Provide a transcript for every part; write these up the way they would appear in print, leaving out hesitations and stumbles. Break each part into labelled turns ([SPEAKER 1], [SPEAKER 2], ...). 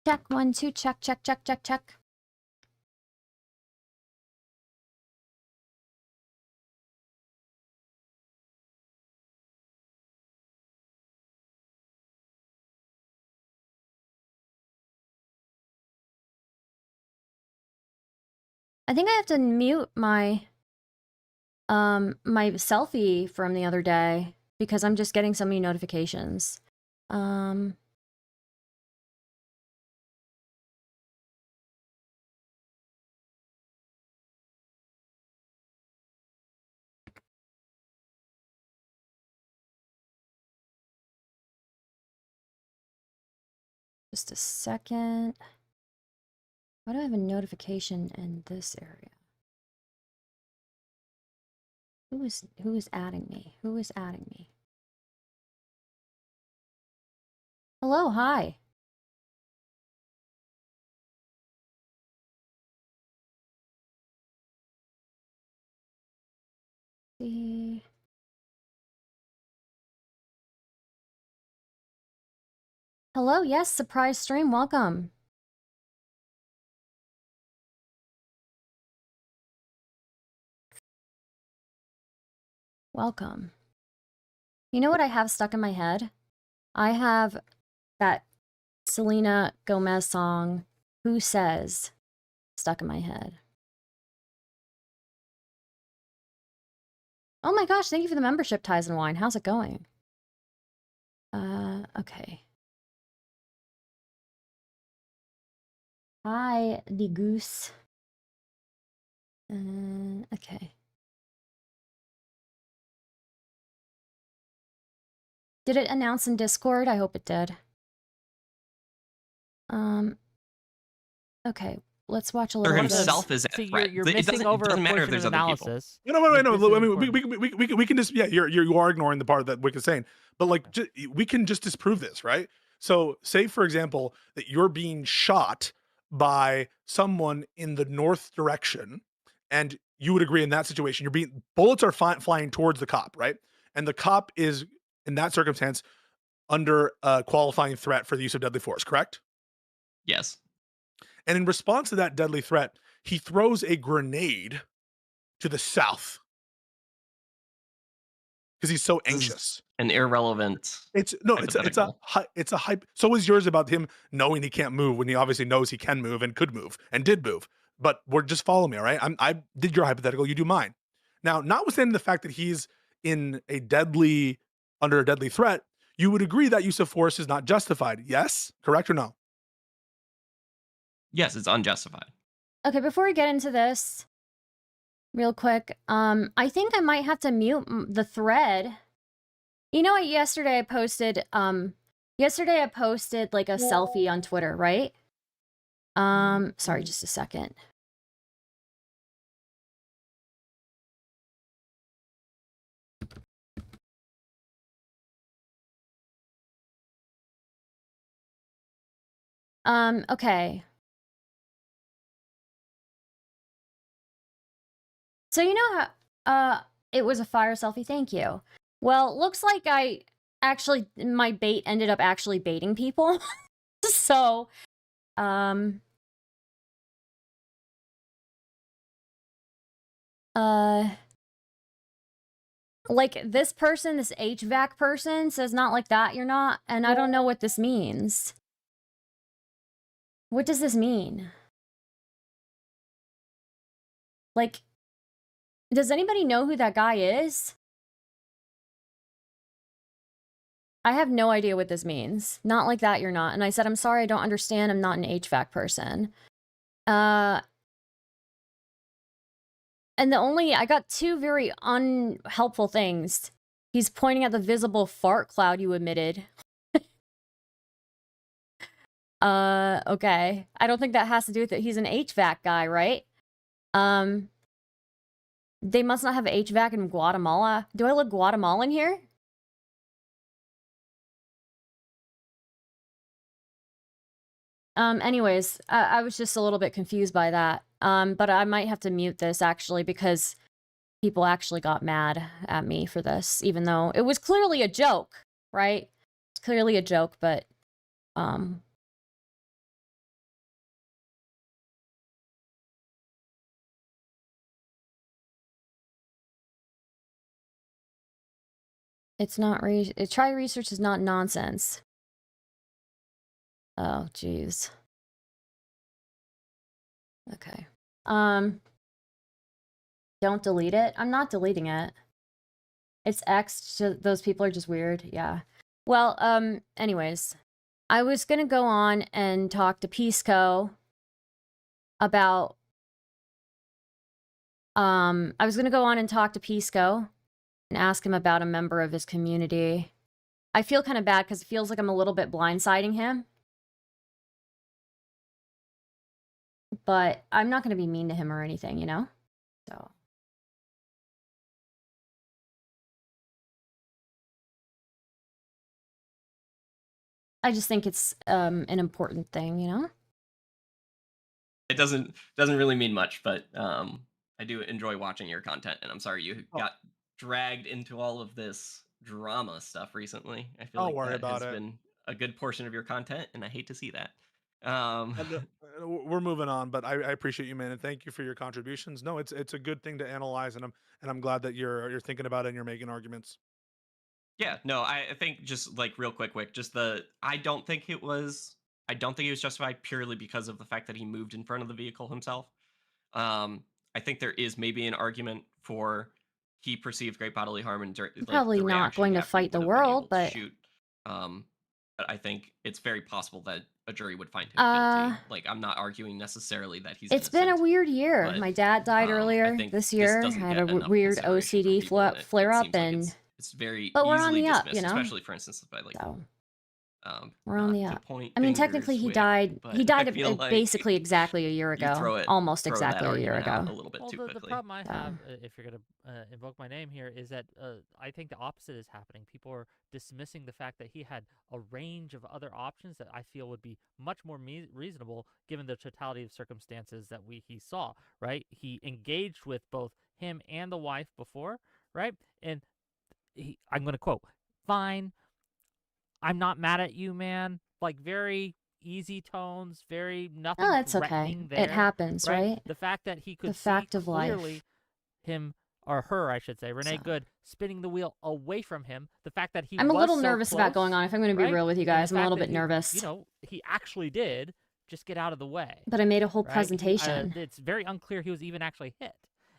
[SPEAKER 1] Check, 1, 2, check, check, check, check, check. I think I have to mute my my selfie from the other day because I'm just getting so many notifications. Just a second. Why do I have a notification in this area? Who is adding me? Who is adding me? Hello, hi. See. Hello, yes, surprise stream, welcome. Welcome. You know what I have stuck in my head? I have that Selena Gomez song, Who Says, stuck in my head. Oh my gosh, thank you for the membership, Ties and Wine. How's it going? Okay. Hi, the goose. Okay. Did it announce in Discord? I hope it did. Okay, let's watch a little
[SPEAKER 2] Or
[SPEAKER 1] bit.
[SPEAKER 2] himself is
[SPEAKER 3] See,
[SPEAKER 2] a threat.
[SPEAKER 3] you're missing over
[SPEAKER 2] it doesn't
[SPEAKER 3] a
[SPEAKER 2] matter if
[SPEAKER 3] portion
[SPEAKER 2] there's
[SPEAKER 3] of
[SPEAKER 2] other people.
[SPEAKER 3] analysis.
[SPEAKER 4] No, wait. I mean, we can just, yeah, you are ignoring the part that Wick is saying, but like, we can just disprove this, right? So, say for example that you're being shot by someone in the north direction, and you would agree in that situation, bullets are flying towards the cop, right? And the cop is in that circumstance under a qualifying threat for the use of deadly force, correct?
[SPEAKER 2] Yes.
[SPEAKER 4] And in response to that deadly threat, he throws a grenade to the south because he's so anxious.
[SPEAKER 2] An irrelevant.
[SPEAKER 4] It's a hype. So is yours about him knowing he can't move when he obviously knows he can move and could move and did move. But we're just follow me, all right? I did your hypothetical, you do mine. Now, notwithstanding the fact that he's under a deadly threat, you would agree that use of force is not justified. Yes, correct or no?
[SPEAKER 2] Yes, it's unjustified.
[SPEAKER 1] Okay, before we get into this, real quick, I think I might have to mute the thread. You know what, yesterday I posted like a selfie on Twitter, right? Sorry, just a second. Okay. So you know how, it was a fire selfie, thank you. Well, looks like my bait ended up actually baiting people. So, like this person, this HVAC person says not like that, you're not, and I don't know what this means. What does this mean? Like, does anybody know who that guy is? I have no idea what this means. Not like that, you're not. And I said, I'm sorry, I don't understand. I'm not an HVAC person. And I got two very unhelpful things. He's pointing at the visible fart cloud you emitted. Okay. I don't think that has to do with it. He's an HVAC guy, right? They must not have HVAC in Guatemala. Do I look Guatemalan here? Anyways, I was just a little bit confused by that. But I might have to mute this actually because people actually got mad at me for this, even though it was clearly a joke, right? It's clearly a joke, but It's not try research is not nonsense. Oh, jeez. Okay. Don't delete it. I'm not deleting it. It's X. Those people are just weird. Yeah. Well, anyways, I was gonna go on and talk to Pisco about I was gonna go on and talk to Pisco and ask him about a member of his community. I feel kind of bad because it feels like I'm a little bit blindsiding him. But I'm not gonna be mean to him or anything, you know? So I just think it's an important thing, you know?
[SPEAKER 2] It doesn't really mean much, but I do enjoy watching your content, and I'm sorry you got dragged into all of this drama stuff recently. I feel
[SPEAKER 4] Don't
[SPEAKER 2] like
[SPEAKER 4] worry
[SPEAKER 2] that
[SPEAKER 4] about
[SPEAKER 2] has
[SPEAKER 4] it.
[SPEAKER 2] been a good portion of your content, and I hate to see that.
[SPEAKER 4] We're moving on, but I appreciate you, man, and thank you for your contributions. No, it's a good thing to analyze, and I'm glad that you're thinking about it and you're making arguments.
[SPEAKER 2] Yeah, no, I think just like real quick, just I don't think it was justified purely because of the fact that he moved in front of the vehicle himself. I think there is maybe an argument for he perceived great bodily harm and like
[SPEAKER 1] Probably
[SPEAKER 2] the
[SPEAKER 1] not
[SPEAKER 2] reaction he
[SPEAKER 1] going to
[SPEAKER 2] had, he
[SPEAKER 1] fight the
[SPEAKER 2] would have been able
[SPEAKER 1] world,
[SPEAKER 2] to
[SPEAKER 1] but
[SPEAKER 2] shoot. Um, but I think it's very possible that a jury would find him guilty. Like I'm not arguing necessarily that he's
[SPEAKER 1] it's been a
[SPEAKER 2] innocent,
[SPEAKER 1] weird year.
[SPEAKER 2] but
[SPEAKER 1] My dad died
[SPEAKER 2] I
[SPEAKER 1] earlier
[SPEAKER 2] think
[SPEAKER 1] this
[SPEAKER 2] this
[SPEAKER 1] year. I
[SPEAKER 2] doesn't
[SPEAKER 1] had
[SPEAKER 2] get
[SPEAKER 1] a
[SPEAKER 2] enough
[SPEAKER 1] weird
[SPEAKER 2] consideration from
[SPEAKER 1] OCD
[SPEAKER 2] people, and
[SPEAKER 1] flare
[SPEAKER 2] it
[SPEAKER 1] up,
[SPEAKER 2] seems like
[SPEAKER 1] and
[SPEAKER 2] it's very
[SPEAKER 1] but we're on
[SPEAKER 2] easily
[SPEAKER 1] the up,
[SPEAKER 2] dismissed,
[SPEAKER 1] you know?
[SPEAKER 2] especially for instance by like
[SPEAKER 1] So we're on
[SPEAKER 2] not
[SPEAKER 1] the
[SPEAKER 2] to
[SPEAKER 1] up.
[SPEAKER 2] point
[SPEAKER 1] I mean, technically
[SPEAKER 2] fingers,
[SPEAKER 1] he
[SPEAKER 2] Wick,
[SPEAKER 1] died. He
[SPEAKER 2] but I
[SPEAKER 1] died
[SPEAKER 2] feel like
[SPEAKER 1] basically exactly a year
[SPEAKER 2] you
[SPEAKER 1] ago. Almost
[SPEAKER 2] throw that
[SPEAKER 1] exactly a year
[SPEAKER 2] argument out
[SPEAKER 1] ago.
[SPEAKER 2] a little bit
[SPEAKER 3] Well,
[SPEAKER 2] too
[SPEAKER 3] the
[SPEAKER 2] quickly.
[SPEAKER 3] problem I
[SPEAKER 1] So
[SPEAKER 3] have, if you're going to invoke my name here, is that I think the opposite is happening. People are dismissing the fact that he had a range of other options that I feel would be much more reasonable given the totality of circumstances that he saw, right? He engaged with both him and the wife before, right? And I'm going to quote, "Fine, I'm not mad at you, man." Like very easy tones, very nothing
[SPEAKER 1] no, that's okay.
[SPEAKER 3] threatening
[SPEAKER 1] It
[SPEAKER 3] there,
[SPEAKER 1] happens, right?
[SPEAKER 3] The fact that he
[SPEAKER 1] The
[SPEAKER 3] could see
[SPEAKER 1] fact of
[SPEAKER 3] clearly
[SPEAKER 1] life.
[SPEAKER 3] him or her, I should say, Renee
[SPEAKER 1] So
[SPEAKER 3] Good spinning the wheel away from him. The fact that he
[SPEAKER 1] I'm a
[SPEAKER 3] was
[SPEAKER 1] little
[SPEAKER 3] so
[SPEAKER 1] nervous about
[SPEAKER 3] close,
[SPEAKER 1] going on. If I'm going to be
[SPEAKER 3] right?
[SPEAKER 1] real with you
[SPEAKER 3] And the
[SPEAKER 1] guys, I'm a
[SPEAKER 3] fact
[SPEAKER 1] little
[SPEAKER 3] that
[SPEAKER 1] bit nervous.
[SPEAKER 3] You know, he actually did just get out of the way.
[SPEAKER 1] But I made a whole
[SPEAKER 3] right?
[SPEAKER 1] presentation.
[SPEAKER 3] It's very unclear he was even actually hit.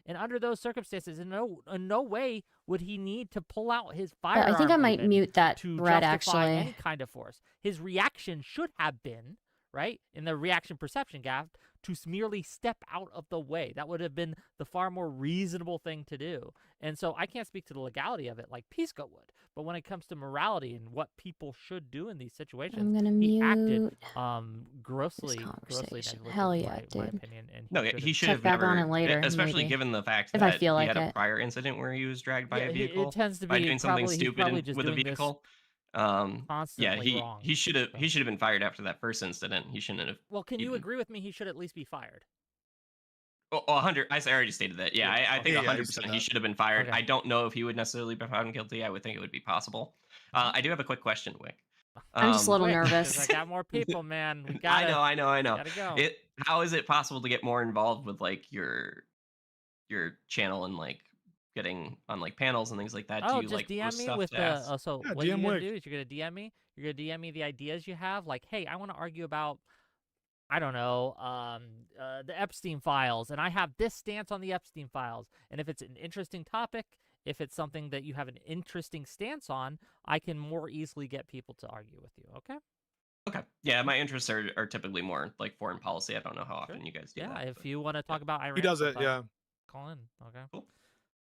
[SPEAKER 3] And under those circumstances, in no way would he need to pull out his firearm.
[SPEAKER 1] I think I might
[SPEAKER 3] even
[SPEAKER 1] mute that
[SPEAKER 3] to
[SPEAKER 1] thread,
[SPEAKER 3] justify
[SPEAKER 1] actually.
[SPEAKER 3] any kind of force. His reaction should have been, right, in the reaction perception gap, to merely step out of the way. That would have been the far more reasonable thing to do. And so I can't speak to the legality of it like Pisco would, but when it comes to morality and what people should do in these situations,
[SPEAKER 1] I'm gonna
[SPEAKER 3] he
[SPEAKER 1] mute
[SPEAKER 3] acted
[SPEAKER 1] this
[SPEAKER 3] grossly
[SPEAKER 1] conversation.
[SPEAKER 3] negligent,
[SPEAKER 1] Hell yeah,
[SPEAKER 3] my
[SPEAKER 1] dude.
[SPEAKER 3] opinion. And
[SPEAKER 2] No, he should
[SPEAKER 1] check
[SPEAKER 2] have
[SPEAKER 1] back
[SPEAKER 2] never,
[SPEAKER 1] on it later,
[SPEAKER 2] especially
[SPEAKER 1] maybe,
[SPEAKER 2] given the fact
[SPEAKER 1] if I
[SPEAKER 2] that
[SPEAKER 1] feel
[SPEAKER 2] he
[SPEAKER 1] like
[SPEAKER 2] had a
[SPEAKER 1] it.
[SPEAKER 2] prior incident where he was dragged by a vehicle
[SPEAKER 3] It tends to
[SPEAKER 2] by
[SPEAKER 3] be
[SPEAKER 2] doing something
[SPEAKER 3] he's
[SPEAKER 2] stupid
[SPEAKER 3] probably just
[SPEAKER 2] with a
[SPEAKER 3] doing this
[SPEAKER 2] vehicle. Yeah,
[SPEAKER 3] constantly wrong.
[SPEAKER 2] he should have been fired after that first incident. He shouldn't have.
[SPEAKER 3] Well, can you agree with me? He should at least be fired.
[SPEAKER 2] Oh, 100. I already stated that. Yeah, I think 100% he should have been fired.
[SPEAKER 3] Okay.
[SPEAKER 2] I don't know if he would necessarily be found guilty. I would think it would be possible. I do have a quick question, Wick.
[SPEAKER 1] I'm just a little
[SPEAKER 3] Quick,
[SPEAKER 1] nervous.
[SPEAKER 3] 'cause I got more people, man. We gotta,
[SPEAKER 2] I know.
[SPEAKER 3] Gotta go.
[SPEAKER 2] How is it possible to get more involved with like your channel and like getting on like panels and things like that?
[SPEAKER 3] Oh,
[SPEAKER 2] Do you
[SPEAKER 3] just
[SPEAKER 2] like
[SPEAKER 3] DM
[SPEAKER 2] post
[SPEAKER 3] me
[SPEAKER 2] stuff
[SPEAKER 3] with
[SPEAKER 2] to
[SPEAKER 3] the.
[SPEAKER 2] ask?
[SPEAKER 3] So
[SPEAKER 4] Yeah,
[SPEAKER 3] what you're
[SPEAKER 4] DM
[SPEAKER 3] gonna
[SPEAKER 4] Wick.
[SPEAKER 3] do is you're gonna DM me. You're gonna DM me the ideas you have. Like, hey, I want to argue about, I don't know, the Epstein files, and I have this stance on the Epstein files. And if it's an interesting topic, if it's something that you have an interesting stance on, I can more easily get people to argue with you. Okay.
[SPEAKER 2] Okay. Yeah, my interests are typically more like foreign policy. I don't know how often you guys do
[SPEAKER 3] Yeah,
[SPEAKER 2] that.
[SPEAKER 3] if you want to talk about Iran,
[SPEAKER 4] He does it,
[SPEAKER 3] sometime,
[SPEAKER 4] yeah.
[SPEAKER 3] call in. Okay.
[SPEAKER 2] Cool.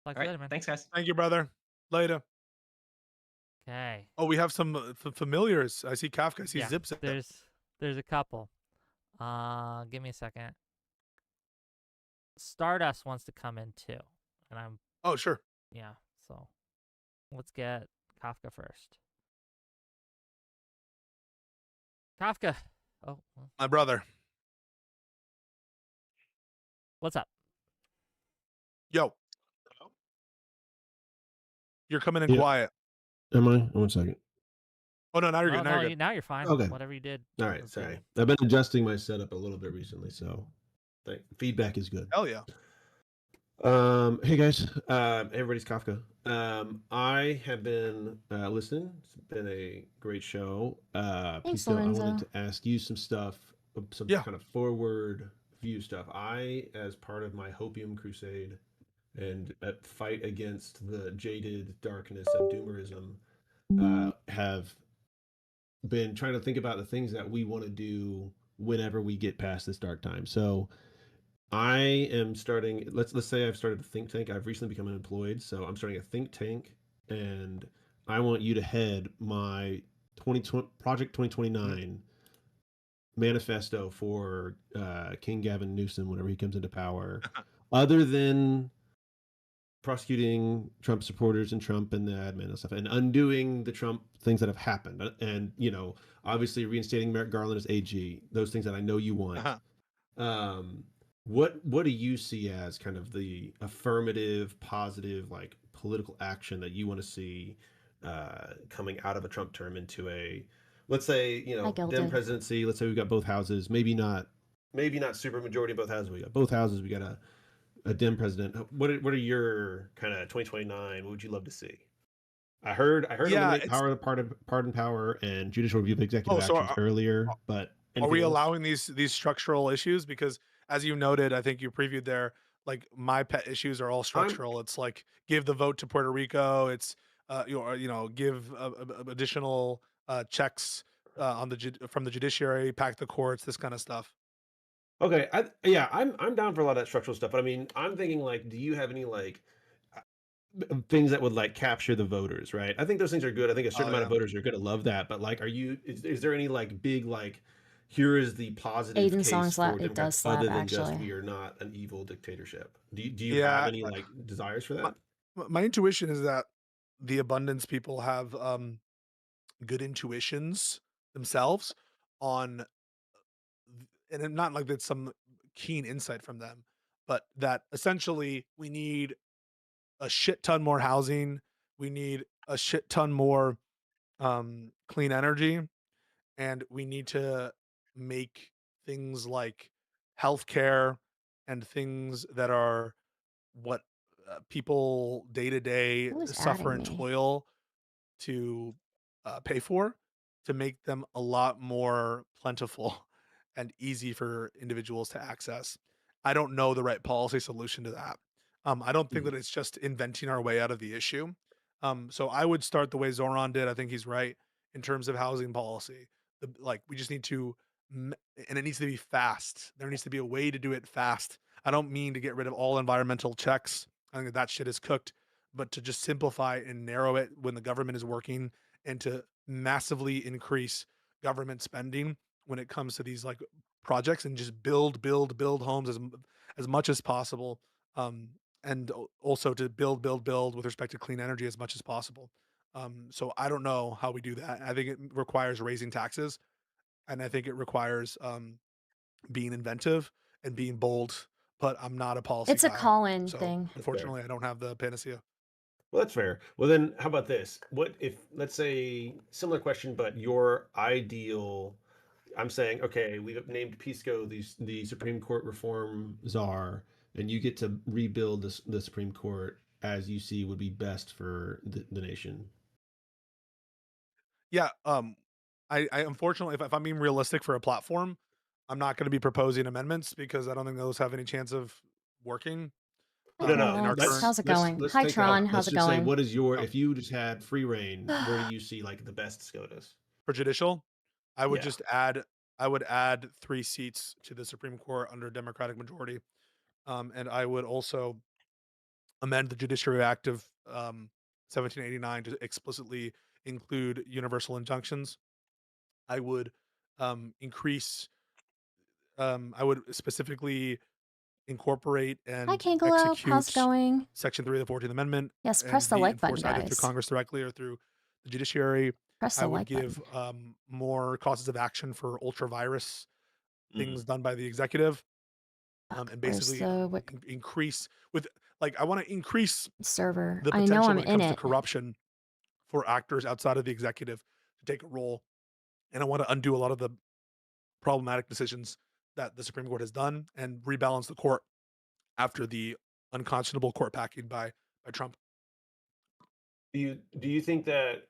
[SPEAKER 3] Talk
[SPEAKER 2] All right.
[SPEAKER 3] later, man.
[SPEAKER 2] Thanks, guys.
[SPEAKER 4] Thank you, brother. Later.
[SPEAKER 3] Okay.
[SPEAKER 4] Oh, we have some familiars. I see Kafka. I see
[SPEAKER 3] Yeah,
[SPEAKER 4] Zips.
[SPEAKER 3] there's a couple. Give me a second. Stardust wants to come in too, and I'm
[SPEAKER 4] Oh, sure.
[SPEAKER 3] yeah. So let's get Kafka first. Kafka. Oh, well,
[SPEAKER 4] My brother.
[SPEAKER 3] what's up?
[SPEAKER 4] Yo. You're coming in
[SPEAKER 5] Yeah.
[SPEAKER 4] quiet.
[SPEAKER 5] Am I? 1 second.
[SPEAKER 4] Oh, no, now you're
[SPEAKER 3] No,
[SPEAKER 4] good. Now
[SPEAKER 3] no,
[SPEAKER 4] you're good.
[SPEAKER 3] now you're fine.
[SPEAKER 5] Okay.
[SPEAKER 3] Whatever you did.
[SPEAKER 5] All right.
[SPEAKER 3] was
[SPEAKER 5] Sorry.
[SPEAKER 3] good.
[SPEAKER 5] I've been adjusting my setup a little bit recently, so feedback is good.
[SPEAKER 4] Hell yeah.
[SPEAKER 5] Hey guys, everybody's Kafka. I have been listening. It's been a great show.
[SPEAKER 1] Thanks,
[SPEAKER 5] Pisco, I wanted
[SPEAKER 1] Lorenzo.
[SPEAKER 5] to ask you some stuff, some
[SPEAKER 4] Yeah.
[SPEAKER 5] kind of forward view stuff. I, as part of my Hopium Crusade and fight against the jaded darkness of doomerism, have been trying to think about the things that we want to do whenever we get past this dark time. So I am starting. Let's say I've started a think tank. I've recently become unemployed, so I'm starting a think tank, and I want you to head my 2020 Project
[SPEAKER 4] Mhm.
[SPEAKER 5] 2029 manifesto for King Gavin Newsom whenever he comes into power. Other than prosecuting Trump supporters and Trump and the admin and stuff, and undoing the Trump things that have happened, and obviously reinstating Merrick Garland as AG. Those things that I know you want.
[SPEAKER 4] Uh-huh.
[SPEAKER 5] Um, what do you see as kind of the affirmative, positive, like political action that you want to see coming out of a Trump term into a, let's say,
[SPEAKER 1] Hi,
[SPEAKER 5] Dem
[SPEAKER 1] Gilded.
[SPEAKER 5] presidency? Let's say we've got both houses, maybe not super majority of both houses. We got both houses. We got a Dem president. What are your kind of 2029? What would you love to see? I heard
[SPEAKER 4] Yeah,
[SPEAKER 5] eliminate power, pardon power, and judicial review of executive
[SPEAKER 4] oh, so
[SPEAKER 5] actions earlier. But
[SPEAKER 4] are we
[SPEAKER 5] anything else?
[SPEAKER 4] allowing these structural issues? Because as you noted, I think you previewed there, like my pet issues are all
[SPEAKER 5] I'm
[SPEAKER 4] structural. It's like give the vote to Puerto Rico. It's give additional checks on from the judiciary, pack the courts, this kind of stuff.
[SPEAKER 5] Okay, yeah, I'm down for a lot of that structural stuff, but I mean, I'm thinking like, do you have any like things that would like capture the voters, right? I think those things are good. I think a certain
[SPEAKER 4] Oh
[SPEAKER 5] amount of
[SPEAKER 4] yeah.
[SPEAKER 5] voters are going to love that, but like, is there any like big like, here is the positive
[SPEAKER 1] Aiden song
[SPEAKER 5] case
[SPEAKER 1] slap.
[SPEAKER 5] for
[SPEAKER 1] It does
[SPEAKER 5] Democrats
[SPEAKER 1] slap,
[SPEAKER 5] other than just
[SPEAKER 1] actually.
[SPEAKER 5] we are not an evil dictatorship? Do you have
[SPEAKER 4] Yeah,
[SPEAKER 5] any like desires for
[SPEAKER 4] my,
[SPEAKER 5] that?
[SPEAKER 4] my intuition is that the abundance people have good intuitions themselves on and not like that's some keen insight from them, but that essentially we need a shit ton more housing, we need a shit ton more clean energy, and we need to make things like healthcare and things that are what people day to day
[SPEAKER 1] Who is
[SPEAKER 4] suffer
[SPEAKER 1] adding
[SPEAKER 4] and
[SPEAKER 1] me?
[SPEAKER 4] toil to pay for to make them a lot more plentiful and easy for individuals to access. I don't know the right policy solution to that. I don't think
[SPEAKER 5] Mhm.
[SPEAKER 4] that it's just inventing our way out of the issue. So I would start the way Zoran did. I think he's right in terms of housing policy. Like we just need to, and it needs to be fast. There needs to be a way to do it fast. I don't mean to get rid of all environmental checks. I think that shit is cooked, but to just simplify and narrow it when the government is working and to massively increase government spending when it comes to these like projects and just build homes as much as possible um and also to build with respect to clean energy as much as possible. So I don't know how we do that. I think it requires raising taxes, and I think it requires being inventive and being bold, but I'm not a policy
[SPEAKER 1] It's a
[SPEAKER 4] guy.
[SPEAKER 1] call-in
[SPEAKER 4] So
[SPEAKER 1] thing.
[SPEAKER 5] That's fair.
[SPEAKER 4] unfortunately I don't have the panacea.
[SPEAKER 5] Well, that's fair. Well, then, how about this? What if, let's say, similar question, but your ideal? I'm saying, okay, we've named Pisco the Supreme Court reform czar, and you get to rebuild the Supreme Court as you see would be best for the nation.
[SPEAKER 4] Yeah, I unfortunately, if I'm being realistic for a platform, I'm not going to be proposing amendments because I don't think those have any chance of working
[SPEAKER 1] Hi,
[SPEAKER 5] No,
[SPEAKER 4] in
[SPEAKER 5] no.
[SPEAKER 4] our
[SPEAKER 1] Carolix.
[SPEAKER 4] current
[SPEAKER 1] How's it going?
[SPEAKER 5] Let's
[SPEAKER 1] Hi,
[SPEAKER 5] take that
[SPEAKER 1] Tron.
[SPEAKER 5] out.
[SPEAKER 1] How's
[SPEAKER 5] Let's
[SPEAKER 1] it
[SPEAKER 5] just say,
[SPEAKER 1] going?
[SPEAKER 5] what is your
[SPEAKER 4] oh,
[SPEAKER 5] if you just had free reign? Where do you see like the best SCOTUS?
[SPEAKER 4] for judicial. I would
[SPEAKER 5] Yeah.
[SPEAKER 4] just add, I would add 3 seats to the Supreme Court under Democratic majority, and I would also amend the Judiciary Act of 1789 to explicitly include universal injunctions. I would increase. I would specifically incorporate
[SPEAKER 1] Hi,
[SPEAKER 4] and
[SPEAKER 1] Kangalope. How's it
[SPEAKER 4] execute
[SPEAKER 1] going?
[SPEAKER 4] Section 3 of the 14th Amendment
[SPEAKER 1] Yes, press
[SPEAKER 4] and
[SPEAKER 1] the
[SPEAKER 4] be
[SPEAKER 1] like button,
[SPEAKER 4] enforced either through
[SPEAKER 1] guys.
[SPEAKER 4] Congress directly or through the judiciary.
[SPEAKER 1] Press
[SPEAKER 4] I
[SPEAKER 1] the
[SPEAKER 4] would
[SPEAKER 1] like button.
[SPEAKER 4] give more causes of action for ultra virus
[SPEAKER 5] Mhm.
[SPEAKER 4] things done by the executive,
[SPEAKER 1] Fuck,
[SPEAKER 4] and
[SPEAKER 1] where's
[SPEAKER 4] basically
[SPEAKER 1] the Wick
[SPEAKER 4] increase with like I want to increase
[SPEAKER 1] server?
[SPEAKER 4] the
[SPEAKER 1] I know
[SPEAKER 4] potential
[SPEAKER 1] I'm
[SPEAKER 4] when it
[SPEAKER 1] in
[SPEAKER 4] comes to
[SPEAKER 1] it.
[SPEAKER 4] corruption for actors outside of the executive to take a role, and I want to undo a lot of the problematic decisions that the Supreme Court has done and rebalance the court after the unconscionable court packing by Trump.
[SPEAKER 5] Do you think that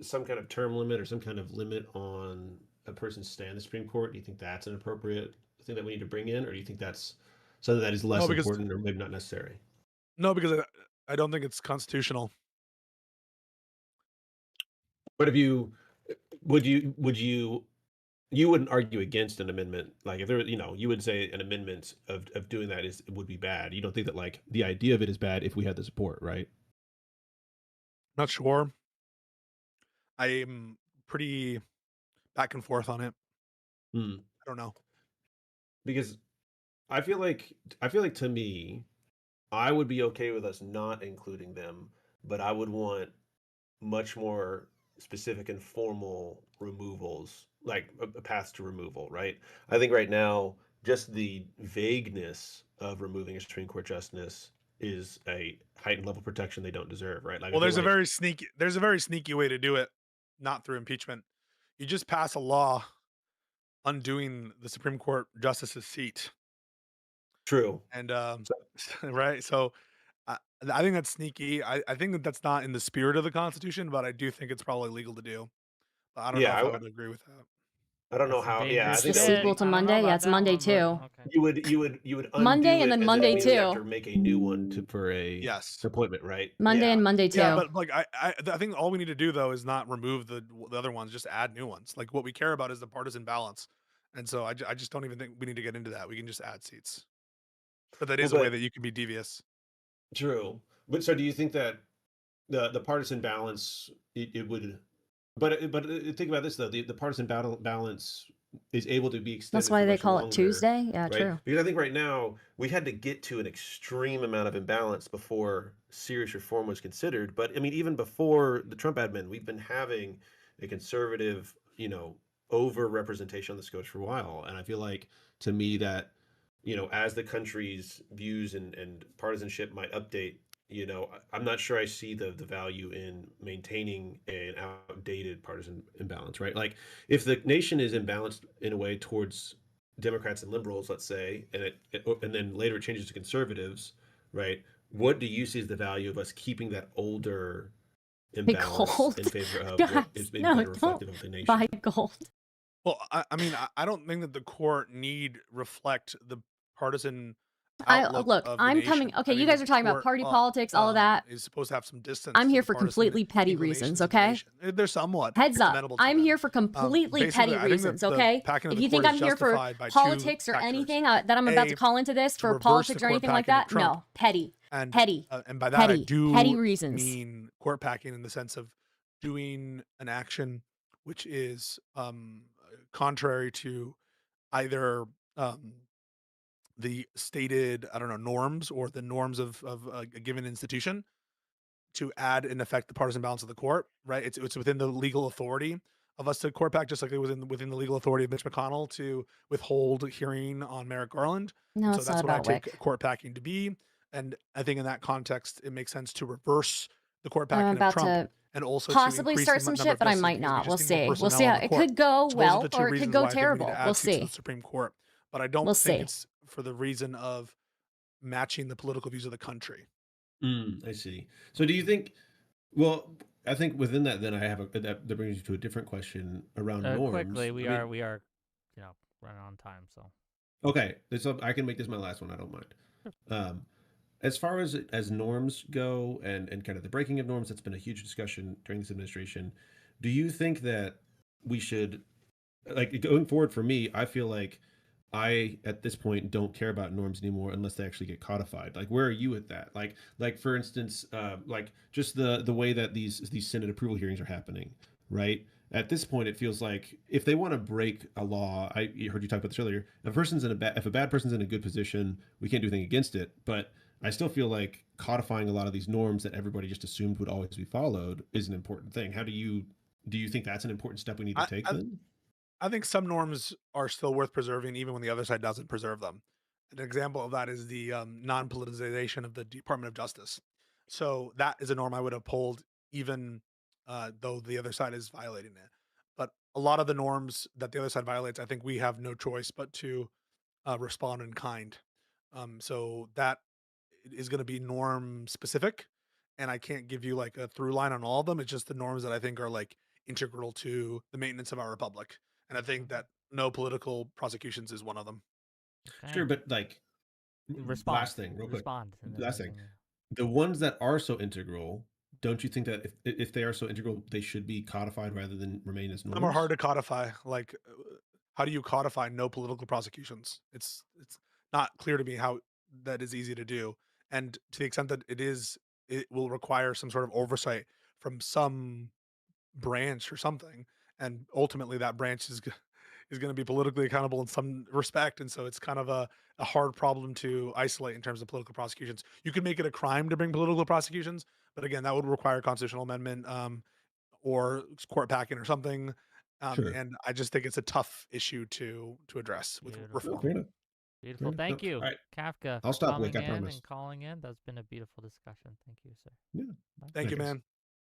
[SPEAKER 5] some kind of term limit or some kind of limit on a person's stay in the Supreme Court, do you think that's an appropriate thing that we need to bring in, or do you think that's something that is less
[SPEAKER 4] No, because
[SPEAKER 5] important or maybe not necessary?
[SPEAKER 4] no, because I don't think it's constitutional.
[SPEAKER 5] But if you you wouldn't argue against an amendment, like if there, you would say an amendment of doing that would be bad. You don't think that like the idea of it is bad if we had the support, right?
[SPEAKER 4] Not sure. I'm pretty back and forth on it.
[SPEAKER 5] Hmm.
[SPEAKER 4] I don't know.
[SPEAKER 5] Because I feel like to me, I would be okay with us not including them, but I would want much more specific and formal removals, like a path to removal, right? I think right now, just the vagueness of removing a Supreme Court justice is a heightened level of protection they don't deserve, right? Like I
[SPEAKER 4] Well,
[SPEAKER 5] feel
[SPEAKER 4] there's a
[SPEAKER 5] like
[SPEAKER 4] very sneaky way to do it, not through impeachment. You just pass a law undoing the Supreme Court justice's seat,
[SPEAKER 5] true.
[SPEAKER 4] and
[SPEAKER 5] So,
[SPEAKER 4] right. So I think that's sneaky. I think that that's not in the spirit of the Constitution, but I do think it's probably legal to do. But I don't know
[SPEAKER 5] yeah,
[SPEAKER 4] if I would agree with that.
[SPEAKER 5] I don't know
[SPEAKER 3] That's a
[SPEAKER 5] how. Yeah, I
[SPEAKER 3] dangerous
[SPEAKER 1] It's the
[SPEAKER 5] think that would
[SPEAKER 1] sequel
[SPEAKER 3] shit.
[SPEAKER 5] be
[SPEAKER 1] to
[SPEAKER 3] I don't know
[SPEAKER 1] Monday. Yeah,
[SPEAKER 3] about
[SPEAKER 1] it's
[SPEAKER 3] that
[SPEAKER 1] Monday
[SPEAKER 3] one, but
[SPEAKER 1] too.
[SPEAKER 3] okay.
[SPEAKER 5] you would
[SPEAKER 1] Monday
[SPEAKER 5] undo
[SPEAKER 1] and
[SPEAKER 5] it,
[SPEAKER 1] then
[SPEAKER 5] and then
[SPEAKER 1] Monday
[SPEAKER 5] that means you have
[SPEAKER 1] too.
[SPEAKER 5] to make a new one for a
[SPEAKER 4] Yes.
[SPEAKER 5] appointment, right?
[SPEAKER 1] Monday
[SPEAKER 5] Yeah.
[SPEAKER 1] and Monday
[SPEAKER 4] Yeah,
[SPEAKER 1] too.
[SPEAKER 4] but like I think all we need to do though is not remove the other ones, just add new ones. Like what we care about is the partisan balance, and so I just don't even think we need to get into that. We can just add seats, but that
[SPEAKER 5] Well,
[SPEAKER 4] is a way
[SPEAKER 5] but
[SPEAKER 4] that you can be devious.
[SPEAKER 5] true. But so do you think that the partisan balance it would think about this though, the partisan balance is able to be
[SPEAKER 1] That's
[SPEAKER 5] extended
[SPEAKER 1] why
[SPEAKER 5] for
[SPEAKER 1] they
[SPEAKER 5] much
[SPEAKER 1] call it
[SPEAKER 5] longer,
[SPEAKER 1] Tuesday. Yeah,
[SPEAKER 5] right?
[SPEAKER 1] true.
[SPEAKER 5] Because I think right now we had to get to an extreme amount of imbalance before serious reform was considered. But I mean, even before the Trump admin, we've been having a conservative, over representation on the Scotia for a while. And I feel like to me that, as the country's views and partisanship might update, I'm not sure I see the value in maintaining an outdated partisan imbalance, right? Like if the nation is imbalanced in a way towards Democrats and liberals, let's say, and then later it changes to conservatives, right? What do you see as the value of us keeping that older
[SPEAKER 1] Buy
[SPEAKER 5] imbalance in
[SPEAKER 1] gold.
[SPEAKER 5] favor of what
[SPEAKER 1] Guys,
[SPEAKER 5] is maybe
[SPEAKER 1] no,
[SPEAKER 5] better
[SPEAKER 1] don't
[SPEAKER 5] reflective of the
[SPEAKER 1] buy
[SPEAKER 5] nation?
[SPEAKER 1] gold.
[SPEAKER 4] Well, I mean, I don't think that the court need reflect the partisan
[SPEAKER 1] I
[SPEAKER 4] outlook
[SPEAKER 1] look,
[SPEAKER 4] of the
[SPEAKER 1] I'm
[SPEAKER 4] nation.
[SPEAKER 1] coming. Okay,
[SPEAKER 4] I
[SPEAKER 1] you
[SPEAKER 4] think
[SPEAKER 1] guys
[SPEAKER 4] that
[SPEAKER 1] are
[SPEAKER 4] the
[SPEAKER 1] talking about
[SPEAKER 4] court
[SPEAKER 1] party politics, all of that.
[SPEAKER 4] is supposed to have some distance
[SPEAKER 1] I'm
[SPEAKER 4] to
[SPEAKER 1] here
[SPEAKER 4] the
[SPEAKER 1] for
[SPEAKER 4] partisan
[SPEAKER 1] completely petty reasons,
[SPEAKER 4] inclinations of the
[SPEAKER 1] okay?
[SPEAKER 4] nation. They're somewhat.
[SPEAKER 1] Heads
[SPEAKER 4] It's
[SPEAKER 1] up.
[SPEAKER 4] amenable to
[SPEAKER 1] I'm
[SPEAKER 4] them.
[SPEAKER 1] here for completely
[SPEAKER 4] Basically,
[SPEAKER 1] petty
[SPEAKER 4] I think that
[SPEAKER 1] reasons,
[SPEAKER 4] the
[SPEAKER 1] okay?
[SPEAKER 4] packing of
[SPEAKER 1] If
[SPEAKER 4] the
[SPEAKER 1] you think
[SPEAKER 4] court is
[SPEAKER 1] I'm here for
[SPEAKER 4] justified by two
[SPEAKER 1] politics or
[SPEAKER 4] factors.
[SPEAKER 1] anything that I'm about to
[SPEAKER 4] A,
[SPEAKER 1] call into this
[SPEAKER 4] to
[SPEAKER 1] for
[SPEAKER 4] reverse the
[SPEAKER 1] politics or
[SPEAKER 4] court
[SPEAKER 1] anything like
[SPEAKER 4] packing of
[SPEAKER 1] that,
[SPEAKER 4] Trump.
[SPEAKER 1] no. Petty.
[SPEAKER 4] And
[SPEAKER 1] Petty.
[SPEAKER 4] and by that I
[SPEAKER 1] Petty.
[SPEAKER 4] do
[SPEAKER 1] Petty reasons.
[SPEAKER 4] mean court packing in the sense of doing an action which is contrary to either the stated, I don't know, norms or the norms of a given institution to add and affect the partisan balance of the court, right? It's within the legal authority of us to court pack, just like it was within the legal authority of Mitch McConnell to withhold hearing on Merrick Garland.
[SPEAKER 1] No,
[SPEAKER 4] And so
[SPEAKER 1] it's not
[SPEAKER 4] that's what I
[SPEAKER 1] about
[SPEAKER 4] take
[SPEAKER 1] Wick.
[SPEAKER 4] court packing to be. And I think in that context, it makes sense to reverse the court
[SPEAKER 1] I'm
[SPEAKER 4] packing of
[SPEAKER 1] about
[SPEAKER 4] Trump
[SPEAKER 1] to
[SPEAKER 4] and also to
[SPEAKER 1] possibly
[SPEAKER 4] increase
[SPEAKER 1] start
[SPEAKER 4] the
[SPEAKER 1] some
[SPEAKER 4] number
[SPEAKER 1] shit,
[SPEAKER 4] of
[SPEAKER 1] but I
[SPEAKER 4] justices
[SPEAKER 1] might
[SPEAKER 4] because we
[SPEAKER 1] not. We'll
[SPEAKER 4] just need more
[SPEAKER 1] see. We'll
[SPEAKER 4] personnel
[SPEAKER 1] see.
[SPEAKER 4] on
[SPEAKER 1] How,
[SPEAKER 4] the
[SPEAKER 1] it
[SPEAKER 4] court.
[SPEAKER 1] could go
[SPEAKER 4] So those are
[SPEAKER 1] well
[SPEAKER 4] the two
[SPEAKER 1] or it could
[SPEAKER 4] reasons
[SPEAKER 1] go
[SPEAKER 4] why I think we need to
[SPEAKER 1] terrible.
[SPEAKER 4] add
[SPEAKER 1] We'll
[SPEAKER 4] seats to
[SPEAKER 1] see.
[SPEAKER 4] the Supreme Court. But I don't
[SPEAKER 1] We'll
[SPEAKER 4] think
[SPEAKER 1] see.
[SPEAKER 4] it's for the reason of matching the political views of the country.
[SPEAKER 5] I see. So do you think? Well, I think within that, then I have that brings you to a different question around norms.
[SPEAKER 3] Quickly, we
[SPEAKER 5] I
[SPEAKER 3] are
[SPEAKER 5] mean,
[SPEAKER 3] running on time, so
[SPEAKER 5] okay, so I can make this my last one. I don't mind. Um, as far as norms go, and kind of the breaking of norms, that's been a huge discussion during this administration. Do you think that we should, like going forward for me, I feel like I at this point don't care about norms anymore unless they actually get codified. Like where are you at that? Like for instance, like just the way that these Senate approval hearings are happening, right? At this point, it feels like if they want to break a law, I heard you talk about this earlier. If a bad person's in a good position, we can't do anything against it. But I still feel like codifying a lot of these norms that everybody just assumed would always be followed is an important thing. How do you think that's an important step we need to
[SPEAKER 4] I,
[SPEAKER 5] take
[SPEAKER 4] I
[SPEAKER 5] then?
[SPEAKER 4] I think some norms are still worth preserving, even when the other side doesn't preserve them. An example of that is the non-politicization of the Department of Justice. So that is a norm I would uphold, even though the other side is violating it. But a lot of the norms that the other side violates, I think we have no choice but to respond in kind. So that is going to be norm specific, and I can't give you like a through line on all of them. It's just the norms that I think are like integral to the maintenance of our republic, and I think that no political prosecutions is one of them.
[SPEAKER 3] Okay.
[SPEAKER 5] Sure, but like
[SPEAKER 3] Respond.
[SPEAKER 5] last thing, real quick.
[SPEAKER 3] Respond. and then
[SPEAKER 5] Last
[SPEAKER 3] we
[SPEAKER 5] thing.
[SPEAKER 3] can-
[SPEAKER 5] The ones that are so integral, don't you think that if they are so integral, they should be codified rather than remain as norms?
[SPEAKER 4] Some are hard to codify. Like, how do you codify no political prosecutions? It's not clear to me how that is easy to do. And to the extent that it will require some sort of oversight from some branch or something. And ultimately, that branch is going to be politically accountable in some respect. And so it's kind of a hard problem to isolate in terms of political prosecutions. You can make it a crime to bring political prosecutions, but again, that would require constitutional amendment. Or court packing or something.
[SPEAKER 5] Sure.
[SPEAKER 4] And I just think it's a tough issue to address with
[SPEAKER 3] Beautiful.
[SPEAKER 5] No,
[SPEAKER 4] reform.
[SPEAKER 5] fair enough.
[SPEAKER 3] Beautiful.
[SPEAKER 5] Yeah,
[SPEAKER 3] Thank
[SPEAKER 5] no,
[SPEAKER 3] you,
[SPEAKER 5] all right.
[SPEAKER 3] Kafka,
[SPEAKER 5] I'll
[SPEAKER 3] for
[SPEAKER 5] stop,
[SPEAKER 3] coming
[SPEAKER 5] Wick, I
[SPEAKER 3] in
[SPEAKER 5] promise.
[SPEAKER 3] and calling in. That's been a beautiful discussion. Thank you, sir.
[SPEAKER 5] Yeah.
[SPEAKER 3] Bye.
[SPEAKER 4] Thank you,
[SPEAKER 5] Thanks.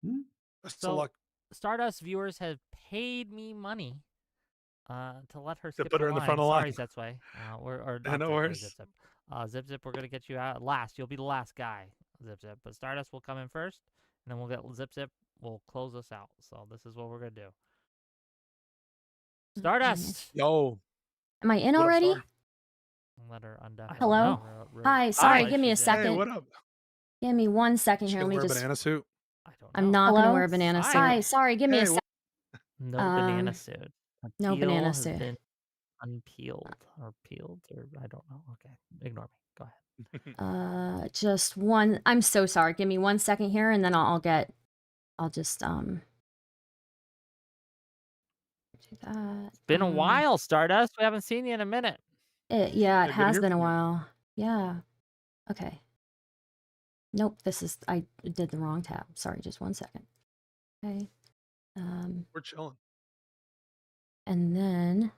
[SPEAKER 4] man.
[SPEAKER 5] Hmm?
[SPEAKER 4] Best
[SPEAKER 3] So-
[SPEAKER 4] of luck
[SPEAKER 3] Stardust viewers have paid me money to let her skip
[SPEAKER 4] put her in the front of the
[SPEAKER 3] Sorry,
[SPEAKER 4] line.
[SPEAKER 3] Zetzway. Or
[SPEAKER 4] Yeah,
[SPEAKER 3] not
[SPEAKER 4] no
[SPEAKER 3] Zetzway,
[SPEAKER 4] worries.
[SPEAKER 3] Zip Zip. Zip Zip, we're going to get you out last. You'll be the last guy, Zip Zip. But Stardust will come in first, and then we'll get Zip Zip. We'll close us out. So this is what we're going to do. Stardust!
[SPEAKER 4] Yo,
[SPEAKER 1] Am I in
[SPEAKER 4] what up,
[SPEAKER 1] already?
[SPEAKER 4] Star?
[SPEAKER 3] Let her undeaf.
[SPEAKER 1] Hello? Hi, sorry, give me a
[SPEAKER 4] Hey,
[SPEAKER 1] second.
[SPEAKER 4] what up?
[SPEAKER 1] Give me 1 second
[SPEAKER 4] She
[SPEAKER 1] here.
[SPEAKER 4] gonna
[SPEAKER 1] Let me
[SPEAKER 4] wear a
[SPEAKER 1] just.
[SPEAKER 4] banana suit?
[SPEAKER 3] I don't know.
[SPEAKER 1] I'm not gonna
[SPEAKER 2] Hello?
[SPEAKER 1] wear a banana suit.
[SPEAKER 3] Hi.
[SPEAKER 1] Hi, sorry, give me a
[SPEAKER 4] Hey,
[SPEAKER 1] second.
[SPEAKER 3] No banana
[SPEAKER 1] Um,
[SPEAKER 3] suit. A
[SPEAKER 1] no
[SPEAKER 3] peel
[SPEAKER 1] banana
[SPEAKER 3] has
[SPEAKER 1] suit.
[SPEAKER 3] been unpeeled or peeled or I don't know. Okay, ignore me. Go ahead.
[SPEAKER 1] Just one. I'm so sorry. Give me 1 second here, and then I'll just do that.
[SPEAKER 3] It's been a while, Stardust. We haven't seen you in a minute.
[SPEAKER 1] Yeah,
[SPEAKER 4] Yeah,
[SPEAKER 1] it
[SPEAKER 4] good to
[SPEAKER 1] has
[SPEAKER 4] hear
[SPEAKER 1] been a
[SPEAKER 4] from you.
[SPEAKER 1] while. Yeah. Okay. Nope. I did the wrong tab. Sorry. Just 1 second. Okay.
[SPEAKER 4] We're chilling.
[SPEAKER 1] And then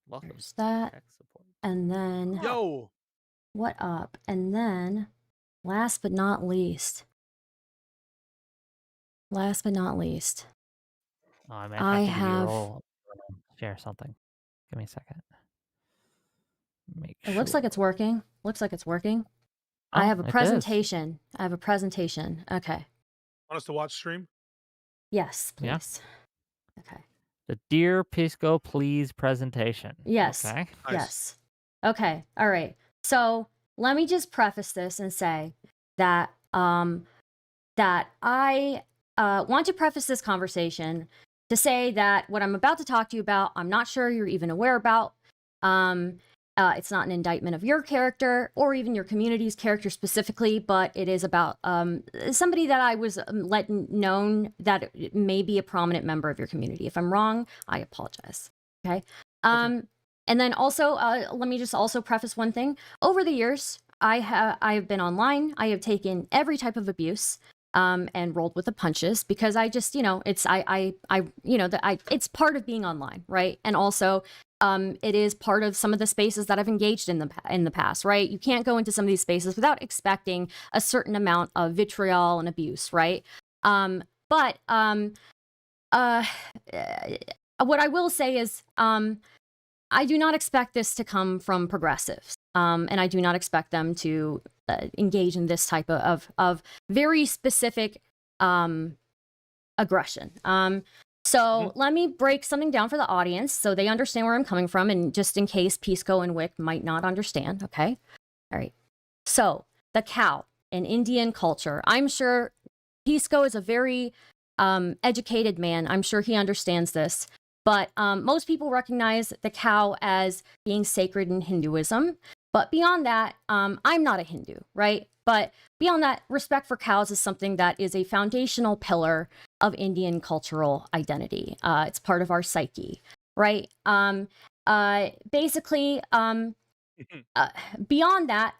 [SPEAKER 3] Welcome.
[SPEAKER 1] there's that.
[SPEAKER 3] Tech support.
[SPEAKER 1] And then
[SPEAKER 4] Yo,
[SPEAKER 1] what up? And then last but not least. Last but not least.
[SPEAKER 3] Oh, I might
[SPEAKER 1] I
[SPEAKER 3] have to give you a
[SPEAKER 1] have-
[SPEAKER 3] roll. Share something. Give me a second. Make
[SPEAKER 1] It looks like it's working. Looks like it's working. I have a
[SPEAKER 3] it is.
[SPEAKER 1] presentation. I have a presentation. Okay.
[SPEAKER 4] want us to watch stream?
[SPEAKER 1] Yes,
[SPEAKER 3] Yeah.
[SPEAKER 1] please. Okay.
[SPEAKER 3] The Dear Pisco Please presentation.
[SPEAKER 1] Yes.
[SPEAKER 3] Okay.
[SPEAKER 4] Nice.
[SPEAKER 1] Yes. Okay. All right. So let me just preface this and say that that I want to preface this conversation to say that what I'm about to talk to you about, I'm not sure you're even aware about. It's not an indictment of your character or even your community's character specifically, but it is about somebody that I was let known that it may be a prominent member of your community. If I'm wrong, I apologize. Okay. And then also, let me just also preface one thing. Over the years, I have been online. I have taken every type of abuse. And rolled with the punches because I just, it's it's part of being online, right? And also, it is part of some of the spaces that I've engaged in the past, right? You can't go into some of these spaces without expecting a certain amount of vitriol and abuse, right? But what I will say is, I do not expect this to come from progressives, and I do not expect them to engage in this type of very specific aggression. So let me break something down for the audience so they understand where I'm coming from, and just in case Pisco and Wick might not understand, okay? All right. So the cow in Indian culture, I'm sure Pisco is a very educated man. I'm sure he understands this. But most people recognize the cow as being sacred in Hinduism. But beyond that, I'm not a Hindu, right? But beyond that, respect for cows is something that is a foundational pillar of Indian cultural identity. It's part of our psyche, right? Basically, beyond that,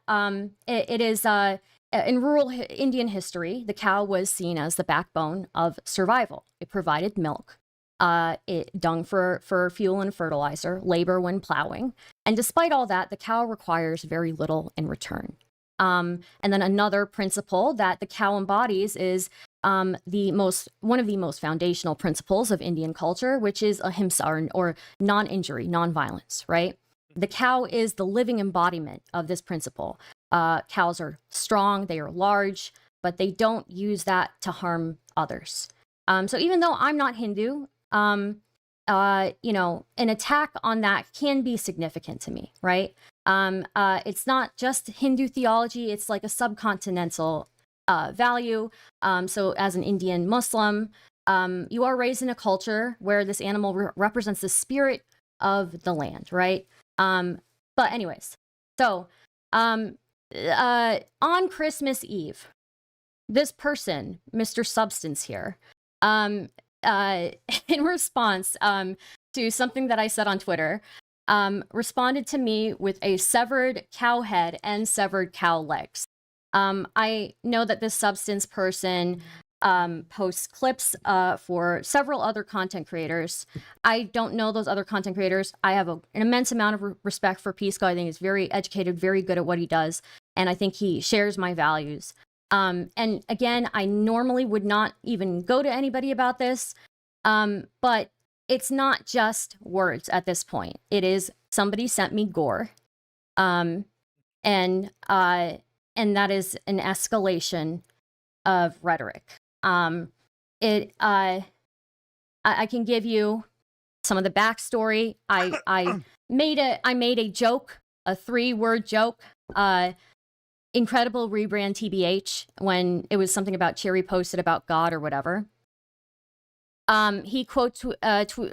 [SPEAKER 1] it is in rural Indian history, the cow was seen as the backbone of survival. It provided milk. Dung for fuel and fertilizer, labor when plowing. And despite all that, the cow requires very little in return. And then another principle that the cow embodies is one of the most foundational principles of Indian culture, which is ahimsa, or non-injury, non-violence, right? The cow is the living embodiment of this principle. Cows are strong, they are large, but they don't use that to harm others. So even though I'm not Hindu, an attack on that can be significant to me, right? It's not just Hindu theology, it's like a subcontinental value. So as an Indian Muslim, you are raised in a culture where this animal represents the spirit of the land, right? But anyways, so on Christmas Eve, this person, Mr. Substance here, in response to something that I said on Twitter, responded to me with a severed cow head and severed cow legs. I know that this Substance person posts clips for several other content creators. I don't know those other content creators. I have an immense amount of respect for Pisco. I think he's very educated, very good at what he does, and I think he shares my values. And again, I normally would not even go to anybody about this, but it's not just words at this point. It is somebody sent me gore, and that is an escalation of rhetoric. I can give you some of the backstory. I made a joke, a 3-word joke. Incredible rebrand TBH, when it was something about Cherry posted about God or whatever. He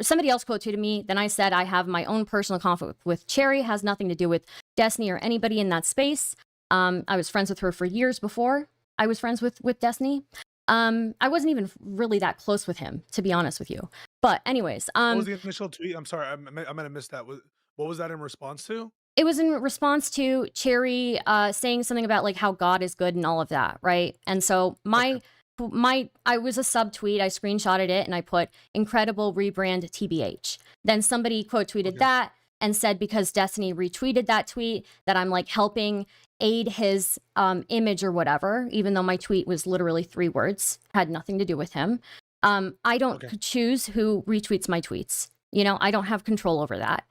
[SPEAKER 1] somebody else quote tweeted me. Then I said, I have my own personal conflict with Cherry, has nothing to do with Destiny or anybody in that space. I was friends with her for years before I was friends with Destiny. I wasn't even really that close with him, to be honest with you. But anyways,
[SPEAKER 4] what was the initial tweet? I'm sorry, I might have missed that. What was that in response to?
[SPEAKER 1] It was in response to Cherry saying something about like how God is good and all of that, right? And so I was a subtweet. I screenshotted it and I put incredible rebrand TBH. Then somebody quote tweeted that and said because Destiny retweeted that tweet that I'm like helping aid his image or whatever, even though my tweet was literally 3 words, had nothing to do with him. I don't choose who retweets my tweets. I don't have control over that.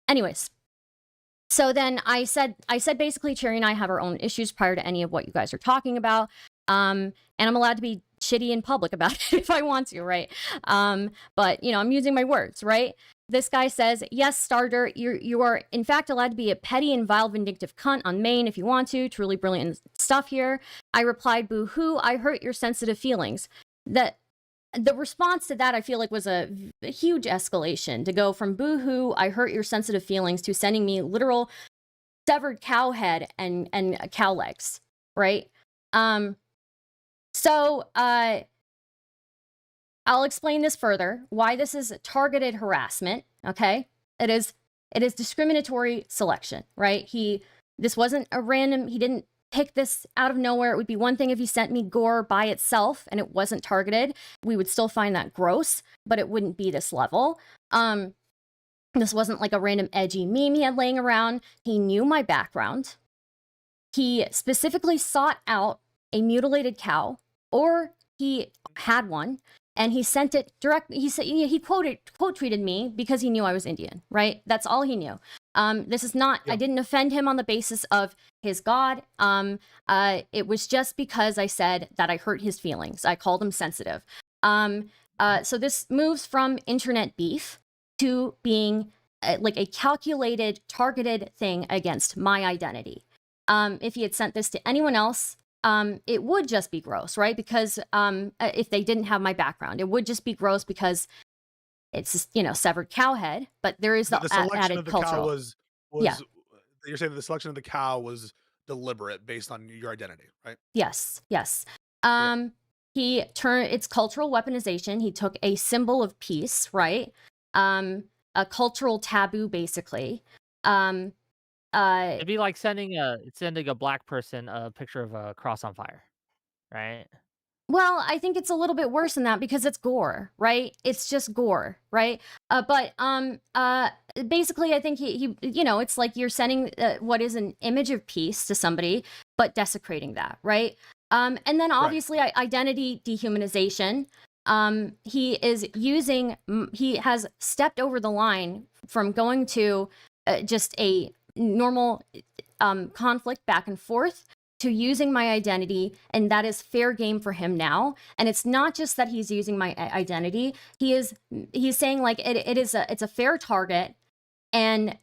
[SPEAKER 1] Anyways, so then I said basically Cherry and I have our own issues prior to any of what you guys are talking about. And I'm allowed to be shitty in public about it if I want to, right? But I'm using my words, right? This guy says, yes, Starter, you are in fact allowed to be a petty and vile vindictive cunt on main if you want to. Truly brilliant stuff here. I replied, boo-hoo, I hurt your sensitive feelings. The response to that, I feel like, was a huge escalation to go from boo-hoo, I hurt your sensitive feelings, to sending me literal severed cow head and cow legs, right? So I'll explain this further, why this is targeted harassment, okay? It is discriminatory selection, right? This wasn't a random, he didn't pick this out of nowhere. It would be one thing if he sent me gore by itself and it wasn't targeted. We would still find that gross, but it wouldn't be this level. This wasn't like a random edgy meme he had laying around. He knew my background. He specifically sought out a mutilated cow, or he had one, and he sent it direct. He said he quote tweeted me because he knew I was Indian, right? That's all he knew. This is not, I didn't offend him on the basis of his God. It was just because I said that I hurt his feelings. I called him sensitive. So this moves from internet beef to being like a calculated, targeted thing against my identity. If he had sent this to anyone else, it would just be gross, right? Because if they didn't have my background, it would just be gross because it's severed cow head, but there is the added
[SPEAKER 4] of the
[SPEAKER 1] cultural.
[SPEAKER 4] Cow was you're saying that the selection of the cow was deliberate based on your identity, right?
[SPEAKER 1] Yes. He turned it's cultural weaponization. He took a symbol of peace, right? A cultural taboo, basically.
[SPEAKER 3] It'd be like sending a black person a picture of a cross on fire, right?
[SPEAKER 1] Well, I think it's a little bit worse than that because it's gore, right? It's just gore, right? But basically, I think he it's like you're sending what is an image of peace to somebody, but desecrating that, right? And then obviously identity dehumanization. He has stepped over the line from going to just a normal conflict back and forth to using my identity, and that is fair game for him now. And it's not just that he's using my identity. He's saying like it's a fair target, and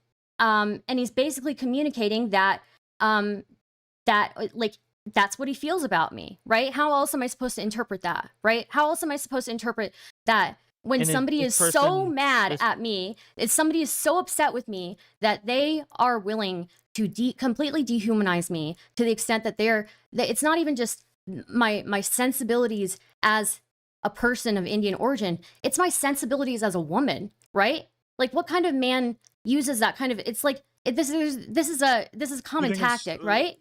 [SPEAKER 1] he's basically communicating that like that's what he feels about me, right? How else am I supposed to interpret that, right? How else am I supposed to interpret that when
[SPEAKER 3] And
[SPEAKER 1] somebody is so mad at me, if somebody is so upset with me that they are willing to completely dehumanize me to the extent that it's not even just my sensibilities as a person of Indian origin, it's my sensibilities as a woman, right? Like, what kind of man uses that kind of, it's like, this is a common tactic, right?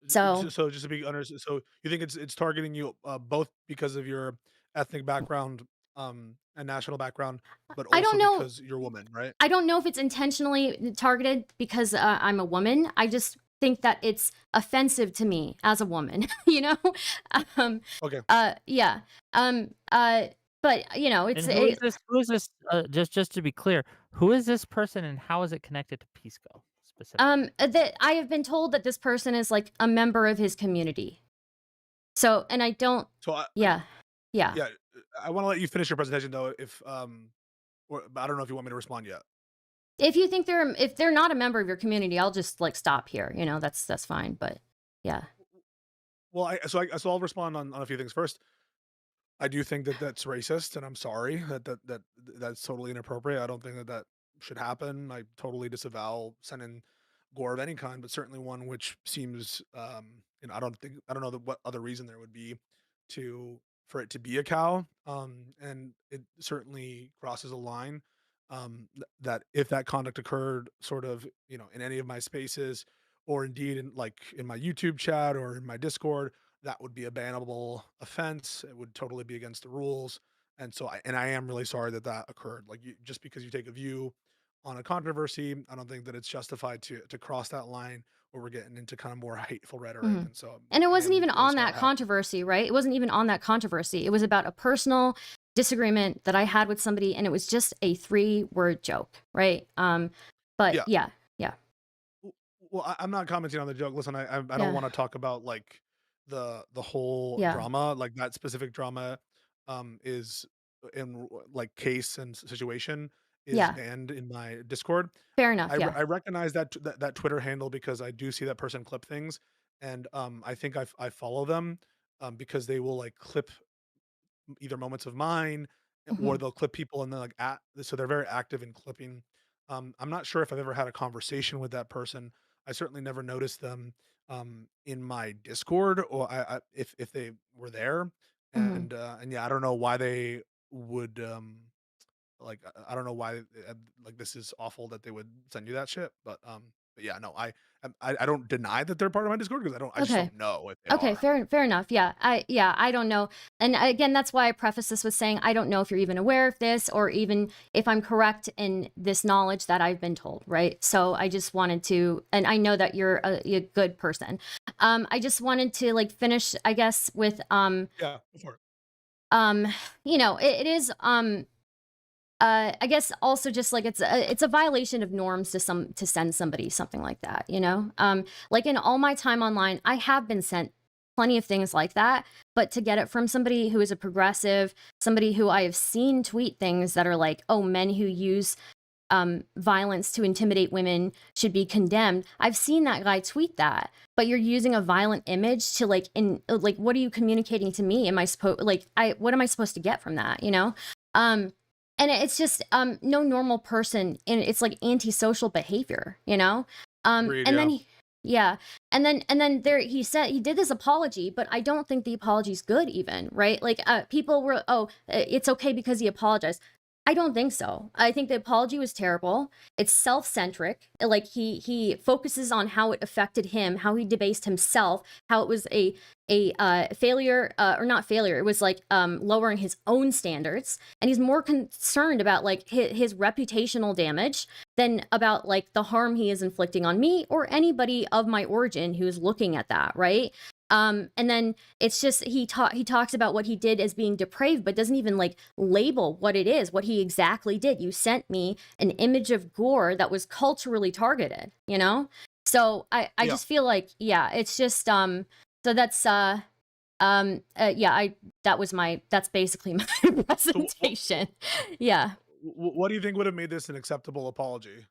[SPEAKER 1] So
[SPEAKER 4] just to be understood, so you think it's targeting you both because of your ethnic background and national background, but
[SPEAKER 1] I don't
[SPEAKER 4] also
[SPEAKER 1] know.
[SPEAKER 4] because you're a woman, right?
[SPEAKER 1] I don't know if it's intentionally targeted because I'm a woman. I just think that it's offensive to me as a woman, you know?
[SPEAKER 4] Okay.
[SPEAKER 1] Yeah. But you know, it's
[SPEAKER 3] And who is this? Who is this? Just to be clear, who is this person, and how is it connected to Pisco specifically?
[SPEAKER 1] that I have been told that this person is like a member of his community. So, and I don't.
[SPEAKER 4] So
[SPEAKER 1] Yeah.
[SPEAKER 4] I want to let you finish your presentation though. If or I don't know if you want me to respond yet.
[SPEAKER 1] If you think if they're not a member of your community, I'll just like stop here. You know, that's fine. But yeah.
[SPEAKER 4] Well, so I'll respond on a few things. First, I do think that that's racist, and I'm sorry that's totally inappropriate. I don't think that should happen. I totally disavow sending gore of any kind, but certainly one which seems, I don't know what other reason there would be for it to be a cow. And it certainly crosses a line. That if that conduct occurred, sort of, in any of my spaces, or indeed in my YouTube chat or in my Discord, that would be a bannable offense. It would totally be against the rules. And so I am really sorry that occurred. Like, just because you take a view on a controversy, I don't think that it's justified to cross that line where we're getting into kind of more hateful rhetoric.
[SPEAKER 1] Mhm.
[SPEAKER 4] And so,
[SPEAKER 1] And it
[SPEAKER 4] I
[SPEAKER 1] wasn't
[SPEAKER 4] am
[SPEAKER 1] even
[SPEAKER 4] really
[SPEAKER 1] on
[SPEAKER 4] sorry
[SPEAKER 1] that
[SPEAKER 4] it happened.
[SPEAKER 1] controversy, right? It wasn't even on that controversy. It was about a personal disagreement that I had with somebody, and it was just a 3-word joke, right? But
[SPEAKER 4] Yeah.
[SPEAKER 1] yeah.
[SPEAKER 4] Well, I'm not commenting on the joke. Listen, I
[SPEAKER 1] Yeah.
[SPEAKER 4] don't want to talk about like the whole
[SPEAKER 1] Yeah.
[SPEAKER 4] drama. Like, that specific drama is in like case and situation is
[SPEAKER 1] Yeah.
[SPEAKER 4] banned in my Discord.
[SPEAKER 1] Fair enough.
[SPEAKER 4] I
[SPEAKER 1] Yeah.
[SPEAKER 4] recognize that Twitter handle because I do see that person clip things, and I think I follow them because they will like clip either moments of mine, or
[SPEAKER 1] Mhm.
[SPEAKER 4] they'll clip people and then so they're very active in clipping. I'm not sure if I've ever had a conversation with that person. I certainly never noticed them in my Discord, or if they were there.
[SPEAKER 1] Mhm.
[SPEAKER 4] And yeah, I don't know why they would like, I don't know why, like, this is awful that they would send you that shit, but yeah, no, I don't deny that they're part of my Discord because I just
[SPEAKER 1] Okay.
[SPEAKER 4] don't know if they
[SPEAKER 1] Okay,
[SPEAKER 4] are.
[SPEAKER 1] fair enough. Yeah. I don't know. And again, that's why I preface this with saying I don't know if you're even aware of this or even if I'm correct in this knowledge that I've been told, right? So I just wanted to, and I know that you're a good person. I just wanted to like finish, I guess, with
[SPEAKER 4] Yeah, go for it.
[SPEAKER 1] it is I guess also just like it's a violation of norms to send somebody something like that, you know? Like in all my time online, I have been sent plenty of things like that, but to get it from somebody who is a progressive, somebody who I have seen tweet things that are like, oh, men who use violence to intimidate women should be condemned. I've seen that guy tweet that, but you're using a violent image to like what are you communicating to me? Am I supposed what am I supposed to get from that? You know? And it's just no normal person, and it's like antisocial behavior, you know.
[SPEAKER 4] Agreed,
[SPEAKER 1] And then
[SPEAKER 4] yeah.
[SPEAKER 1] yeah, and then there he said he did this apology, but I don't think the apology's good even, right? Like people were, oh, it's okay because he apologized. I don't think so. I think the apology was terrible. It's self-centric. Like he focuses on how it affected him, how he debased himself, how it was a failure or not failure. It was like lowering his own standards, and he's more concerned about like his reputational damage than about like the harm he is inflicting on me or anybody of my origin who's looking at that, right? And then it's just he talks about what he did as being depraved, but doesn't even like label what it is, what he exactly did. You sent me an image of gore that was culturally targeted, you know? So I
[SPEAKER 4] Yeah.
[SPEAKER 1] just feel like, yeah, it's just so that's yeah, that's basically my presentation. Yeah.
[SPEAKER 4] What do you think would have made this an acceptable apology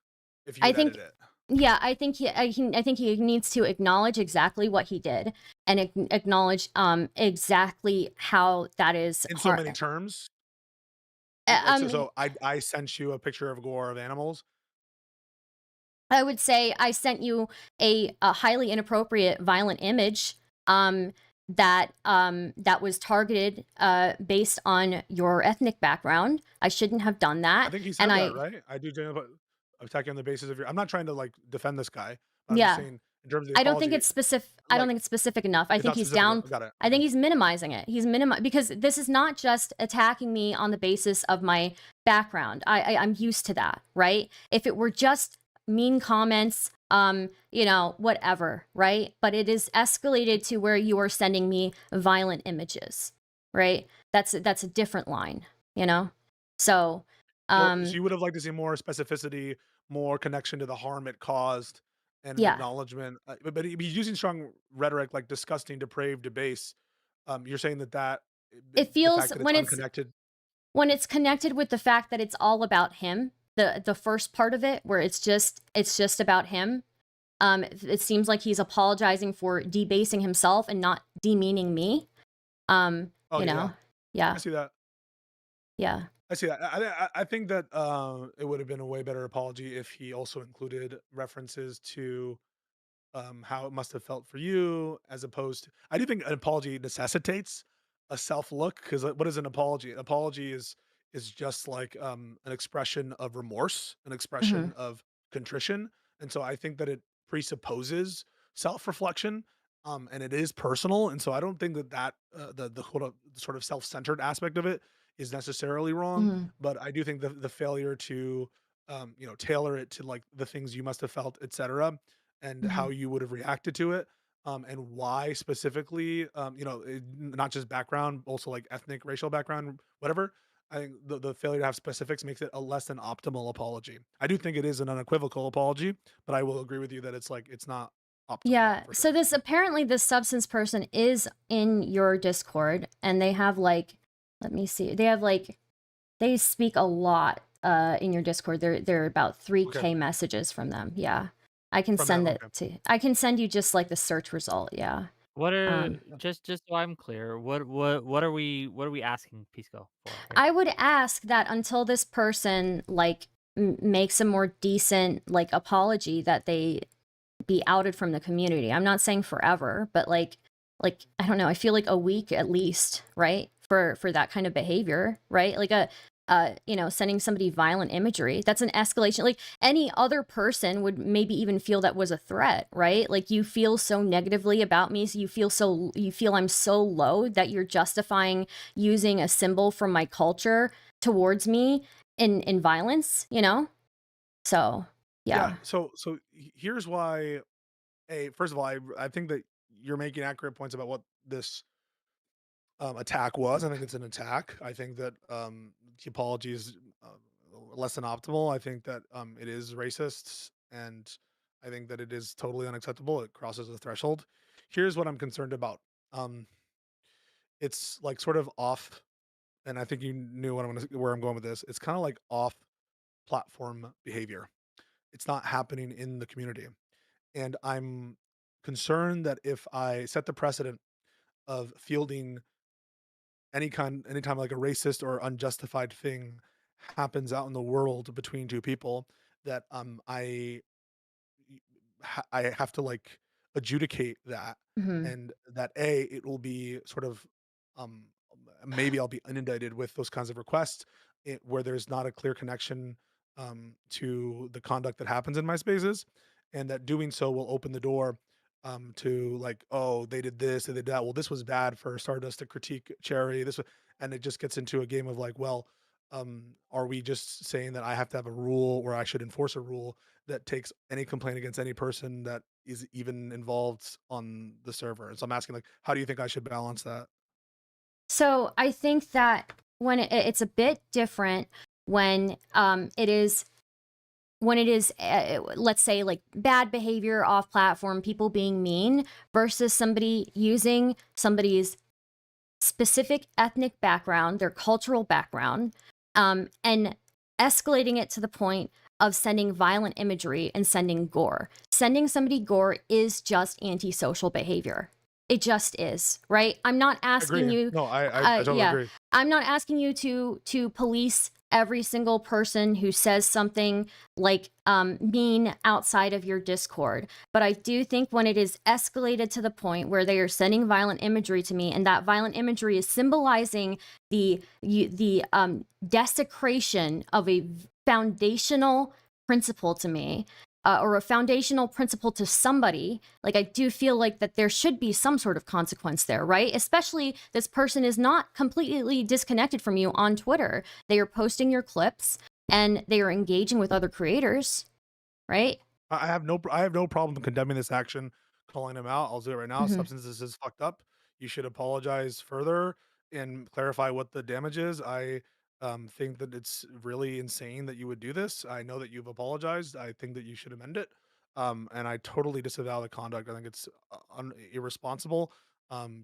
[SPEAKER 4] if you
[SPEAKER 1] I
[SPEAKER 4] had
[SPEAKER 1] think
[SPEAKER 4] edited it?
[SPEAKER 1] Yeah, I think he needs to acknowledge exactly what he did and acknowledge exactly how that is
[SPEAKER 4] In so many terms? Like,
[SPEAKER 1] um
[SPEAKER 4] I sent you a picture of gore of animals.
[SPEAKER 1] I would say I sent you a highly inappropriate violent image that was targeted based on your ethnic background. I shouldn't have done
[SPEAKER 4] I
[SPEAKER 1] that.
[SPEAKER 4] think he
[SPEAKER 1] And
[SPEAKER 4] said that,
[SPEAKER 1] I
[SPEAKER 4] right? I do attacking on the basis of your I'm not trying to, like, defend this guy, but I'm just
[SPEAKER 1] Yeah.
[SPEAKER 4] saying in terms of the
[SPEAKER 1] I don't think
[SPEAKER 4] apology,
[SPEAKER 1] it's specific. I don't
[SPEAKER 4] like,
[SPEAKER 1] think it's specific enough. I
[SPEAKER 4] it's
[SPEAKER 1] think
[SPEAKER 4] not
[SPEAKER 1] he's
[SPEAKER 4] specific
[SPEAKER 1] down.
[SPEAKER 4] got it,
[SPEAKER 1] I
[SPEAKER 4] okay.
[SPEAKER 1] think he's minimizing it. Because this is not just attacking me on the basis of my background. I'm used to that, right? If it were just mean comments, whatever, right? But it is escalated to where you are sending me violent images, right? That's a different line, you know. So,
[SPEAKER 4] So
[SPEAKER 1] um,
[SPEAKER 4] you would have liked to see more specificity, more connection to the harm it caused, and an
[SPEAKER 1] yeah,
[SPEAKER 4] acknowledgement, but he's using strong rhetoric like disgusting, depraved, debase. You're saying that
[SPEAKER 1] it
[SPEAKER 4] the
[SPEAKER 1] feels
[SPEAKER 4] fact that it's unconnected.
[SPEAKER 1] when it's connected with the fact that it's all about him, the first part of it where it's just about him, it seems like he's apologizing for debasing himself and not demeaning me.
[SPEAKER 4] Oh,
[SPEAKER 1] You
[SPEAKER 4] yeah,
[SPEAKER 1] know.
[SPEAKER 4] I
[SPEAKER 1] Yeah.
[SPEAKER 4] see that.
[SPEAKER 1] Yeah.
[SPEAKER 4] I see that. I think that it would have been a way better apology if he also included references to how it must have felt for you, as opposed to. I do think an apology necessitates a self look because what is an apology? An apology is just like an expression of remorse, an expression
[SPEAKER 1] Mhm.
[SPEAKER 4] of contrition, and so I think that it presupposes self reflection. And it is personal, and so I don't think that the sort of self centered aspect of it is necessarily wrong.
[SPEAKER 1] Mhm.
[SPEAKER 4] But I do think the failure to tailor it to like the things you must have felt, etc., and how
[SPEAKER 1] Mhm.
[SPEAKER 4] you would have reacted to it, and why specifically, not just background, also like ethnic, racial background, whatever. I think the failure to have specifics makes it a less than optimal apology. I do think it is an unequivocal apology, but I will agree with you that it's not optimal
[SPEAKER 1] Yeah.
[SPEAKER 4] for
[SPEAKER 1] So
[SPEAKER 4] sure.
[SPEAKER 1] this substance person is in your Discord and they have like, let me see. They speak a lot in your Discord. There are about
[SPEAKER 4] Okay,
[SPEAKER 1] 3K messages from them. Yeah. I can
[SPEAKER 4] from them.
[SPEAKER 1] send it
[SPEAKER 4] Okay,
[SPEAKER 1] to I can send you just like the search result. Yeah.
[SPEAKER 3] What are
[SPEAKER 1] Um
[SPEAKER 3] just so I'm clear, what are we asking Pisco for here?
[SPEAKER 1] I would ask that until this person like makes a more decent like apology that they be outed from the community. I'm not saying forever, but like I don't know, I feel like a week at least, right? For that kind of behavior, right? Like sending somebody violent imagery. That's an escalation. Like any other person would maybe even feel that was a threat, right? Like you feel so negatively about me, so you feel I'm so low that you're justifying using a symbol from my culture towards me in violence, you know? So,
[SPEAKER 4] yeah.
[SPEAKER 1] yeah.
[SPEAKER 4] So here's why. First of all, I think that you're making accurate points about what this attack was. I think it's an attack. I think that the apology is less than optimal. I think that it is racist, and I think that it is totally unacceptable. It crosses a threshold. Here's what I'm concerned about. Um, it's like sort of off, and I think you knew where I'm going with this. It's kind of like off platform behavior. It's not happening in the community, and I'm concerned that if I set the precedent of fielding anytime like a racist or unjustified thing happens out in the world between two people, that I have to like adjudicate that,
[SPEAKER 1] Mhm.
[SPEAKER 4] and that it will be sort of um maybe I'll be inundated with those kinds of requests, where there's not a clear connection to the conduct that happens in my spaces, and that doing so will open the door to like, oh, they did this, they did that. Well, this was bad for Stardust to critique Cherry. And it just gets into a game of like, well, are we just saying that I have to have a rule, or I should enforce a rule that takes any complaint against any person that is even involved on the server? And so I'm asking, like, how do you think I should balance that?
[SPEAKER 1] So I think that when it's a bit different when it is when it is, let's say, like bad behavior off platform, people being mean, versus somebody using somebody's specific ethnic background, their cultural background, and escalating it to the point of sending violent imagery and sending gore. Sending somebody gore is just antisocial behavior. It just is, right? I'm not asking
[SPEAKER 4] Agree.
[SPEAKER 1] you.
[SPEAKER 4] No, I totally
[SPEAKER 1] Yeah,
[SPEAKER 4] agree.
[SPEAKER 1] I'm not asking you to police every single person who says something like mean outside of your Discord. But I do think when it is escalated to the point where they are sending violent imagery to me, and that violent imagery is symbolizing the desecration of a foundational principle to me, or a foundational principle to somebody, like I do feel like that there should be some sort of consequence there, right? Especially this person is not completely disconnected from you on Twitter. They are posting your clips and they are engaging with other creators, right?
[SPEAKER 4] I have no problem condemning this action, calling him out. I'll do it right now.
[SPEAKER 1] Mhm.
[SPEAKER 4] Substances is fucked up. You should apologize further and clarify what the damage is. I think that it's really insane that you would do this. I know that you've apologized. I think that you should amend it. And I totally disavow the conduct. I think it's irresponsible.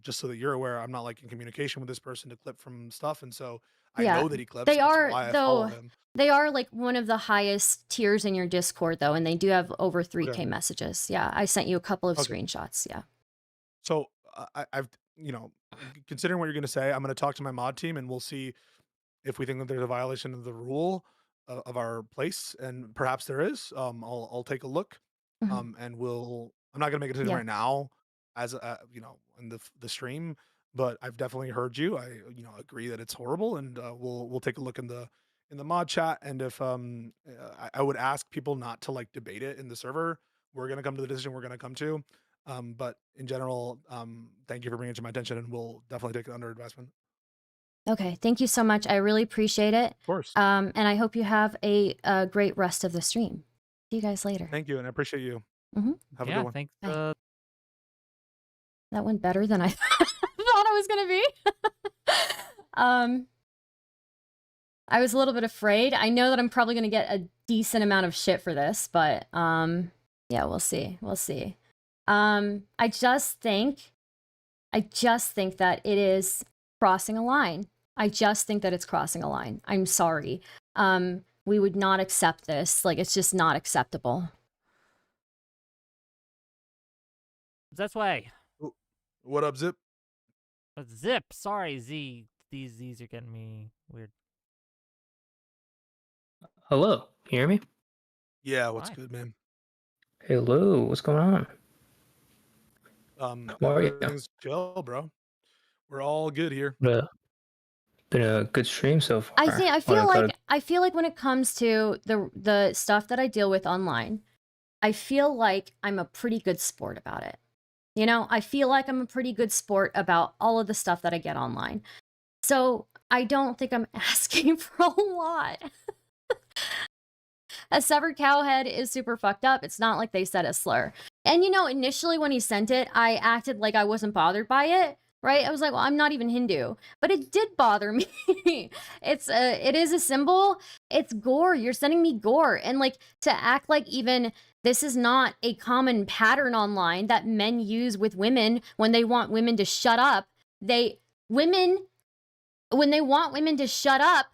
[SPEAKER 4] Just so that you're aware, I'm not like in communication with this person to clip from stuff, and so I
[SPEAKER 1] Yeah,
[SPEAKER 4] know that he clips.
[SPEAKER 1] they
[SPEAKER 4] That's
[SPEAKER 1] are,
[SPEAKER 4] why I follow
[SPEAKER 1] though.
[SPEAKER 4] him.
[SPEAKER 1] They are like one of the highest tiers in your Discord, though, and they do have over 3K
[SPEAKER 4] Okay.
[SPEAKER 1] messages. Yeah, I sent you a couple of
[SPEAKER 4] Okay.
[SPEAKER 1] screenshots. Yeah.
[SPEAKER 4] So I've, considering what you're going to say, I'm going to talk to my mod team and we'll see if we think that there's a violation of the rule of our place, and perhaps there is. I'll take a look,
[SPEAKER 1] Mhm.
[SPEAKER 4] and I'm not going to make a decision
[SPEAKER 1] Yeah.
[SPEAKER 4] right now, as in the stream. But I've definitely heard you. I agree that it's horrible, and we'll take a look in the mod chat. And if I would ask people not to like debate it in the server. We're going to come to the decision we're going to come to. But in general, thank you for bringing it to my attention, and we'll definitely take it under advisement.
[SPEAKER 1] Okay, thank you so much. I really appreciate it.
[SPEAKER 4] Of course.
[SPEAKER 1] And I hope you have a great rest of the stream. See you guys later.
[SPEAKER 4] Thank you, and I appreciate you.
[SPEAKER 1] Mhm.
[SPEAKER 4] Have a
[SPEAKER 3] Yeah,
[SPEAKER 4] good one.
[SPEAKER 3] thanks.
[SPEAKER 1] Bye. That went better than I thought it was gonna be. I was a little bit afraid. I know that I'm probably gonna get a decent amount of shit for this, but yeah, we'll see. We'll see. I just think that it is crossing a line. I just think that it's crossing a line. I'm sorry. We would not accept this. Like, it's just not acceptable.
[SPEAKER 3] That's way.
[SPEAKER 4] What up, Zip?
[SPEAKER 3] Zip. Sorry, Z. These Z's are getting me weird.
[SPEAKER 6] Hello, you hear me?
[SPEAKER 4] Yeah, what's
[SPEAKER 3] Hi.
[SPEAKER 4] good, man?
[SPEAKER 6] Hello, what's going on? How are you?
[SPEAKER 4] Everything's chill, bro. We're all good here.
[SPEAKER 6] Been a good stream so far.
[SPEAKER 1] I feel like when it comes to the stuff that I deal with online, I feel like I'm a pretty good sport about it. You know, I feel like I'm a pretty good sport about all of the stuff that I get online. So I don't think I'm asking for a lot. A severed cow head is super fucked up. It's not like they said a slur. And initially when he sent it, I acted like I wasn't bothered by it, right? I was like, well, I'm not even Hindu. But it did bother me. It is a symbol. It's gore. You're sending me gore. And like, to act like even this is not a common pattern online that men use with women when they want women to shut up. When they want women to shut up,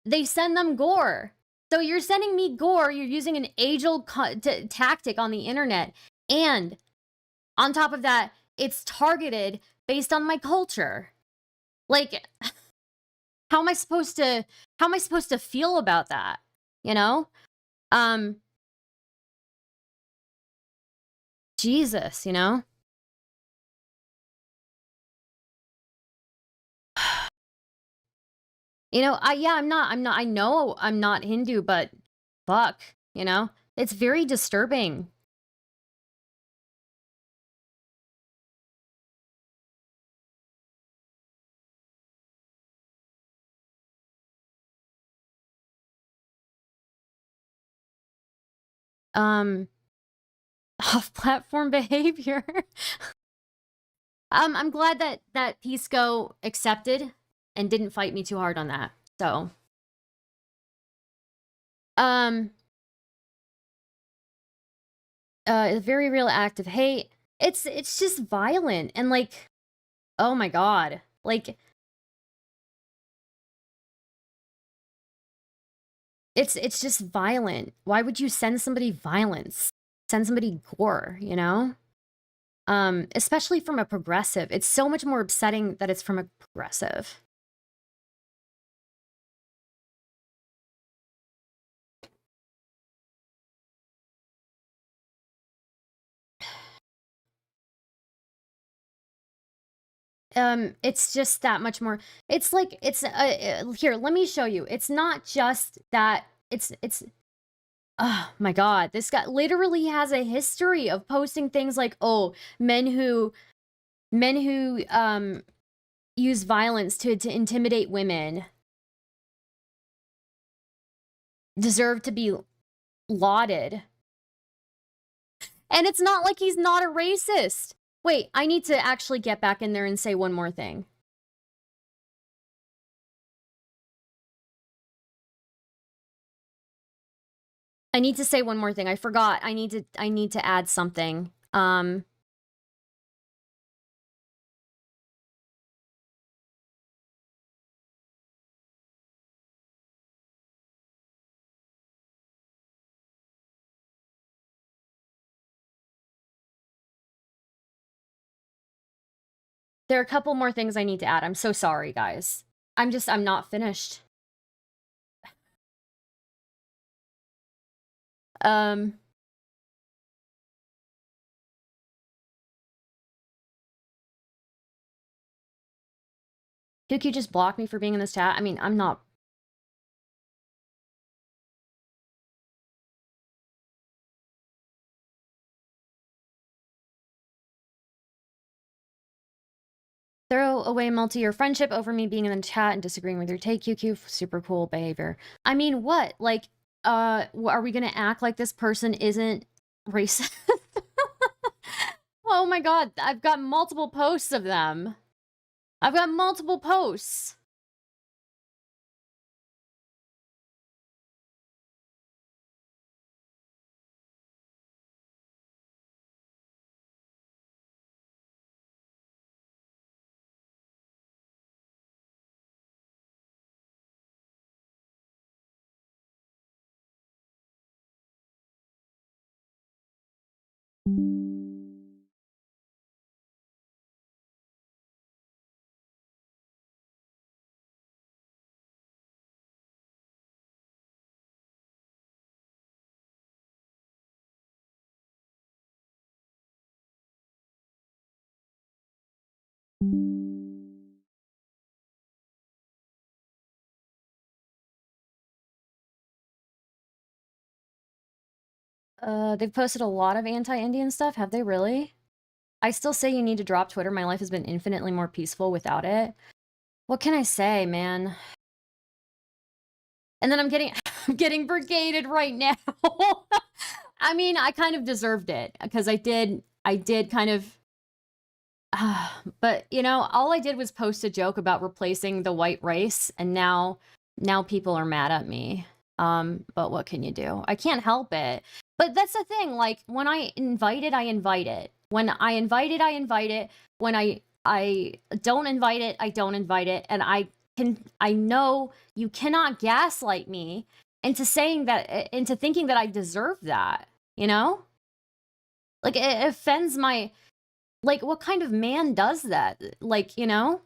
[SPEAKER 1] they send them gore. So you're sending me gore. You're using an age-old tactic on the internet. And on top of that, it's targeted based on my culture. Like, how am I supposed to feel about that? Jesus, I know I'm not Hindu, but fuck, it's very disturbing. Off-platform behavior. I'm glad that Pisco accepted and didn't fight me too hard on that. So, a very real act of hate. It's just violent and like, oh my god, like it's just violent. Why would you send somebody violence? Send somebody gore, you know? Especially from a progressive. It's so much more upsetting that it's from a progressive. It's just that much more. It's like it's here, let me show you. It's not just that it's oh my god, this guy literally has a history of posting things like, oh, men who use violence to intimidate women deserve to be lauded. And it's not like he's not a racist. Wait, I need to actually get back in there and say one more thing. I need to say one more thing. I forgot. I need to add something. There are a couple more things I need to add. I'm so sorry, guys. I'm not finished. Duke, you just blocked me for being in this chat? I mean, I'm not... Throw away multi-year friendship over me being in the chat and disagreeing with your take, QQ. Super cool behavior. I mean, what? Like, are we gonna act like this person isn't racist? Oh my god, I've got multiple posts of them. I've got multiple posts. They've posted a lot of anti-Indian stuff. Have they really? I still say you need to drop Twitter. My life has been infinitely more peaceful without it. What can I say, man? And then I'm getting I'm getting brigaded right now. I mean, I kind of deserved it because I did kind of but you know, all I did was post a joke about replacing the white race and now people are mad at me. But what can you do? I can't help it. But that's the thing, like when I invite it, I invite it. When I invite it, I invite it. When I don't invite it, I don't invite it. And I know you cannot gaslight me into saying that, into thinking that I deserve that, you know? Like it offends my, like what kind of man does that? Like, you know?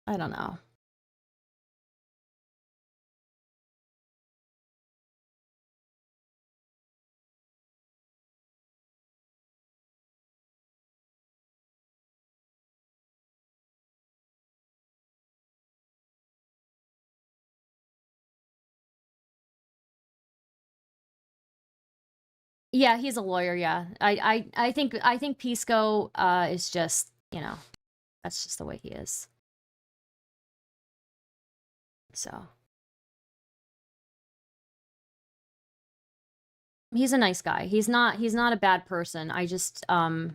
[SPEAKER 1] I don't know. Yeah, he's a lawyer, yeah. I think Pisco is just, you know, that's just the way he is. So he's a nice guy. He's not a bad person. I just you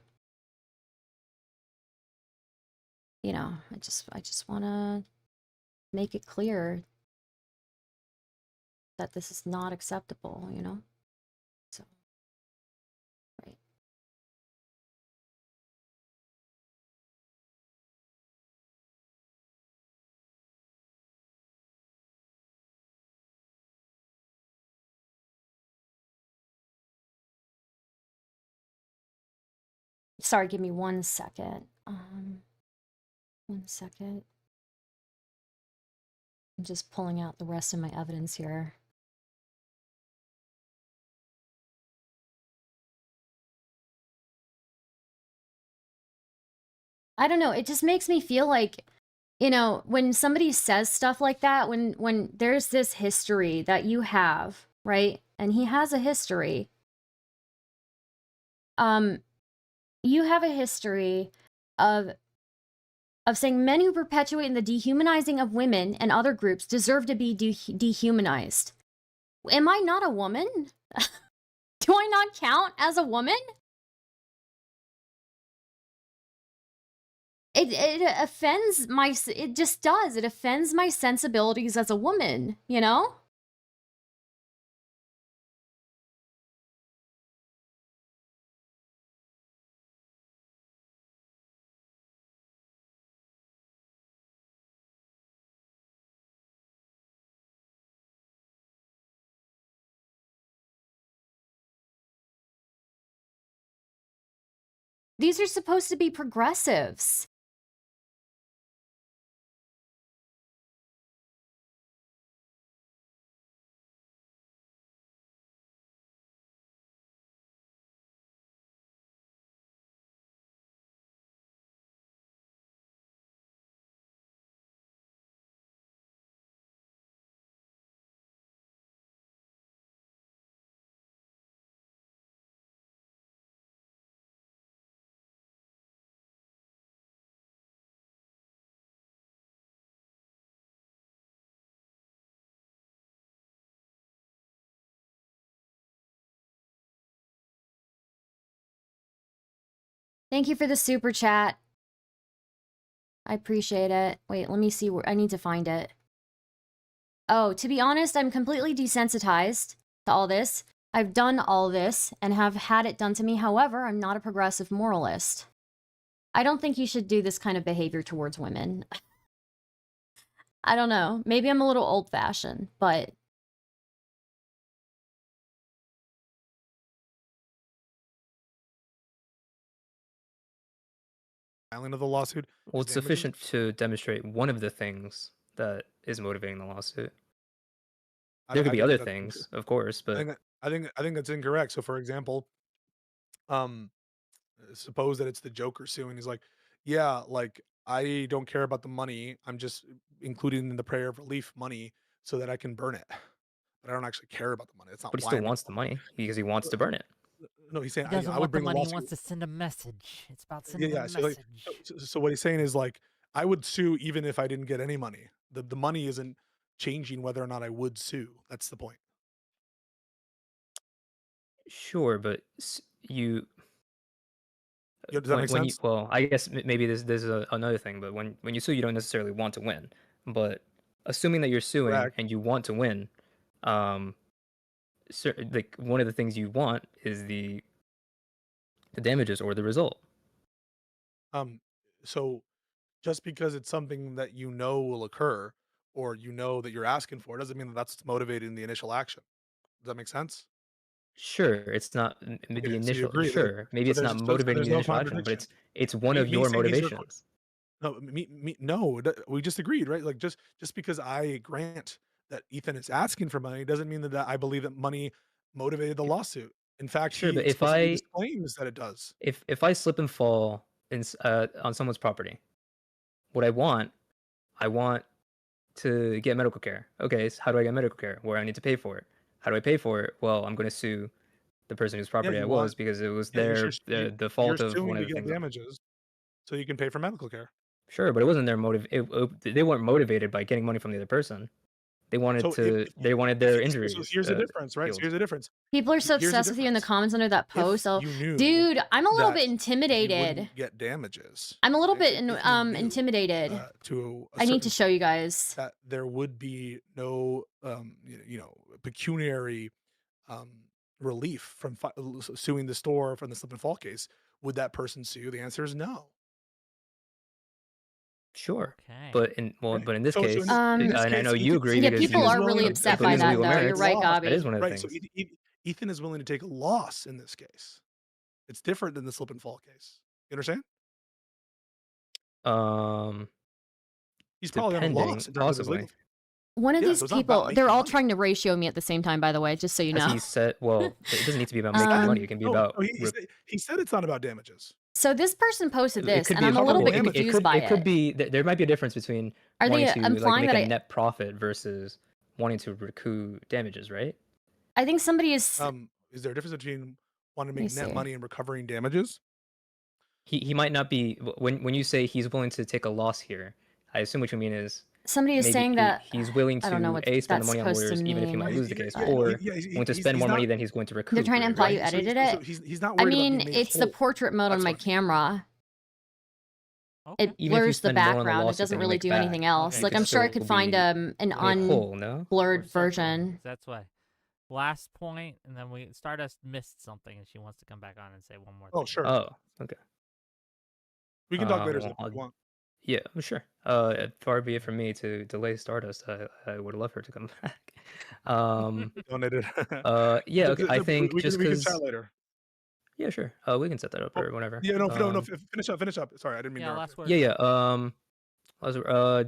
[SPEAKER 1] know, I just want to make it clear that this is not acceptable, you know? Sorry, give me 1 second. 1 second. I'm just pulling out the rest of my evidence here. I don't know, it just makes me feel like, you know, when somebody says stuff like that, when there's this history that you have, right? And he has a history. You have a history of saying men who perpetuate the dehumanizing of women and other groups deserve to be dehumanized. Am I not a woman? Do I not count as a woman? It offends my, it just does. It offends my sensibilities as a woman, you know? These are supposed to be progressives. Thank you for the super chat. I appreciate it. Wait, let me see where I need to find it. Oh, to be honest, I'm completely desensitized to all this. I've done all this and have had it done to me. However, I'm not a progressive moralist. I don't think you should do this kind of behavior towards women. I don't know. Maybe I'm a little old-fashioned, but
[SPEAKER 4] Filing of the lawsuit.
[SPEAKER 6] Well,
[SPEAKER 4] is
[SPEAKER 6] it's
[SPEAKER 4] damages.
[SPEAKER 6] sufficient to demonstrate one of the things that is motivating the lawsuit. There could be other things, of course, but
[SPEAKER 4] I think that's incorrect. So, for example, suppose that it's the Joker suing. He's like, yeah, like I don't care about the money. I'm just including in the prayer of relief money so that I can burn it. But I don't actually care about the money. That's not
[SPEAKER 6] but he
[SPEAKER 4] why
[SPEAKER 6] still
[SPEAKER 4] I'm
[SPEAKER 6] wants the money because he wants to burn it.
[SPEAKER 4] No, he's saying
[SPEAKER 3] He doesn't
[SPEAKER 4] I would
[SPEAKER 3] want the
[SPEAKER 4] bring the
[SPEAKER 3] money. He
[SPEAKER 4] lawsuit.
[SPEAKER 3] wants to send a message. It's about
[SPEAKER 4] Yeah,
[SPEAKER 3] sending a
[SPEAKER 4] yeah. So, like,
[SPEAKER 3] message.
[SPEAKER 4] so what he's saying is like I would sue even if I didn't get any money. The money isn't changing whether or not I would sue. That's the point.
[SPEAKER 6] Sure, but
[SPEAKER 4] Does that make
[SPEAKER 6] when you
[SPEAKER 4] sense?
[SPEAKER 6] well, I guess maybe there's another thing, but when you sue, you don't necessarily want to win. But assuming that you're suing
[SPEAKER 4] Correct.
[SPEAKER 6] and you want to win, like one of the things you want is the damages or the result.
[SPEAKER 4] So just because it's something that you know will occur or you know that you're asking for doesn't mean that that's motivating the initial action. Does that make sense?
[SPEAKER 6] Sure, it's not the
[SPEAKER 4] Okay, so you
[SPEAKER 6] initial.
[SPEAKER 4] agree that
[SPEAKER 6] Sure, maybe
[SPEAKER 4] so
[SPEAKER 6] it's not motivating
[SPEAKER 4] there's
[SPEAKER 6] the
[SPEAKER 4] no
[SPEAKER 6] initial action, but
[SPEAKER 4] contradiction.
[SPEAKER 6] it's one
[SPEAKER 4] Me
[SPEAKER 6] of
[SPEAKER 4] me
[SPEAKER 6] your
[SPEAKER 4] saying he's
[SPEAKER 6] motivations.
[SPEAKER 4] no, no, we just agreed, right? Like just because I grant that Ethan is asking for money doesn't mean that I believe that money motivated the lawsuit. In fact,
[SPEAKER 6] Sure,
[SPEAKER 4] he
[SPEAKER 6] but if
[SPEAKER 4] explicitly
[SPEAKER 6] I
[SPEAKER 4] disclaims that it does.
[SPEAKER 6] if I slip and fall on someone's property, what I want to get medical care. Okay, so how do I get medical care? Where I need to pay for it. How do I pay for it? Well, I'm going to sue the person whose
[SPEAKER 4] Yeah,
[SPEAKER 6] property I
[SPEAKER 4] you
[SPEAKER 6] was
[SPEAKER 4] want
[SPEAKER 6] because it was
[SPEAKER 4] yeah,
[SPEAKER 6] the
[SPEAKER 4] you're
[SPEAKER 6] fault of
[SPEAKER 4] suing
[SPEAKER 6] one
[SPEAKER 4] to
[SPEAKER 6] of the
[SPEAKER 4] get
[SPEAKER 6] things.
[SPEAKER 4] damages so you can pay for medical care.
[SPEAKER 6] Sure, but it wasn't their motive. They weren't motivated by getting money from the other person. They wanted
[SPEAKER 4] So
[SPEAKER 6] they wanted
[SPEAKER 4] if
[SPEAKER 6] their
[SPEAKER 4] so
[SPEAKER 6] injuries
[SPEAKER 4] here's the difference, right? So
[SPEAKER 6] healed.
[SPEAKER 4] here's the difference.
[SPEAKER 1] people are so
[SPEAKER 4] Here's the
[SPEAKER 1] obsessed with you in the
[SPEAKER 4] difference.
[SPEAKER 1] comments under that
[SPEAKER 4] If
[SPEAKER 1] post. Oh,
[SPEAKER 4] you knew
[SPEAKER 1] dude, I'm a little bit
[SPEAKER 4] that you
[SPEAKER 1] intimidated.
[SPEAKER 4] wouldn't get damages,
[SPEAKER 1] I'm a little
[SPEAKER 4] right?
[SPEAKER 1] bit
[SPEAKER 4] If you knew,
[SPEAKER 1] intimidated.
[SPEAKER 4] to a
[SPEAKER 1] I need to
[SPEAKER 4] certain
[SPEAKER 1] show
[SPEAKER 4] point
[SPEAKER 1] you guys.
[SPEAKER 4] that there would be no, pecuniary, um, relief from suing the store from the slip and fall case, would that person sue? The answer is no.
[SPEAKER 6] Sure,
[SPEAKER 3] Okay.
[SPEAKER 6] but
[SPEAKER 4] Okay.
[SPEAKER 6] in this
[SPEAKER 4] So
[SPEAKER 6] case,
[SPEAKER 4] in this
[SPEAKER 6] and I
[SPEAKER 4] case,
[SPEAKER 6] know you agree
[SPEAKER 1] Yeah,
[SPEAKER 6] because
[SPEAKER 1] people
[SPEAKER 6] you
[SPEAKER 1] are really
[SPEAKER 4] to
[SPEAKER 1] upset
[SPEAKER 6] believe
[SPEAKER 1] by
[SPEAKER 6] in
[SPEAKER 1] that,
[SPEAKER 6] legal
[SPEAKER 1] though. You're
[SPEAKER 6] merits.
[SPEAKER 1] right,
[SPEAKER 4] loss.
[SPEAKER 6] That is
[SPEAKER 1] Gobby.
[SPEAKER 6] one of the
[SPEAKER 4] Right. So
[SPEAKER 6] things.
[SPEAKER 4] Ethan is willing to take a loss in this case. It's different than the slip and fall case. You understand?
[SPEAKER 6] Um,
[SPEAKER 4] He's probably on a
[SPEAKER 6] depending,
[SPEAKER 4] loss in terms of his legal
[SPEAKER 6] possibly.
[SPEAKER 1] One of
[SPEAKER 4] Yeah,
[SPEAKER 1] these
[SPEAKER 4] so it's not about
[SPEAKER 1] people, they're
[SPEAKER 4] making
[SPEAKER 1] all
[SPEAKER 4] money.
[SPEAKER 1] trying to ratio me at the same time, by the way, just so you
[SPEAKER 6] As
[SPEAKER 1] know.
[SPEAKER 6] he said, well, it doesn't need to be about making money. It can be
[SPEAKER 4] No,
[SPEAKER 6] about
[SPEAKER 4] he said it's not about damages.
[SPEAKER 1] So this person posted
[SPEAKER 6] it
[SPEAKER 1] this,
[SPEAKER 6] could
[SPEAKER 1] and
[SPEAKER 6] be
[SPEAKER 1] I'm a little
[SPEAKER 4] recoverable
[SPEAKER 1] bit
[SPEAKER 4] damages.
[SPEAKER 1] confused by
[SPEAKER 6] it could
[SPEAKER 1] it.
[SPEAKER 6] be there might be a difference between
[SPEAKER 1] Are
[SPEAKER 6] wanting
[SPEAKER 1] they
[SPEAKER 6] to like
[SPEAKER 1] implying
[SPEAKER 6] make
[SPEAKER 1] that
[SPEAKER 6] a
[SPEAKER 1] I?
[SPEAKER 6] net profit versus wanting to recoup damages, right?
[SPEAKER 1] I think somebody is.
[SPEAKER 4] Is there a difference between wanting to
[SPEAKER 1] Let me
[SPEAKER 4] make net
[SPEAKER 1] see.
[SPEAKER 4] money and recovering damages?
[SPEAKER 6] He might not be when you say he's willing to take a loss here. I assume what you mean is
[SPEAKER 1] Somebody is
[SPEAKER 6] maybe
[SPEAKER 1] saying that
[SPEAKER 6] he's willing
[SPEAKER 1] I don't know
[SPEAKER 6] to
[SPEAKER 1] what
[SPEAKER 6] spend the
[SPEAKER 1] that's
[SPEAKER 6] money on
[SPEAKER 1] supposed to
[SPEAKER 6] lawyers even if he
[SPEAKER 1] mean.
[SPEAKER 6] might lose the case,
[SPEAKER 1] but-
[SPEAKER 6] or
[SPEAKER 4] Yeah,
[SPEAKER 6] willing to spend more money than he's going to recoup.
[SPEAKER 1] They're trying to
[SPEAKER 6] for it,
[SPEAKER 1] imply
[SPEAKER 6] right?
[SPEAKER 1] you edited it.
[SPEAKER 4] He's not
[SPEAKER 1] I
[SPEAKER 4] worried about
[SPEAKER 1] mean,
[SPEAKER 4] being made
[SPEAKER 1] it's the
[SPEAKER 4] whole.
[SPEAKER 1] portrait mode on
[SPEAKER 4] That's
[SPEAKER 1] my
[SPEAKER 4] what-
[SPEAKER 1] camera.
[SPEAKER 3] Okay.
[SPEAKER 1] It
[SPEAKER 6] Even if you
[SPEAKER 1] blurs the
[SPEAKER 6] spend more on the
[SPEAKER 1] background. It
[SPEAKER 6] lawsuit
[SPEAKER 1] doesn't
[SPEAKER 6] than you
[SPEAKER 1] really
[SPEAKER 6] make
[SPEAKER 1] do
[SPEAKER 6] back,
[SPEAKER 1] anything else.
[SPEAKER 3] Okay,
[SPEAKER 1] Like
[SPEAKER 3] you
[SPEAKER 1] I'm
[SPEAKER 3] could
[SPEAKER 1] sure I
[SPEAKER 6] still
[SPEAKER 1] could find
[SPEAKER 6] be
[SPEAKER 1] an
[SPEAKER 6] made whole, no?
[SPEAKER 1] unblurred
[SPEAKER 3] We're separating.
[SPEAKER 1] version.
[SPEAKER 3] That's why. Last point, and then Stardust missed something, and she wants to come back on and say one more thing.
[SPEAKER 4] Oh, sure.
[SPEAKER 6] Oh, okay.
[SPEAKER 4] We can talk later
[SPEAKER 6] well,
[SPEAKER 4] if you want.
[SPEAKER 6] Yeah, sure. Far be it from me to delay Stardust. I would love her to come back.
[SPEAKER 4] Donated.
[SPEAKER 6] Yeah, okay. I
[SPEAKER 4] We
[SPEAKER 6] think
[SPEAKER 4] can
[SPEAKER 6] just
[SPEAKER 4] we can
[SPEAKER 6] because.
[SPEAKER 4] chat later.
[SPEAKER 6] Yeah, sure. We can set that up or whatever.
[SPEAKER 4] Yeah, no, finish up. Sorry, I didn't mean
[SPEAKER 3] Yeah,
[SPEAKER 4] to.
[SPEAKER 3] last word.
[SPEAKER 6] Yeah.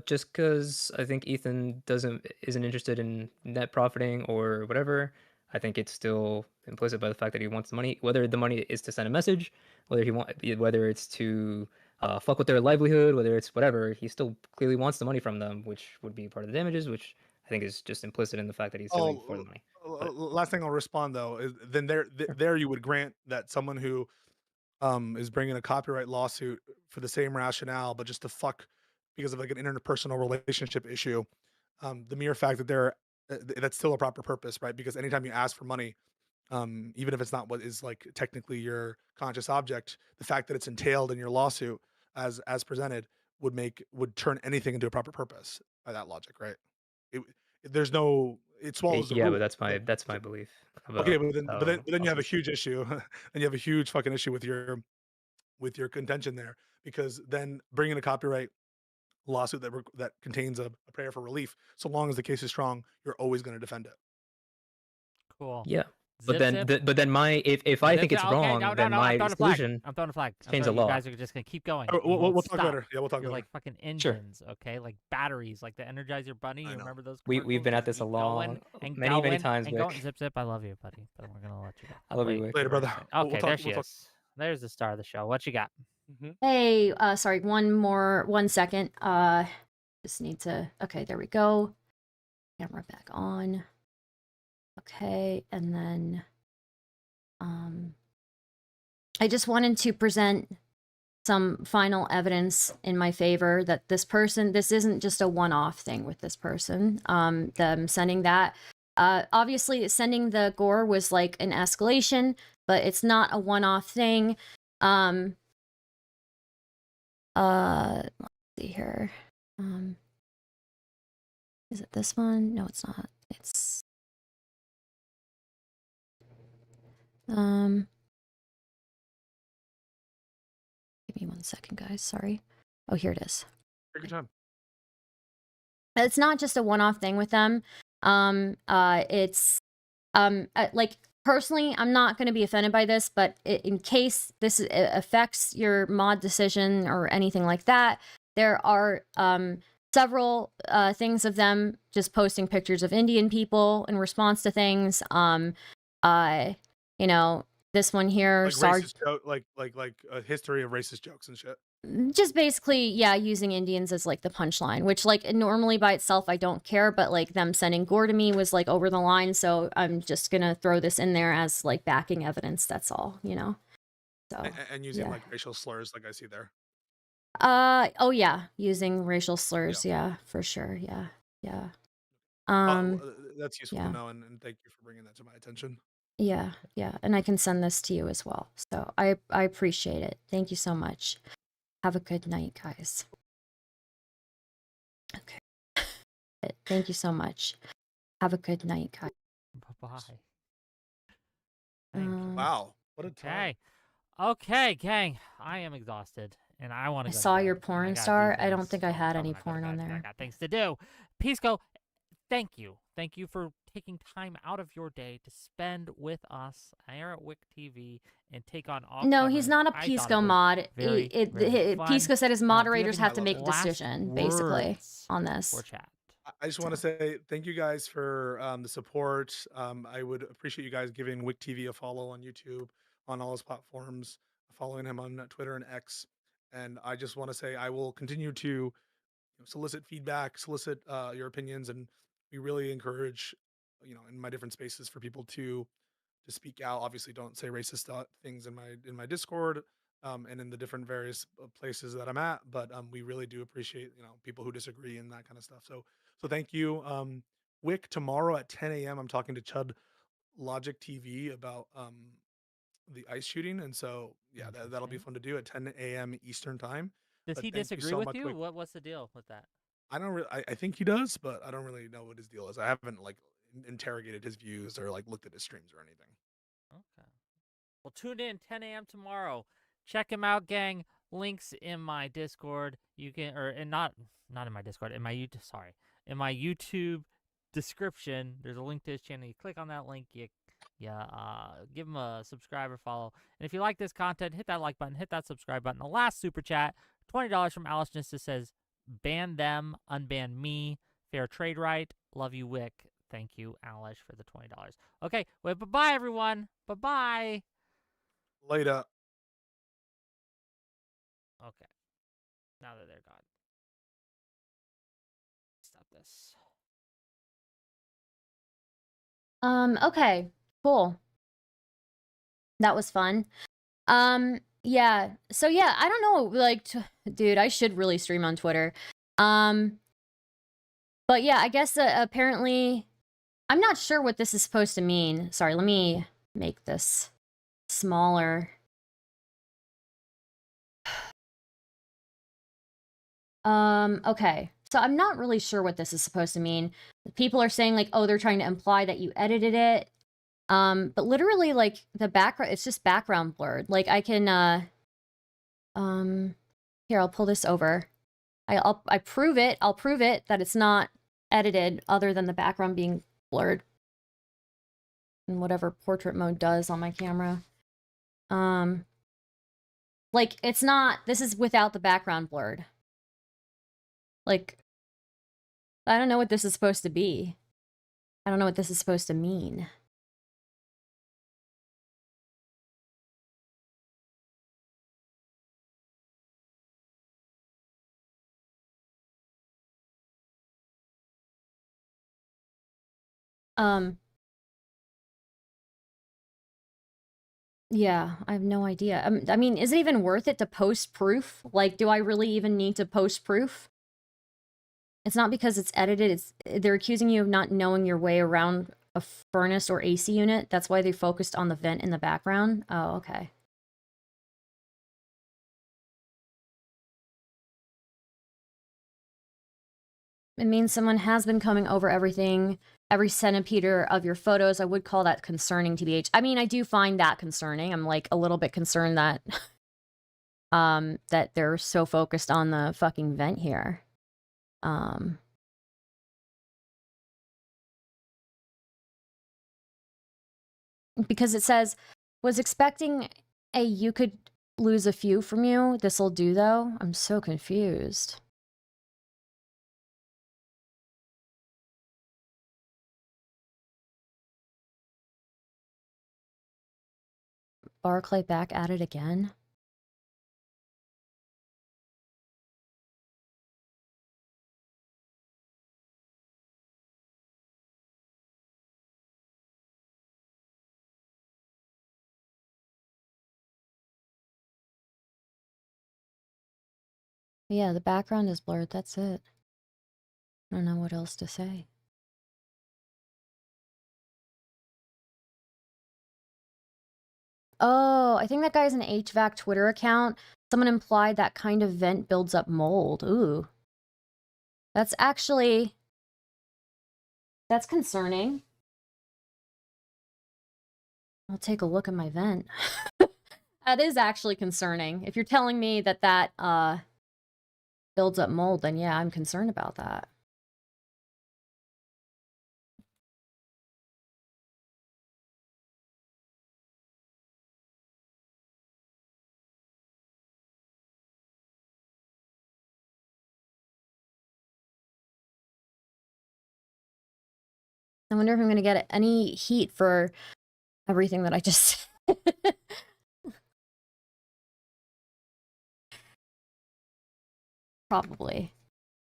[SPEAKER 6] Just because I think Ethan isn't interested in net profiting or whatever, I think it's still implicit by the fact that he wants the money. Whether the money is to send a message, whether it's to fuck with their livelihood, whether it's whatever, he still clearly wants the money from them, which would be part of the damages, which I think is just implicit in the fact that he's suing for the money. But-
[SPEAKER 4] Last thing I'll respond though is then there you would grant that someone who is bringing a copyright lawsuit for the same rationale, but just to fuck because of like an interpersonal relationship issue. The mere fact that that's still a proper purpose, right? Because anytime you ask for money, even if it's not what is like technically your conscious object, the fact that it's entailed in your lawsuit as presented would turn anything into a proper purpose by that logic, right? It, there's no it swallows the
[SPEAKER 6] yeah,
[SPEAKER 4] rule.
[SPEAKER 6] but that's my belief.
[SPEAKER 4] Okay,
[SPEAKER 6] about
[SPEAKER 4] but then you have a
[SPEAKER 6] lawsuits.
[SPEAKER 4] huge issue, and you have a huge fucking issue with your contention there, because then bringing a copyright lawsuit that contains a prayer for relief, so long as the case is strong, you're always going to defend it.
[SPEAKER 3] Cool.
[SPEAKER 6] Yeah.
[SPEAKER 3] Zip,
[SPEAKER 6] But then,
[SPEAKER 3] zip.
[SPEAKER 6] but then if I
[SPEAKER 3] Zip,
[SPEAKER 6] think
[SPEAKER 3] zip.
[SPEAKER 6] it's
[SPEAKER 3] Okay,
[SPEAKER 6] wrong,
[SPEAKER 3] no,
[SPEAKER 6] then
[SPEAKER 3] I'm
[SPEAKER 6] my
[SPEAKER 3] throwing a flag.
[SPEAKER 6] solution.
[SPEAKER 3] I'm throwing a flag.
[SPEAKER 6] change the
[SPEAKER 3] You
[SPEAKER 6] law.
[SPEAKER 3] guys are just gonna keep going.
[SPEAKER 4] All right,
[SPEAKER 3] You won't
[SPEAKER 4] we'll talk
[SPEAKER 3] stop.
[SPEAKER 4] later. Yeah, we'll talk
[SPEAKER 3] You're
[SPEAKER 4] later.
[SPEAKER 3] like fucking
[SPEAKER 6] Sure.
[SPEAKER 3] engines, okay? Like batteries, like the Energizer Bunny.
[SPEAKER 4] I
[SPEAKER 3] You
[SPEAKER 4] know.
[SPEAKER 3] remember those?
[SPEAKER 6] We've
[SPEAKER 3] commercials?
[SPEAKER 6] been at
[SPEAKER 3] Just
[SPEAKER 6] this a
[SPEAKER 3] keep
[SPEAKER 6] long,
[SPEAKER 3] going and
[SPEAKER 6] many
[SPEAKER 3] going
[SPEAKER 6] times,
[SPEAKER 3] and
[SPEAKER 6] Vic.
[SPEAKER 3] going. Zip zip. I love you, buddy, but we're gonna let you go.
[SPEAKER 6] I love you,
[SPEAKER 3] Wait.
[SPEAKER 6] Vic.
[SPEAKER 4] Later, brother.
[SPEAKER 3] Okay,
[SPEAKER 4] We'll
[SPEAKER 3] there
[SPEAKER 4] talk-
[SPEAKER 3] she
[SPEAKER 4] we'll talk-
[SPEAKER 3] is. There's the star of the show. What you got?
[SPEAKER 1] Hey, sorry, one second. Just need to. Okay, there we go. Camera back on. Okay, and then I just wanted to present some final evidence in my favor that this isn't just a one-off thing with this person. Them sending that. Obviously, sending the gore was like an escalation, but it's not a one-off thing. Let's see here. Is it this one? No, it's not. It's give me 1 second, guys. Sorry. Oh, here it is.
[SPEAKER 4] Take your time.
[SPEAKER 1] It's not just a one-off thing with them. It's like personally, I'm not going to be offended by this, but in case this affects your mod decision or anything like that, there are several things of them just posting pictures of Indian people in response to things. You know, this one here,
[SPEAKER 4] Like racist joke, like a history of racist jokes and shit.
[SPEAKER 1] just basically, yeah, using Indians as like the punchline, which like normally by itself I don't care, but like them sending gore to me was like over the line, so I'm just gonna throw this in there as like backing evidence. That's all, you know. So
[SPEAKER 4] And using
[SPEAKER 1] yeah.
[SPEAKER 4] like racial slurs, like I see there.
[SPEAKER 1] Oh yeah, using racial slurs, yeah, for sure, yeah.
[SPEAKER 4] That's useful
[SPEAKER 1] yeah.
[SPEAKER 4] to know, and thank you for bringing that to my attention.
[SPEAKER 1] Yeah, and I can send this to you as well. So I appreciate it. Thank you so much. Have a good night, guys. Okay. Thank you so much. Have a good night, guys.
[SPEAKER 3] Bye-bye. Thank you.
[SPEAKER 4] Wow, what a time.
[SPEAKER 3] Okay, gang. I am exhausted, and I want to.
[SPEAKER 1] I saw your porn star. I don't think I had any
[SPEAKER 3] I
[SPEAKER 1] porn on there.
[SPEAKER 3] I got things to do. Pisco, thank you. Thank you for taking time out of your day to spend with us here at Wick TV and take on all
[SPEAKER 1] No, he's
[SPEAKER 3] comers.
[SPEAKER 1] not a
[SPEAKER 3] I thought
[SPEAKER 1] Pisco
[SPEAKER 3] it was
[SPEAKER 1] mod.
[SPEAKER 3] very, very fun.
[SPEAKER 1] Pisco said his
[SPEAKER 3] Do you have
[SPEAKER 1] moderators
[SPEAKER 3] any
[SPEAKER 1] have to
[SPEAKER 4] love
[SPEAKER 1] make
[SPEAKER 4] it.
[SPEAKER 1] a
[SPEAKER 3] last
[SPEAKER 1] decision, basically,
[SPEAKER 3] words
[SPEAKER 1] on
[SPEAKER 3] for
[SPEAKER 1] this.
[SPEAKER 3] chat?
[SPEAKER 4] I just want to say thank you guys for the support. I would appreciate you guys giving Wick TV a follow on YouTube, on all his platforms, following him on Twitter and X. And I just want to say I will continue to solicit feedback, solicit your opinions, and we really encourage, in my different spaces for people to speak out. Obviously, don't say racist things in my Discord, and in the different various places that I'm at. But we really do appreciate people who disagree and that kind of stuff. So thank you. Wick, tomorrow at 10 a.m. I'm talking to Chud Logic TV about the ice shooting, and so yeah, that'll be
[SPEAKER 3] Interesting.
[SPEAKER 4] fun to do at 10 a.m. Eastern time.
[SPEAKER 3] Does
[SPEAKER 4] But
[SPEAKER 3] he
[SPEAKER 4] thank you
[SPEAKER 3] disagree
[SPEAKER 4] so
[SPEAKER 3] with
[SPEAKER 4] much,
[SPEAKER 3] you?
[SPEAKER 4] Wick.
[SPEAKER 3] What's the deal with that?
[SPEAKER 4] I don't really. I think he does, but I don't really know what his deal is. I haven't interrogated his views or looked at his streams or anything.
[SPEAKER 3] Okay. Well, tune in 10 a.m. tomorrow. Check him out, gang. Links in my Discord. You can, or and not in my Discord. In my YouTube description. There's a link to his channel. You click on that link. You give him a subscribe or follow. And if you like this content, hit that like button, hit that subscribe button. The last super chat, $20 from Alice Nista says, "Ban them, unban me. Fair trade right. Love you, Wick." Thank you, Alish, for the $20. Okay, wait, bye-bye, everyone. Bye-bye.
[SPEAKER 4] Later.
[SPEAKER 3] Okay, now that they're gone. Stop this.
[SPEAKER 1] Okay, cool. That was fun. Yeah. So yeah, I don't know, dude, I should really stream on Twitter. But yeah, I guess apparently I'm not sure what this is supposed to mean. Sorry, let me make this smaller. Okay. So I'm not really sure what this is supposed to mean. People are saying oh, they're trying to imply that you edited it. But literally the background, it's just background blurred. I can here, I'll pull this over. I'll prove it. I'll prove it that it's not edited other than the background being blurred. And whatever portrait mode does on my camera. It's not, this is without the background blurred. I don't know what this is supposed to be. I don't know what this is supposed to mean. Yeah, I have no idea. I mean, is it even worth it to post proof? Do I really even need to post proof? It's not because it's edited. They're accusing you of not knowing your way around a furnace or AC unit. That's why they focused on the vent in the background. Oh, okay. It means someone has been coming over everything, every centimeter of your photos. I would call that concerning, TBH. I mean, I do find that concerning. I'm a little bit concerned that that they're so focused on the fucking vent here. Because it says, was expecting you could lose a few from you. This'll do though. I'm so confused. Barclay back at it again. Yeah, the background is blurred. That's it. I don't know what else to say. Oh, I think that guy's an HVAC Twitter account. Someone implied that kind of vent builds up mold. Ooh. That's concerning. I'll take a look at my vent. That is actually concerning. If you're telling me that builds up mold, then yeah, I'm concerned about that. I wonder if I'm gonna get any heat for everything that I just said. Probably.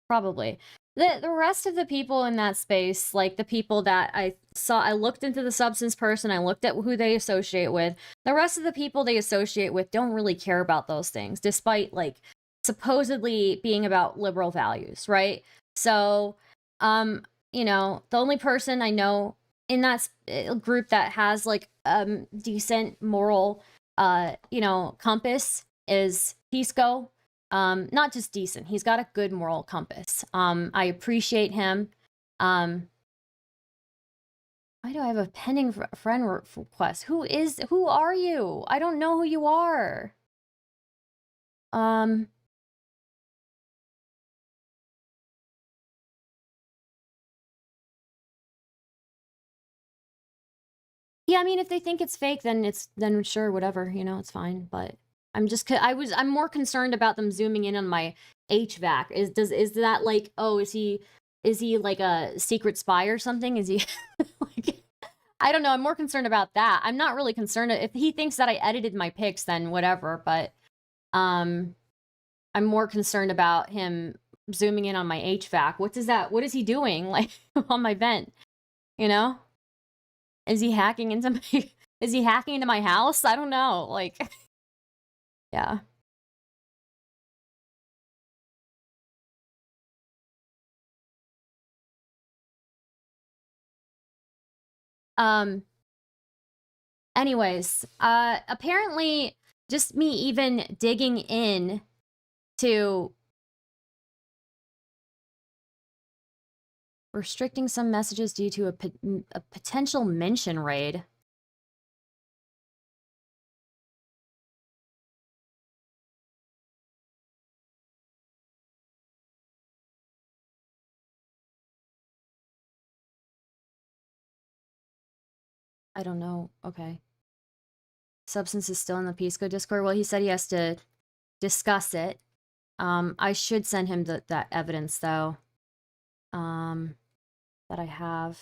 [SPEAKER 1] Probably. The rest of the people in that space, like the people that I saw, I looked into the substance person, I looked at who they associate with. The rest of the people they associate with don't really care about those things, despite like supposedly being about liberal values, right? So, you know, the only person I know in that group that has like decent moral you know, compass is Pisco. Not just decent, he's got a good moral compass. I appreciate him. Why do I have a pending friend request? Who are you? I don't know who you are. Yeah, I mean, if they think it's fake, then sure, whatever, you know, it's fine. But I'm more concerned about them zooming in on my HVAC. Is that like, oh, is he like a secret spy or something? Is he like, I don't know. I'm more concerned about that. I'm not really concerned if he thinks that I edited my pics, then whatever. But I'm more concerned about him zooming in on my HVAC. What is he doing like on my vent? You know? Is he hacking into my house? I don't know. Like yeah. Anyways, apparently just me even digging in to restricting some messages due to a potential mention raid. I don't know. Okay. Substance is still in the Pisco Discord. Well, he said he has to discuss it. I should send him that evidence though. That I have.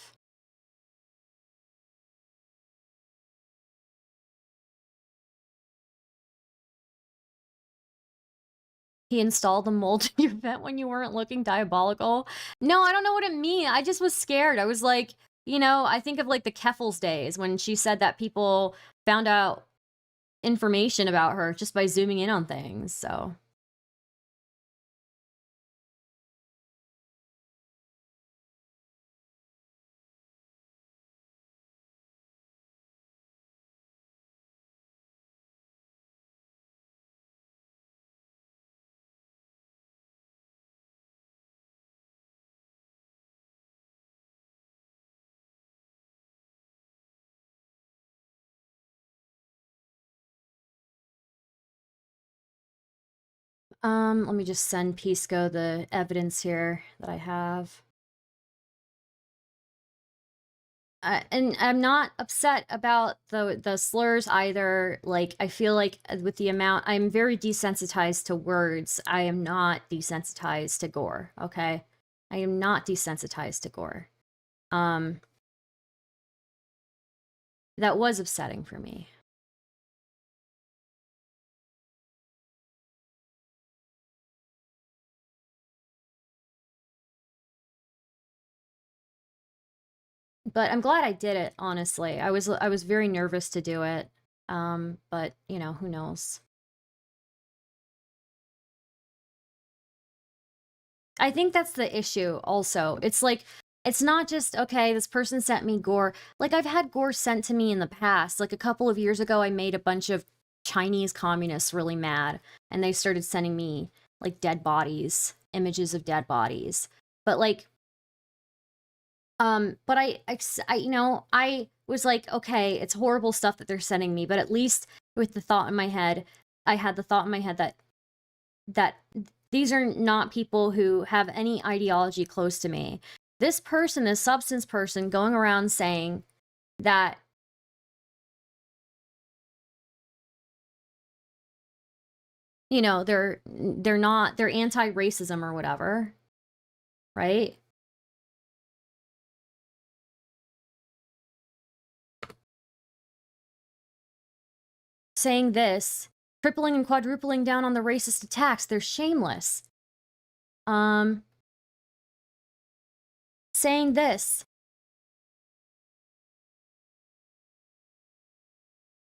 [SPEAKER 1] He installed the mold in your vent when you weren't looking, diabolical. No, I don't know what it means. I just was scared. I was like, you know, I think of like the Keffels days when she said that people found out information about her just by zooming in on things, so. Let me just send Pisco the evidence here that I have. And I'm not upset about the slurs either. Like, I feel like with the amount, I'm very desensitized to words. I am not desensitized to gore, okay? I am not desensitized to gore. That was upsetting for me. But I'm glad I did it, honestly. I was very nervous to do it. But, you know, who knows? I think that's the issue also. It's like, it's not just, okay, this person sent me gore. Like, I've had gore sent to me in the past. Like, a couple of years ago, I made a bunch of Chinese communists really mad, and they started sending me, like, dead bodies, images of dead bodies. But, like, but I, you know, I was like, okay, it's horrible stuff that they're sending me, but at least with the thought in my head, I had the thought in my head that these are not people who have any ideology close to me. This person, this substance person, going around saying that you know, they're anti-racism or whatever, right? saying this, tripling and quadrupling down on the racist attacks. They're shameless. Saying this.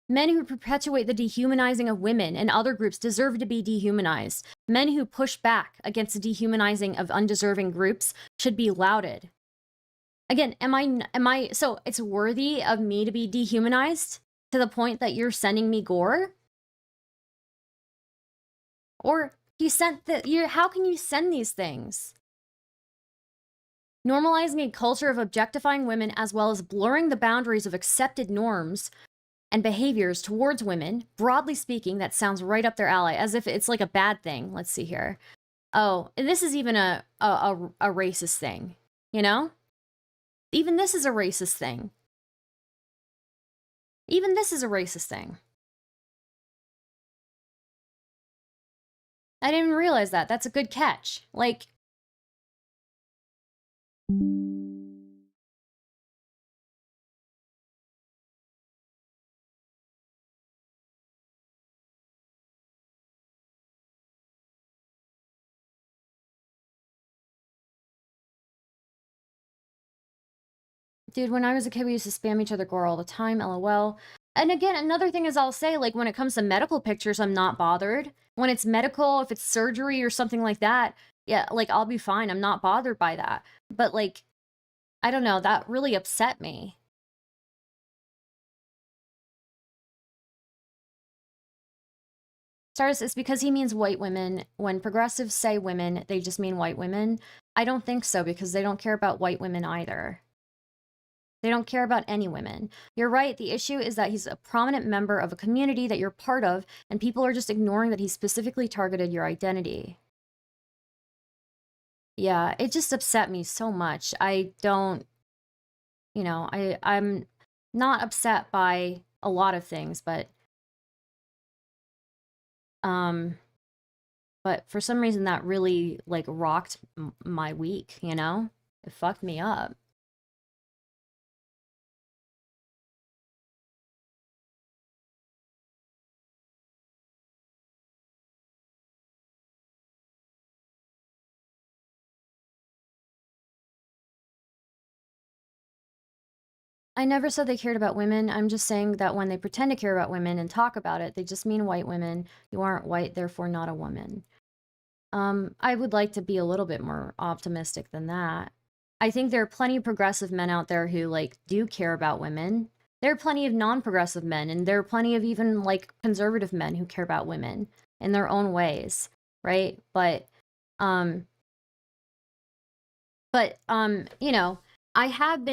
[SPEAKER 1] Men who perpetuate the dehumanizing of women and other groups deserve to be dehumanized. Men who push back against the dehumanizing of undeserving groups should be lauded. Again, am I, so it's worthy of me to be dehumanized to the point that you're sending me gore? Or he sent how can you send these things? Normalizing a culture of objectifying women as well as blurring the boundaries of accepted norms and behaviors towards women, broadly speaking, that sounds right up their alley, as if it's like a bad thing. Let's see here. Oh, and this is even a racist thing, you know? Even this is a racist thing. Even this is a racist thing. I didn't even realize that. That's a good catch. Like, dude, when I was a kid, we used to spam each other gore all the time, LOL. And again, another thing is I'll say, like, when it comes to medical pictures, I'm not bothered. When it's medical, if it's surgery or something like that, yeah, like, I'll be fine. I'm not bothered by that. But, like, I don't know, that really upset me. Stardust, it's because he means white women. When progressives say women, they just mean white women. I don't think so, because they don't care about white women either. They don't care about any women. You're right, the issue is that he's a prominent member of a community that you're part of, and people are just ignoring that he specifically targeted your identity. Yeah, it just upset me so much. I don't, you know, I'm not upset by a lot of things, but for some reason that really, like, rocked my week, you know? It fucked me up. I never said they cared about women. I'm just saying that when they pretend to care about women and talk about it, they just mean white women. You aren't white, therefore not a woman. I would like to be a little bit more optimistic than that. I think there are plenty of progressive men out there who, like, do care about women. There are plenty of non-progressive men, and there are plenty of even, like, conservative men who care about women in their own ways, right? But, you know, I have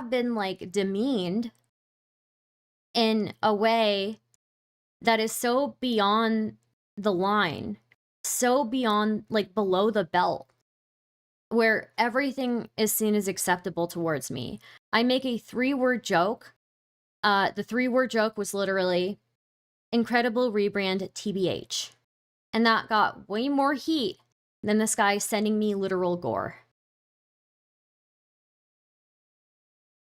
[SPEAKER 1] been, like, demeaned in a way that is so beyond the line, so beyond, like, below the belt, where everything is seen as acceptable towards me. I make a 3-word joke. The 3-word joke was literally, incredible rebrand TBH. And that got way more heat than this guy sending me literal gore.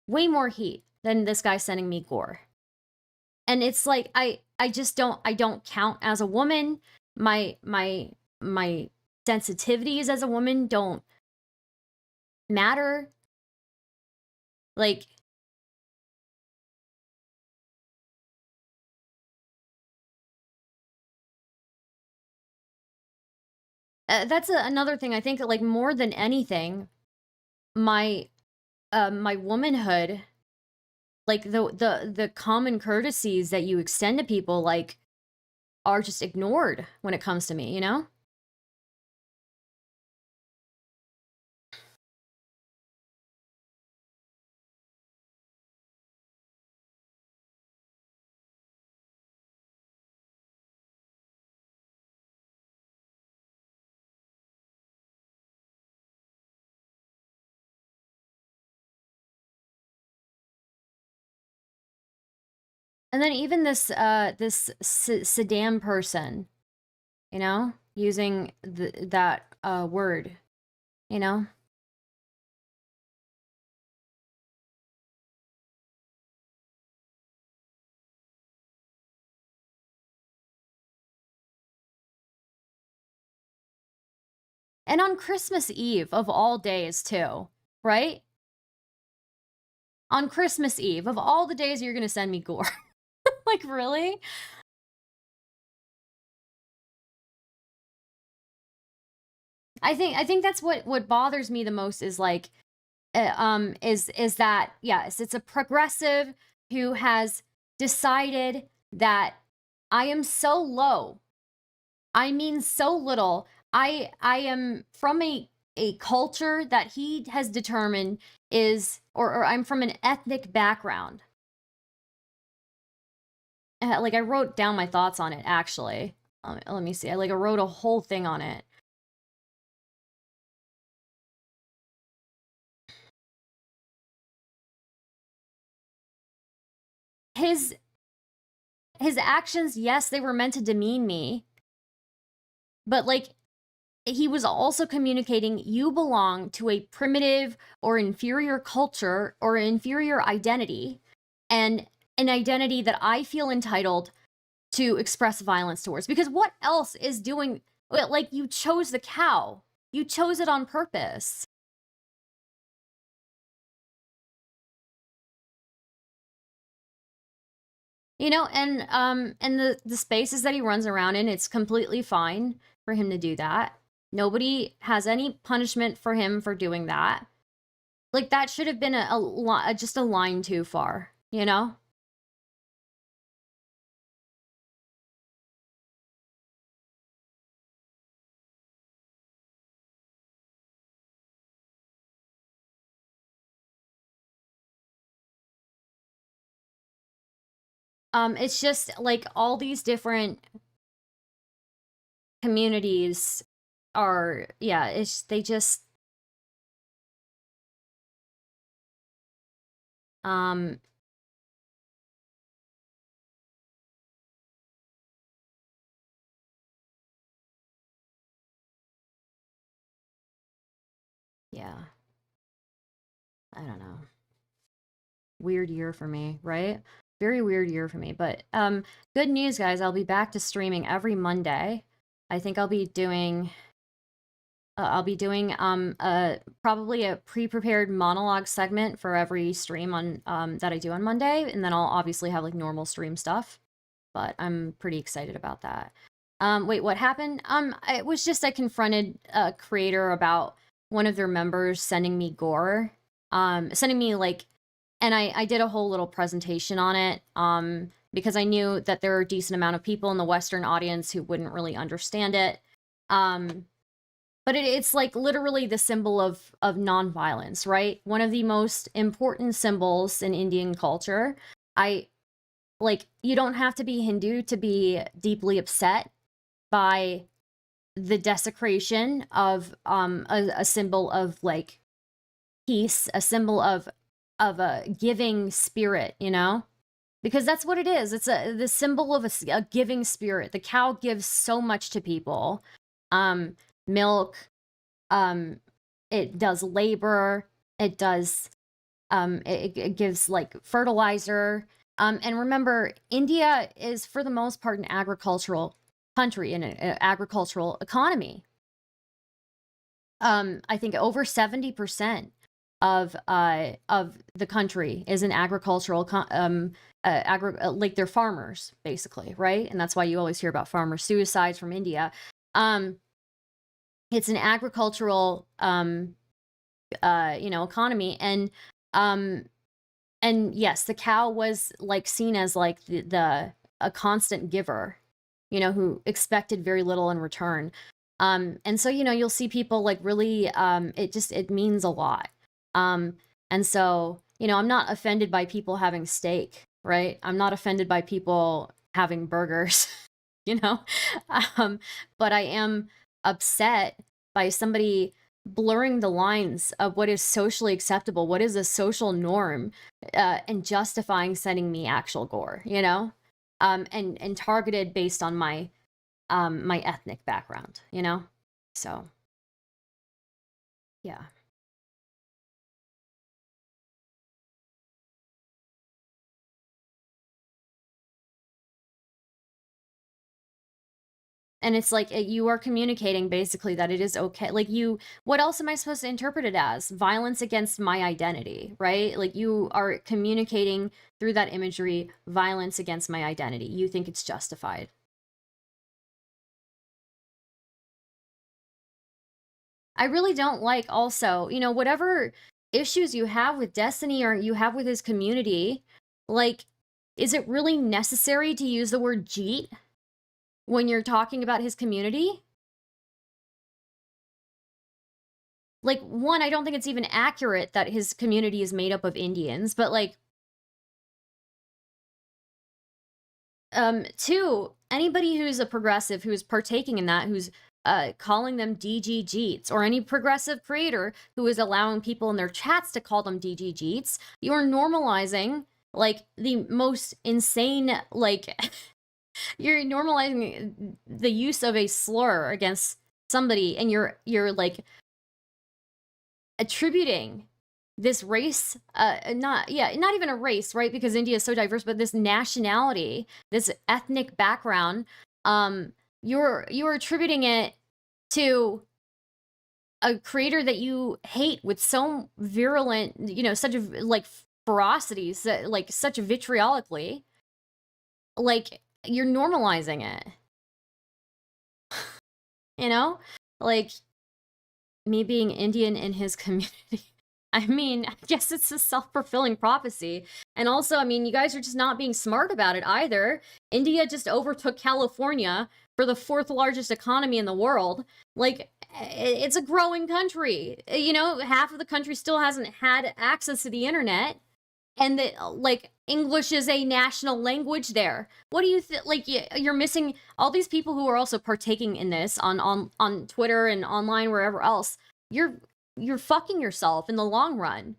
[SPEAKER 1] Way more heat than this guy sending me gore. And it's like, I don't count as a woman. My sensitivities as a woman don't matter. Like, that's another thing. I think, like, more than anything, my womanhood, like, the common courtesies that you extend to people, like, are just ignored when it comes to me, you know? And then even this Saddam person, you know, using that word, you know? And on Christmas Eve, of all days, too, right? On Christmas Eve, of all the days you're gonna send me gore. Like, really? I think that's what bothers me the most is like, is that, yes, it's a progressive who has decided that I am so low. I mean so little. I am from a culture that he has determined is, or I'm from an ethnic background. Like, I wrote down my thoughts on it, actually. Let me see. I wrote a whole thing on it. His actions, yes, they were meant to demean me, but like, he was also communicating you belong to a primitive or inferior culture or inferior identity, and an identity that I feel entitled to express violence towards. Because what else is doing, like, you chose the cow. You chose it on purpose. You know, and the spaces that he runs around in, it's completely fine for him to do that. Nobody has any punishment for him for doing that. Like, that should have been just a line too far, you know? It's just like all these different communities are, yeah, they just, um, yeah, I don't know. Weird year for me, right? Very weird year for me, but good news, guys. I'll be back to streaming every Monday. I think I'll be doing probably a pre-prepared monologue segment for every stream on that I do on Monday, and then I'll obviously have like normal stream stuff. But I'm pretty excited about that. Wait, what happened? It was just I confronted a creator about one of their members sending me gore, sending me like, and I did a whole little presentation on it, because I knew that there are a decent amount of people in the Western audience who wouldn't really understand it. But it's like literally the symbol of nonviolence, right? One of the most important symbols in Indian culture. Like, you don't have to be Hindu to be deeply upset by the desecration of a symbol of like peace, a symbol of a giving spirit, you know? Because that's what it is. It's the symbol of a giving spirit. The cow gives so much to people. Milk, it does labor, it does it gives like fertilizer. And remember, India is for the most part an agricultural country and an agricultural economy. I think over 70% of the country is an agricultural like they're farmers basically, right? And that's why you always hear about farmer suicides from India. It's an agricultural economy, and yes, the cow was like seen as like a constant giver, you know, who expected very little in return. And so, you know, you'll see people like really, it means a lot. And so, you know, I'm not offended by people having steak, right? I'm not offended by people having burgers, you know? But I am upset by somebody blurring the lines of what is socially acceptable, what is a social norm, and justifying sending me actual gore, you know? And targeted based on my my ethnic background, you know? So, yeah. And it's like you are communicating basically that it is okay. Like what else am I supposed to interpret it as? Violence against my identity, right? Like you are communicating through that imagery, violence against my identity. You think it's justified. I really don't like also, whatever issues you have with Destiny or you have with his community, like, is it really necessary to use the word Jeet when you're talking about his community? Like, one, I don't think it's even accurate that his community is made up of Indians, but like, two, anybody who's a progressive who's partaking in that, who's calling them DG Jeets, or any progressive creator who is allowing people in their chats to call them DG Jeets, you're normalizing like the most insane, like you're normalizing the use of a slur against somebody, and you're like attributing this race, not even a race, right? Because India is so diverse, but this nationality, this ethnic background, you're attributing it to a creator that you hate with so virulent, such a like ferocity, like such vitriolically, like you're normalizing it. Like me being Indian in his community. I mean, I guess it's a self-fulfilling prophecy. And also, I mean, you guys are just not being smart about it either. India just overtook California for the 4th largest economy in the world. Like, it's a growing country. Half of the country still hasn't had access to the internet. And like, English is a national language there. What do you think? Like, you're missing all these people who are also partaking in this on Twitter and online, wherever else. You're fucking yourself in the long run.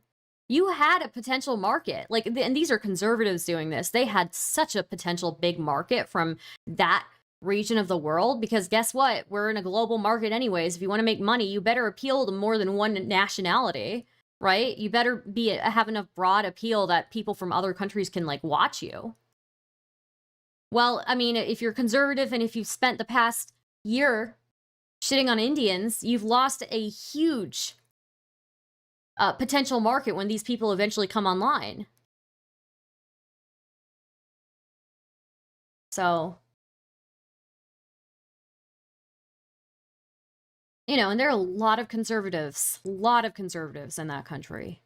[SPEAKER 1] You had a potential market. Like, and these are conservatives doing this. They had such a potential big market from that region of the world, because guess what? We're in a global market anyways. If you want to make money, you better appeal to more than one nationality, right? You better have enough broad appeal that people from other countries can like watch you. Well, I mean, if you're conservative and if you've spent the past year shitting on Indians, you've lost a huge potential market when these people eventually come online. So, and there are a lot of conservatives in that country.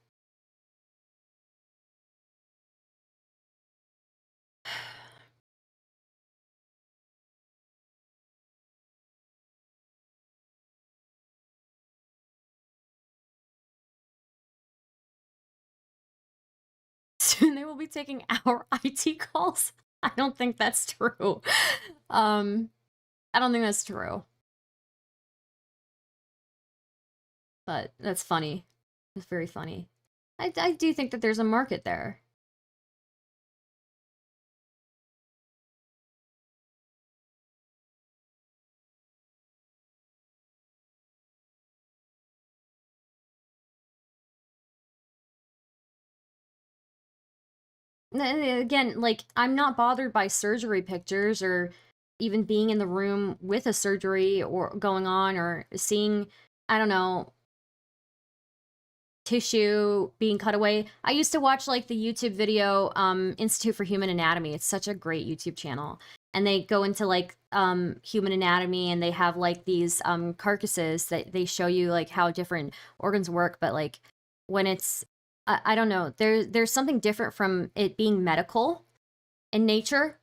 [SPEAKER 1] Soon they will be taking our IT calls. I don't think that's true. I don't think that's true. But that's funny. It's very funny. I do think that there's a market there. And again, like, I'm not bothered by surgery pictures or even being in the room with a surgery or going on or seeing, I don't know, tissue being cut away. I used to watch like the YouTube video Institute for Human Anatomy. It's such a great YouTube channel. And they go into like human anatomy, and they have like these carcasses that they show you like how different organs work. But like when it's I don't know, there's something different from it being medical in nature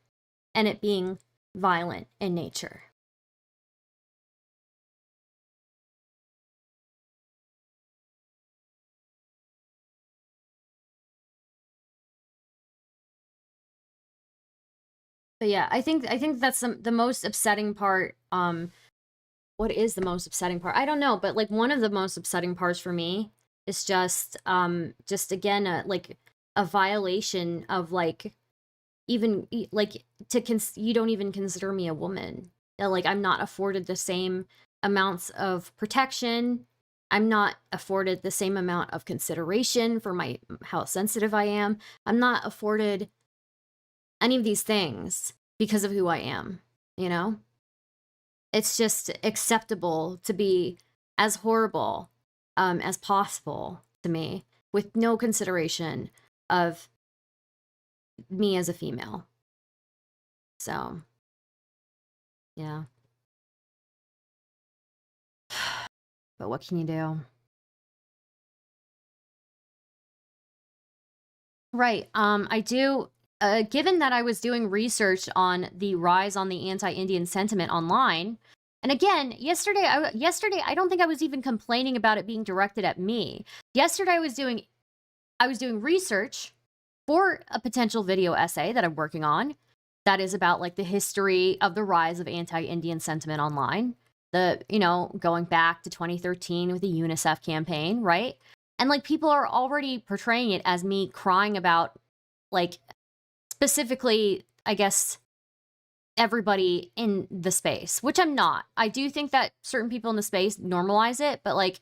[SPEAKER 1] and it being violent in nature. But yeah, I think that's the most upsetting part. What is the most upsetting part? I don't know, but like one of the most upsetting parts for me is just again like a violation of like even like you don't even consider me a woman. Like, I'm not afforded the same amounts of protection. I'm not afforded the same amount of consideration for how sensitive I am. I'm not afforded any of these things because of who I am, it's just acceptable to be as horrible as possible to me, with no consideration of me as a female. So, yeah. But what can you do? Right. I do. Given that I was doing research on the rise on the anti-Indian sentiment online, and again, yesterday I don't think I was even complaining about it being directed at me. Yesterday I was doing research for a potential video essay that I'm working on that is about like the history of the rise of anti-Indian sentiment online. Going back to 2013 with the UNICEF campaign, right? And like people are already portraying it as me crying about like specifically, I guess, everybody in the space, which I'm not. I do think that certain people in the space normalize it, but like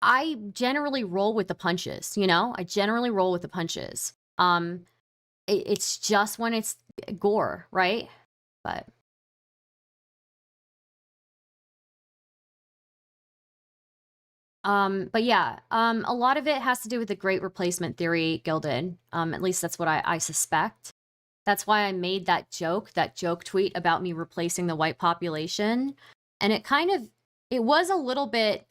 [SPEAKER 1] I generally roll with the punches, I generally roll with the punches. It's just when it's gore, right? But yeah, a lot of it has to do with the great replacement theory, Gilded. At least that's what I suspect. That's why I made that joke tweet about me replacing the white population. And it was a little bit,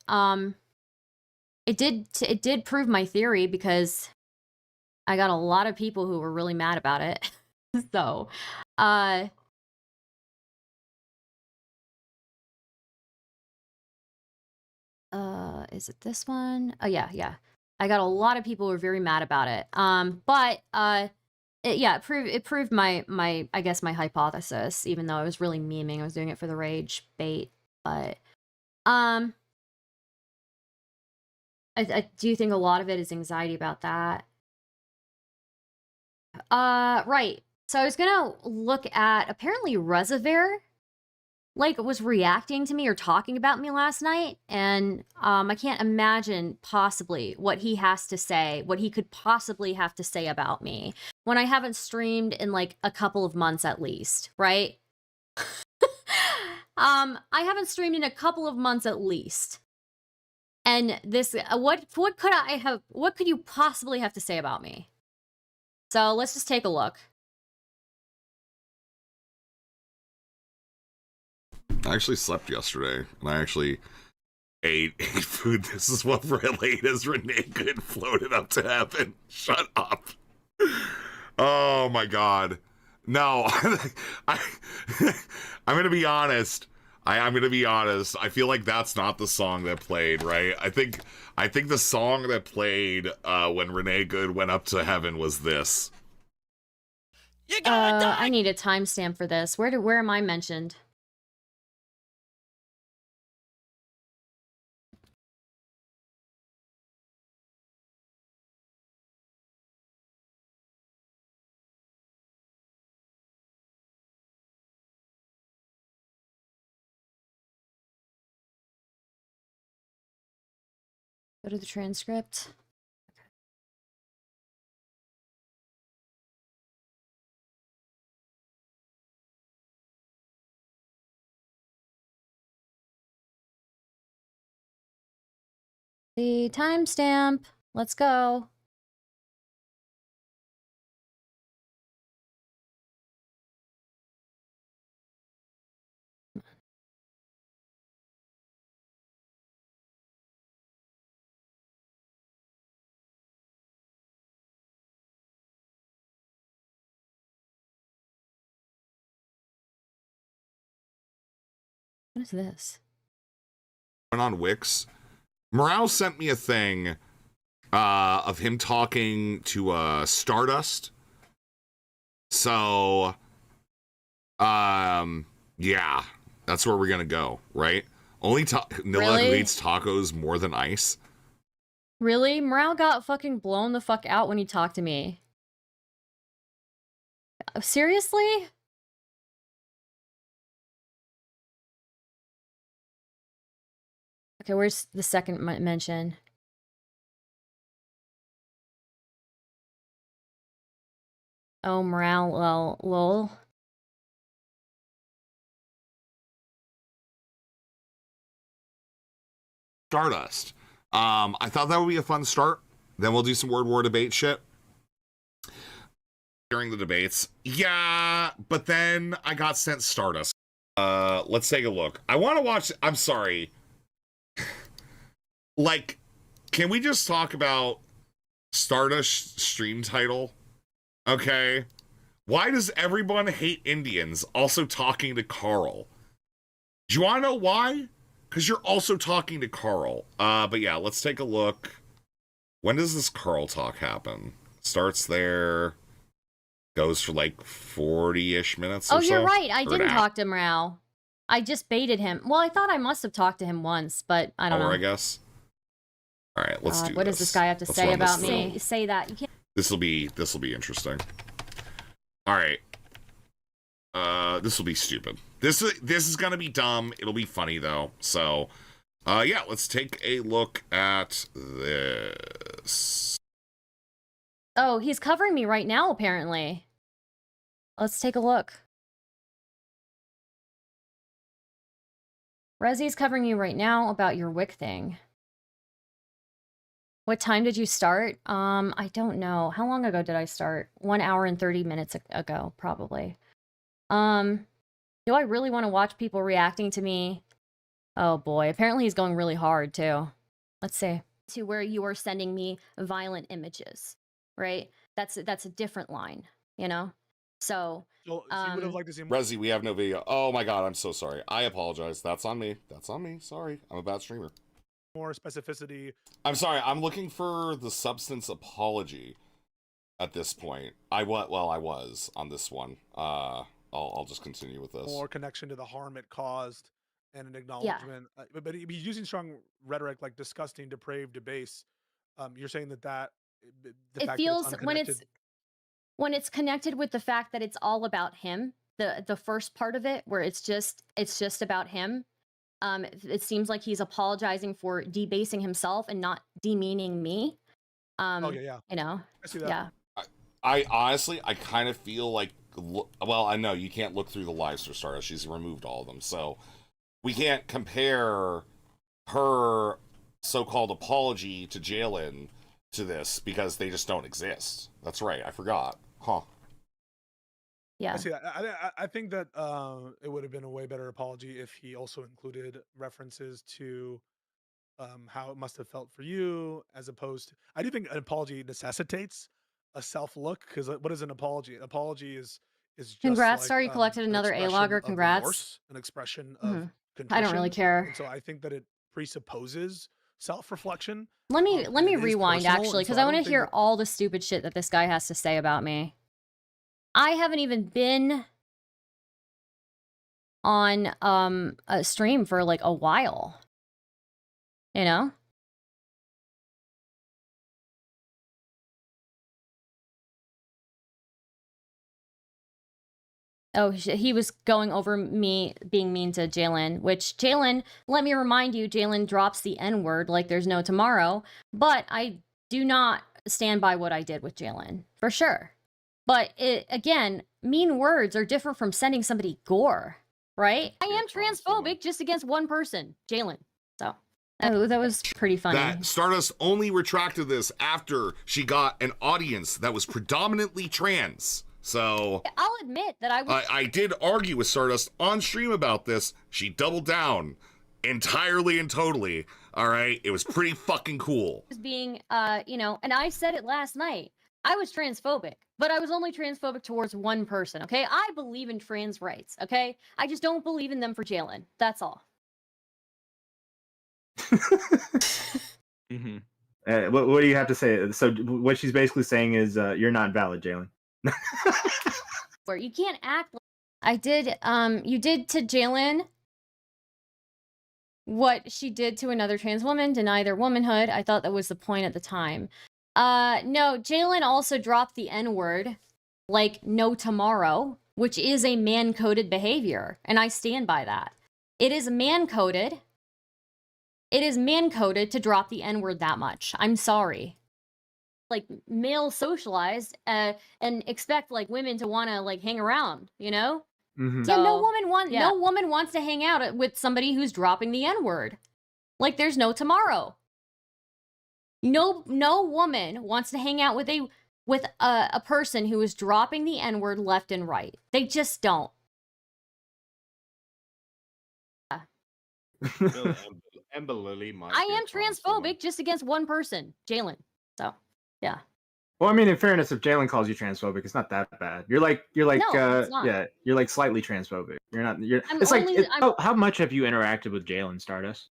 [SPEAKER 1] it did prove my theory because I got a lot of people who were really mad about it. So, is it this one? Oh yeah. I got a lot of people who were very mad about it. But it proved my I guess my hypothesis, even though I was really memeing. I was doing it for the rage bait. But I do think a lot of it is anxiety about that. Right. So I was gonna look at, apparently Reservoir like was reacting to me or talking about me last night, and I can't imagine possibly what he has to say, what he could possibly have to say about me when I haven't streamed in like a couple of months at least, right? I haven't streamed in a couple of months at least. And this what could you possibly have to say about me? So let's just take a look.
[SPEAKER 7] I actually slept yesterday, and I actually ate food. This is what relayed as Renee Good floated up to heaven. Shut up. Oh my god. No, I'm gonna be honest. I'm gonna be honest. I feel like that's not the song that played, right? I think the song that played when Renee Good went up to heaven was this.
[SPEAKER 1] You gotta die! I need a timestamp for this. Where am I mentioned? Go to the transcript. The timestamp. Let's go. What is this?
[SPEAKER 7] Went on Wix. Morale sent me a thing of him talking to Stardust. So yeah, that's where we're gonna go, right? Only Nilla who eats tacos more than ice.
[SPEAKER 1] Really? Morale got fucking blown the fuck out when he talked to me. Seriously? Okay, where's the second mention? Oh, Morale, lol.
[SPEAKER 7] Stardust. I thought that would be a fun start. Then we'll do some word war debate shit during the debates. Yeah, but then I got sent Stardust. Let's take a look. I want to watch. I'm sorry. Like, can we just talk about Stardust stream title? Okay. Why does everyone hate Indians? Also talking to Carl. Do you want to know why? Because you're also talking to Carl. But yeah, let's take a look. When does this Carl talk happen? Starts there. Goes for like 40-ish minutes or so.
[SPEAKER 1] Oh, you're right. I
[SPEAKER 7] Or
[SPEAKER 1] didn't
[SPEAKER 7] an hour.
[SPEAKER 1] talk to Mrao. I just baited him. Well, I thought I must have talked to him once, but I don't know.
[SPEAKER 7] I guess. All right, let's do
[SPEAKER 1] What
[SPEAKER 7] this.
[SPEAKER 1] does this guy have to
[SPEAKER 7] Let's
[SPEAKER 1] say
[SPEAKER 7] run this
[SPEAKER 1] about me?
[SPEAKER 7] through.
[SPEAKER 1] Say that. You can't.
[SPEAKER 7] This will be interesting. All right. This will be stupid. This is gonna be dumb. It'll be funny though. So, yeah, let's take a look at this.
[SPEAKER 1] Oh, he's covering me right now, apparently. Let's take a look. Rezzy's covering you right now about your Wick thing. What time did you start? I don't know. How long ago did I start? 1 hour and 30 minutes ago, probably. Do I really want to watch people reacting to me? Oh boy, apparently he's going really hard too. Let's see. To where you are sending me violent images, right? That's a different line, you know? So,
[SPEAKER 4] So you would have liked to see more.
[SPEAKER 7] Rezzy, we have no video. Oh my god, I'm so sorry. I apologize. That's on me. That's on me. Sorry, I'm a bad streamer.
[SPEAKER 4] More specificity.
[SPEAKER 7] I'm sorry. I'm looking for the substance apology. At this point, I was on this one. I'll just continue with this.
[SPEAKER 4] More connection to the harm it caused and an acknowledgement. But he's using strong rhetoric like disgusting, depraved, debase. You're saying that the
[SPEAKER 1] it
[SPEAKER 4] fact
[SPEAKER 1] feels
[SPEAKER 4] that
[SPEAKER 1] when it's connected with the fact that it's all about him, the first part of it where it's just about him. It seems like he's apologizing for debasing himself and not demeaning me.
[SPEAKER 4] yeah.
[SPEAKER 1] You know,
[SPEAKER 4] I see that.
[SPEAKER 1] yeah.
[SPEAKER 7] I honestly, I kind of feel like, well, I know you can't look through the lives for Stardust. She's removed all of them. So we can't compare her so-called apology to Jalen to this because they just don't exist. That's right. I forgot. Huh.
[SPEAKER 1] Yeah.
[SPEAKER 4] I see that. I think that it would have been a way better apology if he also included references to how it must have felt for you, as opposed to. I do think an apology necessitates a self look, because what is an apology? An apology is just
[SPEAKER 1] Congrats,
[SPEAKER 4] like,
[SPEAKER 1] sorry you collected
[SPEAKER 4] an
[SPEAKER 1] another
[SPEAKER 4] expression
[SPEAKER 1] A-logger,
[SPEAKER 4] of
[SPEAKER 1] congrats.
[SPEAKER 4] remorse, an expression of contrition.
[SPEAKER 1] I don't really care.
[SPEAKER 4] And so I think that it presupposes self-reflection.
[SPEAKER 1] Let me
[SPEAKER 4] and it is
[SPEAKER 1] rewind
[SPEAKER 4] personal,
[SPEAKER 1] actually,
[SPEAKER 4] and so
[SPEAKER 1] because I want
[SPEAKER 4] don't
[SPEAKER 1] to
[SPEAKER 4] think
[SPEAKER 1] hear
[SPEAKER 4] that-
[SPEAKER 1] all the stupid shit that this guy has to say about me. I haven't even been on a stream for like a while. You know? Oh, he was going over me being mean to Jalen, which Jalen, let me remind you, Jalen drops the N-word like there's no tomorrow, but I do not stand by what I did with Jalen, for sure. But again, mean words are different from sending somebody gore, right? I am transphobic just against one person, Jalen. So that was pretty funny.
[SPEAKER 7] That Stardust only retracted this after she got an audience that was predominantly trans. So
[SPEAKER 1] I'll admit that
[SPEAKER 7] I did argue with Stardust on stream about this. She doubled down entirely and totally. All right, it was pretty fucking cool.
[SPEAKER 1] Was being, you know, and I said it last night. I was transphobic, but I was only transphobic towards one person. Okay, I believe in trans rights. Okay, I just don't believe in them for Jalen. That's all.
[SPEAKER 2] Mm-hmm.
[SPEAKER 8] What do you have to say? So what she's basically saying is you're not valid, Jalen.
[SPEAKER 1] Where you can't act like I did. You did to Jalen what she did to another trans woman, deny their womanhood. I thought that was the point at the time. No, Jalen also dropped the N-word like no tomorrow, which is a man-coded behavior, and I stand by that. It is man-coded. It is man-coded to drop the N-word that much. I'm sorry. Like male socialized and expect like women to want to like hang around, you know?
[SPEAKER 8] Mm-hmm.
[SPEAKER 1] Yeah, no woman wants to hang out with somebody who's dropping the N-word. like there's no tomorrow. No woman wants to hang out with a person who is dropping the N-word left and right. They just don't.
[SPEAKER 9] Ember Lily might
[SPEAKER 1] I
[SPEAKER 9] be a
[SPEAKER 1] am
[SPEAKER 9] trans woman.
[SPEAKER 1] transphobic just against one person, Jalen. So, yeah.
[SPEAKER 8] Well, I mean, in fairness, if Jalen calls you transphobic, it's not that bad. You're like,
[SPEAKER 1] No, it's not.
[SPEAKER 8] yeah, you're like slightly transphobic. You're not. You're.
[SPEAKER 1] I'm
[SPEAKER 8] It's like,
[SPEAKER 1] only- I'm-
[SPEAKER 8] how much have you interacted with Jalen, Stardust?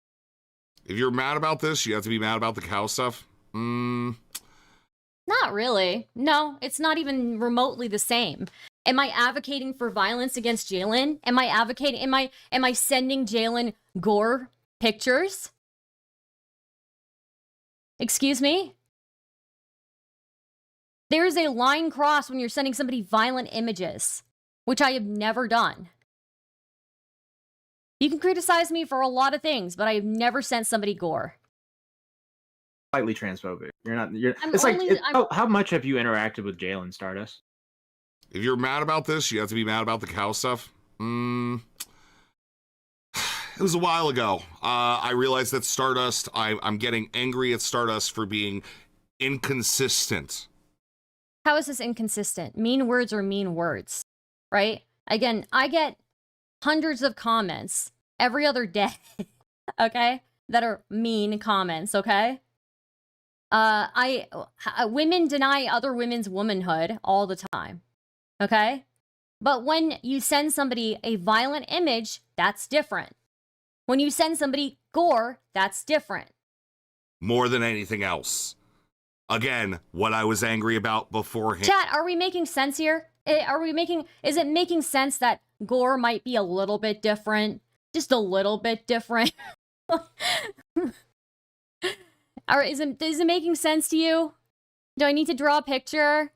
[SPEAKER 7] If you're mad about this, you have to be mad about the cow stuff.
[SPEAKER 1] Not really. No, it's not even remotely the same. Am I advocating for violence against Jalen? Am I sending Jalen gore pictures? Excuse me? There's a line crossed when you're sending somebody violent images, which I have never done. You can criticize me for a lot of things, but I have never sent somebody gore.
[SPEAKER 8] Slightly transphobic. You're not. You're.
[SPEAKER 1] I'm
[SPEAKER 8] It's like,
[SPEAKER 1] only- I'm-
[SPEAKER 8] how much have you interacted with Jalen, Stardust?
[SPEAKER 7] If you're mad about this, you have to be mad about the cow stuff. It was a while ago. I realized that Stardust, I'm getting angry at Stardust for being inconsistent.
[SPEAKER 1] How is this inconsistent? Mean words are mean words, right? Again, I get hundreds of comments every other day, okay, that are mean comments, okay? Women deny other women's womanhood all the time, okay? But when you send somebody a violent image, that's different. When you send somebody gore, that's different.
[SPEAKER 7] More than anything else. Again, what I was angry about beforehand.
[SPEAKER 1] Chat, are we making sense here? Is it making sense that gore might be a little bit different? Just a little bit different? Or is it making sense to you? Do I need to draw a picture?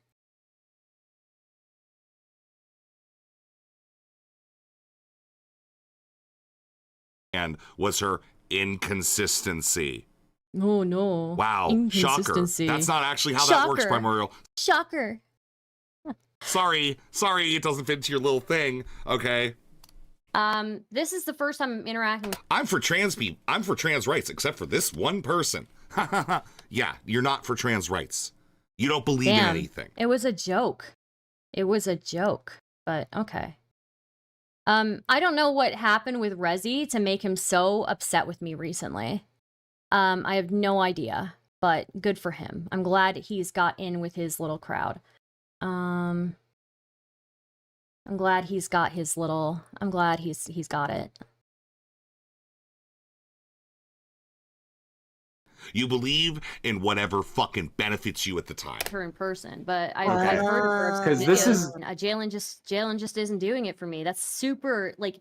[SPEAKER 7] And was her inconsistency.
[SPEAKER 1] Oh no.
[SPEAKER 7] Wow, shocker.
[SPEAKER 1] Inconsistency.
[SPEAKER 7] That's not actually how that works,
[SPEAKER 1] Shocker.
[SPEAKER 7] Primordial.
[SPEAKER 1] Shocker.
[SPEAKER 7] Sorry, it doesn't fit into your little thing, okay?
[SPEAKER 1] This is the first time I'm interacting with.
[SPEAKER 7] I'm for trans people. I'm for trans rights, except for this one person. Yeah, you're not for trans rights. You don't believe in anything.
[SPEAKER 1] It was a joke. It was a joke, but okay. I don't know what happened with Rezi to make him so upset with me recently. I have no idea, but good for him. I'm glad he's got in with his little crowd. I'm glad he's got his little. I'm glad he's got it.
[SPEAKER 7] You believe in whatever fucking benefits you at the time.
[SPEAKER 1] Her in person, but I've heard her
[SPEAKER 8] 'Cause this is-
[SPEAKER 1] Jalen just isn't doing it for me. That's super like.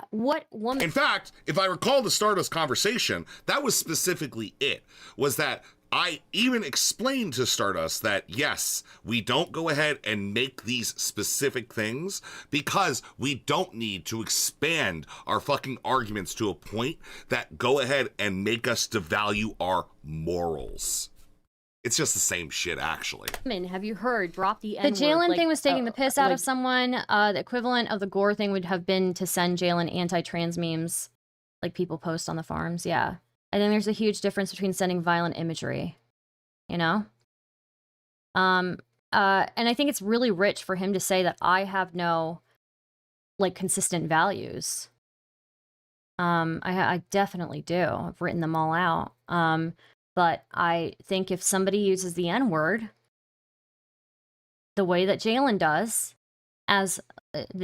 [SPEAKER 1] What woman?
[SPEAKER 7] In fact, if I recall the Stardust conversation, that was specifically it. Was that I even explained to Stardust that, yes, we don't go ahead and make these specific things because we don't need to expand our fucking arguments to a point that go ahead and make us devalue our morals. It's just the same shit, actually.
[SPEAKER 1] Have you heard? Drop the
[SPEAKER 10] The
[SPEAKER 1] N-word.
[SPEAKER 10] Jalen thing was taking the piss out
[SPEAKER 1] like-
[SPEAKER 10] of someone. The equivalent of the Gore thing would have been to send Jalen anti-trans memes, like people post on the forums. Yeah, I think there's a huge difference between sending violent imagery, you know. And I think it's really rich for him to say that I have no, like, consistent values. I definitely do. I've written them all out. But I think if somebody uses the N-word the way that Jalen does, as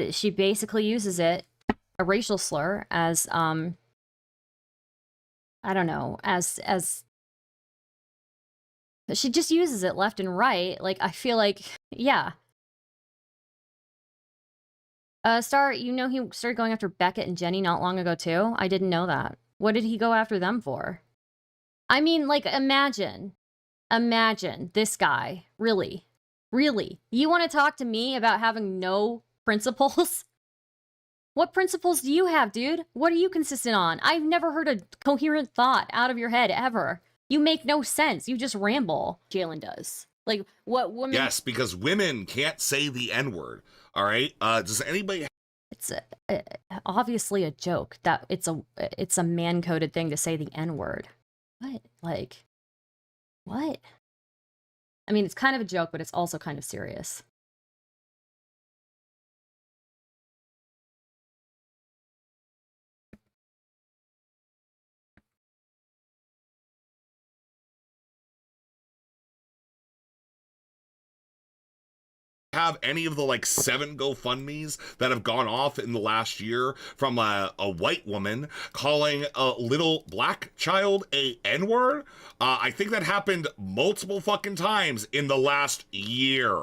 [SPEAKER 10] she basically uses it, a racial slur, as I don't know, as she just uses it left and right. Like, I feel like, yeah. Star, you know he started going after Beckett and Jenny not long ago too? I didn't know that. What did he go after them for? I mean, like, imagine this guy, really, you want to talk to me about having no principles? What principles do you have, dude? What are you consistent on? I've never heard a coherent thought out of your head, ever. You make no sense. You just ramble. Jalen does. Like, what woman...
[SPEAKER 7] Yes, because women can't say the N-word, all right? Does anybody...
[SPEAKER 10] it's obviously a joke. That it's a man-coded thing to say the N-word. What? Like, what? I mean, it's kind of a joke, but it's also kind of serious.
[SPEAKER 7] Have any of the like 7 GoFundMes that have gone off in the last year from a white woman calling a little black child a N-word? I think that happened multiple fucking times in the last year,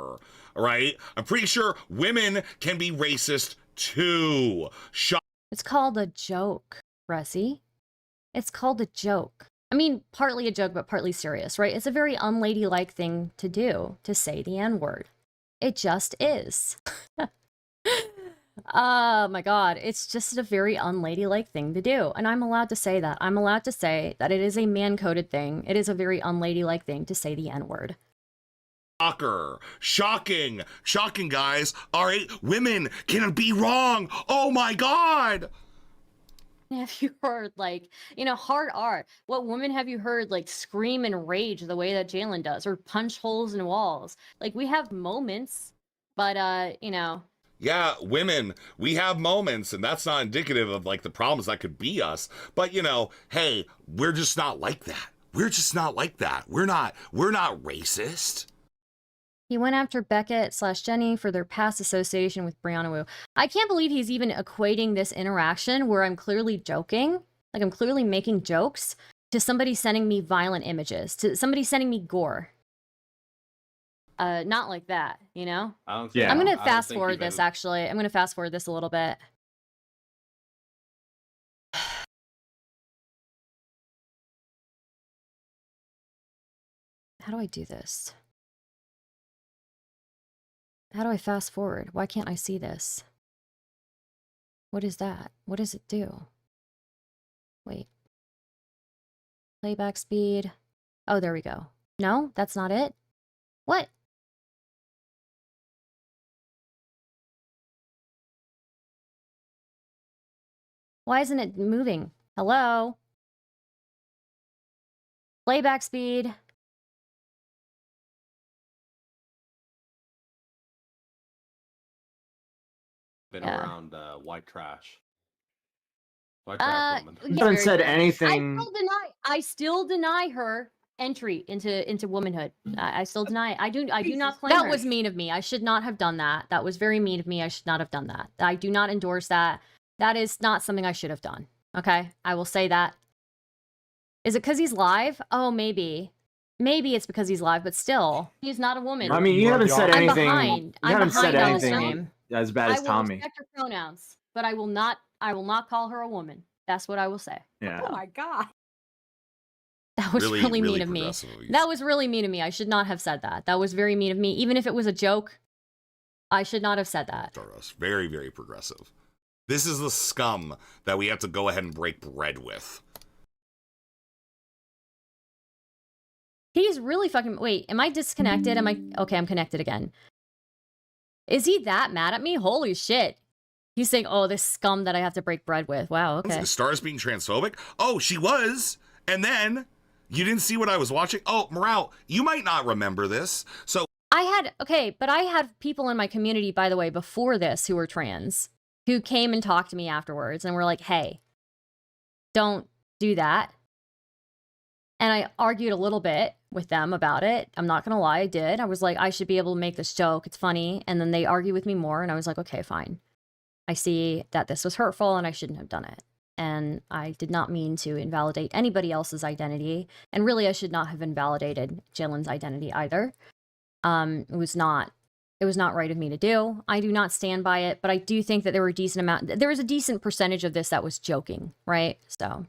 [SPEAKER 7] right? I'm pretty sure women can be racist too.
[SPEAKER 10] It's called a joke, Russie. It's called a joke. I mean, partly a joke, but partly serious, right? It's a very unladylike thing to do, to say the N-word. It just is. Oh my god, it's just a very unladylike thing to do. And I'm allowed to say that. I'm allowed to say that it is a man-coded thing. It is a very unladylike thing to say the N-word.
[SPEAKER 7] Shocker. Shocking. Shocking, guys. All right, women can be wrong. Oh my god.
[SPEAKER 10] Have you heard, like, hard art? What woman have you heard, like, scream and rage the way that Jalen does, or punch holes in walls? Like, we have moments, but,
[SPEAKER 7] Yeah, women, we have moments, and that's not indicative of, like, the problems that could be us. But, hey, we're just not like that. We're just not like that. We're not racist.
[SPEAKER 10] He went after Beckett/Jenny for their past association with Brianna Wu. I can't believe he's even equating this interaction where I'm clearly joking, like I'm clearly making jokes, to somebody sending me violent images, to somebody sending me gore. Not like that,
[SPEAKER 9] I don't
[SPEAKER 8] Yeah.
[SPEAKER 10] I'm
[SPEAKER 9] I
[SPEAKER 10] gonna
[SPEAKER 9] don't
[SPEAKER 10] fast
[SPEAKER 9] think
[SPEAKER 10] forward
[SPEAKER 9] you've
[SPEAKER 10] this,
[SPEAKER 9] ever-
[SPEAKER 10] actually. I'm gonna fast forward this a little bit. How do I do this? How do I fast forward? Why can't I see this? What is that? What does it do? Wait. Playback speed. Oh, there we go. No, that's not it. What? Why isn't it moving? Hello? Playback speed.
[SPEAKER 9] been
[SPEAKER 10] Yeah.
[SPEAKER 9] around white trash. White trash woman.
[SPEAKER 8] You haven't said
[SPEAKER 10] very
[SPEAKER 8] anything.
[SPEAKER 10] I still deny her entry into womanhood. I still deny it. I do not claim that was mean of me. I should not have done that. That was very mean of me. I should not have done that. I do not endorse that. That is not something I should have done. Okay? I will say that. Is it because he's live? Oh, maybe. Maybe it's because he's live, but still, he's not a woman.
[SPEAKER 8] I mean, you haven't said
[SPEAKER 10] I'm
[SPEAKER 8] anything.
[SPEAKER 10] behind.
[SPEAKER 8] You haven't said
[SPEAKER 10] behind on the
[SPEAKER 8] anything
[SPEAKER 10] stream.
[SPEAKER 8] as bad as
[SPEAKER 10] I will
[SPEAKER 8] Tommy.
[SPEAKER 10] respect her pronouns, but I will not call her a woman. That's what I will say.
[SPEAKER 8] Yeah.
[SPEAKER 11] Oh my god.
[SPEAKER 10] That was really mean of me.
[SPEAKER 7] progressive of you.
[SPEAKER 10] That was really mean of me. I should not have said that. That was very mean of me. Even if it was a joke, I should not have said that.
[SPEAKER 7] Stardust. Very, very progressive. This is the scum that we have to go ahead and break bread with.
[SPEAKER 10] He's really fucking... Wait, am I disconnected? Am I... Okay, I'm connected again. Is he that mad at me? Holy shit. He's saying, oh, this scum that I have to break bread with. Wow, okay.
[SPEAKER 7] Is Stardust being transphobic? Oh, she was. And then you didn't see what I was watching? Oh, Morale, you might not remember this. So
[SPEAKER 10] I had people in my community, by the way, before this who were trans, who came and talked to me afterwards and were like, hey, don't do that. And I argued a little bit with them about it. I'm not gonna lie, I did. I was like, I should be able to make this joke. It's funny. And then they argue with me more, and I was like, okay, fine. I see that this was hurtful and I shouldn't have done it. And I did not mean to invalidate anybody else's identity. And really, I should not have invalidated Jalen's identity either. It was not right of me to do. I do not stand by it, but I do think that there was a decent percentage of this that was joking, right? So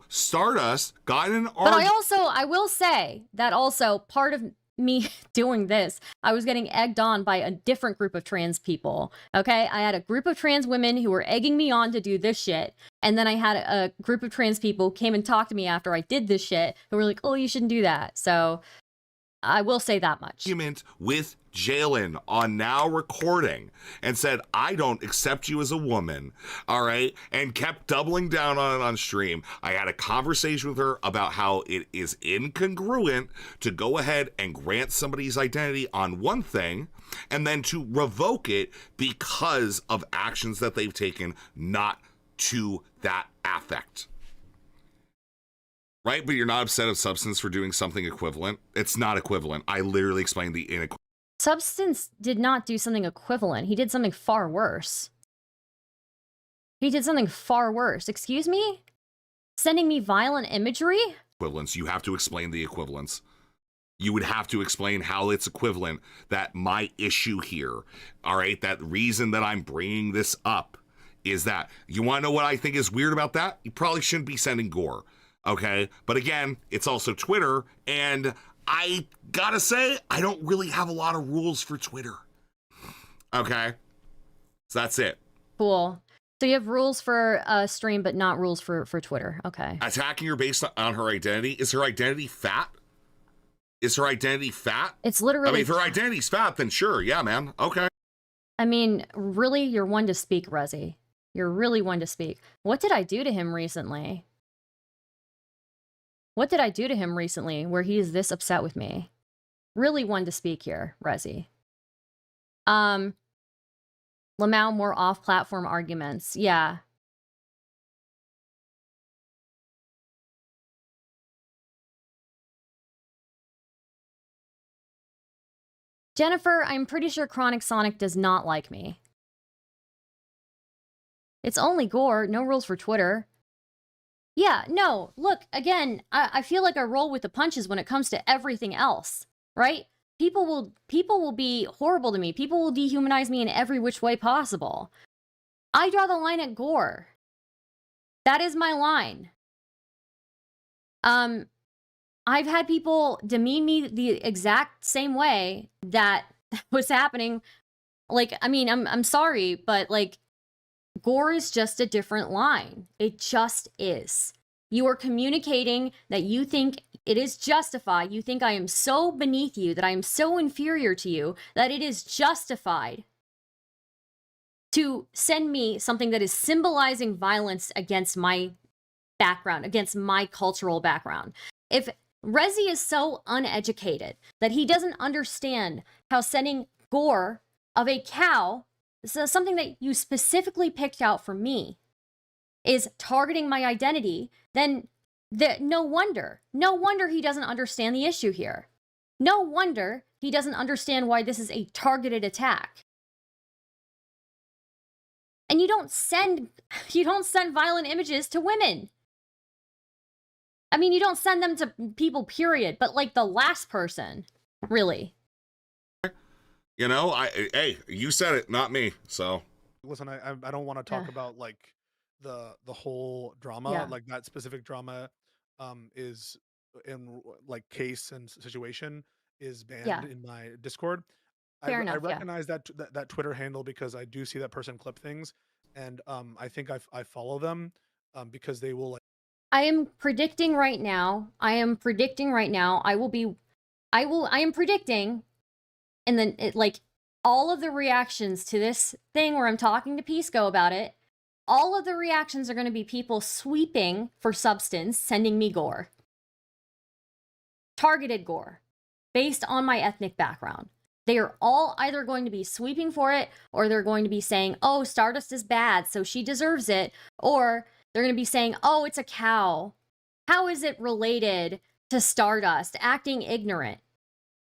[SPEAKER 7] Stardust got an
[SPEAKER 10] But
[SPEAKER 7] argument.
[SPEAKER 10] I will say that also part of me doing this, I was getting egged on by a different group of trans people. Okay, I had a group of trans women who were egging me on to do this shit, and then I had a group of trans people who came and talked to me after I did this shit, who were like, "Oh, you shouldn't do that." So I will say that much.
[SPEAKER 7] Argument with Jalen on now recording and said, I don't accept you as a woman, all right, and kept doubling down on it on stream. I had a conversation with her about how it is incongruent to go ahead and grant somebody's identity on one thing and then to revoke it because of actions that they've taken not to that affect. Right? But you're not upset of Substance for doing something equivalent. It's not equivalent. I literally explained the inequality.
[SPEAKER 10] Substance did not do something equivalent. He did something far worse. He did something far worse. Excuse me? Sending me violent imagery?
[SPEAKER 7] Equivalence. You have to explain the equivalence. You would have to explain how it's equivalent. That my issue here, all right, that reason that I'm bringing this up is that, you want to know what I think is weird about that? You probably shouldn't be sending gore. Okay, but again, it's also Twitter, and I gotta say, I don't really have a lot of rules for Twitter. Okay, so that's it.
[SPEAKER 10] Cool. So you have rules for stream, but not rules for Twitter. Okay.
[SPEAKER 7] Attacking her based on her identity. Is her identity fat? Is her identity fat?
[SPEAKER 10] It's literally...
[SPEAKER 7] I mean, if her identity's fat, then sure, yeah, man, okay.
[SPEAKER 10] I mean, really, you're one to speak, Rezi. You're really one to speak. What did I do to him recently? What did I do to him recently where he is this upset with me? Really one to speak here, Rezi. Lamau, more off-platform arguments. Yeah. Jennifer, I'm pretty sure Chronic Sonic does not like me. It's only gore, no rules for Twitter. Yeah, no, look, again, I feel like I roll with the punches when it comes to everything else, right? People will be horrible to me. People will dehumanize me in every which way possible. I draw the line at gore. That is my line. I've had people demean me the exact same way that was happening. Like, I mean, I'm sorry, but like, gore is just a different line. It just is. You are communicating that you think it is justified. You think I am so beneath you, that I am so inferior to you, that it is justified to send me something that is symbolizing violence against my background, against my cultural background. If Rezi is so uneducated that he doesn't understand how sending gore of a cow, so something that you specifically picked out for me, is targeting my identity, then no wonder he doesn't understand the issue here. No wonder he doesn't understand why this is a targeted attack. And you don't send violent images to women. I mean, you don't send them to people, period, but like the last person, really.
[SPEAKER 7] You know, hey, you said it, not me. So
[SPEAKER 4] listen, I don't want to talk about like the whole drama, like that specific drama is in like case and situation is banned in my Discord.
[SPEAKER 10] Fair enough,
[SPEAKER 4] I recognize that Twitter handle because I do see that person clip things, and I think I follow them because they will like.
[SPEAKER 10] I am predicting right now. I am predicting, and then like all of the reactions to this thing where I'm talking to Pisco about it, all of the reactions are going to be people sweeping for substance, sending me gore. Targeted gore, based on my ethnic background. They are all either going to be sweeping for it, or they're going to be saying, oh, Stardust is bad, so she deserves it, or they're going to be saying, oh, it's a cow. How is it related to Stardust? Acting ignorant,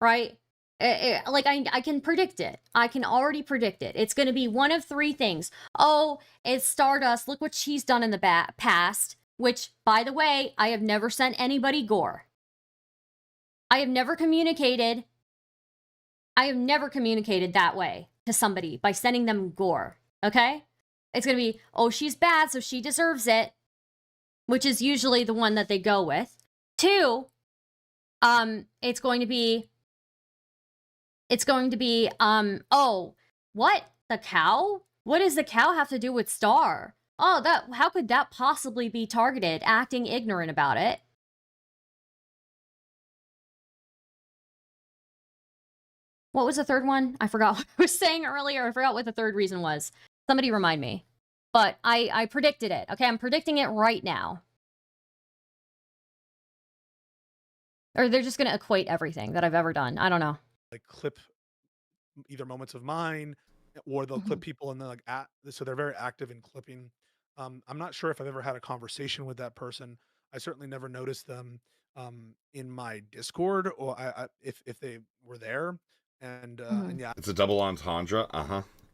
[SPEAKER 10] right? Like, I can predict it. I can already predict it. It's going to be one of three things. Oh, it's Stardust. Look what she's done in the past. Which, by the way, I have never sent anybody gore. I have never communicated that way to somebody by sending them gore, okay? It's going to be, oh, she's bad, so she deserves it, which is usually the one that they go with. Two, it's going to be, oh, what? The cow? What does the cow have to do with Star? Oh, how could that possibly be targeted? Acting ignorant about it. What was the third one? I forgot what I was saying earlier. I forgot what the third reason was. Somebody remind me. But I predicted it. Okay, I'm predicting it right now. Or they're just going to equate everything that I've ever done. I don't know.
[SPEAKER 4] Like clip either moments of mine, or they'll clip people and they're like so they're very active in clipping. I'm not sure if I've ever had a conversation with that person. I certainly never noticed them in my Discord, or if they were there. And yeah,
[SPEAKER 7] It's a double entendre.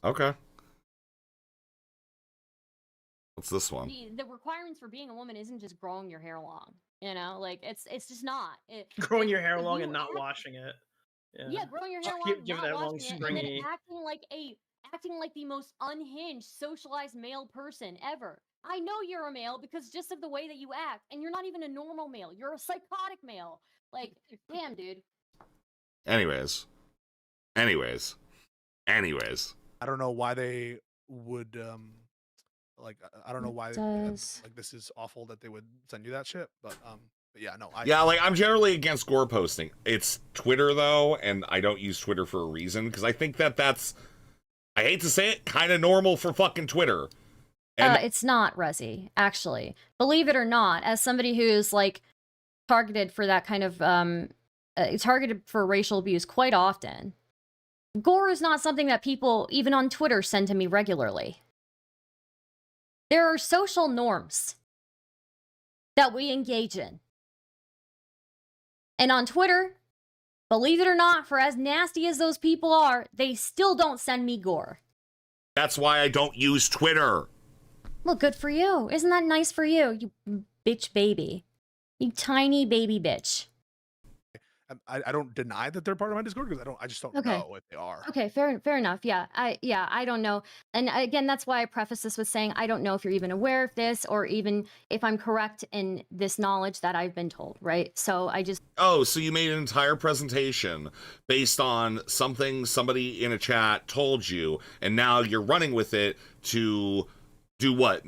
[SPEAKER 7] Okay. What's this one?
[SPEAKER 10] The requirements for being a woman isn't just growing your hair long. You know, like it's just not.
[SPEAKER 11] Growing your hair long and not washing it.
[SPEAKER 10] Yeah, growing your hair long,
[SPEAKER 11] Give
[SPEAKER 10] not
[SPEAKER 11] that long
[SPEAKER 10] washing it, and then
[SPEAKER 11] stringy.
[SPEAKER 10] acting like the most unhinged, socialized male person ever. I know you're a male because just of the way that you act, and you're not even a normal male. You're a psychotic male. Like, damn, dude.
[SPEAKER 7] Anyways.
[SPEAKER 4] I don't know why they would like I don't know why like this is awful that they would send you that shit, but yeah, no.
[SPEAKER 7] Yeah, like I'm generally against gore posting. It's Twitter though, and I don't use Twitter for a reason because I think that's, I hate to say it, kind of normal for fucking Twitter. And
[SPEAKER 10] It's not, Resi, actually. Believe it or not, as somebody who's like targeted for that kind of targeted for racial abuse quite often, gore is not something that people even on Twitter send to me regularly. There are social norms that we engage in. And on Twitter, believe it or not, for as nasty as those people are, they still don't send me gore.
[SPEAKER 7] that's why I don't use Twitter.
[SPEAKER 10] Well, good for you. Isn't that nice for you, you bitch baby? You tiny baby bitch.
[SPEAKER 4] I don't deny that they're part of my Discord because I just don't know if they are.
[SPEAKER 10] Okay, fair enough. Yeah, I don't know. And again, that's why I preface this with saying I don't know if you're even aware of this or even if I'm correct in this knowledge that I've been told, right? So I just
[SPEAKER 7] Oh, so you made an entire presentation based on something somebody in a chat told you, and now you're running with it to do what?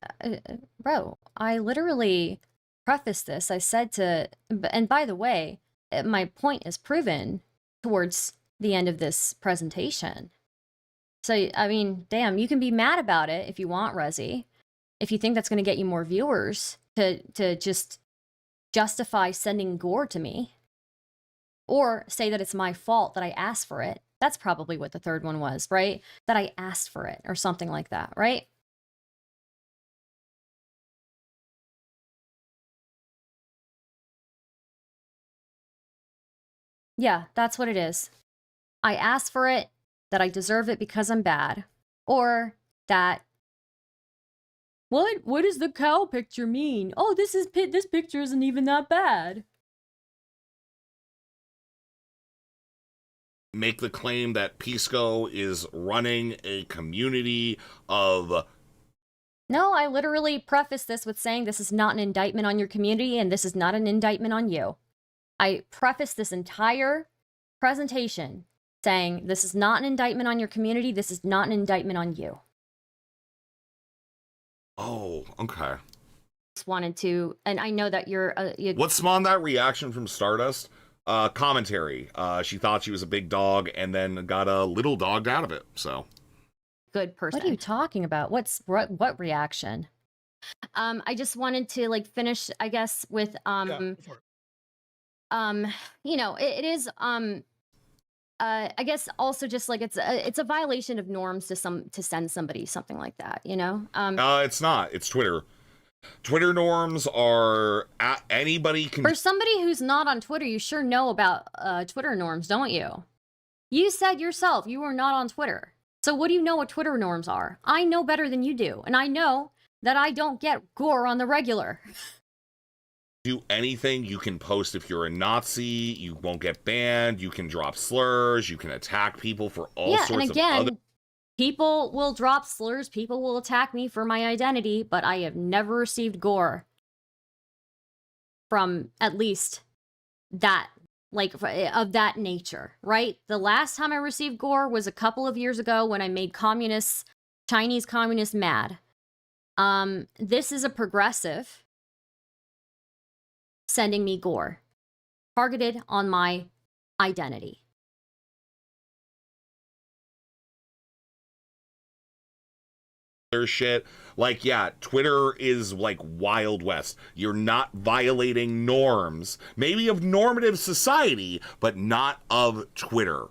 [SPEAKER 10] Bro, I literally prefaced this. I said to, and by the way, my point is proven towards the end of this presentation. So, I mean, damn, you can be mad about it if you want, Resi. If you think that's going to get you more viewers to just justify sending gore to me. Or say that it's my fault that I asked for it. That's probably what the third one was, right? That I asked for it or something like that, right? Yeah, that's what it is. I asked for it, that I deserve it because I'm bad. Or that, what does the cow picture mean? Oh, this picture isn't even that bad.
[SPEAKER 7] Make the claim that Pisco is running a community of...
[SPEAKER 10] No, I literally preface this with saying this is not an indictment on your community and this is not an indictment on you. I preface this entire presentation saying this is not an indictment on your community, this is not an indictment on you.
[SPEAKER 7] Oh, okay.
[SPEAKER 10] Just wanted to, and I know that you're...
[SPEAKER 7] What spawned that reaction from Stardust? Commentary. She thought she was a big dog and then got a little dog out of it, so...
[SPEAKER 10] Good person. What are you talking about? What reaction? I just wanted to like finish, I guess, with you know, it is I guess also just like it's a violation of norms to send somebody something like that, you know?
[SPEAKER 7] It's not. It's Twitter. Twitter norms are anybody can...
[SPEAKER 10] For somebody who's not on Twitter, you sure know about Twitter norms, don't you? You said yourself you were not on Twitter. So what do you know what Twitter norms are? I know better than you do, and I know that I don't get gore on the regular.
[SPEAKER 7] Do anything you can post. If you're a Nazi, you won't get banned. You can drop slurs. You can attack people for all sorts
[SPEAKER 10] and again,
[SPEAKER 7] of other...
[SPEAKER 10] people will drop slurs. People will attack me for my identity, but I have never received gore from at least that, like, of that nature, right? The last time I received gore was a couple of years ago when I made Chinese communists mad. This is a progressive sending me gore, targeted on my identity.
[SPEAKER 7] shit. Like, yeah, Twitter is like Wild West. You're not violating norms, maybe of normative society, but not of Twitter.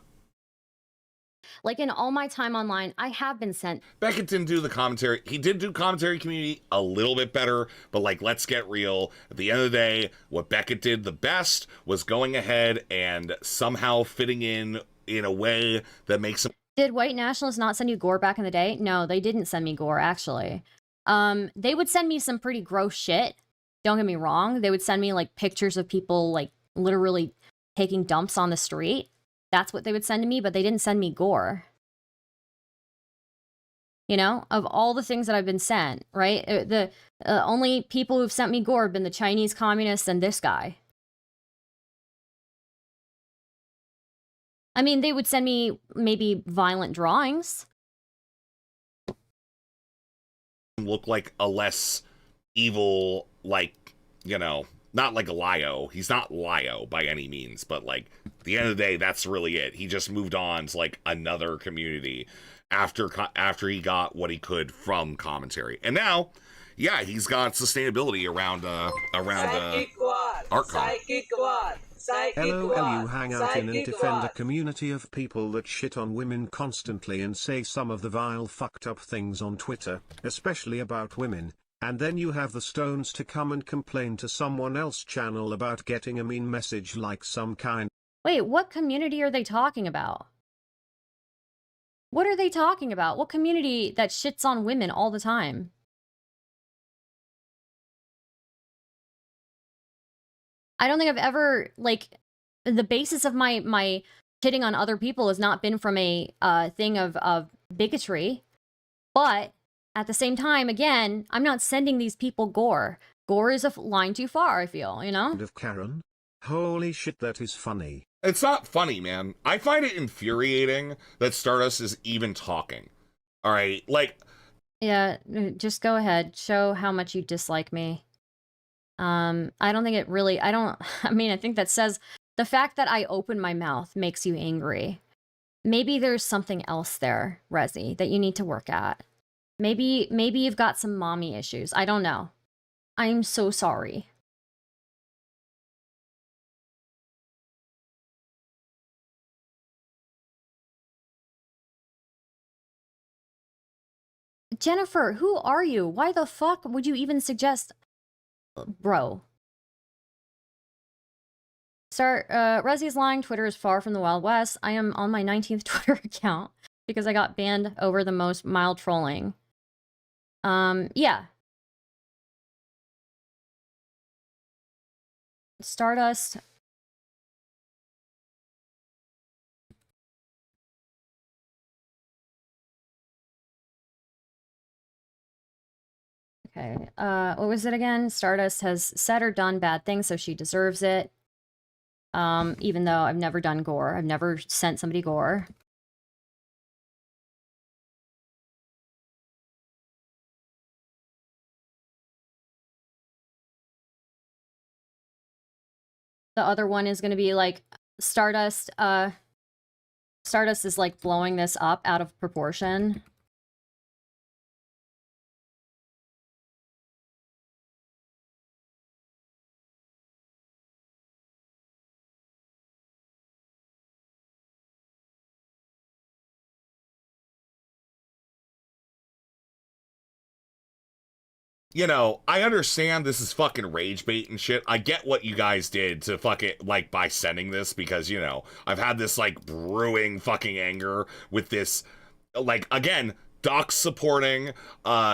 [SPEAKER 10] Like in all my time online, I have been sent.
[SPEAKER 7] Beckett didn't do the commentary. He did do commentary community a little bit better, but like, let's get real. At the end of the day, what Beckett did the best was going ahead and somehow fitting in a way that makes him.
[SPEAKER 10] Did white nationalists not send you gore back in the day? No, they didn't send me gore, actually. They would send me some pretty gross shit. Don't get me wrong. They would send me like pictures of people like literally taking dumps on the street. That's what they would send to me, but they didn't send me gore. You know, of all the things that I've been sent, right? The only people who've sent me gore have been the Chinese communists and this guy. I mean, they would send me maybe violent drawings.
[SPEAKER 7] Look like a less evil, like, you know, not like a Lio. He's not Lio by any means, but like at the end of the day, that's really it. He just moved on to like another community after he got what he could from commentary, and now, yeah, he's got sustainability around art con.
[SPEAKER 12] LOL, you hang out in and defend a community of people that shit on women constantly and say some of the vile fucked up things on Twitter, especially about women, and then you have the stones to come and complain to someone else's channel about getting a mean message like some kind.
[SPEAKER 10] Wait, what community are they talking about? What are they talking about? What community that shits on women all the time? I don't think I've ever, like, the basis of my shitting on other people has not been from a thing of bigotry. But at the same time, again, I'm not sending these people gore. Gore is a line too far, I feel, you know?
[SPEAKER 12] Of Karen? Holy shit, that is funny.
[SPEAKER 7] It's not funny, man. I find it infuriating that Stardust is even talking. All right, like...
[SPEAKER 10] Yeah, just go ahead. Show how much you dislike me. I don't think it really... I mean, I think that says... The fact that I open my mouth makes you angry. Maybe there's something else there, Rezi, that you need to work at. Maybe you've got some mommy issues. I don't know. I'm so sorry. Jennifer, who are you? Why the fuck would you even suggest... Bro. Rezi's lying. Twitter is far from the Wild West. I am on my 19th Twitter account because I got banned over the most mild trolling. Yeah. Stardust. Okay, what was it again? Stardust has said or done bad things, so she deserves it. Even though I've never done gore. I've never sent somebody gore. The other one is going to be like Stardust. Stardust is like blowing this up out of proportion.
[SPEAKER 7] You know, I understand this is fucking rage bait and shit. I get what you guys did to fucking, like, by sending this, because, you know, I've had this, like, brewing fucking anger with this, like, again, doc supporting,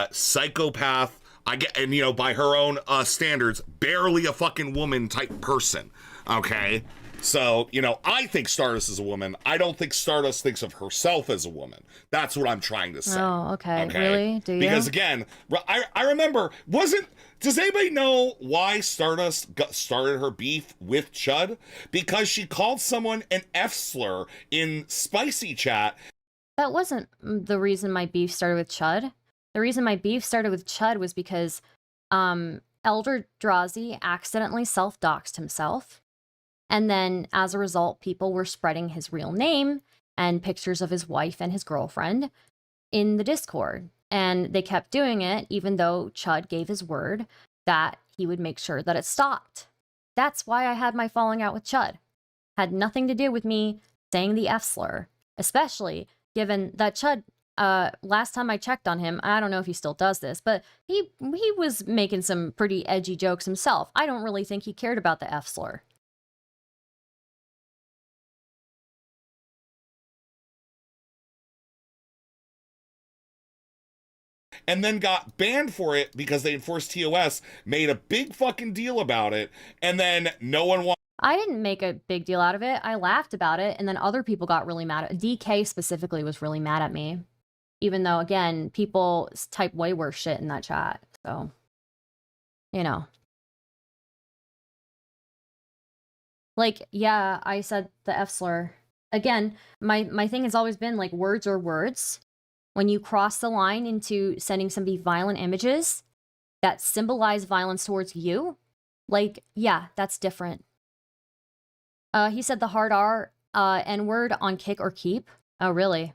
[SPEAKER 7] psychopath, I get, and, you know, by her own, standards, barely a fucking woman type person, okay? So, you know, I think Stardust is a woman. I don't think Stardust thinks of herself as a woman. That's what I'm trying to say.
[SPEAKER 10] Oh, okay. Really? Do you?
[SPEAKER 7] Because again, I remember, does anybody know why Stardust started her beef with Chud? Because she called someone an F-slur in Spicy Chat.
[SPEAKER 10] That wasn't the reason my beef started with Chud. The reason my beef started with Chud was because Elder Drazi accidentally self-doxed himself. And then, as a result, people were spreading his real name and pictures of his wife and his girlfriend in the Discord. And they kept doing it, even though Chud gave his word that he would make sure that it stopped. That's why I had my falling out with Chud. Had nothing to do with me saying the F slur, especially given that Chud, last time I checked on him, I don't know if he still does this, but he was making some pretty edgy jokes himself. I don't really think he cared about the F slur.
[SPEAKER 7] And then got banned for it because they enforced TOS, made a big fucking deal about it, and then no one wanted.
[SPEAKER 10] I didn't make a big deal out of it. I laughed about it, and then other people got really mad at DK specifically was really mad at me. Even though, again, people type way worse shit in that chat. So, you know. Like, yeah, I said the F slur. Again, my thing has always been, like, words are words. When you cross the line into sending somebody violent images that symbolize violence towards you, like, yeah, that's different. He said the hard R, N-word on kick or keep. Oh, really?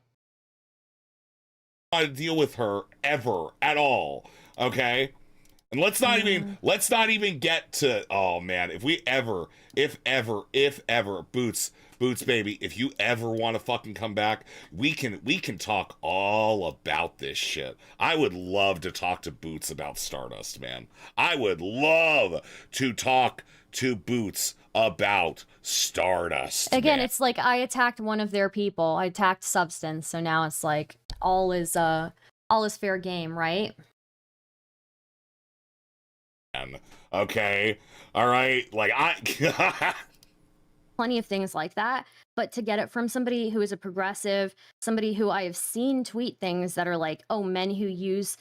[SPEAKER 7] To deal with her ever at all, okay? And let's not even get to, oh man, if ever Boots baby, if you ever want to fucking come back, we can talk all about this shit. I would love to talk to Boots about Stardust, man. I would love to talk to Boots about Stardust.
[SPEAKER 10] Again,
[SPEAKER 7] man.
[SPEAKER 10] It's like I attacked one of their people. I attacked Substance, so now it's like all is fair game, right?
[SPEAKER 7] Okay. All right. Like
[SPEAKER 10] Plenty of things like that, but to get it from somebody who is a progressive, somebody who I have seen tweet things that are like, oh, men who use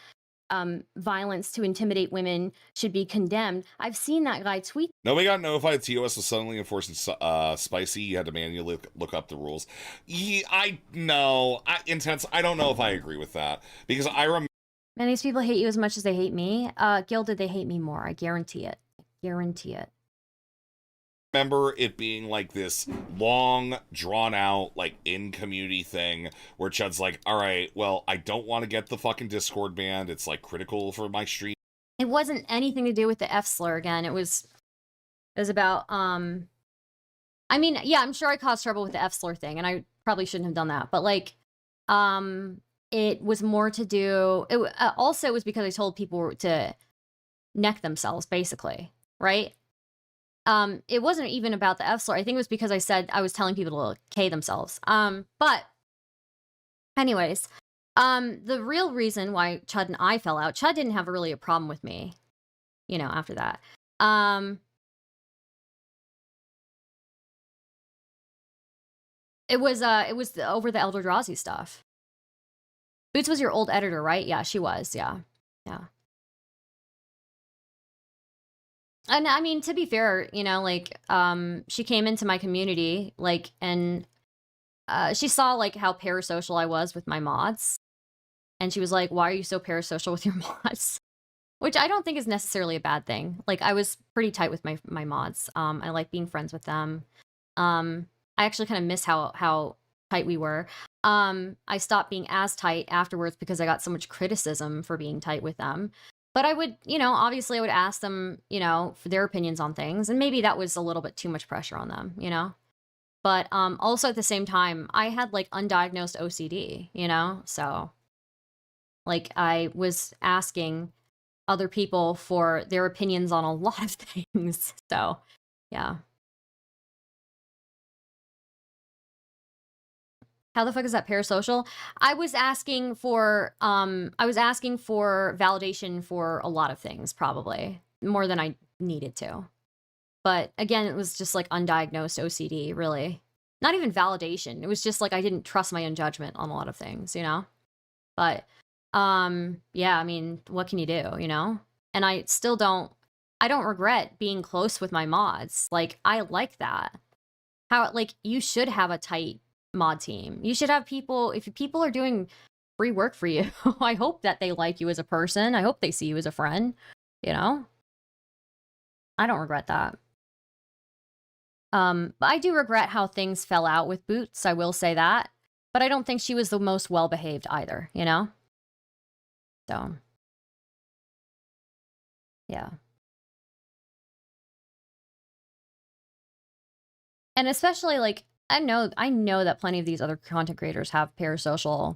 [SPEAKER 10] violence to intimidate women should be condemned. I've seen that guy tweet.
[SPEAKER 7] Nobody got notified TOS was suddenly enforcing spicy. You had to manually look up the rules. Intense. I don't know if I agree with that because I remember.
[SPEAKER 10] Man, these people hate you as much as they hate me. Gilded, they hate me more. I guarantee it. Guarantee it.
[SPEAKER 7] Remember it being like this long, drawn out, like in community thing where Chud's like, all right, well, I don't want to get the fucking Discord banned. It's like critical for my stream.
[SPEAKER 10] It wasn't anything to do with the F slur again. It was about, I mean, yeah, I'm sure I caused trouble with the F slur thing and I probably shouldn't have done that. But like, it was more to do, also it was because I told people to neck themselves, basically, right? It wasn't even about the F slur. I think it was because I said I was telling people to K themselves. But anyways, the real reason why Chud and I fell out, Chud didn't have really a problem with me, you know, after that. It was over the Eldrazi stuff. Boots was your old editor, right? Yeah, she was. Yeah. Yeah. And I mean, to be fair, you know, like, she came into my community, like, and she saw, like, how parasocial I was with my mods. And she was like, why are you so parasocial with your mods? Which I don't think is necessarily a bad thing. Like, I was pretty tight with my mods. I like being friends with them. I actually kind of miss how tight we were. I stopped being as tight afterwards because I got so much criticism for being tight with them. But I would, you know, obviously I would ask them, you know, for their opinions on things. And maybe that was a little bit too much pressure on them, you know? But also at the same time, I had like undiagnosed OCD, you know? So like I was asking other people for their opinions on a lot of things. So yeah. How the fuck is that parasocial? I was asking for validation for a lot of things, probably more than I needed to. But again, it was just like undiagnosed OCD, really. Not even validation. It was just like I didn't trust my own judgment on a lot of things, you know? But yeah, I mean, what can you do, you know? And I don't regret being close with my mods. Like I like that. Like you should have a tight mod team. You should have people, if people are doing free work for you, I hope that they like you as a person. I hope they see you as a friend, you know? I don't regret that. But I do regret how things fell out with Boots, I will say that. But I don't think she was the most well-behaved either, you know? So, yeah. And especially like I know that plenty of these other content creators have parasocial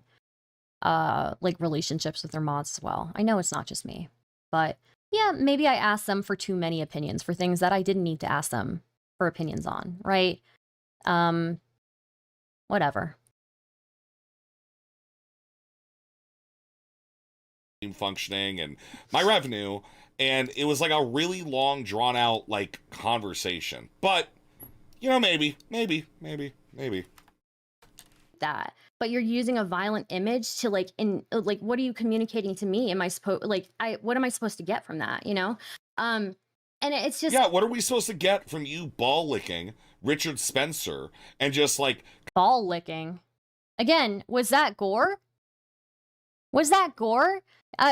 [SPEAKER 10] like relationships with their mods as well. I know it's not just me. But yeah, maybe I asked them for too many opinions for things that I didn't need to ask them for opinions on, right? Whatever.
[SPEAKER 7] Functioning and my revenue, and it was like a really long, drawn out like conversation. But you know, maybe.
[SPEAKER 10] That. But you're using a violent image to like what are you communicating to me? Am I supposed what am I supposed to get from that, you know? And it's just
[SPEAKER 7] Yeah, what are we supposed to get from you ball licking Richard Spencer and just like
[SPEAKER 10] ball licking? Again, was that gore? Was that gore?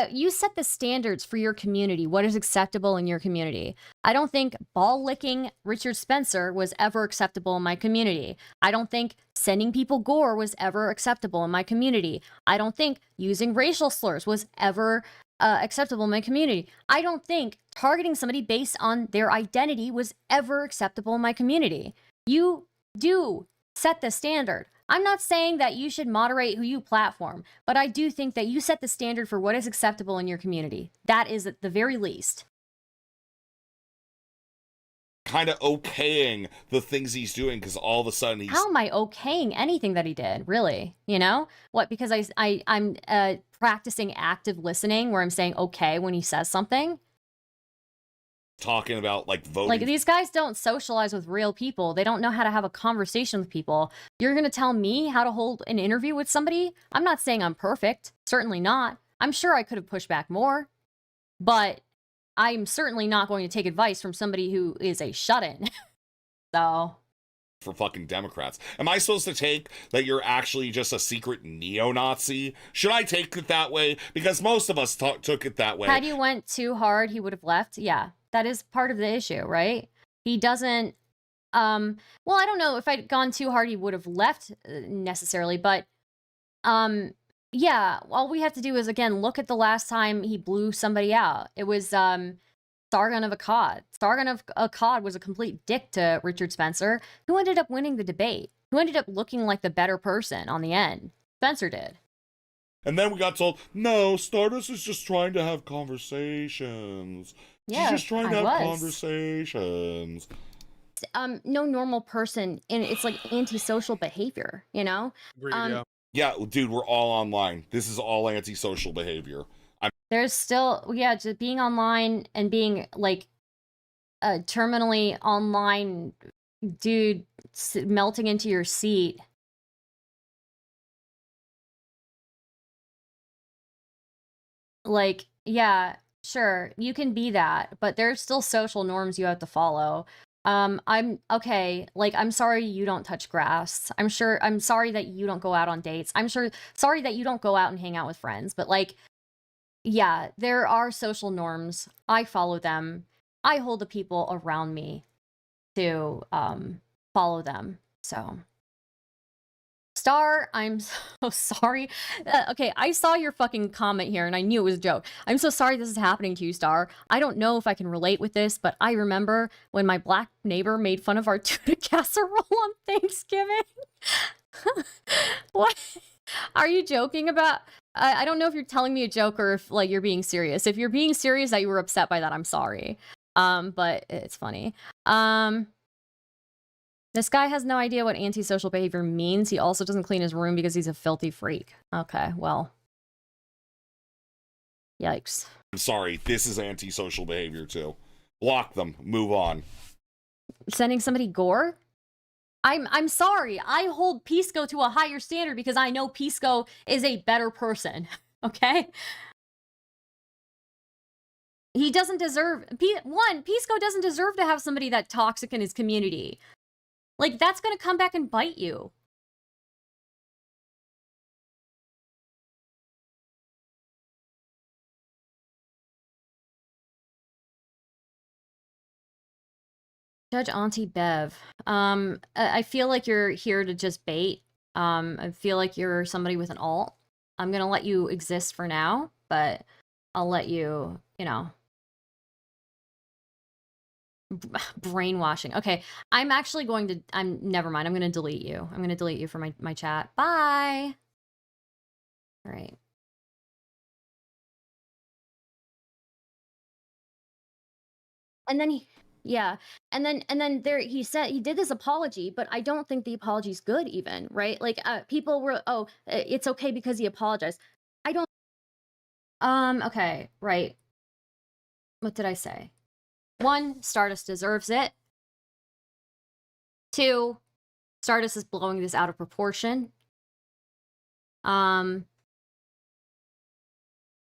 [SPEAKER 10] You set the standards for your community. What is acceptable in your community? I don't think ball licking Richard Spencer was ever acceptable in my community. I don't think sending people gore was ever acceptable in my community. I don't think using racial slurs was ever acceptable in my community. I don't think targeting somebody based on their identity was ever acceptable in my community. You do set the standard. I'm not saying that you should moderate who you platform, but I do think that you set the standard for what is acceptable in your community. That is at the very least.
[SPEAKER 7] kind of okaying the things he's doing because all of a sudden he's
[SPEAKER 10] How am I okaying anything that he did? Really? You know what? Because I'm practicing active listening, where I'm saying okay when he says something.
[SPEAKER 7] talking about like voting.
[SPEAKER 10] Like, these guys don't socialize with real people. They don't know how to have a conversation with people. You're gonna tell me how to hold an interview with somebody? I'm not saying I'm perfect. Certainly not. I'm sure I could have pushed back more, but I'm certainly not going to take advice from somebody who is a shut-in. So,
[SPEAKER 7] for fucking Democrats. Am I supposed to take that you're actually just a secret neo-Nazi? Should I take it that way? Because most of us took it that way.
[SPEAKER 10] had you went too hard, he would have left. Yeah, that is part of the issue, right? He doesn't, well, I don't know if I'd gone too hard, he would have left necessarily, but, yeah, all we have to do is, again, look at the last time he blew somebody out. It was, Sargon of Akkad. Sargon of Akkad was a complete dick to Richard Spencer, who ended up winning the debate, who ended up looking like the better person on the end. Spencer did.
[SPEAKER 7] And then we got told, no, Stardust is just trying to have conversations.
[SPEAKER 10] Yeah,
[SPEAKER 7] She's just trying to
[SPEAKER 10] I
[SPEAKER 7] have
[SPEAKER 10] was.
[SPEAKER 7] conversations.
[SPEAKER 10] No normal person, and it's like antisocial behavior, you know?
[SPEAKER 4] Agreed,
[SPEAKER 10] Um,
[SPEAKER 7] Yeah, dude, we're all online. This is all antisocial behavior.
[SPEAKER 10] There's still, yeah, just being online and being like a terminally online dude melting into your seat. Like, yeah, sure, you can be that, but there's still social norms you have to follow. I'm okay, like, I'm sorry you don't touch grass. I'm sorry that you don't go out on dates. Sorry that you don't go out and hang out with friends, but like, yeah, there are social norms. I follow them. I hold the people around me to follow them. So, Star, I'm so sorry. Okay, I saw your fucking comment here and I knew it was a joke. I'm so sorry this is happening to you, Star. I don't know if I can relate with this, but I remember when my black neighbor made fun of our tuna casserole on Thanksgiving. What? Are you joking about? I don't know if you're telling me a joke or if like you're being serious. If you're being serious that you were upset by that, I'm sorry. But it's funny. This guy has no idea what antisocial behavior means. He also doesn't clean his room because he's a filthy freak. Okay, well. Yikes.
[SPEAKER 7] I'm sorry, this is antisocial behavior too. Block them, move on.
[SPEAKER 10] Sending somebody gore? I'm sorry. I hold Pisco to a higher standard because I know Pisco is a better person. Okay? He doesn't deserve... Pisco doesn't deserve to have somebody that toxic in his community. Like, that's gonna come back and bite you. Judge Auntie Bev. I feel like you're here to just bait. I feel like you're somebody with an alt. I'm gonna let you exist for now, but I'll let you, you know. Brainwashing. Okay, I'm actually going to, never mind, I'm going to delete you. I'm going to delete you from my chat. Bye. All right. And then and then there he said he did this apology, but I don't think the apology's good even, right? Like people were, oh, it's okay because he apologized. I don't okay, right. What did I say? 1, Stardust deserves it. 2, Stardust is blowing this out of proportion. I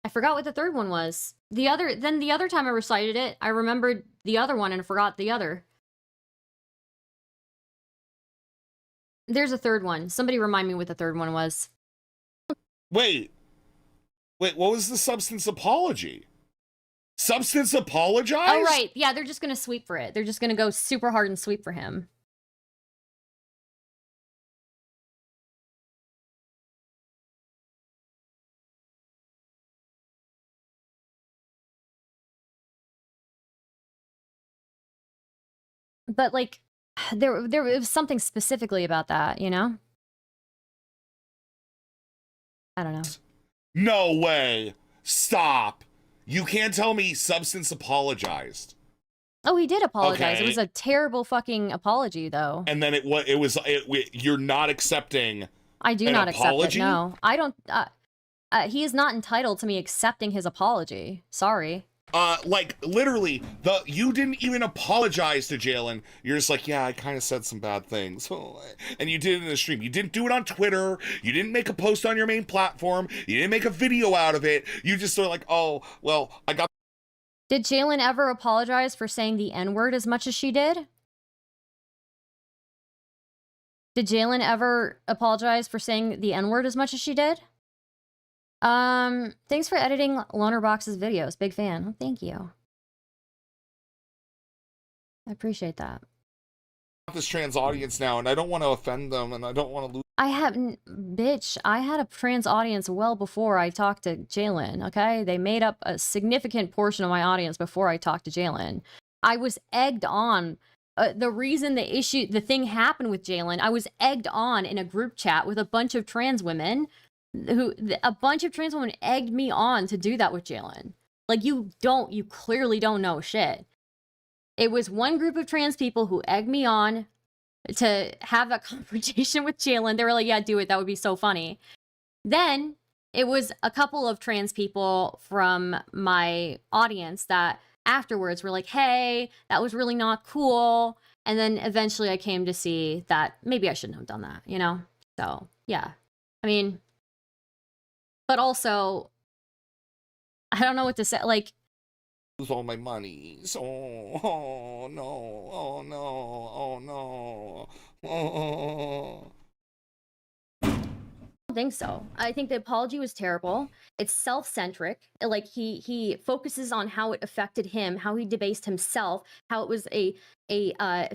[SPEAKER 10] forgot what the third one was. The other time I recited it, I remembered the other one and forgot the other. There's a third one. Somebody remind me what the third one was.
[SPEAKER 7] Wait, what was the substance apology? Substance apologize?
[SPEAKER 10] Oh, right. Yeah, they're just going to sweep for it. They're just going to go super hard and sweep for him. But, like, there was something specifically about that, you know? I don't know.
[SPEAKER 7] No way. Stop. You can't tell me substance apologized.
[SPEAKER 10] Oh, he did apologize.
[SPEAKER 7] Okay.
[SPEAKER 10] It was a terrible fucking apology, though.
[SPEAKER 7] And then you're not accepting
[SPEAKER 10] I do
[SPEAKER 7] an
[SPEAKER 10] not
[SPEAKER 7] apology?
[SPEAKER 10] accept it. No, I don't. He is not entitled to me accepting his apology. Sorry.
[SPEAKER 7] Like literally, you didn't even apologize to Jalen. You're just like, yeah, I kind of said some bad things, and you did it in the stream. You didn't do it on Twitter. You didn't make a post on your main platform. You didn't make a video out of it. You just sort of like, oh, well, I got.
[SPEAKER 10] Did Jalen ever apologize for saying the N-word as much as she did? Did Jalen ever apologize for saying the N-word as much as she did? Thanks for editing Lonerbox's videos. Big fan. Oh, thank you. I appreciate that.
[SPEAKER 7] This trans audience now, and I don't want to offend them, and I don't want to lose.
[SPEAKER 10] I had a trans audience well before I talked to Jalen, okay? They made up a significant portion of my audience before I talked to Jalen. I was egged on. The reason the thing happened with Jalen, I was egged on in a group chat with a bunch of trans women a bunch of trans women egged me on to do that with Jalen. Like, you clearly don't know shit. It was one group of trans people who egged me on to have that confrontation with Jalen. They were like, yeah, do it. That would be so funny. Then it was a couple of trans people from my audience that afterwards were like, hey, that was really not cool. And then eventually I came to see that maybe I shouldn't have done that, you know? So, yeah. I mean, but also, I don't know what to say. Like,
[SPEAKER 7] lose all my money. So, oh no, oh no, oh no, oh.
[SPEAKER 10] I don't think so. I think the apology was terrible. It's self-centric. Like, he focuses on how it affected him, how he debased himself, how it was a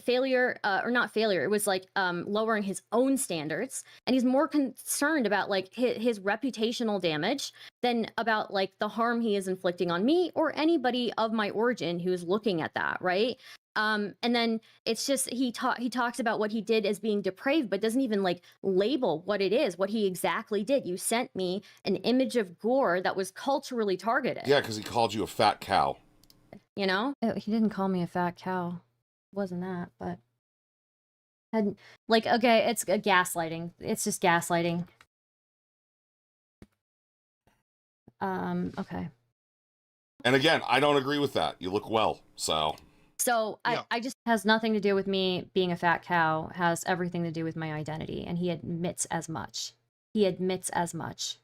[SPEAKER 10] failure, or not failure. It was like lowering his own standards, and he's more concerned about like his reputational damage than about like the harm he is inflicting on me or anybody of my origin who's looking at that, right? And then it's just he talks about what he did as being depraved, but doesn't even like label what it is, what he exactly did. You sent me an image of gore that was culturally targeted.
[SPEAKER 7] Yeah, because he called you a fat cow.
[SPEAKER 10] You know? He didn't call me a fat cow. It wasn't that, but like, okay, it's a gaslighting. It's just gaslighting. Okay.
[SPEAKER 7] And again, I don't agree with that. You look well, so.
[SPEAKER 10] So
[SPEAKER 7] Yeah.
[SPEAKER 10] I just has nothing to do with me being a fat cow, has everything to do with my identity, and he admits as much. He admits as much.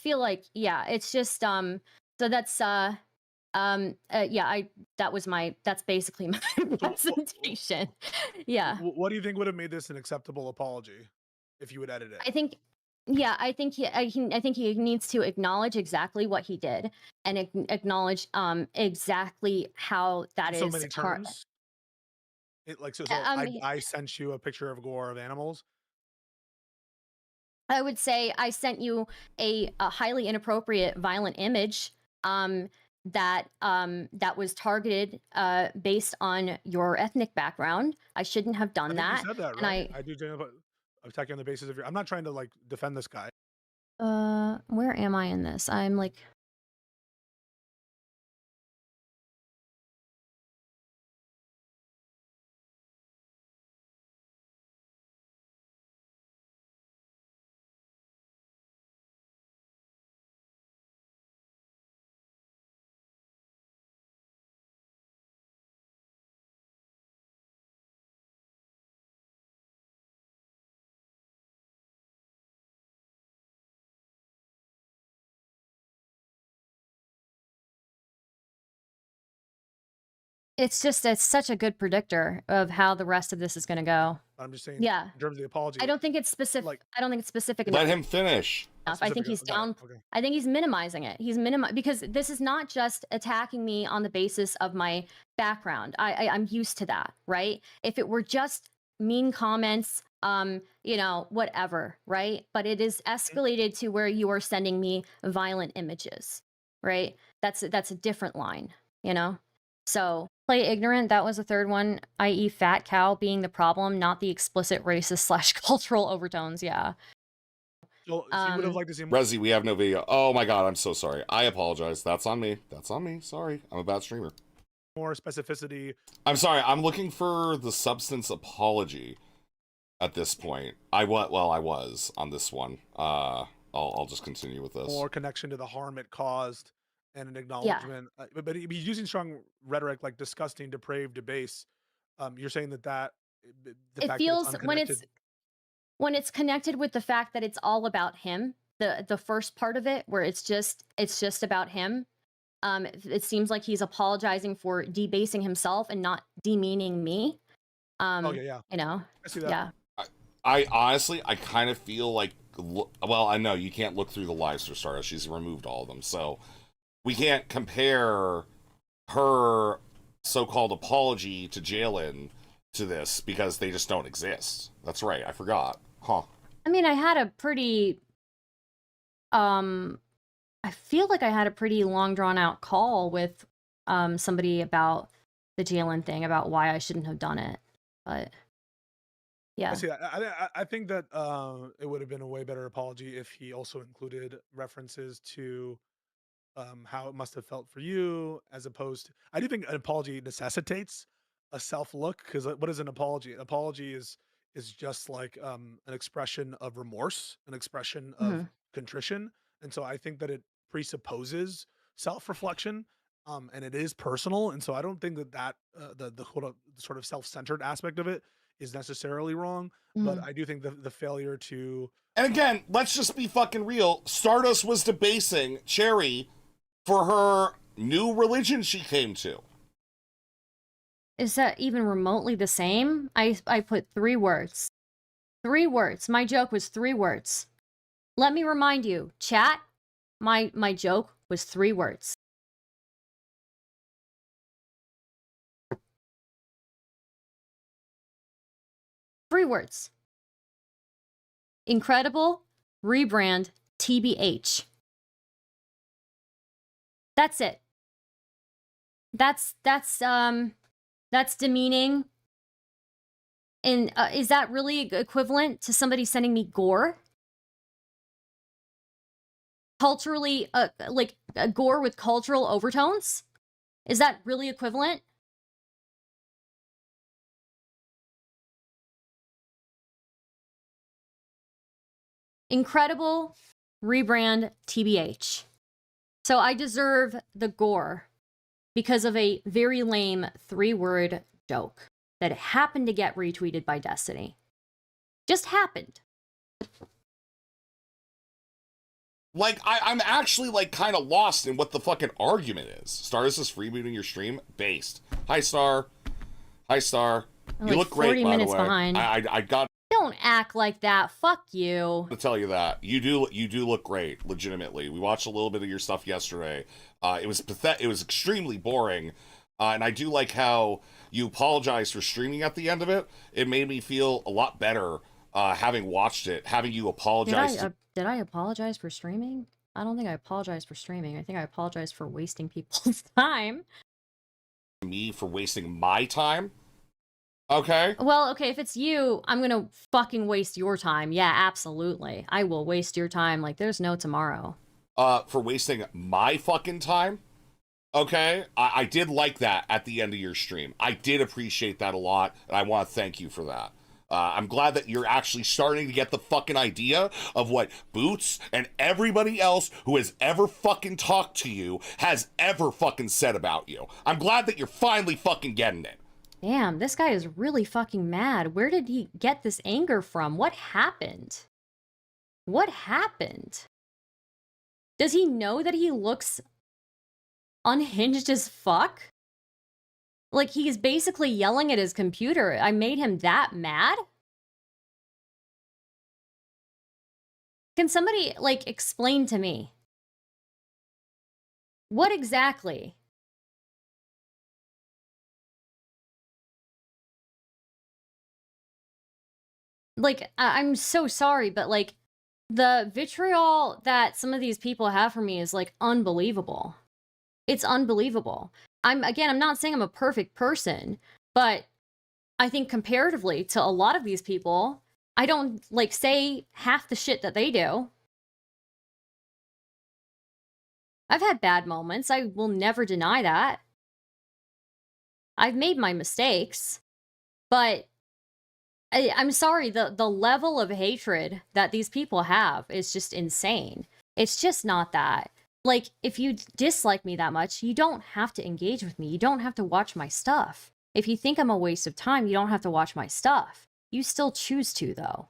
[SPEAKER 10] Feel like, yeah, it's just so that's Yeah, that's basically my presentation. Yeah.
[SPEAKER 4] What do you think would have made this an acceptable apology if you would edit it?
[SPEAKER 10] I think, yeah, I think he needs to acknowledge exactly what he did and acknowledge exactly how that
[SPEAKER 4] In so
[SPEAKER 10] is
[SPEAKER 4] many terms. It like so. I sent you a picture of gore of animals.
[SPEAKER 10] I would say I sent you a highly inappropriate, violent image that was targeted based on your ethnic background. I shouldn't have done
[SPEAKER 4] I think
[SPEAKER 10] that.
[SPEAKER 4] you said that,
[SPEAKER 10] And
[SPEAKER 4] right? I do attacking on the basis of your. I'm not trying to like defend this guy.
[SPEAKER 10] Where am I in this? I'm like. It's such a good predictor of how the rest of this is going to go.
[SPEAKER 4] I'm just saying.
[SPEAKER 10] Yeah.
[SPEAKER 4] In terms of the apology.
[SPEAKER 10] I don't think it's specific.
[SPEAKER 4] Like,
[SPEAKER 10] I don't think it's specific
[SPEAKER 7] Let
[SPEAKER 10] enough.
[SPEAKER 7] him finish.
[SPEAKER 10] I think he's down.
[SPEAKER 4] Okay.
[SPEAKER 10] I think he's minimizing it. He's because this is not just attacking me on the basis of my background. I'm used to that, right? If it were just mean comments, whatever, right? But it is escalated to where you are sending me violent images, right? That's a different line, So play ignorant. That was the third one, i.e., fat cow being the problem, not the explicit racist / cultural overtones. Yeah.
[SPEAKER 4] So you would have liked to see.
[SPEAKER 7] Resi, we have no video. Oh my god, I'm so sorry. I apologize. That's on me. That's on me. Sorry, I'm a bad streamer.
[SPEAKER 4] More specificity.
[SPEAKER 7] I'm sorry. I'm looking for the substance apology. At this point, I was on this one. I'll just continue with this.
[SPEAKER 4] More connection to the harm it caused, and an acknowledgement. But he's using strong rhetoric like disgusting, depraved, debase. You're saying that the
[SPEAKER 10] it
[SPEAKER 4] fact
[SPEAKER 10] feels
[SPEAKER 4] that it's
[SPEAKER 10] when it's connected with the fact that it's all about him. The first part of it, where it's just about him. It seems like he's apologizing for debasing himself and not demeaning me.
[SPEAKER 4] yeah.
[SPEAKER 10] I
[SPEAKER 4] see that.
[SPEAKER 10] Yeah.
[SPEAKER 7] I honestly, I kind of feel like, well, I know you can't look through the lives for Stardust. She's removed all of them, so we can't compare her so-called apology to Jalen to this because they just don't exist. That's right. I forgot. Huh.
[SPEAKER 10] I mean, I had a pretty, I feel like I had a pretty long drawn out call with somebody about the Jalen thing, about why I shouldn't have done it, but. Yeah.
[SPEAKER 4] I see. I think that it would have been a way better apology if he also included references to how it must have felt for you, as opposed to. I do think an apology necessitates a self look, because what is an apology? An apology is just like an expression of remorse, an expression of contrition, and so I think that it presupposes self reflection. And it is personal, and so I don't think that the sort of self centered aspect of it is necessarily wrong, but I do think the failure to.
[SPEAKER 7] And again, let's just be fucking real. Stardust was debasing Cherry for her new religion she came to.
[SPEAKER 10] Is that even remotely the same? I put 3 words. 3 words. My joke was 3 words. Let me remind you, chat, my joke was 3 words. Three words. Incredible, rebrand, TBH. That's it. That's demeaning. And is that really equivalent to somebody sending me gore? Culturally, like gore with cultural overtones? Is that really equivalent? Incredible, rebrand, TBH. So I deserve the gore because of a very lame 3-word joke that happened to get retweeted by Destiny. Just happened.
[SPEAKER 7] Like, I'm actually, like, kind of lost in what the fucking argument is. Stardust is freebooting your stream? Based. Hi, Star. Hi, Star.
[SPEAKER 10] I'm
[SPEAKER 7] You
[SPEAKER 10] like
[SPEAKER 7] look great,
[SPEAKER 10] 40
[SPEAKER 7] by the
[SPEAKER 10] minutes
[SPEAKER 7] way.
[SPEAKER 10] behind.
[SPEAKER 7] I got
[SPEAKER 10] Don't act like that. Fuck you.
[SPEAKER 7] to tell you that. You do look great, legitimately. We watched a little bit of your stuff yesterday. It was pathetic. It was extremely boring. And I do like how you apologized for streaming at the end of it. It made me feel a lot better having watched it, having you apologize.
[SPEAKER 10] Did I apologize for streaming? I don't think I apologized for streaming. I think I apologized for wasting people's time.
[SPEAKER 7] Me for wasting my time. Okay.
[SPEAKER 10] Well, okay, if it's you, I'm gonna fucking waste your time. Yeah, absolutely. I will waste your time like there's no tomorrow.
[SPEAKER 7] For wasting my fucking time. Okay. I did like that at the end of your stream. I did appreciate that a lot, and I want to thank you for that. I'm glad that you're actually starting to get the fucking idea of what Boots and everybody else who has ever fucking talked to you has ever fucking said about you. I'm glad that you're finally fucking getting it.
[SPEAKER 10] Damn, this guy is really fucking mad. Where did he get this anger from? What happened? What happened? Does he know that he looks unhinged as fuck? Like, he's basically yelling at his computer. I made him that mad? Can somebody, like, explain to me? What exactly? Like, I'm so sorry, but, like, the vitriol that some of these people have for me is, like, unbelievable. It's unbelievable. I'm not saying I'm a perfect person, but I think comparatively to a lot of these people, I don't, like, say half the shit that they do. I've had bad moments. I will never deny that. I've made my mistakes, but I'm sorry, the level of hatred that these people have is just insane. It's just not that. Like, if you dislike me that much, you don't have to engage with me. You don't have to watch my stuff. If you think I'm a waste of time, you don't have to watch my stuff. You still choose to, though.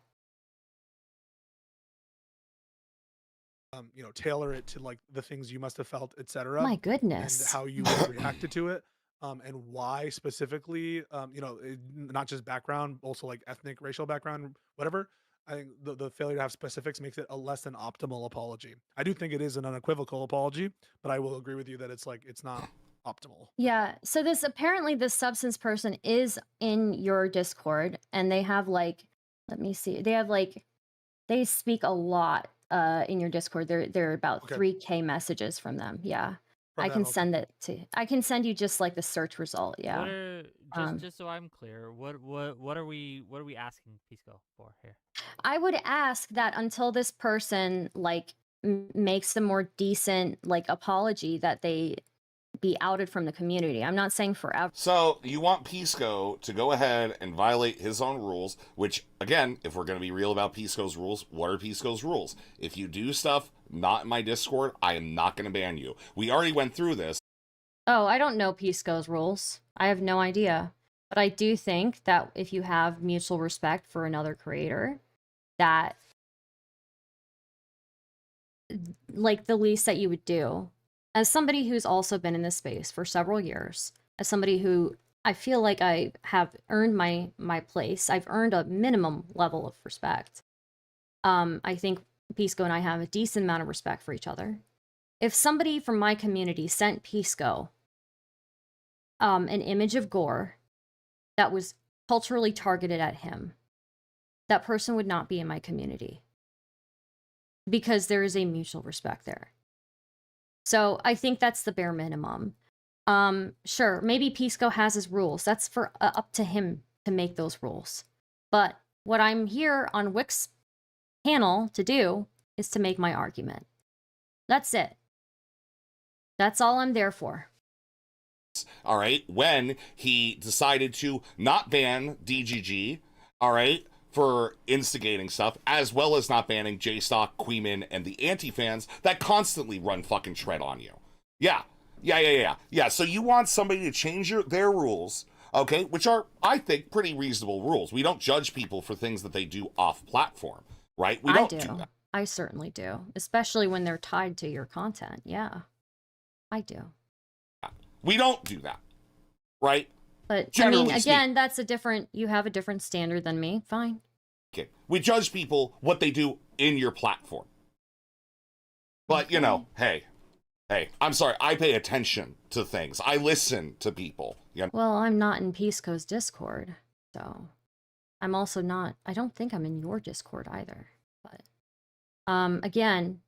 [SPEAKER 4] Tailor it to like the things you must have felt, etc.
[SPEAKER 10] My goodness.
[SPEAKER 4] And how you would have reacted to it. And why specifically, not just background, also like ethnic, racial background, whatever. I think the failure to have specifics makes it a less than optimal apology. I do think it is an unequivocal apology, but I will agree with you that it's not optimal.
[SPEAKER 10] Yeah, so apparently this substance person is in your Discord, and they have like, let me see, they speak a lot in your Discord. There are about 3K messages from them. Yeah. I can send you just like the search result. Yeah.
[SPEAKER 3] Just so I'm clear, what are we asking Pisco for here?
[SPEAKER 10] I would ask that until this person like makes the more decent like apology, that they be outed from the community. I'm not saying forever.
[SPEAKER 7] So you want Pisco to go ahead and violate his own rules, which, again, if we're going to be real about Pisco's rules, what are Pisco's rules? If you do stuff not in my Discord, I am not going to ban you. We already went through this.
[SPEAKER 10] Oh, I don't know Pisco's rules. I have no idea. But I do think that if you have mutual respect for another creator, that like the least that you would do, as somebody who's also been in this space for several years, as somebody who I feel like I have earned my place, I've earned a minimum level of respect. I think Pisco and I have a decent amount of respect for each other. If somebody from my community sent Pisco an image of gore that was culturally targeted at him, that person would not be in my community, because there is a mutual respect there. So I think that's the bare minimum. Sure, maybe Pisco has his rules. That's for up to him to make those rules. But what I'm here on Wick's panel to do is to make my argument. That's it. That's all I'm there for.
[SPEAKER 7] All right, when he decided to not ban DGG, all right, for instigating stuff, as well as not banning J-Stock, Queeman, and the anti-fans that constantly run fucking tread on you. Yeah, so you want somebody to change their rules, okay, which are, I think, pretty reasonable rules. We don't judge people for things that they do off-platform, right? We don't do that.
[SPEAKER 10] I certainly do, especially when they're tied to your content. Yeah, I do.
[SPEAKER 7] We don't do that, right?
[SPEAKER 10] But
[SPEAKER 7] Generally
[SPEAKER 10] I mean, again,
[SPEAKER 7] speaking.
[SPEAKER 10] that's a different. You have a different standard than me. Fine.
[SPEAKER 7] Okay. We judge people what they do in your platform. But, you know, hey, I'm sorry. I pay attention to things. I listen to people. You know?
[SPEAKER 10] Well, I'm not in Pisco's Discord, so I'm also not. I don't think I'm in your Discord either. But again,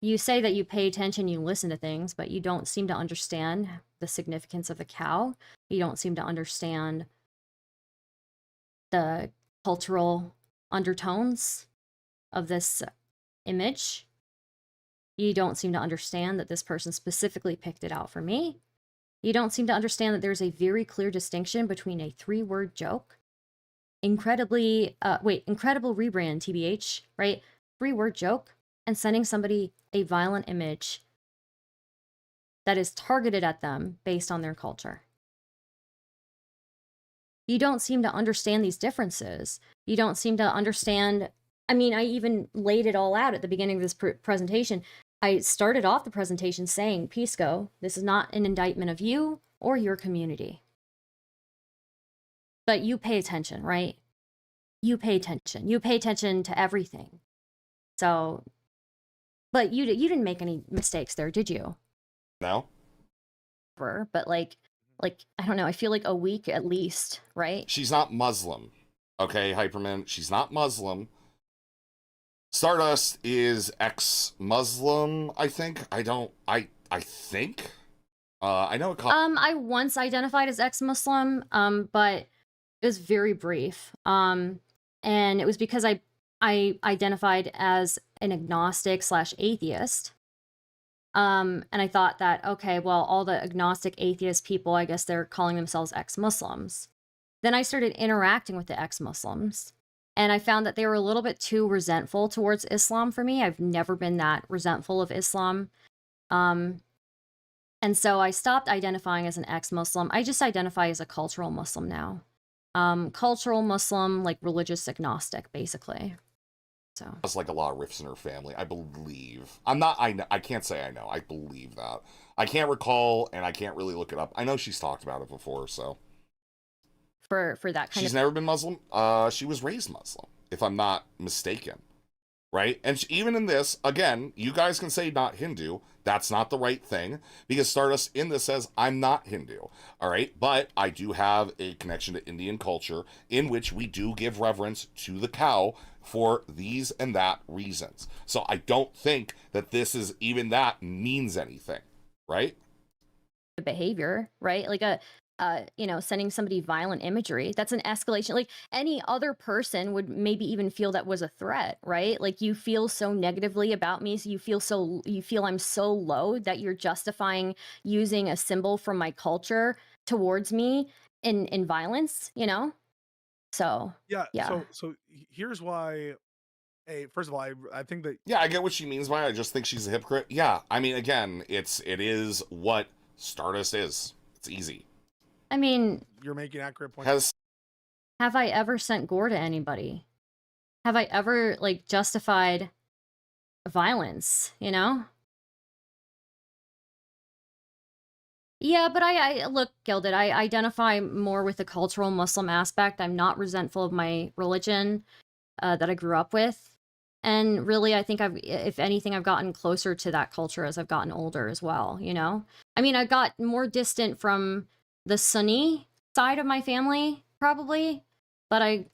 [SPEAKER 10] you say that you pay attention, you listen to things, but you don't seem to understand the significance of a cow. You don't seem to understand the cultural undertones of this image. You don't seem to understand that this person specifically picked it out for me. You don't seem to understand that there's a very clear distinction between a 3-word joke, incredible rebrand, TBH, right? 3-word joke, and sending somebody a violent image that is targeted at them based on their culture. You don't seem to understand these differences. You don't seem to understand. I mean, I even laid it all out at the beginning of this presentation. I started off the presentation saying, Pisco, this is not an indictment of you or your community. But you pay attention, right? You pay attention. You pay attention to everything. So, but you didn't make any mistakes there, did you?
[SPEAKER 7] No.
[SPEAKER 10] But like, I don't know, I feel like a week at least, right?
[SPEAKER 7] She's not Muslim. Okay, Hyperman. She's not Muslim. Stardust is ex-Muslim, I think. I think. I know it
[SPEAKER 10] I once identified as ex-Muslim, but it was very brief. And it was because I identified as an agnostic/atheist. And I thought that, okay, well, all the agnostic atheist people, I guess they're calling themselves ex-Muslims. Then I started interacting with the ex-Muslims, and I found that they were a little bit too resentful towards Islam for me. I've never been that resentful of Islam. And so I stopped identifying as an ex-Muslim. I just identify as a cultural Muslim now. Cultural Muslim, like religious agnostic, basically. So
[SPEAKER 7] has like a lot of rifts in her family, I believe. I can't say I know. I believe that. I can't recall, and I can't really look it up. I know she's talked about it before, so.
[SPEAKER 10] For that kind
[SPEAKER 7] She's never been Muslim. She was raised Muslim, if I'm not mistaken. Right? And even in this, again, you guys can say not Hindu. That's not the right thing, because Stardust in this says, I'm not Hindu. All right? But I do have a connection to Indian culture in which we do give reverence to the cow for these and that reasons. So I don't think that this is even that means anything. Right?
[SPEAKER 10] behavior, right? Like sending somebody violent imagery, that's an escalation. Like any other person would maybe even feel that was a threat, right? Like you feel so negatively about me, so you feel I'm so low that you're justifying using a symbol from my culture towards me in violence, you know? So
[SPEAKER 4] yeah. So here's why. Hey, first of all, I think that
[SPEAKER 7] I get what she means by it. I just think she's a hypocrite. Yeah, I mean, again, it is what Stardust is. It's easy.
[SPEAKER 10] I mean,
[SPEAKER 4] you're making accurate points.
[SPEAKER 10] Have I ever sent gore to anybody? Have I ever justified violence, you know? Yeah, but I look, Gilded, I identify more with the cultural Muslim aspect. I'm not resentful of my religion that I grew up with. And really, I think if anything, I've gotten closer to that culture as I've gotten older as well, you know? I mean, I got more distant from the Sunni side of my family, probably, but I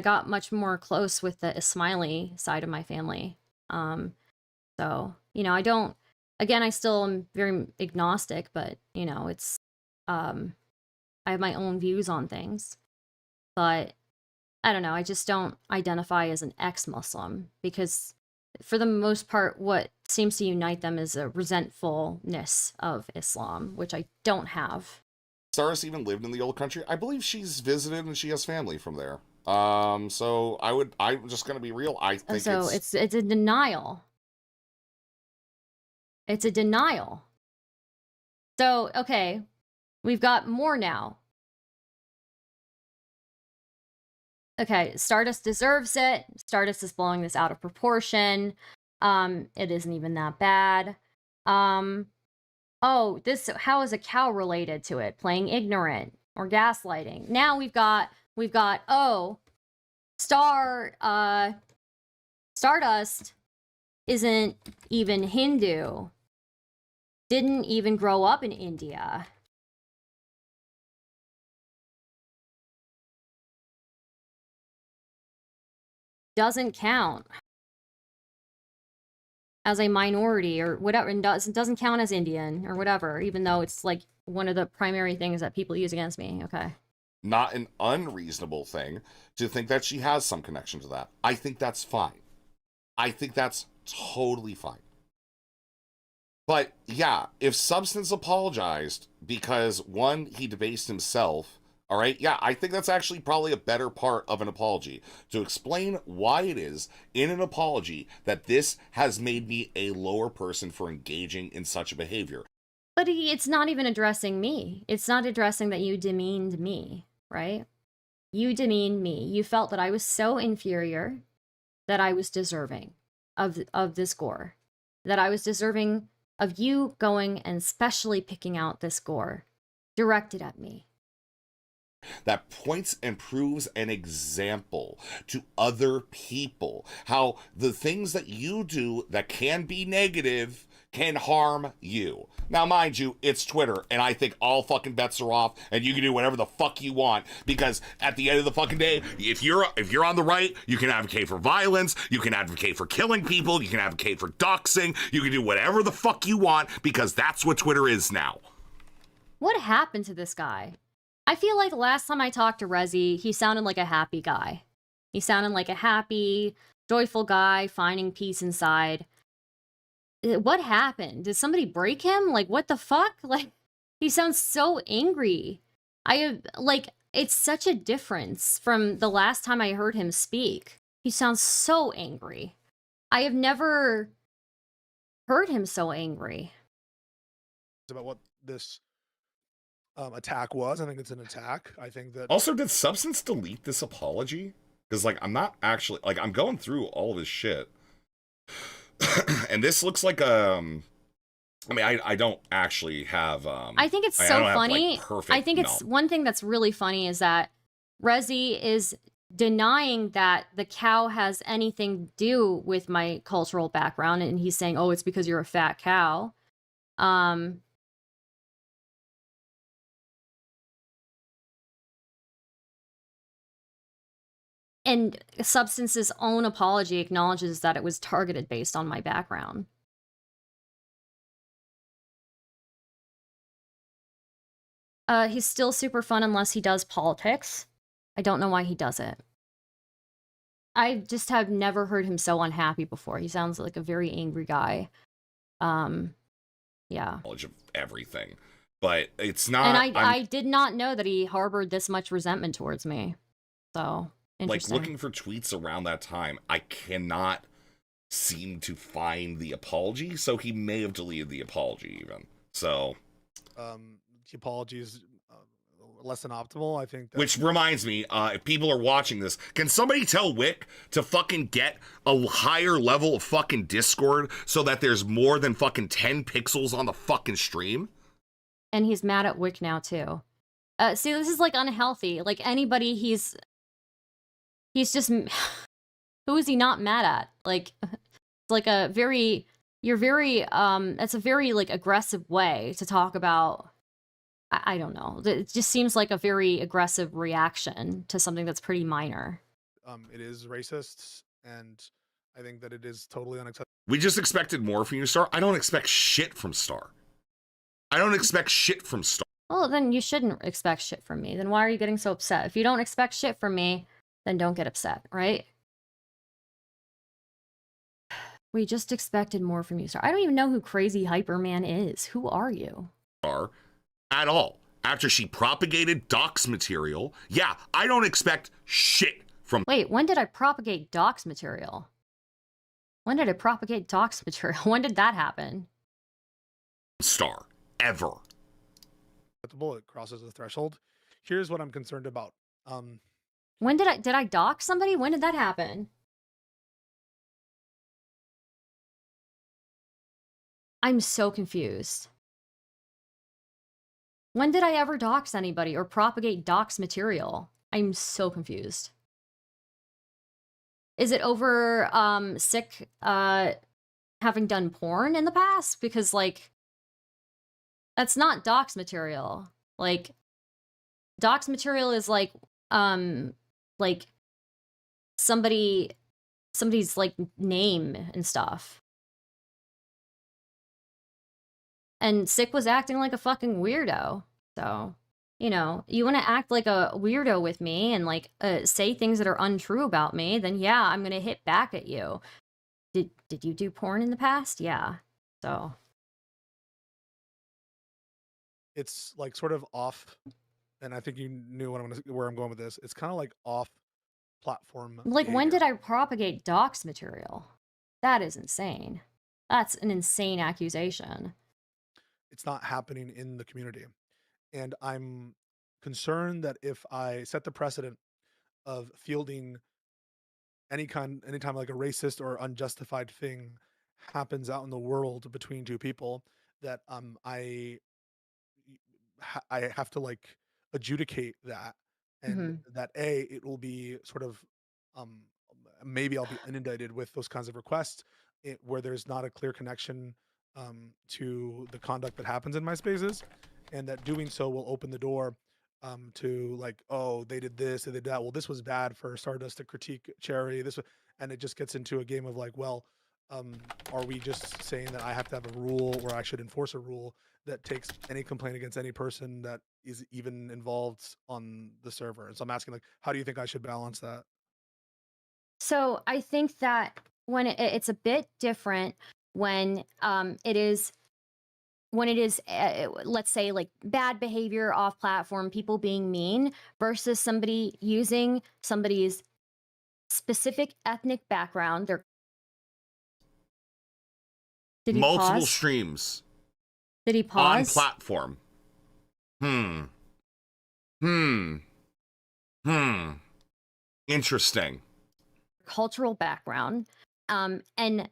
[SPEAKER 10] got much more close with the Ismaili side of my family. So, you know, I still am very agnostic, but, you know, it's, I have my own views on things, but I don't know, I just don't identify as an ex-Muslim because for the most part, what seems to unite them is a resentfulness of Islam, which I don't have.
[SPEAKER 7] Stardust even lived in the old country. I believe she's visited and she has family from there. So I'm just gonna be real. I think
[SPEAKER 10] it's a denial. It's a denial. So, okay, we've got more now. Okay, Stardust deserves it. Stardust is blowing this out of proportion. It isn't even that bad. Oh, how is a cow related to it? Playing ignorant or gaslighting. Now we've got, oh, Stardust isn't even Hindu. Didn't even grow up in India. Doesn't count as a minority or whatever, and doesn't count as Indian or whatever, even though it's like one of the primary things that people use against me. Okay.
[SPEAKER 7] Not an unreasonable thing to think that she has some connection to that. I think that's fine. I think that's totally fine. But yeah, if Substance apologized because, one, he debased himself, all right, yeah, I think that's actually probably a better part of an apology, to explain why it is in an apology that this has made me a lower person for engaging in such a behavior.
[SPEAKER 10] But it's not even addressing me. It's not addressing that you demeaned me, right? You demeaned me. You felt that I was so inferior that I was deserving of this gore. That I was deserving of you going and specially picking out this gore directed at me.
[SPEAKER 7] That points and proves an example to other people how the things that you do that can be negative can harm you. Now, mind you, it's Twitter, and I think all fucking bets are off, and you can do whatever the fuck you want, because at the end of the fucking day, if you're on the right, you can advocate for violence, you can advocate for killing people, you can advocate for doxing, you can do whatever the fuck you want, because that's what Twitter is now.
[SPEAKER 10] What happened to this guy? I feel like last time I talked to Rezi, he sounded like a happy guy. He sounded like a happy, joyful guy, finding peace inside. What happened? Did somebody break him? Like, what the fuck? Like, he sounds so angry. It's such a difference from the last time I heard him speak. He sounds so angry. I have never heard him so angry.
[SPEAKER 4] It's about what this attack was. I think it's an attack. I think that...
[SPEAKER 7] Also, did Substance delete this apology? Because, like, I'm not actually... Like, I'm going through all of his shit. And this looks like I mean, I don't actually have
[SPEAKER 10] I think it's so funny.
[SPEAKER 7] Have, like, perfect,
[SPEAKER 10] I think it's one thing that's really funny is that Rezi is denying that the cow has anything to do with my cultural background, and he's saying, "Oh, it's because you're a fat cow." And Substance's own apology acknowledges that it was targeted based on my background. He's still super fun unless he does politics. I don't know why he does it. I just have never heard him so unhappy before. He sounds like a very angry guy. Yeah.
[SPEAKER 7] Knowledge of everything. But it's not...
[SPEAKER 10] And I did not know that he harbored this much resentment towards me. So...
[SPEAKER 7] Like, looking for tweets around that time, I cannot seem to find the apology, so he may have deleted the apology even. So...
[SPEAKER 4] the apology is less than optimal, I think.
[SPEAKER 7] Which reminds me, if people are watching this, can somebody tell Wick to fucking get a higher level of fucking Discord so that there's more than fucking 10 pixels on the fucking stream?
[SPEAKER 10] And he's mad at Wick now, too. See, this is, like, unhealthy. Like, anybody he's just... Who is he not mad at? Like, it's like a very... You're very, that's a very, like, aggressive way to talk about... I don't know. It just seems like a very aggressive reaction to something that's pretty minor.
[SPEAKER 4] It is racist, and I think that it is totally unacceptable.
[SPEAKER 7] We just expected more from you, Star. I don't expect shit from Star. I don't expect shit from Star.
[SPEAKER 10] Well, then you shouldn't expect shit from me. Then why are you getting so upset? If you don't expect shit from me, then don't get upset, right? We just expected more from you, Star. I don't even know who Crazy Hyperman is. Who are you?
[SPEAKER 7] Star. At all. After she propagated docs material, yeah, I don't expect shit from...
[SPEAKER 10] Wait, when did I propagate docs material? When did I propagate docs material? When did that happen?
[SPEAKER 7] Star. Ever.
[SPEAKER 4] It crosses the threshold. Here's what I'm concerned about.
[SPEAKER 10] When did I dox somebody? When did that happen? I'm so confused. When did I ever dox anybody or propagate dox material? I'm so confused. Is it over sick having done porn in the past? Because like that's not dox material. Like dox material is like somebody's like name and stuff. And Sick was acting like a fucking weirdo. So, you know, you want to act like a weirdo with me and like say things that are untrue about me, then yeah, I'm going to hit back at you. Did you do porn in the past? Yeah. So,
[SPEAKER 4] It's like sort of off, and I think you knew where I'm going with this. It's kind of like off platform.
[SPEAKER 10] like when
[SPEAKER 4] behavior.
[SPEAKER 10] did I propagate dox material? That is insane. That's an insane accusation.
[SPEAKER 4] It's not happening in the community. And I'm concerned that if I set the precedent of fielding anytime like a racist or unjustified thing happens out in the world between two people, that I have to like adjudicate that, and that it will be sort of um maybe I'll be inundated with those kinds of requests where there's not a clear connection to the conduct that happens in my spaces, and that doing so will open the door to like, oh, they did this, they did that. Well, this was bad for Stardust to critique Cherry. And it just gets into a game of like, well, are we just saying that I have to have a rule, or I should enforce a rule that takes any complaint against any person that is even involved on the server? And so I'm asking, like, how do you think I should balance that?
[SPEAKER 10] So I think that when it's a bit different when it is let's say like bad behavior off platform, people being mean, versus somebody using somebody's specific ethnic background. Did he
[SPEAKER 7] Multiple
[SPEAKER 10] pause?
[SPEAKER 7] streams
[SPEAKER 10] Did he
[SPEAKER 7] on
[SPEAKER 10] pause?
[SPEAKER 7] platform. Interesting.
[SPEAKER 10] Cultural background, and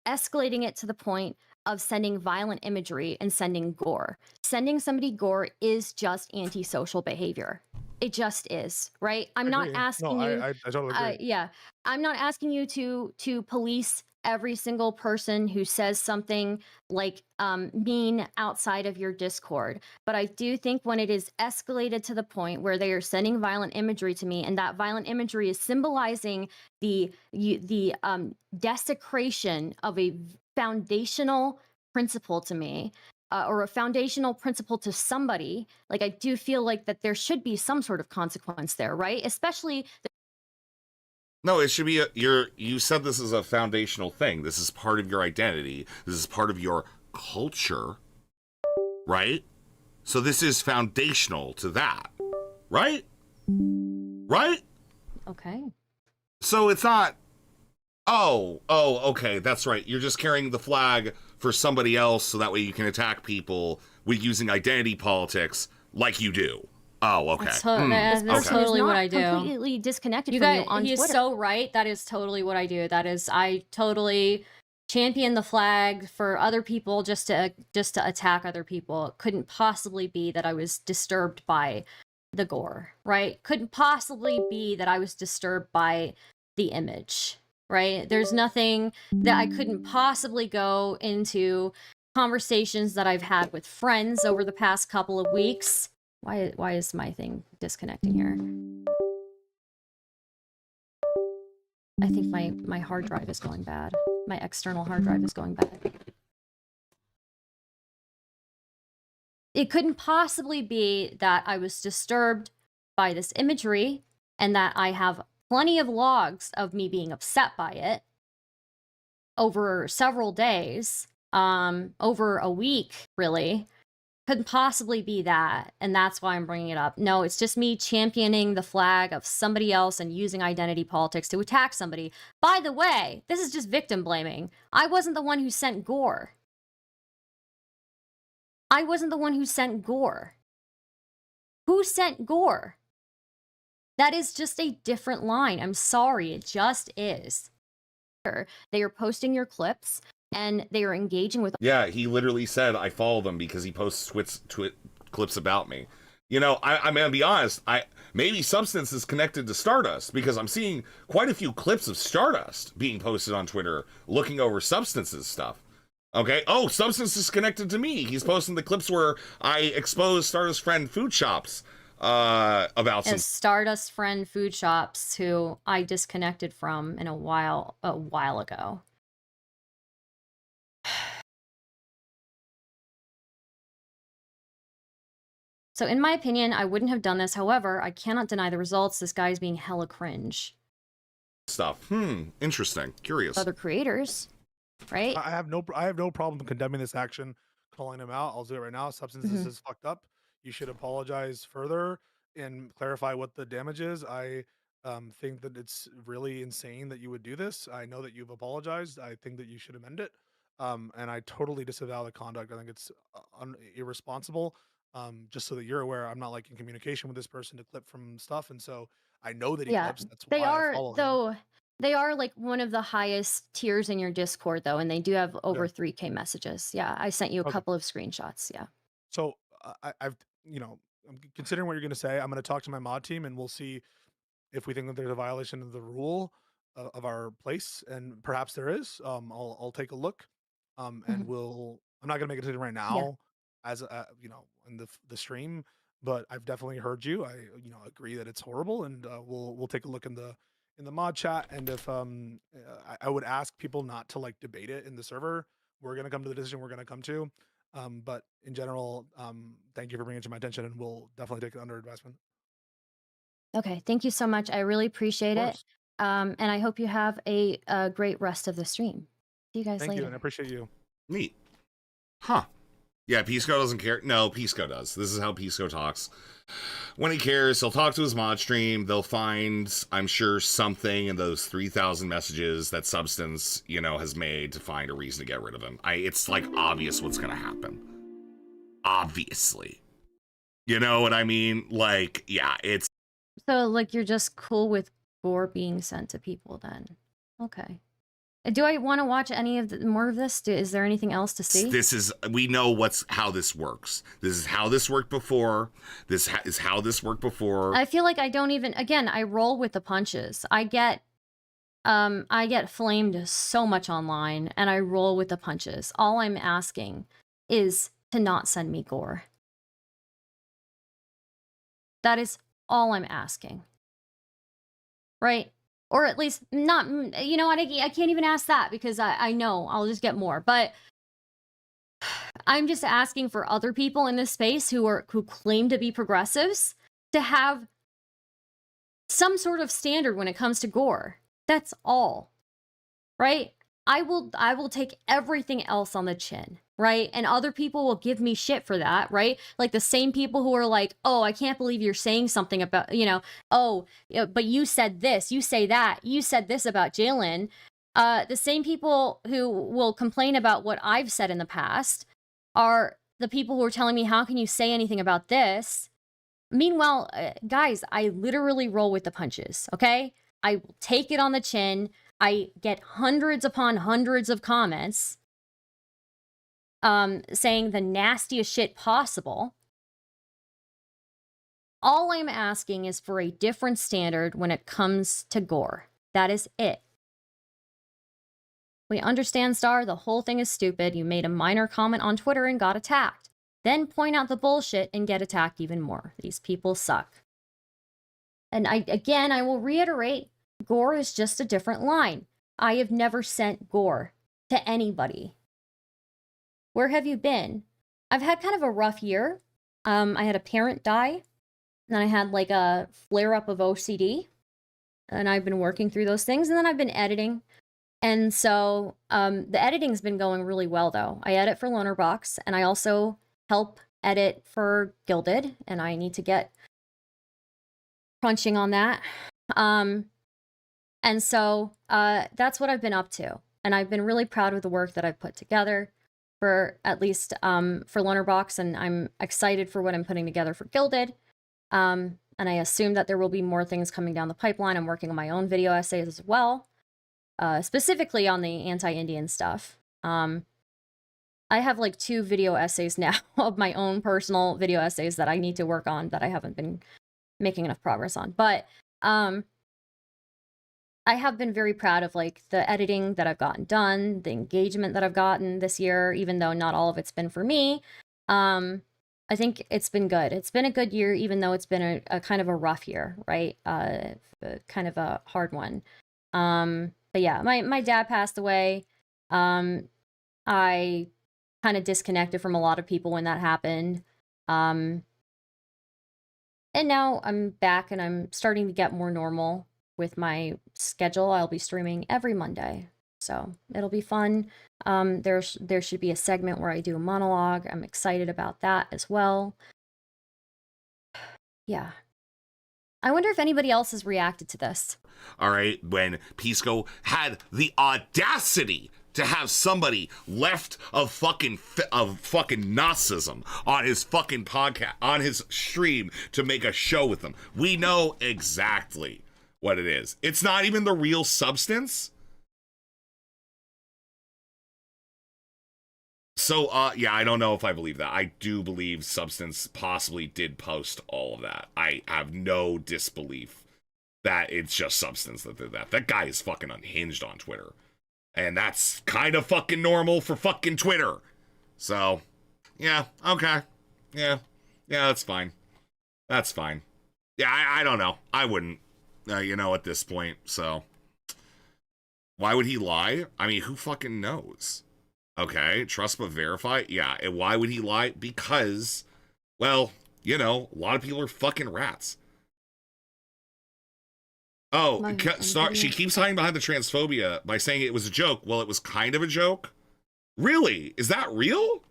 [SPEAKER 10] escalating it to the point of sending violent imagery and sending gore. Sending somebody gore is just antisocial behavior. It just is, right? I'm not asking you.
[SPEAKER 4] I totally agree.
[SPEAKER 10] Yeah, I'm not asking you to police every single person who says something like mean outside of your Discord, but I do think when it is escalated to the point where they are sending violent imagery to me, and that violent imagery is symbolizing the desecration of a foundational principle to me, or a foundational principle to somebody, like I do feel like that there should be some sort of consequence there, right? Especially
[SPEAKER 7] No, it should be you said this is a foundational thing. This is part of your identity. This is part of your culture. Right? So this is foundational to that. Right? Right?
[SPEAKER 10] Okay.
[SPEAKER 7] So it's not okay, that's right. You're just carrying the flag for somebody else so that way you can attack people with using identity politics like you do. Oh, okay.
[SPEAKER 10] That's,
[SPEAKER 1] That's totally what I do.
[SPEAKER 10] Completely disconnected from you on
[SPEAKER 1] He's
[SPEAKER 10] Twitter.
[SPEAKER 1] so right. That is totally what I do. I totally champion the flag for other people just to attack other people. It couldn't possibly be that I was disturbed by the gore, right? Couldn't possibly be that I was disturbed by the image, right? There's nothing that I couldn't possibly go into conversations that I've had with friends over the past couple of weeks. Why is my thing disconnecting here? I think my hard drive is going bad. My external hard drive is going bad. It couldn't possibly be that I was disturbed by this imagery and that I have plenty of logs of me being upset by it over several days, over a week, really. Couldn't possibly be that, and that's why I'm bringing it up. No, it's just me championing the flag of somebody else and using identity politics to attack somebody. By the way, this is just victim blaming. I wasn't the one who sent gore. I wasn't the one who sent gore. Who sent gore?
[SPEAKER 10] That is just a different line. I'm sorry, it just is. They are posting your clips and they are engaging with.
[SPEAKER 7] Yeah, he literally said I follow them because he posts clips about me. You know, I'm gonna be honest. Maybe Substance is connected to Stardust because I'm seeing quite a few clips of Stardust being posted on Twitter, looking over Substance's stuff. Okay. Oh, Substance is connected to me. He's posting the clips where I expose Stardust friend food shops about some
[SPEAKER 10] Stardust friend food shops who I disconnected from a while ago. So in my opinion, I wouldn't have done this. However, I cannot deny the results. This guy's being hella cringe.
[SPEAKER 7] stuff. Interesting. Curious.
[SPEAKER 10] Other creators, right?
[SPEAKER 4] I have no problem condemning this action, calling him out. I'll do it right now. Substance, this is fucked up. You should apologize further and clarify what the damage is. I think that it's really insane that you would do this. I know that you've apologized. I think that you should amend it. And I totally disavow the conduct. I think it's irresponsible. Just so that you're aware, I'm not like in communication with this person to clip from stuff, and so I know that he clips. That's why I follow him.
[SPEAKER 10] They are like one of the highest tiers in your Discord, though, and they do have over 3K messages. Yeah, I sent you a couple of screenshots. Yeah.
[SPEAKER 4] So I've, I'm considering what you're going to say. I'm going to talk to my mod team, and we'll see if we think that there's a violation of the rule of our place, and perhaps there is. I'll take a look, and I'm not going to make a decision right now, as in the stream. But I've definitely heard you. I agree that it's horrible, and we'll take a look in the mod chat. And if I would ask people not to like debate it in the server. We're gonna come to the decision we're gonna come to. But in general, thank you for bringing it to my attention, and we'll definitely take it under advisement.
[SPEAKER 10] Okay, thank you so much. I really appreciate it. And I hope you have a great rest of the stream. See you guys later.
[SPEAKER 4] Thank you, and I appreciate you.
[SPEAKER 7] Neat. Huh. Yeah, Pisco doesn't care. No, Pisco does. This is how Pisco talks. When he cares, he'll talk to his mod stream. They'll find, I'm sure, something in those 3,000 messages that Substance, has made to find a reason to get rid of him. It's like obvious what's going to happen. Obviously. You know what I mean? Like, yeah, it's...
[SPEAKER 10] So, like, you're just cool with gore being sent to people then? Okay. Do I want to watch any of more of this? Is there anything else to see?
[SPEAKER 7] We know how this works. This is how this worked before. This is how this worked before.
[SPEAKER 10] I feel like I don't even, again, I roll with the punches. I get flamed so much online and I roll with the punches. All I'm asking is to not send me gore. That is all I'm asking. Right? Or at least not, you know what, I can't even ask that because I know I'll just get more. But I'm just asking for other people in this space who claim to be progressives to have some sort of standard when it comes to gore. That's all. Right? I will take everything else on the chin, right? And other people will give me shit for that, right? Like the same people who are like, oh, I can't believe you're saying something about, but you said this, you say that, you said this about Jalen. The same people who will complain about what I've said in the past are the people who are telling me, how can you say anything about this? Meanwhile, guys, I literally roll with the punches, okay? I will take it on the chin. I get hundreds upon hundreds of comments saying the nastiest shit possible. All I'm asking is for a different standard when it comes to gore. That is it. We understand, Star, the whole thing is stupid. You made a minor comment on Twitter and got attacked. Then point out the bullshit and get attacked even more. These people suck. And I will reiterate, gore is just a different line. I have never sent gore to anybody. Where have you been? I've had kind of a rough year. I had a parent die, and I had like a flare-up of OCD, and I've been working through those things, and then I've been editing. And so the editing's been going really well, though. I edit for Lonerbox, and I also help edit for Gilded, and I need to get crunching on that. And so that's what I've been up to. And I've been really proud of the work that I've put together for at least for Lonerbox, and I'm excited for what I'm putting together for Gilded. and I assume that there will be more things coming down the pipeline. I'm working on my own video essays as well, specifically on the anti-Indian stuff. I have like 2 video essays now of my own personal video essays that I need to work on that I haven't been making enough progress on. But I have been very proud of like the editing that I've gotten done, the engagement that I've gotten this year, even though not all of it's been for me. I think it's been good. It's been a good year, even though it's been a kind of a rough year, right? Kind of a hard one. But yeah, my dad passed away. I kind of disconnected from a lot of people when that happened. And now I'm back and I'm starting to get more normal with my schedule. I'll be streaming every Monday, so it'll be fun. There should be a segment where I do a monologue. I'm excited about that as well. Yeah. I wonder if anybody else has reacted to this.
[SPEAKER 7] All right, when Pisco had the audacity to have somebody left of fucking Nazism on his fucking podcast, on his stream, to make a show with them. We know exactly what it is. It's not even the real substance. So, yeah, I don't know if I believe that. I do believe Substance possibly did post all of that. I have no disbelief that it's just Substance that did that. That guy is fucking unhinged on Twitter. And that's kind of fucking normal for fucking Twitter. So, yeah, okay. Yeah, that's fine. That's fine. Yeah, I don't know. I wouldn't, at this point, so. Why would he lie? I mean, who fucking knows? Okay, trust but verify? Yeah, and why would he lie? Because, well, a lot of people are fucking rats. Oh, she keeps hiding behind the transphobia by saying it was a joke. Well, it was kind of a joke. Really? Is that real?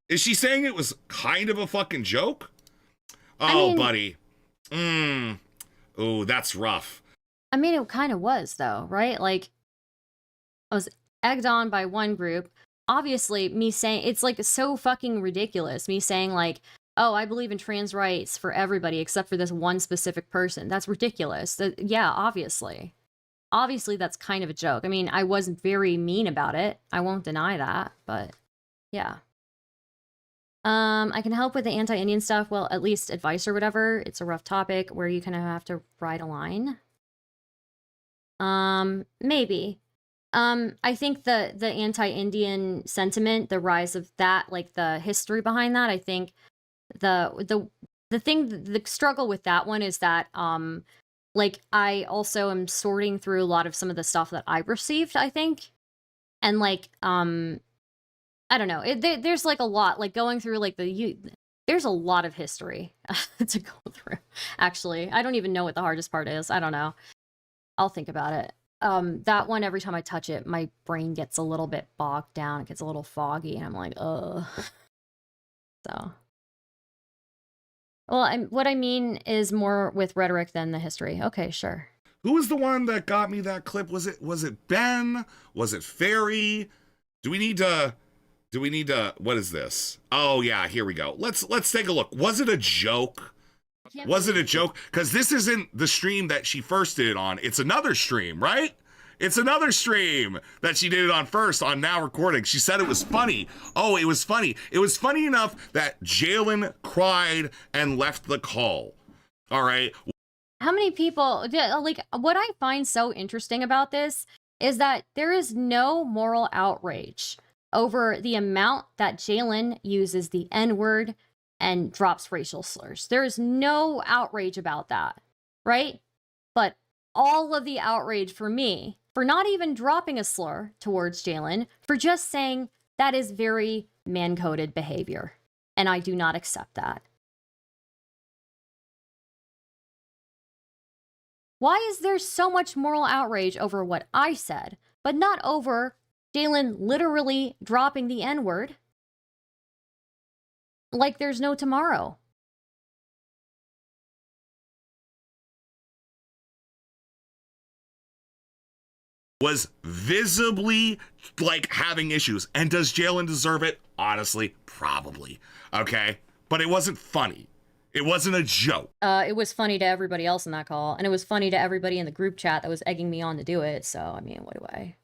[SPEAKER 7] Is she saying it was kind of a fucking joke? Oh, buddy. Oh, that's rough.
[SPEAKER 10] I mean, it kind of was, though, right? Like, I was egged on by one group. Obviously, me saying, it's like so fucking ridiculous. Me saying like, oh, I believe in trans rights for everybody except for this one specific person. That's ridiculous. Yeah, obviously. Obviously, that's kind of a joke. I mean, I wasn't very mean about it. I won't deny that, but yeah. I can help with the anti-Indian stuff. Well, at least advice or whatever. It's a rough topic where you kind of have to ride a line. Maybe. I think the anti-Indian sentiment, the rise of that, like the history behind that, I think the struggle with that one is that like I also am sorting through a lot of some of the stuff that I received, I think, and like I don't know, there's like a lot, like going through like there's a lot of history to go through. Actually, I don't even know what the hardest part is. I don't know. I'll think about it. That one, every time I touch it, my brain gets a little bit bogged down. It gets a little foggy, and I'm like, ugh. So. Well, what I mean is more with rhetoric than the history. Okay, sure.
[SPEAKER 7] Who was the one that got me that clip? Was it Ben? Was it Fairy? Do we need to, what is this? Oh yeah, here we go. Let's take a look. Was it a joke? Was it a joke? Because this isn't the stream that she first did it on. It's another stream, right? It's another stream that she did it on first on Now Recording. She said it was funny. Oh, it was funny. It was funny enough that Jalen cried and left the call. All right.
[SPEAKER 10] How many people, like, what I find so interesting about this is that there is no moral outrage over the amount that Jalen uses the N-word and drops racial slurs. There is no outrage about that, right? But all of the outrage for me, for not even dropping a slur towards Jalen, for just saying that is very man-coded behavior, and I do not accept that. Why is there so much moral outrage over what I said, but not over Jalen literally dropping the N-word? Like there's no tomorrow.
[SPEAKER 7] Was visibly like having issues. And does Jalen deserve it? Honestly, probably. Okay. But it wasn't funny. It wasn't a joke.
[SPEAKER 10] It was funny to everybody else in that call, and it was funny to everybody in the group chat that was egging me on to do it. So, I mean, what do I?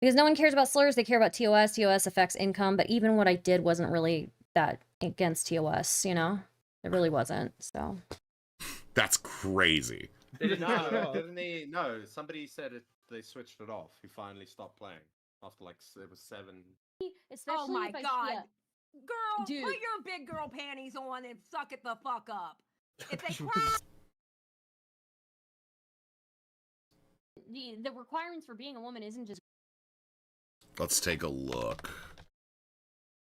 [SPEAKER 10] Because no one cares about slurs, they care about TOS. TOS affects income, but even what I did wasn't really that against TOS, you know? It really wasn't, so.
[SPEAKER 7] That's crazy.
[SPEAKER 9] Didn't they? No, somebody said they switched it off. He finally stopped playing after like it was 7.
[SPEAKER 10] Especially
[SPEAKER 13] oh my
[SPEAKER 10] if
[SPEAKER 13] god.
[SPEAKER 10] yeah.
[SPEAKER 13] Girl,
[SPEAKER 10] Dude.
[SPEAKER 13] put your big girl panties on and suck it the fuck up. If they cry,
[SPEAKER 10] The requirements for being a woman isn't just.
[SPEAKER 7] Let's take a look.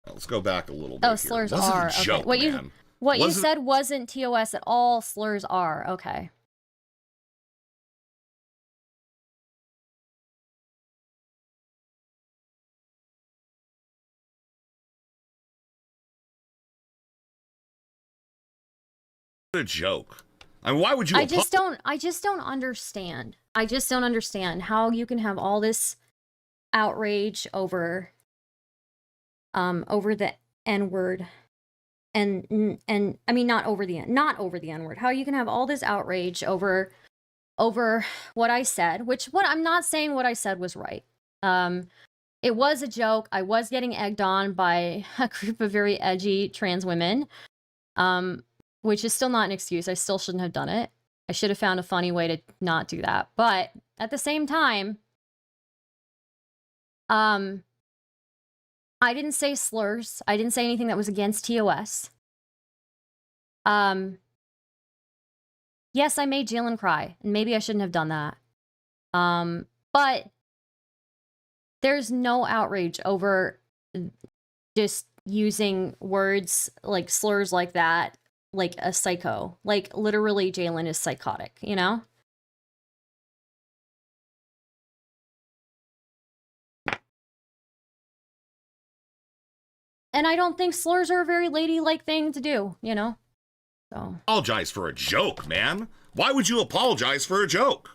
[SPEAKER 7] Let's go back a little bit.
[SPEAKER 10] Oh,
[SPEAKER 7] here.
[SPEAKER 10] slurs
[SPEAKER 7] Wasn't
[SPEAKER 10] are.
[SPEAKER 7] a joke,
[SPEAKER 10] Okay. What you
[SPEAKER 7] man.
[SPEAKER 10] what you
[SPEAKER 7] Wasn't-
[SPEAKER 10] said wasn't TOS at all. Slurs are. Okay.
[SPEAKER 7] a joke. I mean, why would you?
[SPEAKER 10] I just don't understand. I just don't understand how you can have all this outrage over the N-word and I mean not over the N-word. How you can have all this outrage over what I said, I'm not saying what I said was right. It was a joke. I was getting egged on by a group of very edgy trans women. Which is still not an excuse. I still shouldn't have done it. I should have found a funny way to not do that. But at the same time, I didn't say slurs. I didn't say anything that was against TOS. Yes, I made Jalen cry, and maybe I shouldn't have done that. But there's no outrage over just using words like slurs like that. Like a psycho. Like, literally, Jalen is psychotic, you know? And I don't think slurs are a very ladylike thing to do, you know? So.
[SPEAKER 7] Apologize for a joke, man. Why would you apologize for a joke?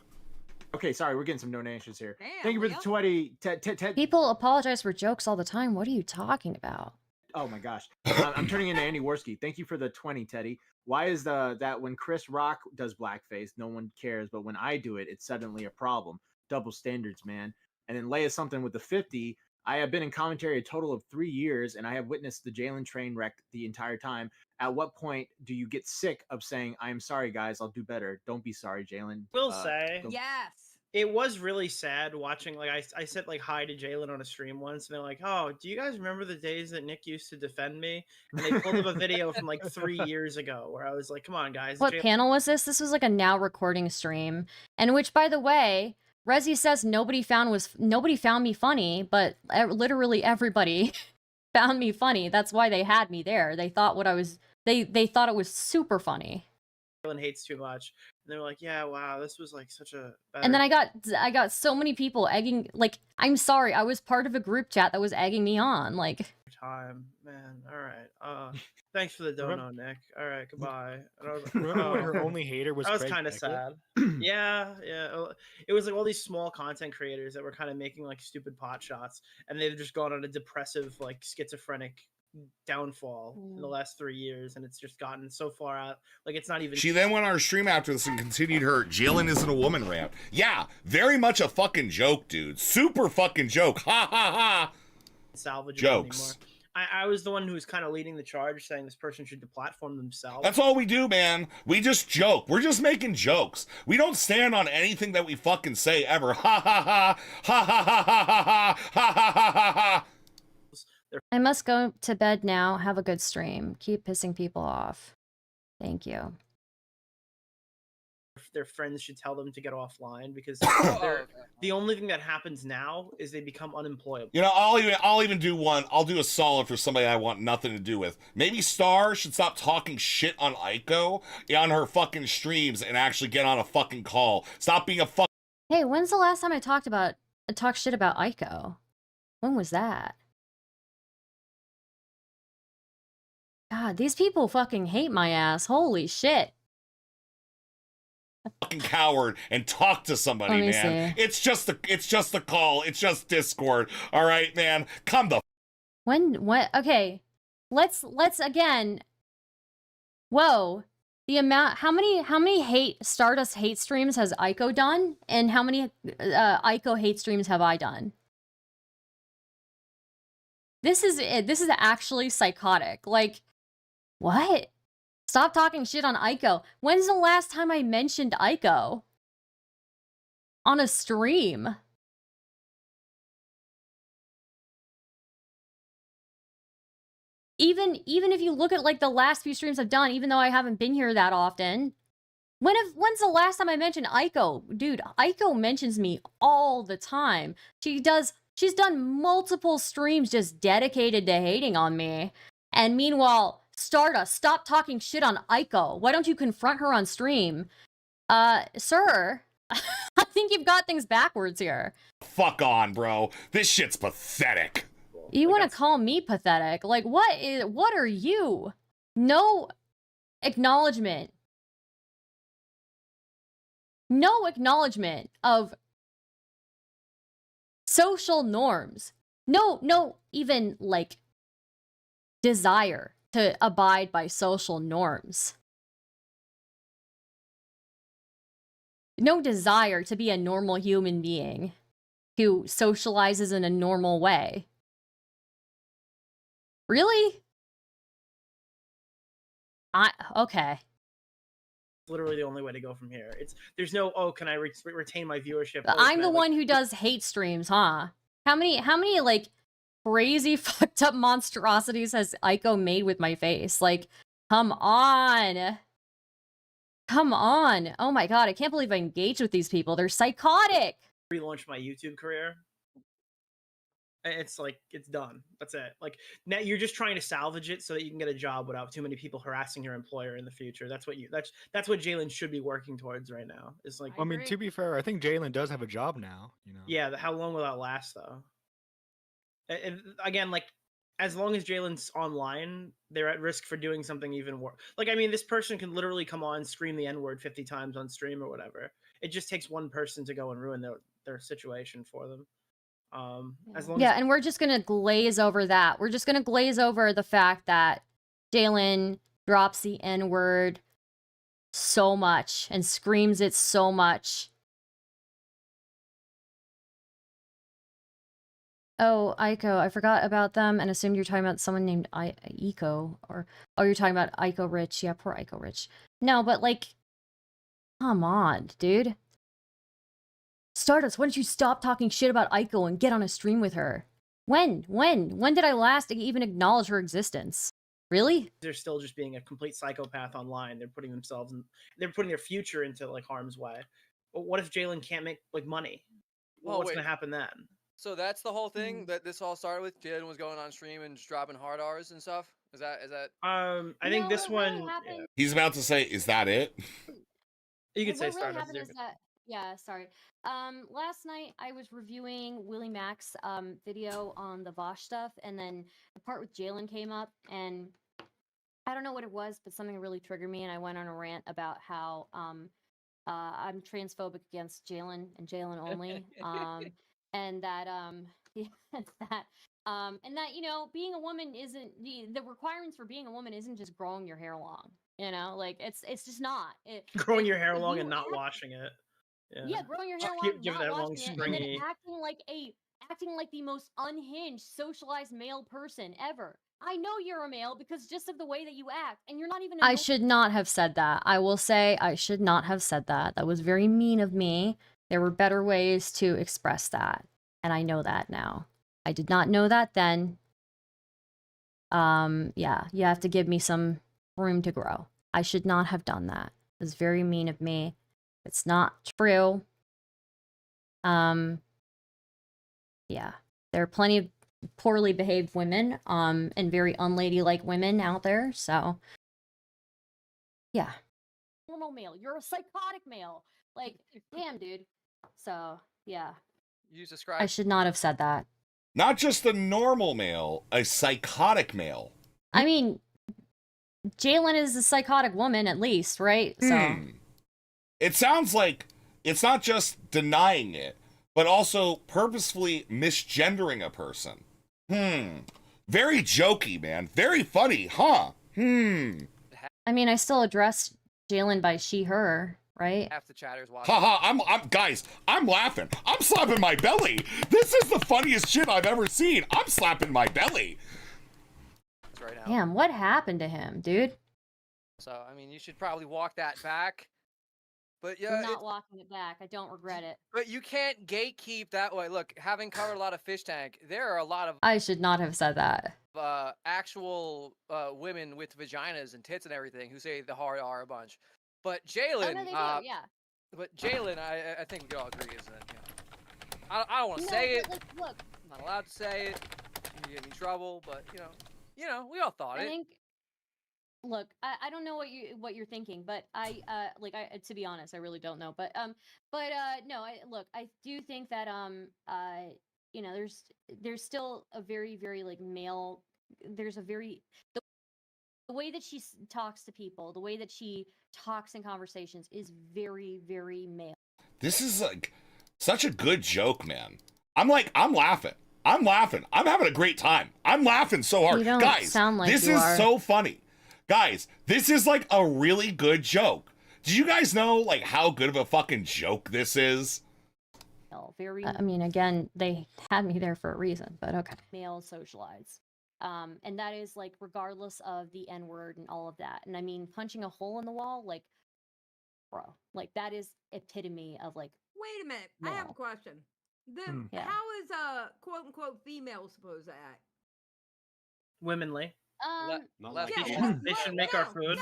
[SPEAKER 8] Okay, sorry, we're getting some donations here.
[SPEAKER 13] Damn,
[SPEAKER 8] Thank you for the 20.
[SPEAKER 10] People apologize for jokes all the time. What are you talking about?
[SPEAKER 8] Oh my gosh. I'm turning into Andy Worski. Thank you for the 20, Teddy. Why is that when Chris Rock does blackface, no one cares, but when I do it, it's suddenly a problem? Double standards, man. And then Leia something with the 50. I have been in commentary a total of 3 years, and I have witnessed the Jalen train wreck the entire time. At what point do you get sick of saying, "I am sorry, guys, I'll do better"? Don't be sorry, Jalen.
[SPEAKER 11] Will say,
[SPEAKER 13] yes.
[SPEAKER 11] It was really sad watching, like, I said, like, hi to Jalen on a stream once, and they're like, oh, do you guys remember the days that Nick used to defend me? And they pulled up a video from, like, 3 years ago where I was like, come on, guys.
[SPEAKER 10] What panel was this? This was like a now recording stream. And which, by the way, Rezi says nobody found me funny, but literally everybody found me funny. That's why they had me there. They thought they thought it was super funny.
[SPEAKER 11] Jalen hates too much. And they were like, yeah, wow, this was like such a better...
[SPEAKER 10] And then I got so many people egging, like, I'm sorry, I was part of a group chat that was egging me on, like.
[SPEAKER 11] Time, man. All right. Thanks for the dono, Nick. All right, goodbye. And I was,
[SPEAKER 14] Remember when her only hater was
[SPEAKER 11] that was
[SPEAKER 14] Craig
[SPEAKER 11] kind of
[SPEAKER 14] Beckett?
[SPEAKER 11] sad. Yeah. It was like all these small content creators that were kind of making like stupid pot shots, and they've just gone on a depressive, like schizophrenic downfall in the last 3 years, and it's just gotten so far out, like it's not even.
[SPEAKER 7] She then went on our stream after this and continued her Jalen isn't a woman rant. Yeah, very much a fucking joke, dude. Super fucking joke. Ha ha ha.
[SPEAKER 11] Salvageable
[SPEAKER 7] Jokes.
[SPEAKER 11] anymore. I was the one who was kind of leading the charge, saying this person should deplatform themselves.
[SPEAKER 7] That's all we do, man. We just joke. We're just making jokes. We don't stand on anything that we fucking say ever. Ha ha ha. Ha ha ha ha ha ha ha ha ha ha.
[SPEAKER 10] I must go to bed now. Have a good stream. Keep pissing people off. Thank you.
[SPEAKER 11] Their friends should tell them to get offline because the only thing that happens now is they become unemployable.
[SPEAKER 7] You know, I'll even do one. I'll do a solid for somebody I want nothing to do with. Maybe Star should stop talking shit on Aiko on her fucking streams and actually get on a fucking call. Stop being a fuck.
[SPEAKER 10] Hey, when's the last time I talked shit about Aiko? When was that? God, these people fucking hate my ass. Holy shit.
[SPEAKER 7] Fucking coward and talk to somebody,
[SPEAKER 10] Let me
[SPEAKER 7] man.
[SPEAKER 10] see.
[SPEAKER 7] It's just a call. It's just Discord. All right, man. Come the
[SPEAKER 10] What? Okay. Let's again. Whoa. The amount, how many Stardust hate streams has Aiko done? And how many Aiko hate streams have I done? This is actually psychotic. Like, what? Stop talking shit on Aiko. When's the last time I mentioned Aiko? On a stream? Even if you look at like the last few streams I've done, even though I haven't been here that often, when's the last time I mentioned Aiko? Dude, Aiko mentions me all the time. She's done multiple streams just dedicated to hating on me. And meanwhile, Stardust, stop talking shit on Aiko. Why don't you confront her on stream? Sir, I think you've got things backwards here.
[SPEAKER 7] Fuck on, bro. This shit's pathetic.
[SPEAKER 10] You want to call me pathetic? Like, what are you? No acknowledgement. No acknowledgement of social norms. No even, like, desire to abide by social norms. No desire to be a normal human being who socializes in a normal way. Really? Okay.
[SPEAKER 11] Literally the only way to go from here. There's no, oh, can I retain my viewership? Oh,
[SPEAKER 10] I'm the one who does hate streams, huh? How many like crazy fucked up monstrosities has Aiko made with my face? Like, come on. Come on. Oh my god, I can't believe I engaged with these people. They're psychotic.
[SPEAKER 11] Relaunch my YouTube career. It's like, it's done. That's it. Like, now you're just trying to salvage it so that you can get a job without too many people harassing your employer in the future. That's what Jalen should be working towards right now. It's like,
[SPEAKER 14] I mean, to be fair, I think Jalen does have a job now, you know.
[SPEAKER 11] Yeah, how long will that last though? And again, like, as long as Jalen's online, they're at risk for doing something even worse. Like, I mean, this person can literally come on, scream the N-word 50 times on stream or whatever. It just takes one person to go and ruin their situation for them. As long as
[SPEAKER 10] and we're just gonna glaze over that. We're just gonna glaze over the fact that Jalen drops the N-word so much and screams it so much. Oh, Aiko, I forgot about them and assumed you're talking about someone named Aiko, or you're talking about Aiko Rich. Yeah, poor Aiko Rich. No, but like, come on, dude. Stardust, why don't you stop talking shit about Aiko and get on a stream with her? When did I last even acknowledge her existence? Really?
[SPEAKER 11] They're still just being a complete psychopath online. They're putting their future into like harm's way. But what if Jalen can't make like money? Well, what's gonna happen then?
[SPEAKER 15] So that's the whole thing that this all started with. Jalen was going on stream and just dropping hard R's and stuff. Is that?
[SPEAKER 11] I think this one.
[SPEAKER 10] Really
[SPEAKER 7] He's about to say, "Is that it?"
[SPEAKER 11] You could say
[SPEAKER 10] what really
[SPEAKER 11] Stardust.
[SPEAKER 10] happened is that, yeah, sorry. Last night I was reviewing Willie Mac's video on the Vosh stuff, and then the part with Jalen came up, and I don't know what it was, but something really triggered me, and I went on a rant about how I'm transphobic against Jalen and Jalen only, and that and that, you know, being a woman isn't the requirements for being a woman isn't just growing your hair long. You know, like it's just not.
[SPEAKER 11] Growing your hair long and not washing it.
[SPEAKER 10] Yeah, growing your hair long,
[SPEAKER 11] give it
[SPEAKER 10] not
[SPEAKER 11] that long
[SPEAKER 10] washing it, and
[SPEAKER 11] stringy.
[SPEAKER 10] then acting like the most unhinged, socialized male person ever. I know you're a male because just of the way that you act, and you're not even. I should not have said that. I will say I should not have said that. That was very mean of me. There were better ways to express that, and I know that now. I did not know that then. Yeah, you have to give me some room to grow. I should not have done that. It was very mean of me. It's not true. Yeah, there are plenty of poorly behaved women, and very unladylike women out there, so yeah. Normal male, you're a psychotic male. Like, damn, dude. So, yeah.
[SPEAKER 15] You described.
[SPEAKER 10] I should not have said that.
[SPEAKER 7] Not just a normal male, a psychotic male.
[SPEAKER 10] I mean, Jalen is a psychotic woman, at least, right? So.
[SPEAKER 7] It sounds like it's not just denying it, but also purposefully misgendering a person. Very jokey, man. Very funny, huh?
[SPEAKER 10] I mean, I still addressed Jalen by she, her, right?
[SPEAKER 15] Half the chatters watching.
[SPEAKER 7] Haha, I'm guys, I'm laughing. I'm slapping my belly. This is the funniest shit I've ever seen. I'm slapping my belly.
[SPEAKER 15] Right now.
[SPEAKER 10] Damn, what happened to him, dude?
[SPEAKER 15] So I mean, you should probably walk that back. But yeah,
[SPEAKER 10] I'm not walking it back. I don't regret it.
[SPEAKER 15] But you can't gatekeep that way. Look, having covered a lot of fish tank, there are a lot of
[SPEAKER 10] I should not have said that.
[SPEAKER 15] actual women with vaginas and tits and everything who say the hard R a bunch. But Jalen,
[SPEAKER 10] Oh, no, they do, yeah.
[SPEAKER 15] But Jalen, I think we could all agree is that, you know, I don't want to say it.
[SPEAKER 10] Like, look,
[SPEAKER 15] I'm not allowed to say it. You get me in trouble, but you know, we all thought
[SPEAKER 10] I
[SPEAKER 15] it.
[SPEAKER 10] think. Look, I don't know what you're thinking, but to be honest, I really don't know. But no, I do think that you know, there's still a very, very like male. There's a very the way that she talks to people, the way that she talks in conversations is very, very male.
[SPEAKER 7] This is like such a good joke, man. I'm laughing. I'm having a great time. I'm laughing so hard.
[SPEAKER 10] You don't
[SPEAKER 7] Guys,
[SPEAKER 10] sound like
[SPEAKER 7] this
[SPEAKER 10] you
[SPEAKER 7] is
[SPEAKER 10] are.
[SPEAKER 7] so funny. Guys, this is like a really good joke. Did you guys know like how good of a fucking joke this is?
[SPEAKER 10] Very. I mean, again, they had me there for a reason, but okay. Male socialize. And that is like regardless of the N-word and all of that. And I mean, punching a hole in the wall, like, bro, like that is epitome of like.
[SPEAKER 13] Wait a minute, I have a question. Then
[SPEAKER 10] Yeah.
[SPEAKER 13] how is a quote unquote female supposed to act?
[SPEAKER 11] Womanly.
[SPEAKER 13] Yeah,
[SPEAKER 11] They should make our food.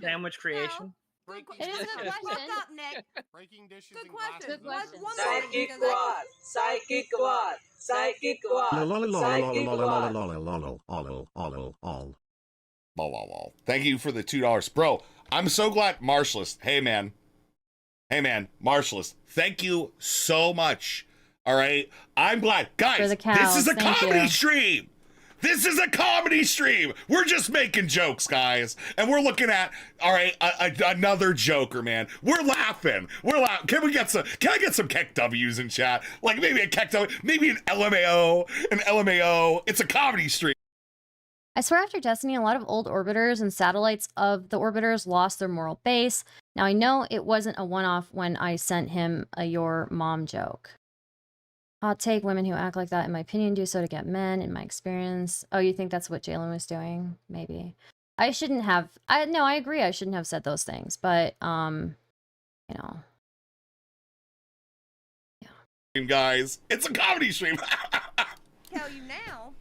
[SPEAKER 11] Sandwich creation.
[SPEAKER 13] It is a good question. Up, Nick.
[SPEAKER 9] Breaking dishes
[SPEAKER 13] Good
[SPEAKER 9] and
[SPEAKER 13] question.
[SPEAKER 9] glasses.
[SPEAKER 13] Good question. One
[SPEAKER 16] Psychic quad. Psychic quad. Psychic quad.
[SPEAKER 7] Thank you for the $2. Bro, I'm so glad Marshallist. Hey man, Marshallist, thank you so much. All right. I'm glad. Guys,
[SPEAKER 10] For the cows,
[SPEAKER 7] this is a
[SPEAKER 10] thank
[SPEAKER 7] comedy
[SPEAKER 10] you.
[SPEAKER 7] stream. This is a comedy stream. We're just making jokes, guys. And we're looking at, all right, another Joker, man. We're laughing. Can I get some Keck W's in chat? Like maybe a Keck W, maybe an LMAO. It's a comedy stream.
[SPEAKER 10] I swear after Destiny, a lot of old orbiters and satellites of the orbiters lost their moral base. Now I know it wasn't a one-off when I sent him a your mom joke. Hot take, women who act like that, in my opinion, do so to get men, in my experience. Oh, you think that's what Jalen was doing? Maybe. I shouldn't have, no, I agree, I shouldn't have said those things, but, you know.
[SPEAKER 7] Guys, it's a comedy stream.
[SPEAKER 13] Tell you now,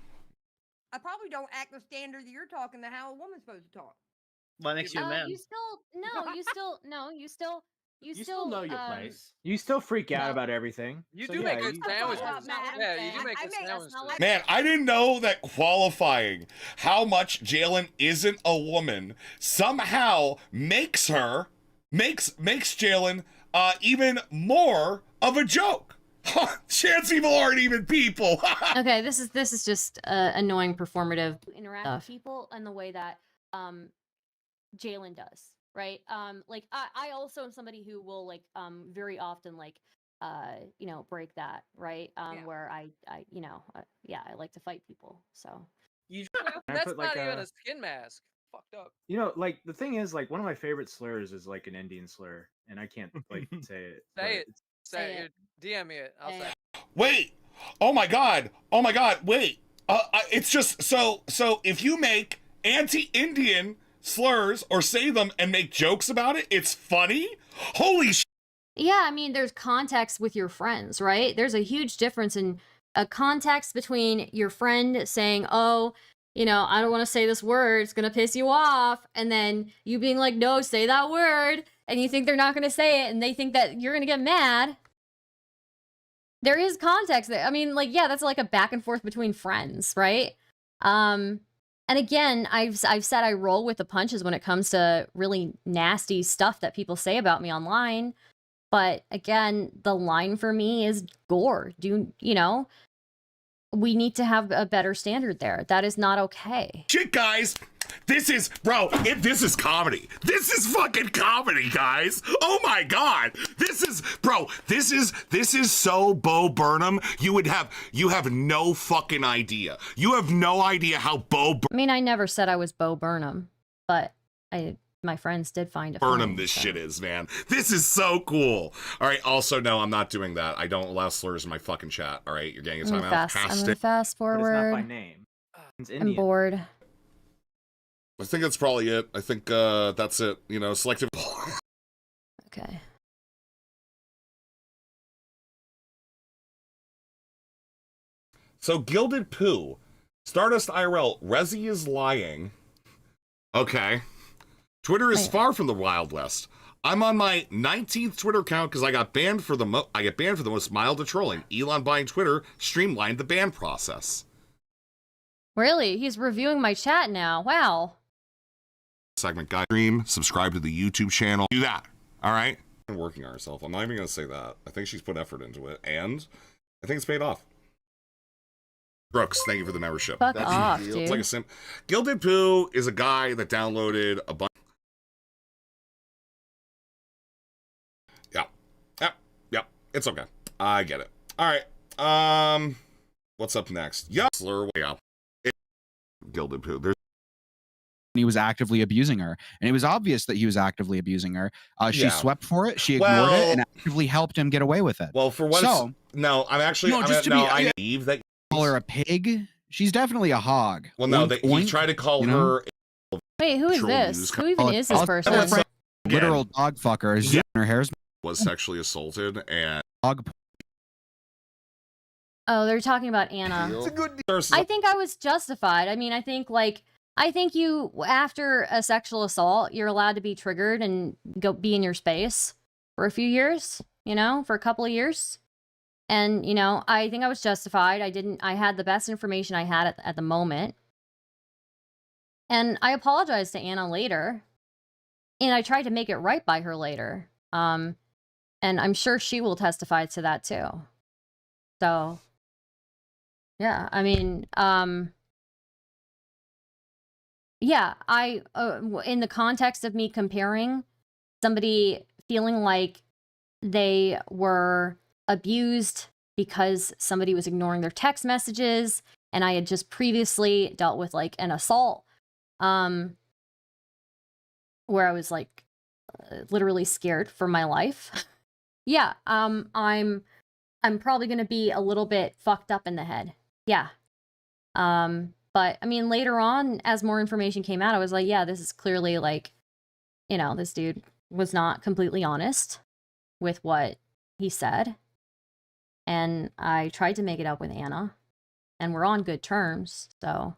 [SPEAKER 13] I probably don't act the standard that you're talking to how a woman's supposed to talk.
[SPEAKER 11] What makes you a man?
[SPEAKER 10] You still
[SPEAKER 8] know your
[SPEAKER 10] um,
[SPEAKER 8] place. You still freak out about everything.
[SPEAKER 15] You
[SPEAKER 8] So
[SPEAKER 15] do
[SPEAKER 8] yeah,
[SPEAKER 15] make good
[SPEAKER 8] you-
[SPEAKER 15] sandwiches.
[SPEAKER 13] That's not what I'm
[SPEAKER 15] Yeah,
[SPEAKER 13] saying.
[SPEAKER 15] you do make
[SPEAKER 13] I
[SPEAKER 15] good
[SPEAKER 13] make- that's
[SPEAKER 15] sandwiches.
[SPEAKER 13] not what-
[SPEAKER 7] Man, I didn't know that qualifying how much Jalen isn't a woman somehow makes Jalen even more of a joke. Chance people aren't even people.
[SPEAKER 10] Okay, this is just annoying performative interact with people in the way that Jalen does, right? Like I also am somebody who will like very often like you know, break that, right? Where I you know, I like to fight people. So
[SPEAKER 15] That's
[SPEAKER 8] put,
[SPEAKER 15] not
[SPEAKER 8] like,
[SPEAKER 15] even
[SPEAKER 8] a-
[SPEAKER 15] a skin mask. Fucked up.
[SPEAKER 8] You know, like the thing is, like one of my favorite slurs is like an Indian slur, and I can't like say it. but
[SPEAKER 15] Say it.
[SPEAKER 8] it's-
[SPEAKER 15] Say it. DM me it. I'll say it.
[SPEAKER 7] Wait. Oh my god. Wait. It's just so if you make anti-Indian slurs or say them and make jokes about it, it's funny. Holy shit.
[SPEAKER 10] yeah, I mean, there's context with your friends, right? There's a huge difference in a context between your friend saying, oh, you know, I don't want to say this word, it's going to piss you off. And then you being like, no, say that word. And you think they're not going to say it and they think that you're going to get mad. There is context there. I mean, like, yeah, that's like a back and forth between friends, right? And again, I've said I roll with the punches when it comes to really nasty stuff that people say about me online. But again, the line for me is gore. You know, we need to have a better standard there. That is not okay.
[SPEAKER 7] Shit, guys. This is comedy. This is fucking comedy, guys. Oh my god. This is so Bo Burnham. You have no fucking idea. You have no idea how
[SPEAKER 10] I mean, I never said I was Bo Burnham. but my friends did find it
[SPEAKER 7] Burnham
[SPEAKER 10] funny,
[SPEAKER 7] this
[SPEAKER 10] so.
[SPEAKER 7] shit is, man. This is so cool. All right. Also, no, I'm not doing that. I don't allow slurs in my fucking chat. All right. You're getting a
[SPEAKER 10] I'm gonna
[SPEAKER 7] timeout.
[SPEAKER 10] fast, fast
[SPEAKER 8] But it's not
[SPEAKER 10] forward.
[SPEAKER 8] by name. It's
[SPEAKER 10] I'm
[SPEAKER 8] Indian.
[SPEAKER 10] bored.
[SPEAKER 7] I think that's probably it. I think that's it. You know, selective.
[SPEAKER 10] Okay.
[SPEAKER 7] So, Gilded Poo. Stardust IRL. Rezi is lying. Okay. Twitter is
[SPEAKER 10] Wait.
[SPEAKER 7] far from the Wild West. I'm on my 19th Twitter account because I got banned for the most mild of trolling. Elon buying Twitter streamlined the ban process.
[SPEAKER 10] Really? He's reviewing my chat now. Wow.
[SPEAKER 7] Segment guy stream, subscribe to the YouTube channel. Do that. All right? We're working on herself. I'm not even going to say that. I think she's put effort into it, and I think it's paid off. Brooks, thank you for the membership.
[SPEAKER 10] Fuck off, dude.
[SPEAKER 7] It's like a Gilded Poo is a guy that downloaded a bunch. Yep. It's okay. I get it. All right. What's up next? Yeah. Slur. Yeah. Gilded Poo. There's.
[SPEAKER 17] He was actively abusing her, and it was obvious that he was actively abusing her. She swept for it, she ignored it, and actively helped him get away with it.
[SPEAKER 7] Well, for what?
[SPEAKER 17] So,
[SPEAKER 7] no, I'm actually.
[SPEAKER 17] no, just to
[SPEAKER 7] I
[SPEAKER 17] be,
[SPEAKER 7] believe that.
[SPEAKER 17] Call her a pig. She's definitely a hog.
[SPEAKER 7] Well, no,
[SPEAKER 17] Oink,
[SPEAKER 7] he
[SPEAKER 17] oink,
[SPEAKER 7] tried to call
[SPEAKER 17] you know?
[SPEAKER 7] her.
[SPEAKER 10] Wait, who is
[SPEAKER 7] Troll
[SPEAKER 10] this?
[SPEAKER 7] news
[SPEAKER 10] Who even is this
[SPEAKER 17] I'll
[SPEAKER 10] person?
[SPEAKER 17] tell her friend, literal dog fucker. Is her hair's
[SPEAKER 7] Was sexually assaulted and.
[SPEAKER 17] dog.
[SPEAKER 10] Oh, they're talking about Anna.
[SPEAKER 7] It's a good.
[SPEAKER 10] I think I was justified. I mean, I think you, after a sexual assault, you're allowed to be triggered and be in your space for a few years, you know, for a couple of years. And, you know, I think I was justified. I had the best information I had at the moment. And I apologized to Anna later. And I tried to make it right by her later. And I'm sure she will testify to that too. So, yeah, I mean, yeah, in the context of me comparing somebody feeling like they were abused because somebody was ignoring their text messages, and I had just previously dealt with like an assault, where I was like literally scared for my life. Yeah, I'm probably gonna be a little bit fucked up in the head. Yeah. But I mean, later on, as more information came out, I was like, yeah, this is clearly like, you know, this dude was not completely honest with what he said. And I tried to make it up with Anna, and we're on good terms. So,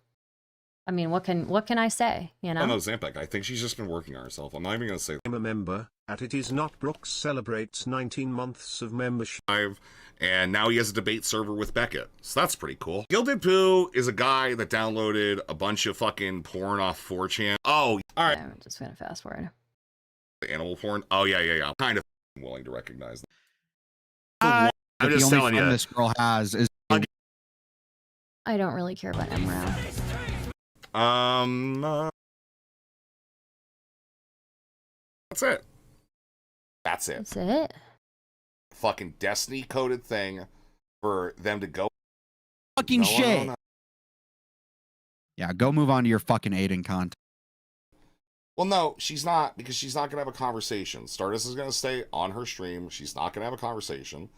[SPEAKER 10] I mean, what can I say? You know?
[SPEAKER 7] Oh no, Zampek. I think she's just been working on herself. I'm not even gonna say.
[SPEAKER 12] I'm a member at It Is Not Brooks celebrates 19 months of membership.
[SPEAKER 7] And now he has a debate server with Beckett. So that's pretty cool. Gilded Poo is a guy that downloaded a bunch of fucking porn off 4chan. Oh, all right.
[SPEAKER 10] Yeah, I'm just gonna fast forward.
[SPEAKER 7] Animal porn. Oh yeah. I'm kind of willing to recognize that. I'm
[SPEAKER 17] The
[SPEAKER 7] just
[SPEAKER 17] only
[SPEAKER 7] telling
[SPEAKER 17] fun
[SPEAKER 7] you.
[SPEAKER 17] this girl has is
[SPEAKER 10] I don't really care about MRAM.
[SPEAKER 7] That's it. That's it.
[SPEAKER 10] That's it.
[SPEAKER 7] Fucking destiny coded thing for them to go.
[SPEAKER 17] fucking
[SPEAKER 7] No,
[SPEAKER 17] shit.
[SPEAKER 7] no.
[SPEAKER 17] Yeah, go move on to your fucking Aiden content.
[SPEAKER 7] Well, no, she's not, because she's not gonna have a conversation. Stardust is gonna stay on her stream. She's not gonna have a conversation.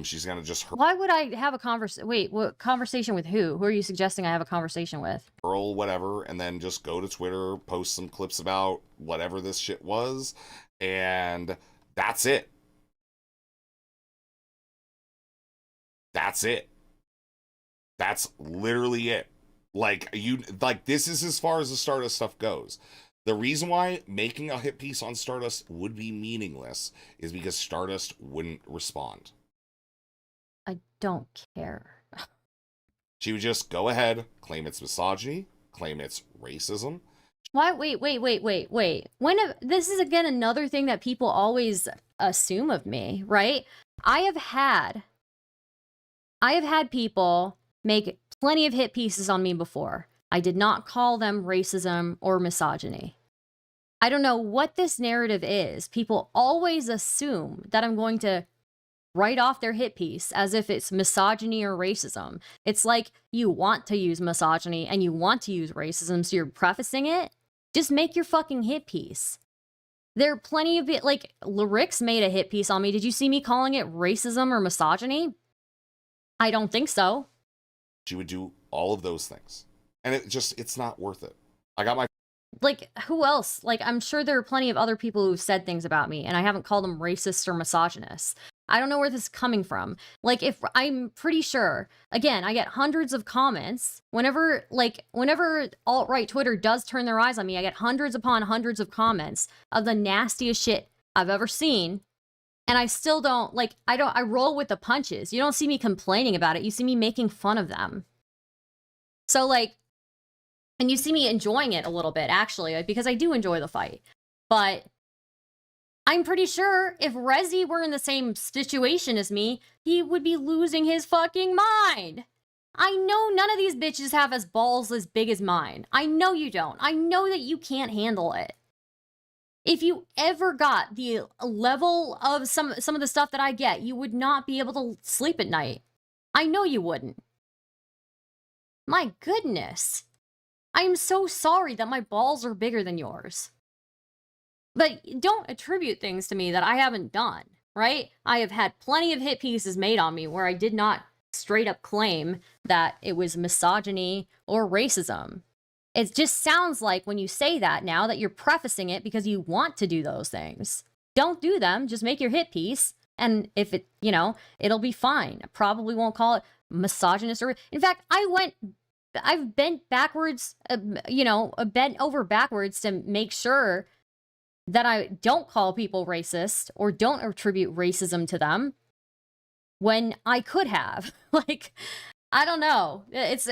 [SPEAKER 7] She's gonna just
[SPEAKER 10] Why would I have a conversation? Wait, what conversation with who? Who are you suggesting I have a conversation with?
[SPEAKER 7] hurl whatever, and then just go to Twitter, post some clips about whatever this shit was, and that's it. That's it. That's literally it. Like, this is as far as the Stardust stuff goes. The reason why making a hit piece on Stardust would be meaningless is because Stardust wouldn't respond.
[SPEAKER 10] I don't care.
[SPEAKER 7] She would just go ahead, claim it's misogyny, claim it's racism.
[SPEAKER 10] Why? Wait. This is again another thing that people always assume of me, right? I have had people make plenty of hit pieces on me before. I did not call them racism or misogyny. I don't know what this narrative is. People always assume that I'm going to write off their hit piece as if it's misogyny or racism. It's like you want to use misogyny and you want to use racism, so you're prefacing it Just make your fucking hit piece. There are plenty of it, like, Lyrix made a hit piece on me. Did you see me calling it racism or misogyny? I don't think so.
[SPEAKER 7] She would do all of those things. And it's not worth it. I got my...
[SPEAKER 10] Like, who else? Like, I'm sure there are plenty of other people who've said things about me, and I haven't called them racist or misogynist. I don't know where this is coming from. Like, if I'm pretty sure, again, I get hundreds of comments whenever alt-right Twitter does turn their eyes on me. I get hundreds upon hundreds of comments of the nastiest shit I've ever seen, and I still don't, like, I roll with the punches. You don't see me complaining about it. You see me making fun of them. So, like, and you see me enjoying it a little bit, actually, like, because I do enjoy the fight. But I'm pretty sure if Rezi were in the same situation as me, he would be losing his fucking mind. I know none of these bitches have as balls as big as mine. I know you don't. I know that you can't handle it. If you ever got the level of some of the stuff that I get, you would not be able to sleep at night. I know you wouldn't. My goodness. I am so sorry that my balls are bigger than yours. But don't attribute things to me that I haven't done, right? I have had plenty of hit pieces made on me where I did not straight up claim that it was misogyny or racism. It just sounds like when you say that now that you're prefacing it because you want to do those things. Don't do them, just make your hit piece. And if it, it'll be fine. I probably won't call it misogynist or, in fact, I've bent backwards, bent over backwards to make sure that I don't call people racist or don't attribute racism to them when I could have. Like, I don't know. It's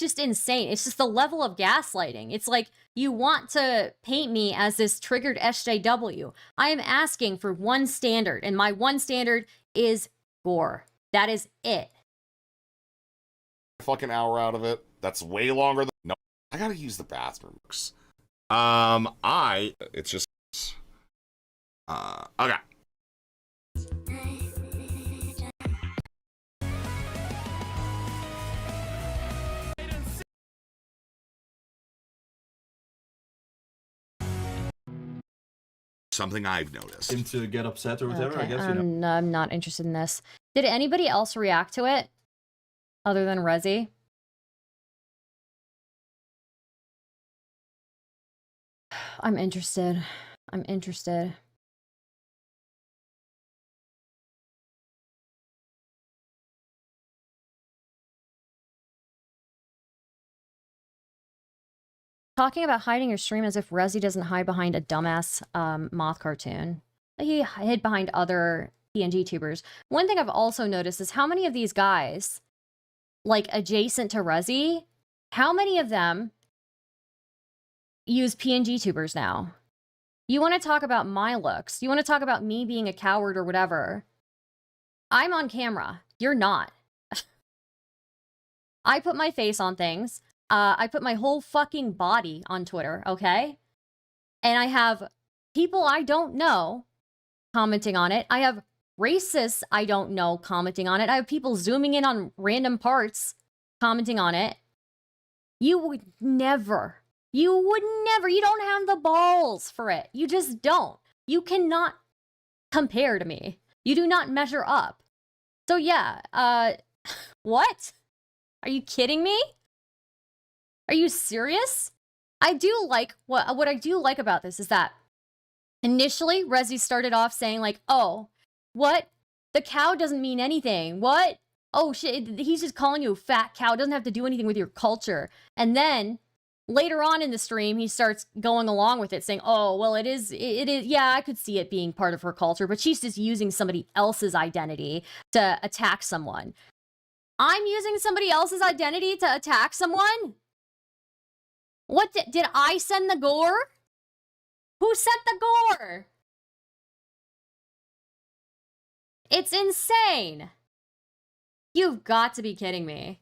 [SPEAKER 10] just insane. It's just the level of gaslighting. It's like you want to paint me as this triggered SJW. I am asking for one standard, and my one standard is gore. That is it.
[SPEAKER 7] Fucking hour out of it. That's way longer than... No, I gotta use the bathroom. It's just... okay. Something I've noticed.
[SPEAKER 18] Him to get upset or whatever,
[SPEAKER 10] Okay,
[SPEAKER 18] I guess.
[SPEAKER 10] I'm not interested in this. Did anybody else react to it other than Rezi? I'm interested. I'm interested. Talking about hiding your stream as if Rezi doesn't hide behind a dumbass moth cartoon. He hid behind other PNG tubers. One thing I've also noticed is how many of these guys, like adjacent to Rezi, how many of them use PNG tubers now? You want to talk about my looks. You want to talk about me being a coward or whatever. I'm on camera. You're not. I put my face on things. I put my whole fucking body on Twitter, okay? And I have people I don't know commenting on it. I have racists I don't know commenting on it. I have people zooming in on random parts commenting on it. You would never, you don't have the balls for it. You just don't. You cannot compare to me. You do not measure up. So yeah, what? Are you kidding me? Are you serious? I do like, what I do like about this is that initially Rezi started off saying like, oh, what? The cow doesn't mean anything. What? Oh shit, he's just calling you a fat cow. It doesn't have to do anything with your culture. And then later on in the stream, he starts going along with it saying, oh, well, it is, yeah, I could see it being part of her culture, but she's just using somebody else's identity to attack someone. I'm using somebody else's identity to attack someone? What did I send the gore? Who sent the gore? It's insane. You've got to be kidding me.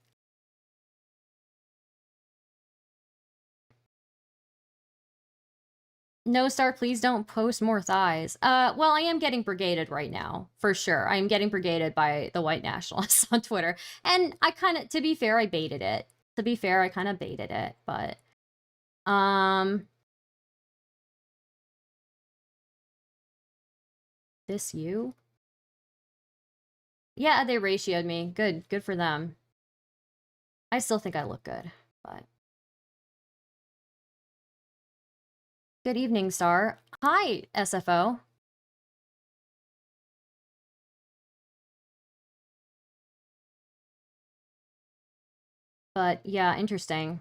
[SPEAKER 10] No Star, please don't post more thighs. Well, I am getting brigaded right now, for sure. I am getting brigaded by the white nationalists on Twitter. And I kind of, to be fair, I baited it. To be fair, I kind of baited it, but... This you? Yeah, they ratioed me. Good for them. I still think I look good, but... Good evening, Star. Hi, SFO. But yeah, interesting.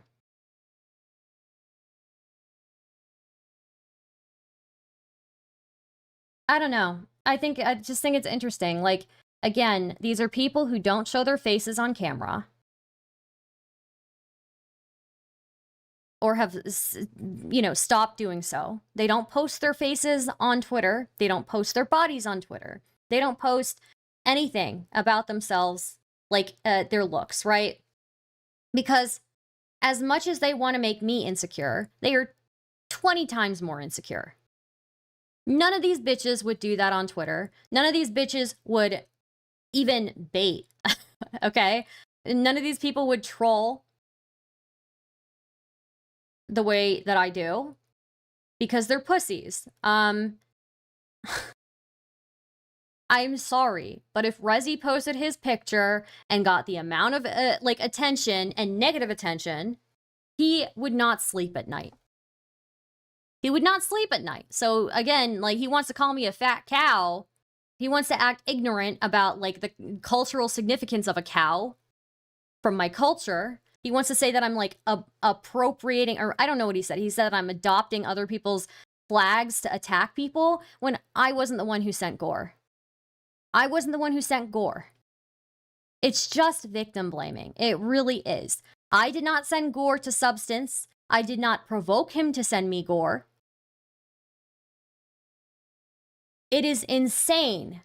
[SPEAKER 10] I don't know. I just think it's interesting. Like, again, these are people who don't show their faces on camera. Or have, you know, stopped doing so. They don't post their faces on Twitter. They don't post their bodies on Twitter. They don't post anything about themselves, like their looks, right? Because as much as they want to make me insecure, they are 20 times more insecure. None of these bitches would do that on Twitter. None of these bitches would even bait, okay? None of these people would troll the way that I do because they're pussies. I'm sorry, but if Rezi posted his picture and got the amount of like attention and negative attention, he would not sleep at night. He would not sleep at night. So again, like, he wants to call me a fat cow. He wants to act ignorant about like the cultural significance of a cow from my culture. He wants to say that I'm like appropriating, or I don't know what he said. He said I'm adopting other people's flags to attack people when I wasn't the one who sent gore. I wasn't the one who sent gore. It's just victim blaming. It really is. I did not send gore to Substance. I did not provoke him to send me gore. It is insane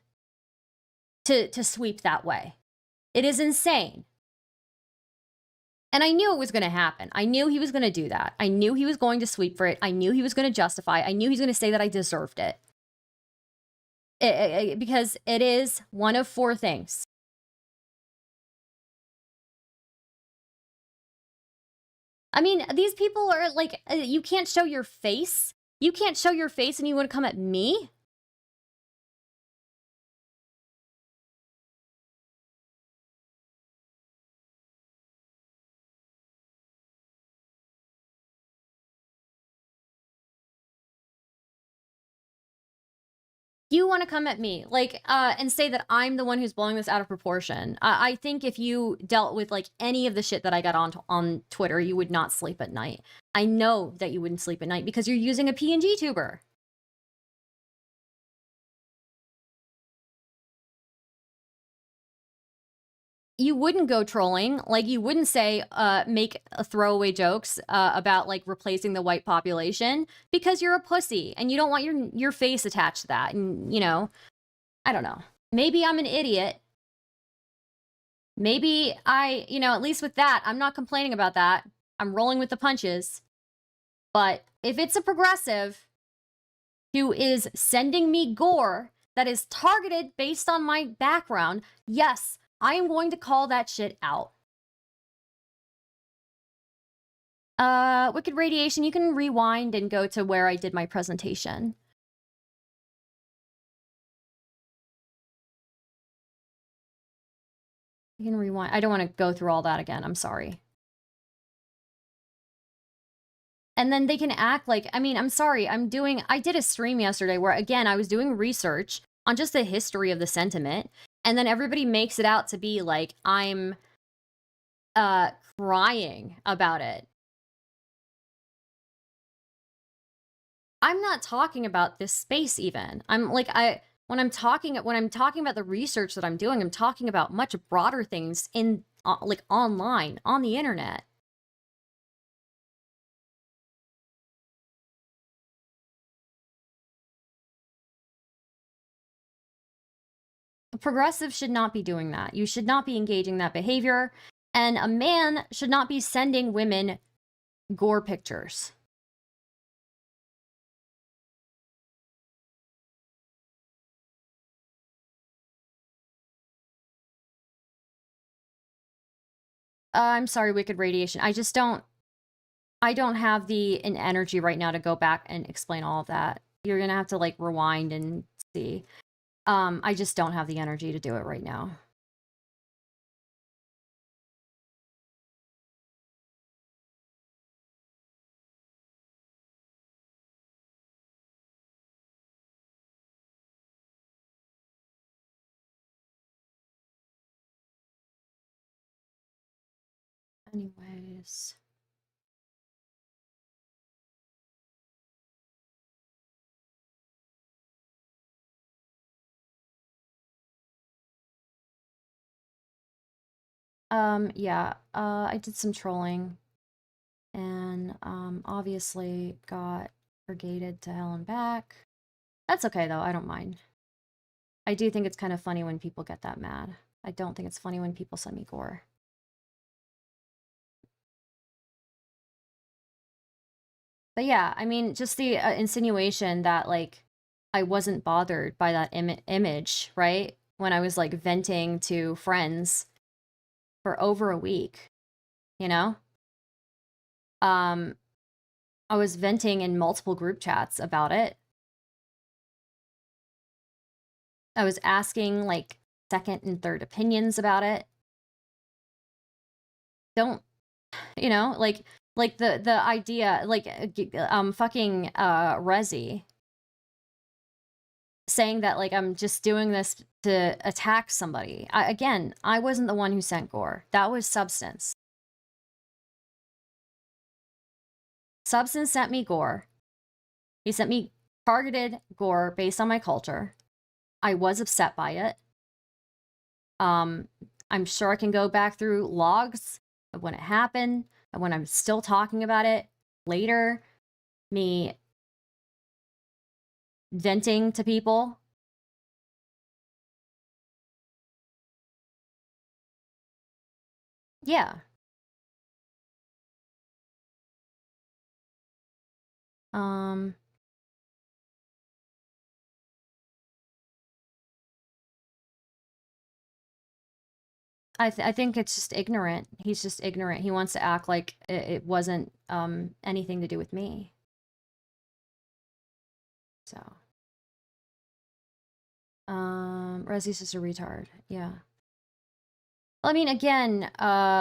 [SPEAKER 10] to sweep that way. It is insane. And I knew it was going to happen. I knew he was going to do that. I knew he was going to sweep for it. I knew he was going to justify. I knew he was going to say that I deserved it. Because it is one of four things. I mean, these people are like, you can't show your face. You can't show your face and you want to come at me? You want to come at me, like, and say that I'm the one who's blowing this out of proportion. I think if you dealt with, like, any of the shit that I got on Twitter, you would not sleep at night. I know that you wouldn't sleep at night because you're using a PNG tuber. You wouldn't go trolling. Like, you wouldn't say, make throwaway jokes about, like, replacing the white population because you're a pussy and you don't want your face attached to that. And, you know, I don't know. Maybe I'm an idiot. Maybe you know, at least with that, I'm not complaining about that. I'm rolling with the punches. But if it's a progressive who is sending me gore that is targeted based on my background, yes, I am going to call that shit out. Wicked Radiation, you can rewind and go to where I did my presentation. You can rewind. I don't want to go through all that again. I'm sorry. And then they can act like, I mean, I'm sorry. I did a stream yesterday where, again, I was doing research on just the history of the sentiment. And then everybody makes it out to be like I'm crying about it. I'm not talking about this space even. I'm like, when I'm talking about the research that I'm doing, I'm talking about much broader things in like online, on the internet. Progressives should not be doing that. You should not be engaging that behavior. And a man should not be sending women gore pictures. I'm sorry, Wicked Radiation. I don't have an energy right now to go back and explain all of that. You're gonna have to like rewind and see. I just don't have the energy to do it right now. Anyways. Yeah, I did some trolling and, obviously got brigaded to hell and back. That's okay though, I don't mind. I do think it's kind of funny when people get that mad. I don't think it's funny when people send me gore. But yeah, I mean, just the insinuation that, like, I wasn't bothered by that image, right? When I was, like, venting to friends for over a week, you know? I was venting in multiple group chats about it. I was asking, like, second and third opinions about it. Don't, you know, like the idea, like, fucking, Resi saying that, like, I'm just doing this to attack somebody. Again, I wasn't the one who sent gore. That was Substance. Substance sent me gore. He sent me targeted gore based on my culture. I was upset by it. I'm sure I can go back through logs of when it happened and when I'm still talking about it later. Me venting to people. Yeah. I think it's just ignorant. He's just ignorant. He wants to act like it wasn't anything to do with me. So, Resi's just a retard. Yeah. Well, I mean, again,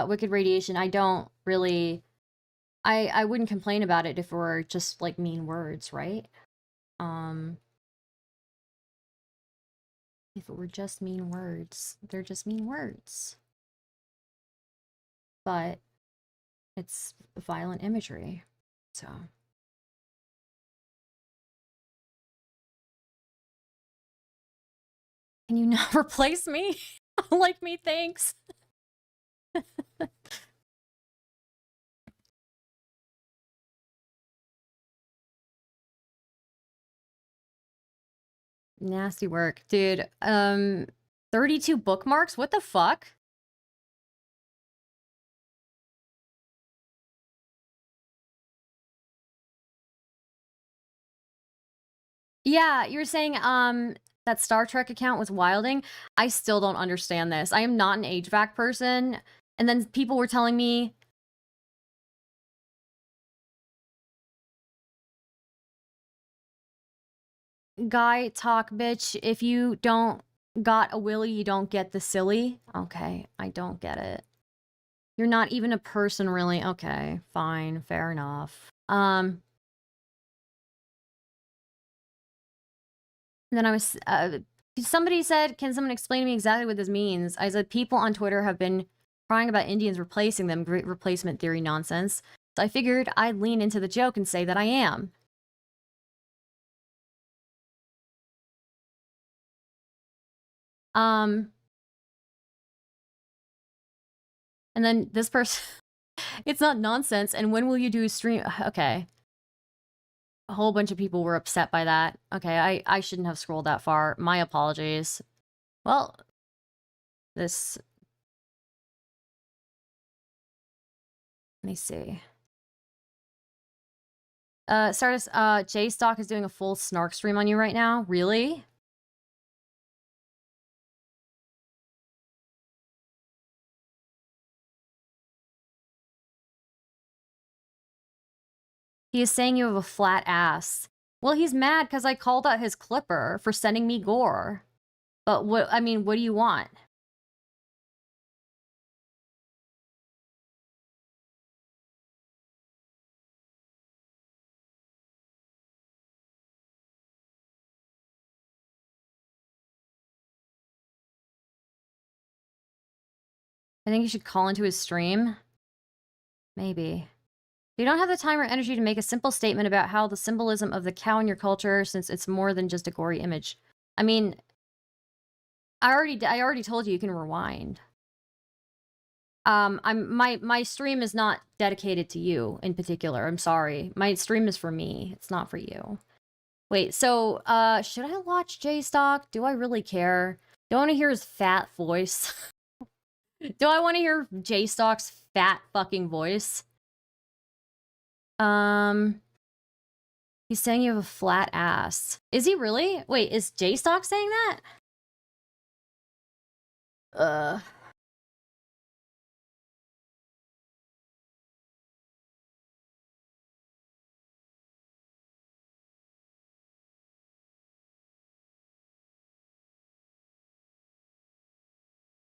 [SPEAKER 10] Wicked Radiation, I don't really, I wouldn't complain about it if it were just, like, mean words, right? If it were just mean words, they're just mean words. But it's violent imagery, so. Can you not replace me? Like me, thanks. Nasty work. Dude, 32 bookmarks? What the fuck? Yeah, you're saying, that Star Trek account was wilding? I still don't understand this. I am not an HVAC person, and then people were telling me guy talk, bitch. If you don't got a willy, you don't get the silly. Okay, I don't get it. You're not even a person, really. Okay, fine, fair enough. Then I was, somebody said, can someone explain to me exactly what this means? I said, people on Twitter have been crying about Indians replacing them, great replacement theory nonsense. So I figured I'd lean into the joke and say that I am. And then this person, it's not nonsense. And when will you do a stream? Okay. A whole bunch of people were upset by that. Okay, I shouldn't have scrolled that far. My apologies. Well, this... Let me see. Stardust, J-Stock is doing a full snark stream on you right now. Really? He is saying you have a flat ass. Well, he's mad because I called out his clipper for sending me gore. But what do you want? I think you should call into his stream. Maybe. You don't have the time or energy to make a simple statement about how the symbolism of the cow in your culture, since it's more than just a gory image. I mean, I already told you can rewind. My stream is not dedicated to you in particular. I'm sorry. My stream is for me. It's not for you. Wait, so should I watch J-Stock? Do I really care? Do I want to hear his fat voice? Do I want to hear J-Stock's fat fucking voice? He's saying you have a flat ass. Is he really? Wait, is J-Stock saying that?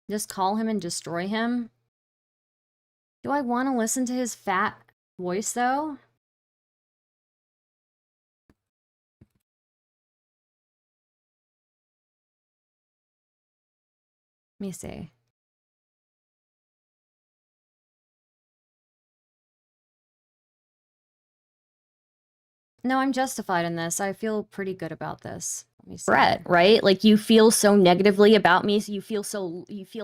[SPEAKER 10] Just call him and destroy him? Do I want to listen to his fat voice, though? Let me see. No, I'm justified in this. I feel pretty good about this. Let me see. Threat, right? Like you feel so negatively about me, so you feel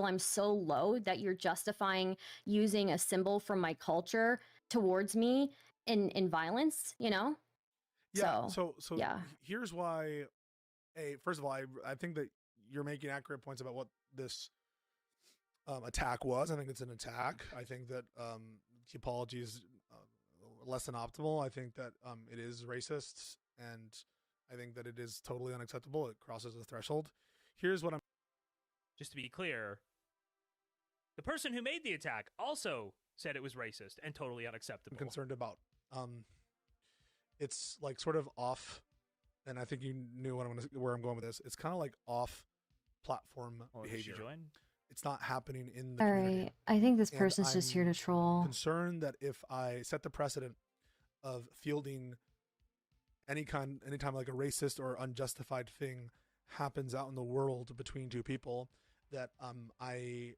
[SPEAKER 10] I'm so low that you're justifying using a symbol from my culture towards me in violence, you know?
[SPEAKER 4] Yeah. So
[SPEAKER 10] yeah.
[SPEAKER 4] here's why. First of all, I think that you're making accurate points about what this attack was. I think it's an attack. I think that the apology is less than optimal. I think that it is racist, and I think that it is totally unacceptable. It crosses a threshold. Here's what I'm.
[SPEAKER 18] Just to be clear, the person who made the attack also said it was racist and totally unacceptable.
[SPEAKER 4] I'm concerned about. It's like sort of off, and I think you knew where I'm going with this. It's kind of like off platform behavior. It's not happening in the community.
[SPEAKER 10] Alright, I think this person's just here to troll.
[SPEAKER 4] Concerned that if I set the precedent of fielding anytime like a racist or unjustified thing happens out in the world between two people, that I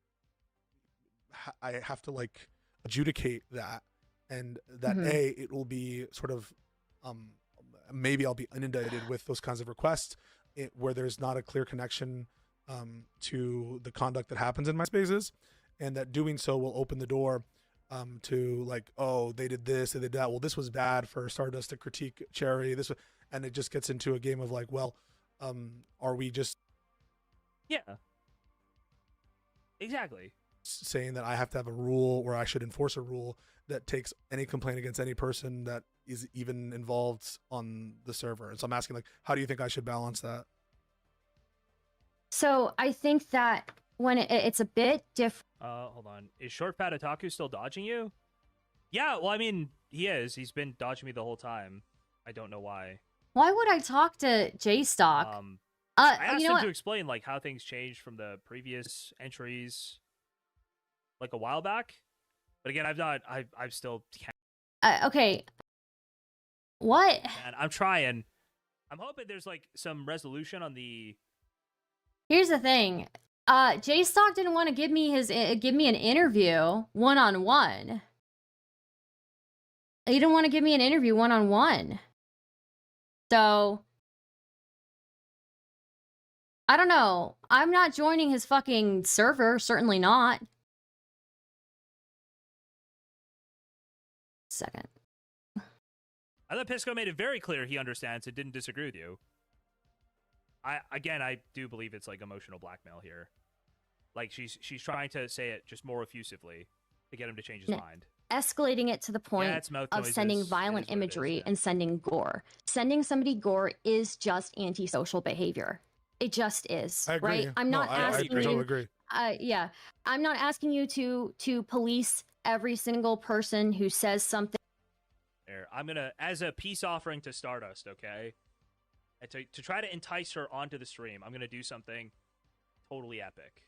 [SPEAKER 4] have to like adjudicate that, and that it will be sort of maybe I'll be inundated with those kinds of requests where there's not a clear connection to the conduct that happens in my spaces, and that doing so will open the door to like, oh, they did this, they did that. Well, this was bad for Stardust to critique Cherry. And it just gets into a game of like, well, are we just
[SPEAKER 18] exactly
[SPEAKER 4] saying that I have to have a rule, or I should enforce a rule that takes any complaint against any person that is even involved on the server? And so I'm asking, like, how do you think I should balance that?
[SPEAKER 10] So I think that when it's a bit different.
[SPEAKER 18] Hold on. Is Short Fat Otaku still dodging you? Yeah, well, I mean, he is. He's been dodging me the whole time. I don't know why.
[SPEAKER 10] Why would I talk to J-Stock?
[SPEAKER 18] I asked him to explain like how things changed from the previous entries, like a while back. But again, I've still can't.
[SPEAKER 10] Okay. What?
[SPEAKER 18] And I'm trying. I'm hoping there's like some resolution on the.
[SPEAKER 10] Here's the thing. J-Stock didn't want to give me an interview one-on-one. He didn't want to give me an interview one-on-one. So I don't know. I'm not joining his fucking server, certainly not. Second.
[SPEAKER 18] I thought Pisco made it very clear he understands and didn't disagree with you. I do believe it's like emotional blackmail here. Like she's trying to say it just more effusively to get him to change his mind.
[SPEAKER 10] Escalating it to the point of sending violent imagery and sending gore. Sending somebody gore is just antisocial behavior. It just is.
[SPEAKER 4] I agree.
[SPEAKER 10] Right? I'm not asking you.
[SPEAKER 4] totally agree.
[SPEAKER 10] Yeah, I'm not asking you to police every single person who says something.
[SPEAKER 18] There, I'm gonna, as a peace offering to Stardust, okay, and to try to entice her onto the stream, I'm gonna do something totally epic.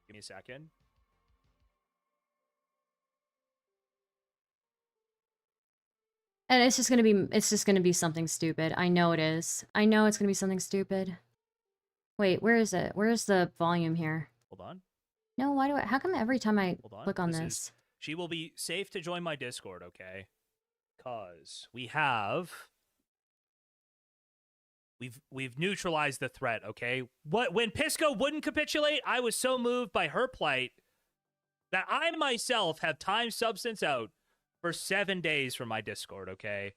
[SPEAKER 18] Give me a second.
[SPEAKER 10] And it's just gonna be something stupid. I know it is. I know it's gonna be something stupid. Wait, where is it? Where's the volume here?
[SPEAKER 18] Hold on.
[SPEAKER 10] No, how come every time I
[SPEAKER 18] Hold on.
[SPEAKER 10] click on
[SPEAKER 18] This
[SPEAKER 10] this?
[SPEAKER 18] is, she will be safe to join my Discord, okay? Cause we've neutralized the threat, okay? When Pisco wouldn't capitulate, I was so moved by her plight that I myself have timed substance out for 7 days from my Discord, okay?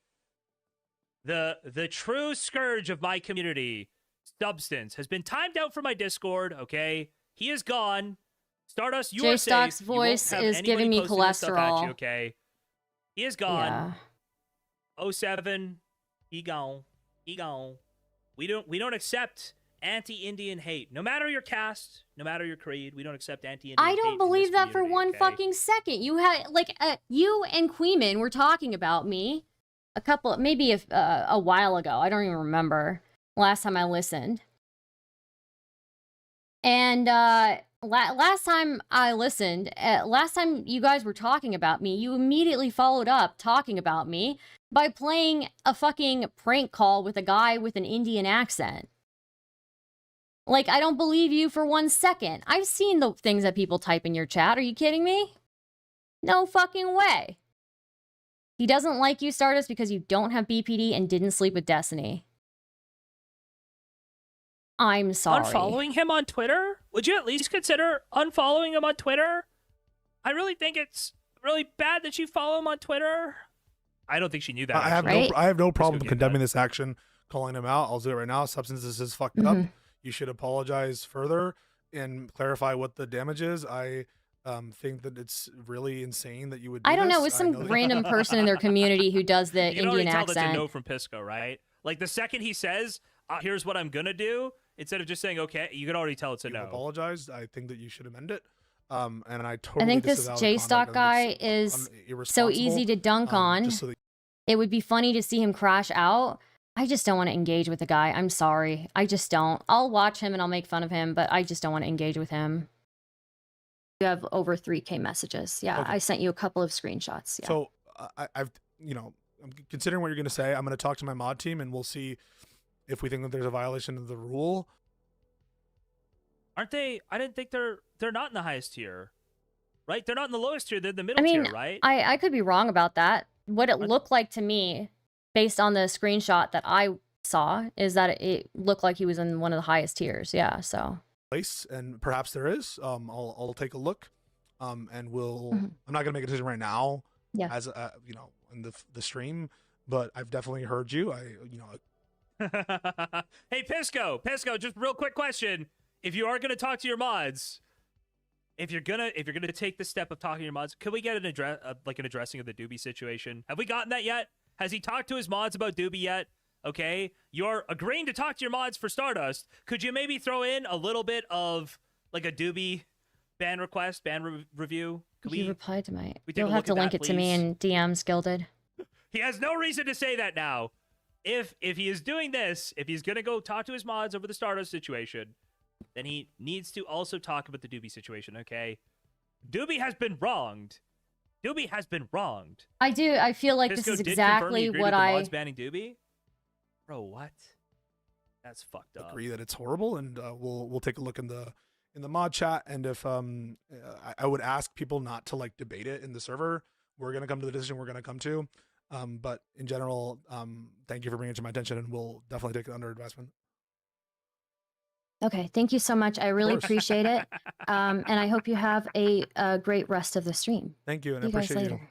[SPEAKER 18] The true scourge of my community, Substance, has been timed out for my Discord, okay? He is gone. Stardust, you are
[SPEAKER 10] J-Stock's
[SPEAKER 18] safe. You won't
[SPEAKER 10] voice
[SPEAKER 18] have
[SPEAKER 10] is
[SPEAKER 18] anybody
[SPEAKER 10] giving me
[SPEAKER 18] posting this stuff at you,
[SPEAKER 10] cholesterol.
[SPEAKER 18] okay? He is gone.
[SPEAKER 10] Yeah.
[SPEAKER 18] 07, he gone. He gone. We don't accept anti-Indian hate. No matter your caste, no matter your creed, we don't accept anti-Indian hate.
[SPEAKER 10] I don't believe that for one fucking second. You had you and Queeman were talking about me maybe a while ago. I don't even remember last time I listened. And last time I listened, last time you guys were talking about me, you immediately followed up talking about me by playing a fucking prank call with a guy with an Indian accent. Like, I don't believe you for 1 second. I've seen the things that people type in your chat. Are you kidding me? No fucking way. He doesn't like you, Stardust, because you don't have BPD and didn't sleep with Destiny. I'm sorry.
[SPEAKER 18] Unfollowing him on Twitter? Would you at least consider unfollowing him on Twitter? I really think it's really bad that you follow him on Twitter. I don't think she knew that.
[SPEAKER 4] I have no problem condemning this action, calling him out. I'll do it right now. Substances is fucked up. You should apologize further and clarify what the damage is. I think that it's really insane that you would.
[SPEAKER 10] I don't know. It's some random person in their community who does the
[SPEAKER 18] You can already
[SPEAKER 10] Indian
[SPEAKER 18] tell that's a
[SPEAKER 10] accent.
[SPEAKER 18] no from Pisco, right? Like the second he says, "Here's what I'm gonna do," instead of just saying "okay," you can already tell it's a no.
[SPEAKER 4] Apologized. I think that you should amend it. And I totally.
[SPEAKER 10] I think this
[SPEAKER 4] disavow the
[SPEAKER 10] J-Stock
[SPEAKER 4] conduct.
[SPEAKER 10] guy is so easy to dunk on.
[SPEAKER 4] Just so that
[SPEAKER 10] It would be funny to see him crash out. I just don't want to engage with the guy. I'm sorry. I just don't. I'll watch him and I'll make fun of him, but I just don't want to engage with him. You have over 3K messages. Yeah,
[SPEAKER 4] Okay.
[SPEAKER 10] I sent you a couple of screenshots. Yeah.
[SPEAKER 4] So I've, I'm considering what you're going to say. I'm going to talk to my mod team and we'll see if we think that there's a violation of the rule.
[SPEAKER 18] Aren't they? I didn't think they're not in the highest tier, right? They're not in the lowest tier. They're in the middle
[SPEAKER 10] I mean,
[SPEAKER 18] tier, right?
[SPEAKER 10] I could be wrong about that. What it looked like to me, based on the screenshot that I saw, is that it looked like he was in one of the highest tiers. Yeah, so.
[SPEAKER 4] Place, and perhaps there is. I'll take a look, and we'll.
[SPEAKER 10] Mm-hmm.
[SPEAKER 4] I'm not gonna make a decision right now.
[SPEAKER 10] Yeah.
[SPEAKER 4] As in the stream, but I've definitely heard you.
[SPEAKER 18] Hey, Pisco, just real quick question: if you are gonna talk to your mods, if you're gonna take the step of talking to your mods, could we get an addressing of the Doobie situation? Have we gotten that yet? Has he talked to his mods about Doobie yet? Okay, you're agreeing to talk to your mods for Stardust. Could you maybe throw in a little bit of like a Doobie ban request, review?
[SPEAKER 10] He replied to my.
[SPEAKER 18] we take
[SPEAKER 10] You'll
[SPEAKER 18] a
[SPEAKER 10] have
[SPEAKER 18] look
[SPEAKER 10] to
[SPEAKER 18] at
[SPEAKER 10] link
[SPEAKER 18] that,
[SPEAKER 10] it to me
[SPEAKER 18] please?
[SPEAKER 10] in DMs, Gilded.
[SPEAKER 18] He has no reason to say that now. If he is doing this, if he's gonna go talk to his mods over the Stardust situation, then he needs to also talk about the Doobie situation, okay? Doobie has been wronged. Doobie has been wronged.
[SPEAKER 10] I do. I feel like
[SPEAKER 18] Pisco
[SPEAKER 10] this is
[SPEAKER 18] did confirm he
[SPEAKER 10] exactly
[SPEAKER 18] agreed
[SPEAKER 10] what
[SPEAKER 18] with the
[SPEAKER 10] I.
[SPEAKER 18] mods banning Doobie? Bro, what? That's fucked up.
[SPEAKER 4] Agree that it's horrible, and we'll take a look in the mod chat. And if I would ask people not to like debate it in the server. We're gonna come to the decision we're gonna come to. But in general, thank you for bringing it to my attention, and we'll definitely take it under advisement.
[SPEAKER 10] Okay, thank you so much. I really appreciate it. And I hope you have a great rest of the stream.
[SPEAKER 4] Thank you, and
[SPEAKER 10] See
[SPEAKER 4] I
[SPEAKER 10] you guys
[SPEAKER 4] appreciate you.
[SPEAKER 10] later.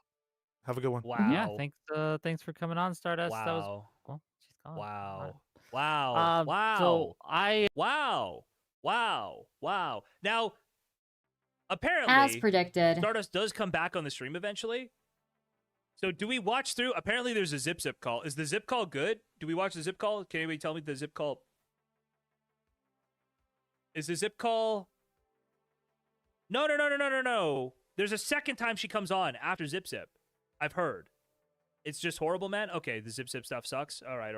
[SPEAKER 4] Have a good one.
[SPEAKER 18] Wow.
[SPEAKER 3] Yeah, thanks for coming on, Stardust. That was
[SPEAKER 18] Wow.
[SPEAKER 3] well, she's gone.
[SPEAKER 18] Wow. Wow. Wow.
[SPEAKER 3] So
[SPEAKER 18] Wow. Now, apparently,
[SPEAKER 10] As predicted.
[SPEAKER 18] Stardust does come back on the stream eventually. So do we watch through? Apparently, there's a zip call. Is the zip call good? Do we watch the zip call? Can anybody tell me the zip call? Is the zip call? No. There's a second time she comes on after Zip. I've heard. It's just horrible, man. Okay, the Zip stuff sucks. All right.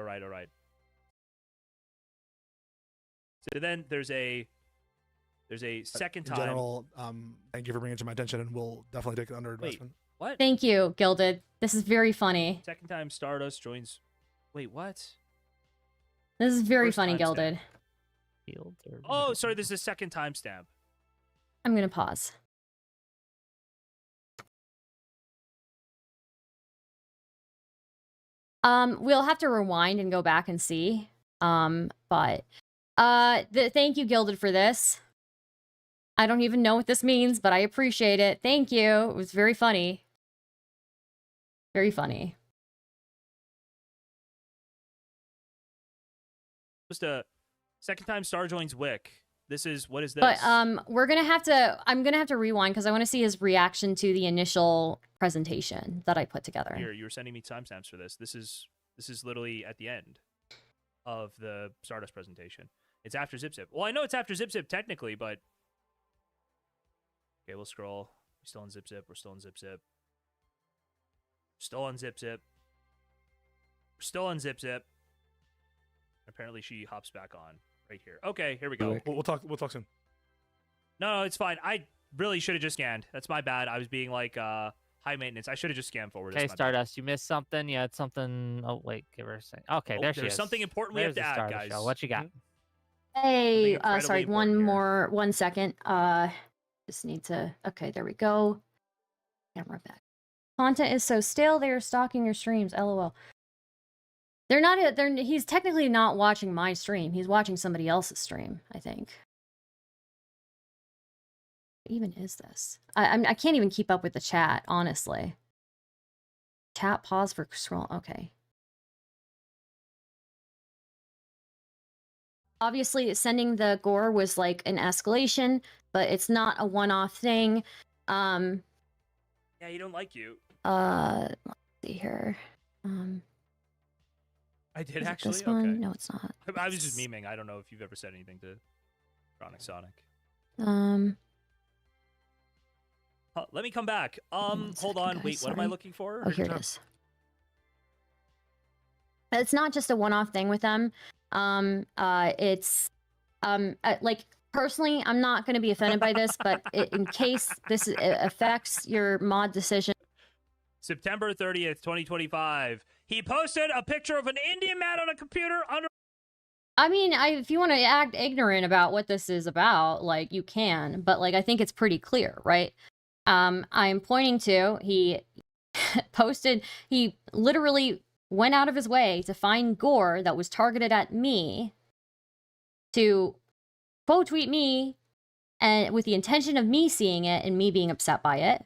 [SPEAKER 18] So then there's a There's a second
[SPEAKER 4] In
[SPEAKER 18] time.
[SPEAKER 4] general, thank you for bringing it to my attention, and we'll definitely take it under investment.
[SPEAKER 18] What?
[SPEAKER 10] Thank you, Gilded. This is very funny.
[SPEAKER 18] Second time Stardust joins. Wait, what?
[SPEAKER 10] This is very
[SPEAKER 18] First
[SPEAKER 10] funny,
[SPEAKER 18] timestamp.
[SPEAKER 10] Gilded.
[SPEAKER 18] Oh, sorry. This is a second timestamp.
[SPEAKER 10] I'm gonna pause. We'll have to rewind and go back and see. But thank you, Gilded, for this. I don't even know what this means, but I appreciate it. Thank you. It was very funny. Very funny.
[SPEAKER 18] Just a second time Star joins Wick. This is what is this?
[SPEAKER 10] But we're gonna have to. I'm gonna have to rewind because I want to see his reaction to the initial presentation that I put together.
[SPEAKER 18] Here, you were sending me timestamps for this. This is literally at the end of the Stardust presentation. It's after Zip Zip. Well, I know it's after Zip Zip technically, but okay, we'll scroll. We're still in Zip Zip. We're still in Zip Zip. Still on Zip Zip. We're still on Zip Zip. Apparently, she hops back on right here. Okay, here we go.
[SPEAKER 4] We'll talk. We'll talk soon.
[SPEAKER 18] No, it's fine. I really should have just scanned. That's my bad. I was being like high maintenance. I should have just scanned forward.
[SPEAKER 3] Okay,
[SPEAKER 18] That's my bad.
[SPEAKER 3] Stardust, you missed something. You had something. Oh wait, give her a second. Okay,
[SPEAKER 18] Oh,
[SPEAKER 3] there she
[SPEAKER 18] there's
[SPEAKER 3] is.
[SPEAKER 18] something important we
[SPEAKER 3] There's
[SPEAKER 18] have to
[SPEAKER 3] the
[SPEAKER 18] add,
[SPEAKER 3] Stardust
[SPEAKER 18] guys.
[SPEAKER 3] show. What you got?
[SPEAKER 10] Hey,
[SPEAKER 18] incredibly
[SPEAKER 10] sorry,
[SPEAKER 18] important here.
[SPEAKER 10] one second. Just need to. Okay, there we go. Camera back. Content is so stale. They are stalking your streams. LOL. They're not. He's technically not watching my stream. He's watching somebody else's stream, I think. What even is this? I can't even keep up with the chat, honestly. Chat pause for scroll. Okay. Obviously, sending the gore was like an escalation, but it's not a one-off thing.
[SPEAKER 18] Yeah, he don't like you.
[SPEAKER 10] Let's see here.
[SPEAKER 18] I did
[SPEAKER 10] Is it
[SPEAKER 18] actually.
[SPEAKER 10] this
[SPEAKER 18] Okay.
[SPEAKER 10] one? No, it's not.
[SPEAKER 18] I was just memeing. I don't know if you've ever said anything to Chronic Sonic. Let me come back. Hold on. Wait, what am I
[SPEAKER 10] sorry.
[SPEAKER 18] looking for?
[SPEAKER 10] Oh, here it is. It's not just a one-off thing with them. It's like personally, I'm not going to be offended by this, but in case this affects your mod decision.
[SPEAKER 18] September 30th, 2025. He posted a picture of an Indian man on a computer under.
[SPEAKER 10] I mean, if you want to act ignorant about what this is about, like, you can, but like, I think it's pretty clear, right? I'm pointing to, he posted, he literally went out of his way to find gore that was targeted at me, to quote tweet me, and with the intention of me seeing it and me being upset by it.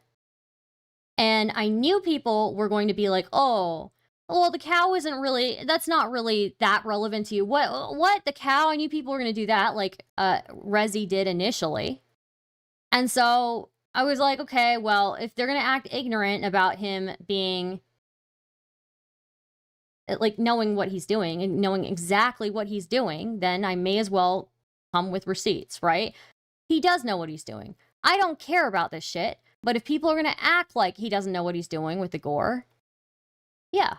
[SPEAKER 10] And I knew people were going to be like, oh, well, the cow isn't really, that's not really that relevant to you. What? The cow? I knew people were going to do that, like Rezi did initially. And so I was like, okay, well, if they're going to act ignorant about him being, like, knowing what he's doing and knowing exactly what he's doing, then I may as well come with receipts, right? He does know what he's doing. I don't care about this shit, but if people are going to act like he doesn't know what he's doing with the gore, yeah,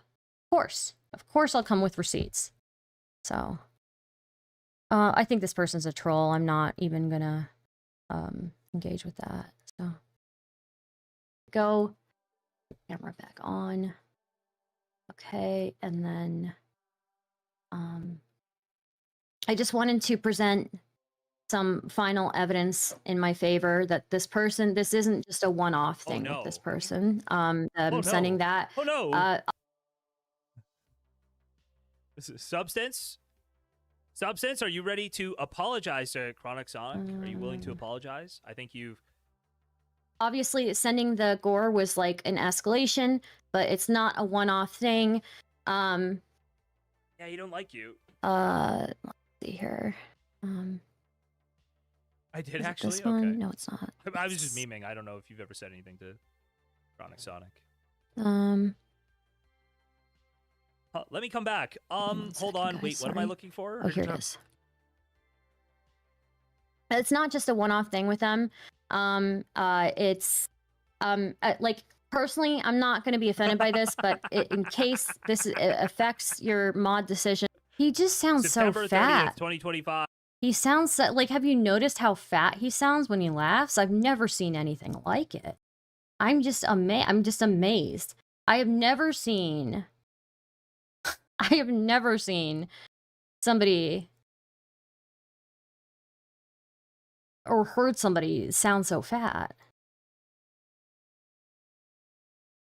[SPEAKER 10] of course I'll come with receipts. So, I think this person's a troll. I'm not even gonna engage with that. So, go, camera back on. Okay, and then I just wanted to present some final evidence in my favor that this person, this isn't just a one-off thing with this person. Sending that.
[SPEAKER 18] Oh no. Substance? Substance, are you ready to apologize to Chronic Sonic? Are you willing to apologize? I think you've...
[SPEAKER 10] Obviously, sending the gore was like an escalation, but it's not a one-off thing.
[SPEAKER 18] Yeah, he don't like you.
[SPEAKER 10] Let's see here.
[SPEAKER 18] I did
[SPEAKER 10] is it
[SPEAKER 18] actually?
[SPEAKER 10] this one?
[SPEAKER 18] Okay.
[SPEAKER 10] No, it's not.
[SPEAKER 18] I was just memeing. I don't know if you've ever said anything to Chronic Sonic. Let me come back. Hold on.
[SPEAKER 10] guys,
[SPEAKER 18] Wait, what am I
[SPEAKER 10] sorry.
[SPEAKER 18] looking for?
[SPEAKER 10] Oh, here it is. It's not just a one-off thing with them. It's like, personally, I'm not going to be offended by this, but in case this affects your mod decision, he just sounds
[SPEAKER 18] September
[SPEAKER 10] so fat.
[SPEAKER 18] 30th, 2025.
[SPEAKER 10] He sounds like, have you noticed how fat he sounds when he laughs? I've never seen anything like it. I'm just amazed. I have never seen somebody or heard somebody sound so fat.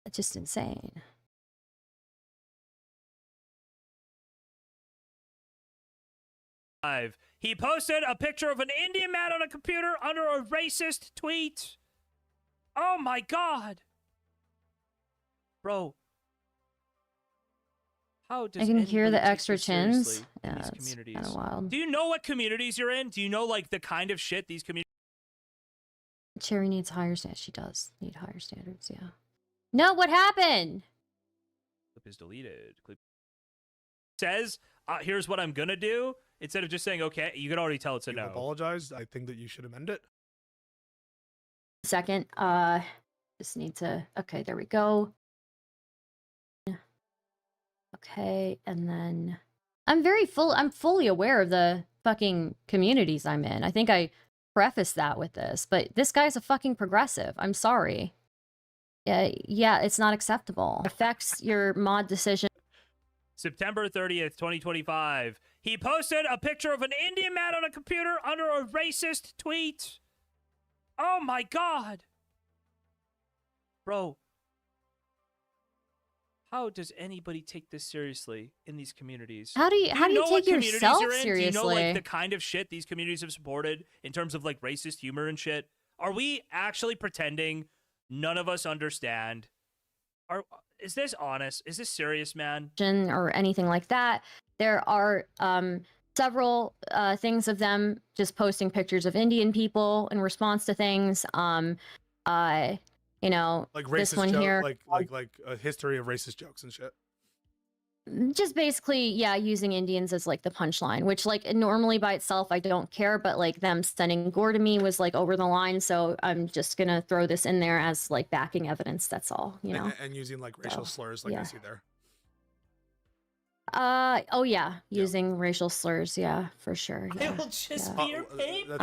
[SPEAKER 10] It's just insane.
[SPEAKER 18] He posted a picture of an Indian man on a computer under a racist tweet. Oh my god. Bro. How does
[SPEAKER 10] I can hear the
[SPEAKER 18] anybody take
[SPEAKER 10] extra
[SPEAKER 18] this
[SPEAKER 10] chins.
[SPEAKER 18] seriously in
[SPEAKER 10] Yeah,
[SPEAKER 18] these
[SPEAKER 10] it's
[SPEAKER 18] communities?
[SPEAKER 10] kind of wild.
[SPEAKER 18] Do you know what communities you're in? Do you know like the kind of shit these communities?
[SPEAKER 10] Cherry needs higher standards. She does need higher standards, yeah. No, what happened?
[SPEAKER 18] Clip is deleted. Clip says, here's what I'm gonna do. Instead of just saying, okay, you can already tell it's a
[SPEAKER 4] You
[SPEAKER 18] no.
[SPEAKER 4] apologized. I think that you should amend it.
[SPEAKER 10] Second, just need to, okay, there we go. Okay, and then I'm fully aware of the fucking communities I'm in. I think I prefaced that with this, but this guy's a fucking progressive. I'm sorry. Yeah, it's not acceptable. Affects your mod decision.
[SPEAKER 18] September 30th, 2025. He posted a picture of an Indian man on a computer under a racist tweet. Oh my god. Bro. How does anybody take this seriously in these communities?
[SPEAKER 10] How do you
[SPEAKER 18] know what
[SPEAKER 10] take
[SPEAKER 18] communities
[SPEAKER 10] yourself
[SPEAKER 18] you're in?
[SPEAKER 10] seriously?
[SPEAKER 18] Do you know like the kind of shit these communities have supported in terms of like racist humor and shit? Are we actually pretending none of us understand? Is this honest? Is this serious, man?
[SPEAKER 10] Or anything like that. There are several things of them just posting pictures of Indian people in response to things. You know,
[SPEAKER 4] Like
[SPEAKER 10] this
[SPEAKER 4] racist
[SPEAKER 10] one
[SPEAKER 4] joke,
[SPEAKER 10] here,
[SPEAKER 4] like a history of racist jokes and shit.
[SPEAKER 10] just basically, yeah, using Indians as like the punchline, which like normally by itself I don't care, but like them sending gore to me was like over the line, so I'm just gonna throw this in there as like backing evidence. That's all, you know.
[SPEAKER 4] And using like racial slurs, like I
[SPEAKER 10] yeah.
[SPEAKER 4] see there.
[SPEAKER 10] Oh yeah, using racial slurs, yeah, for sure.
[SPEAKER 19] I
[SPEAKER 10] Yeah.
[SPEAKER 19] will just
[SPEAKER 10] yeah.
[SPEAKER 19] be your paper.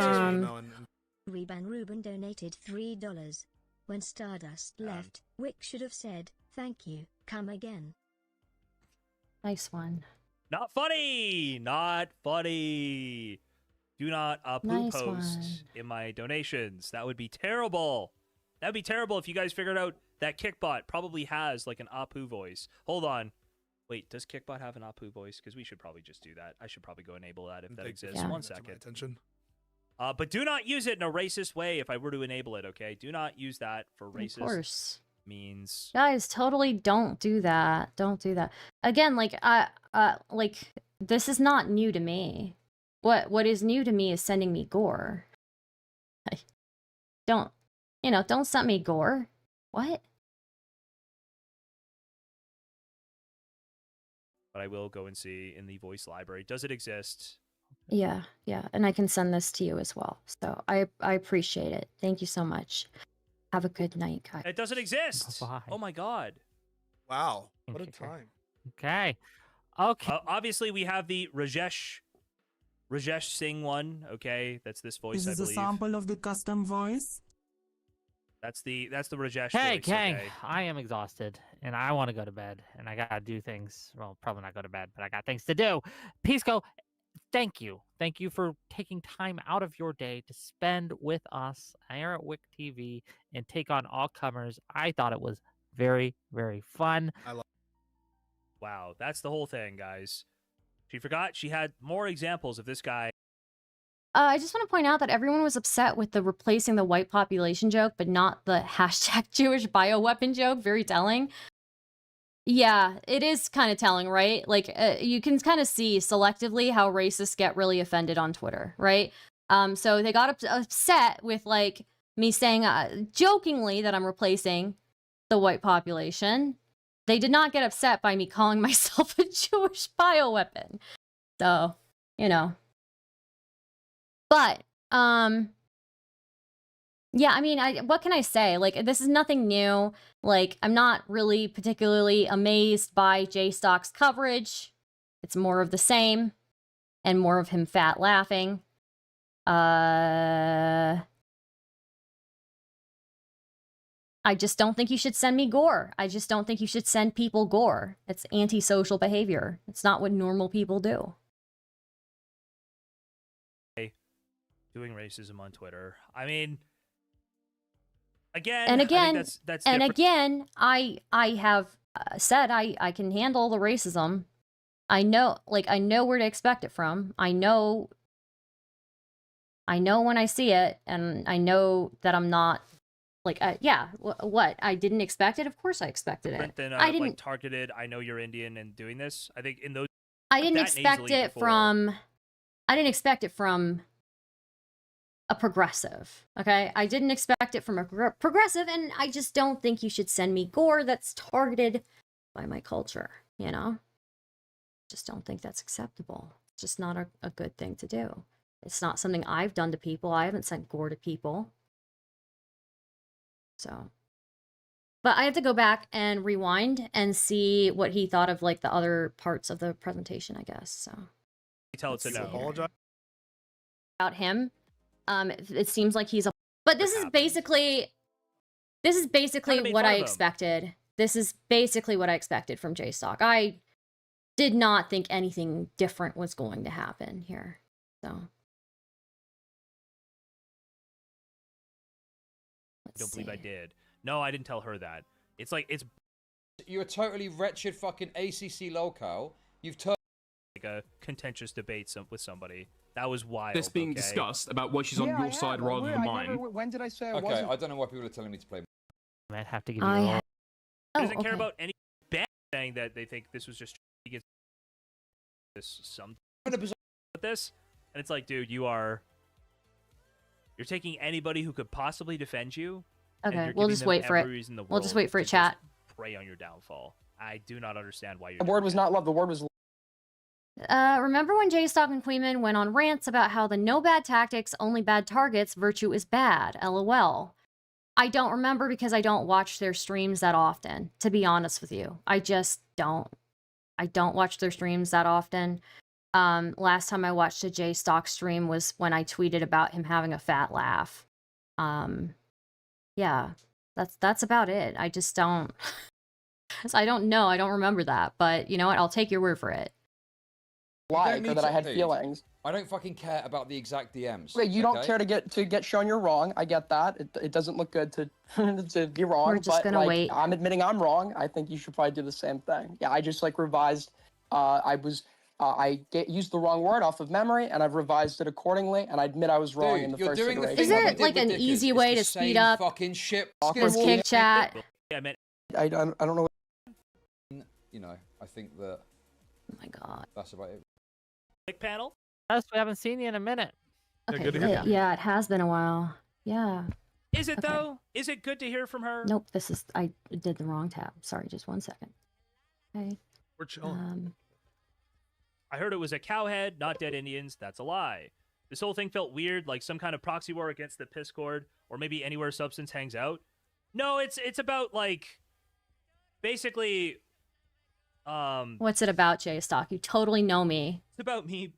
[SPEAKER 20] Reban Ruben donated $3. When Stardust left, Wick should have said, "Thank you, come again."
[SPEAKER 10] Nice one.
[SPEAKER 18] Not funny. Not funny. Do not poo
[SPEAKER 10] Nice
[SPEAKER 18] post
[SPEAKER 10] one.
[SPEAKER 18] in my donations. That would be terrible. That'd be terrible if you guys figured out that Kickbot probably has like an Apu voice. Hold on. Wait, does Kickbot have an Apu voice? Because we should probably just do that. I should probably go enable that if that exists.
[SPEAKER 10] Yeah.
[SPEAKER 18] 1 second. But do not use it in a racist way if I were to enable it, okay? Do not use that for racist
[SPEAKER 10] Of course.
[SPEAKER 18] means.
[SPEAKER 10] Guys, totally don't do that. Don't do that. Again, like like this is not new to me. What is new to me is sending me gore. Don't send me gore. What?
[SPEAKER 18] But I will go and see in the voice library. Does it exist?
[SPEAKER 10] Yeah, and I can send this to you as well. So I appreciate it. Thank you so much. Have a good night, guys.
[SPEAKER 18] It doesn't exist.
[SPEAKER 3] Bye-bye.
[SPEAKER 18] Oh my god.
[SPEAKER 4] Wow. What a time.
[SPEAKER 3] Okay.
[SPEAKER 18] Obviously, we have the Rajesh Singh one. Okay, that's this voice.
[SPEAKER 21] This is
[SPEAKER 18] I
[SPEAKER 21] a
[SPEAKER 18] believe.
[SPEAKER 21] sample of the custom voice.
[SPEAKER 18] That's the Rajesh.
[SPEAKER 3] Hey,
[SPEAKER 18] voice,
[SPEAKER 3] gang,
[SPEAKER 18] okay?
[SPEAKER 3] I am exhausted and I want to go to bed and I gotta do things. Well, probably not go to bed, but I got things to do. Pisco, thank you. Thank you for taking time out of your day to spend with us here at Wick TV and take on all comers. I thought it was very, very fun.
[SPEAKER 18] Wow, that's the whole thing, guys. She forgot she had more examples of this guy.
[SPEAKER 10] I just want to point out that everyone was upset with the replacing the white population joke, but not the hashtag Jewish bioweapon joke. Very telling. Yeah, it is kind of telling, right? Like, you can kind of see selectively how racists get really offended on Twitter, right? So they got upset with, like, me saying jokingly that I'm replacing the white population. They did not get upset by me calling myself a Jewish bioweapon. So, you know. But, yeah, I mean, what can I say? Like, this is nothing new. Like, I'm not really particularly amazed by J-Stock's coverage. It's more of the same, and more of him fat laughing. I just don't think you should send me gore. I just don't think you should send people gore. It's antisocial behavior. It's not what normal people do.
[SPEAKER 18] Doing racism on Twitter. I mean, again,
[SPEAKER 10] And
[SPEAKER 18] I
[SPEAKER 10] again,
[SPEAKER 18] think that's
[SPEAKER 10] and
[SPEAKER 18] different.
[SPEAKER 10] again, I have said I can handle the racism. I know where to expect it from. I know when I see it, and I know that I'm not like, yeah, what? I didn't expect it? Of course I expected it.
[SPEAKER 18] Different than
[SPEAKER 10] I didn't
[SPEAKER 18] like targeted, I know you're Indian and doing this. I think in those
[SPEAKER 10] I didn't
[SPEAKER 18] that
[SPEAKER 10] expect
[SPEAKER 18] nasally
[SPEAKER 10] it
[SPEAKER 18] before.
[SPEAKER 10] from I didn't expect it from a progressive. Okay? I didn't expect it from a progressive, and I just don't think you should send me gore that's targeted by my culture, you know? Just don't think that's acceptable. It's just not a good thing to do. It's not something I've done to people. I haven't sent gore to people. So, but I have to go back and rewind and see what he thought of like the other parts of the presentation, I guess. So,
[SPEAKER 18] You tell it to no.
[SPEAKER 4] Apologize.
[SPEAKER 10] about him, it seems like he's a. But this is basically
[SPEAKER 18] Kinda made
[SPEAKER 10] what
[SPEAKER 18] fun
[SPEAKER 10] I
[SPEAKER 18] of him.
[SPEAKER 10] expected. This is basically what I expected from JStock. I did not think anything different was going to happen here. So.
[SPEAKER 18] I don't believe I did. No, I didn't tell her that. It's like it's
[SPEAKER 19] You're a totally wretched fucking ACC lolcow. You've turned
[SPEAKER 18] like a contentious debate with somebody. That was wild.
[SPEAKER 22] This being
[SPEAKER 18] okay?
[SPEAKER 22] discussed about why she's on your side rather than mine.
[SPEAKER 19] when did I say I wasn't? I don't know why people are telling me to play.
[SPEAKER 3] I might have to give you
[SPEAKER 10] I
[SPEAKER 3] a
[SPEAKER 10] ha-
[SPEAKER 18] He
[SPEAKER 10] Oh,
[SPEAKER 18] doesn't care
[SPEAKER 10] okay.
[SPEAKER 18] about any band saying that they think this was just against this some
[SPEAKER 19] 100%.
[SPEAKER 18] with this, and it's like, dude, you're taking anybody who could possibly defend you. and
[SPEAKER 10] Okay,
[SPEAKER 18] you're
[SPEAKER 10] we'll
[SPEAKER 18] giving
[SPEAKER 10] just
[SPEAKER 18] them
[SPEAKER 10] wait for
[SPEAKER 18] every
[SPEAKER 10] it.
[SPEAKER 18] reason in the
[SPEAKER 10] We'll just
[SPEAKER 18] world
[SPEAKER 10] wait for it,
[SPEAKER 18] to
[SPEAKER 10] chat.
[SPEAKER 18] just prey on your downfall. I do not understand why you're.
[SPEAKER 23] The word was not love. The word was.
[SPEAKER 10] Remember when JStock and Queeman went on rants about how the no bad tactics, only bad targets, virtue is bad, LOL. I don't remember because I don't watch their streams that often, to be honest with you. I just don't. I don't watch their streams that often. Last time I watched a JStock stream was when I tweeted about him having a fat laugh. Yeah, that's about it. I just don't. I don't know. I don't remember that, but you know what? I'll take your word for it.
[SPEAKER 23] Like, or that I had feelings.
[SPEAKER 19] I don't fucking care about the exact DMs.
[SPEAKER 23] Wait, you don't
[SPEAKER 19] okay?
[SPEAKER 23] care to get shown you're wrong. I get that. It doesn't look good to to be wrong.
[SPEAKER 10] We're just
[SPEAKER 23] but,
[SPEAKER 10] gonna
[SPEAKER 23] like,
[SPEAKER 10] wait.
[SPEAKER 23] I'm admitting I'm wrong. I think you should probably do the same thing. Yeah, I just like revised. I used the wrong word off of memory, and I've revised it accordingly. And I admit I was wrong
[SPEAKER 19] Dude,
[SPEAKER 23] in the
[SPEAKER 19] you're
[SPEAKER 23] first
[SPEAKER 19] doing the
[SPEAKER 23] iteration.
[SPEAKER 19] thing
[SPEAKER 10] Is
[SPEAKER 19] that we
[SPEAKER 10] there
[SPEAKER 19] did
[SPEAKER 10] like
[SPEAKER 19] with
[SPEAKER 10] an
[SPEAKER 19] Dickers.
[SPEAKER 10] easy
[SPEAKER 19] It's
[SPEAKER 10] way
[SPEAKER 19] the
[SPEAKER 10] to speed
[SPEAKER 19] same
[SPEAKER 10] up
[SPEAKER 19] fucking shit.
[SPEAKER 10] this kick chat?
[SPEAKER 18] Yeah, man.
[SPEAKER 23] I don't know.
[SPEAKER 19] You know, I think that.
[SPEAKER 10] Oh my god.
[SPEAKER 19] That's about it.
[SPEAKER 18] Big panel.
[SPEAKER 3] Yes, we haven't seen you in a minute.
[SPEAKER 10] Okay, yeah, it has been a while. Yeah.
[SPEAKER 18] Is it though? Is it good to hear from her?
[SPEAKER 10] Nope, I did the wrong tab. Sorry, just one second. Okay.
[SPEAKER 4] We're chilling.
[SPEAKER 18] I heard it was a cowhead, not dead Indians. That's a lie. This whole thing felt weird, like some kind of proxy war against the Piscord, or maybe anywhere substance hangs out. No, it's about like basically.
[SPEAKER 10] What's it about, JStock? You totally know me.
[SPEAKER 18] It's about me.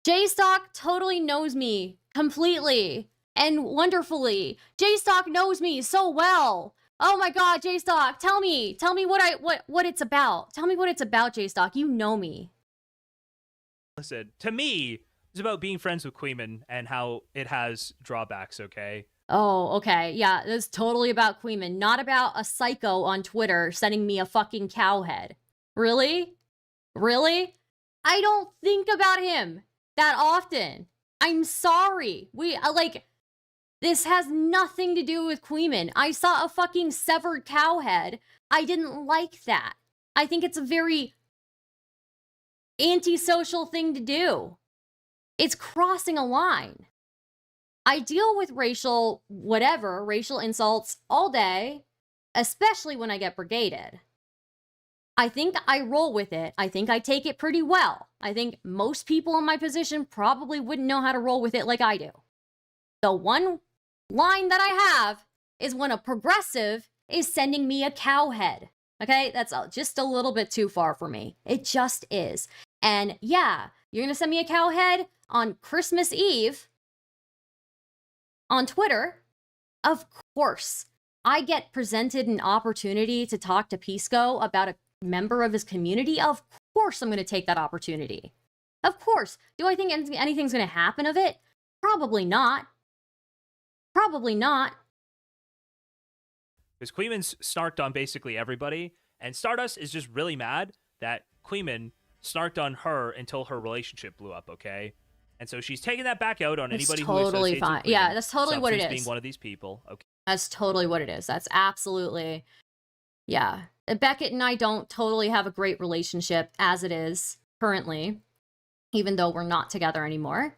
[SPEAKER 10] JStock totally knows me completely and wonderfully. JStock knows me so well. Oh my god, JStock, tell me what it's about. Tell me what it's about, JStock. You know me.
[SPEAKER 18] Listen, to me, it's about being friends with Queeman and how it has drawbacks, okay?
[SPEAKER 10] Oh, okay. Yeah, this is totally about Queeman, not about a psycho on Twitter sending me a fucking cowhead. Really? Really? I don't think about him that often. I'm sorry. This has nothing to do with Queeman. I saw a fucking severed cowhead. I didn't like that. I think it's a very antisocial thing to do. It's crossing a line. I deal with racial insults all day, especially when I get brigaded. I think I roll with it. I think I take it pretty well. I think most people in my position probably wouldn't know how to roll with it like I do. The one line that I have is when a progressive is sending me a cowhead. Okay, that's just a little bit too far for me. It just is. And yeah, you're gonna send me a cowhead on Christmas Eve.
[SPEAKER 1] on Twitter, of course, I get presented an opportunity to talk to Pisco about a member of his community. Of course, I'm going to take that opportunity. Of course. Do I think anything's going to happen of it? Probably not. Probably not.
[SPEAKER 18] Because Queeman's snarked on basically everybody, and Stardust is just really mad that Queeman snarked on her until her relationship blew up, okay? And so she's taking that back out on
[SPEAKER 1] That's
[SPEAKER 18] anybody
[SPEAKER 1] totally
[SPEAKER 18] who associates
[SPEAKER 1] fine.
[SPEAKER 18] with Queeman.
[SPEAKER 1] Yeah, that's totally what it
[SPEAKER 18] Substance
[SPEAKER 1] is.
[SPEAKER 18] being one of these people, okay?
[SPEAKER 1] That's totally what it is. That's absolutely, yeah. Beckett and I don't totally have a great relationship as it is currently, even though we're not together anymore.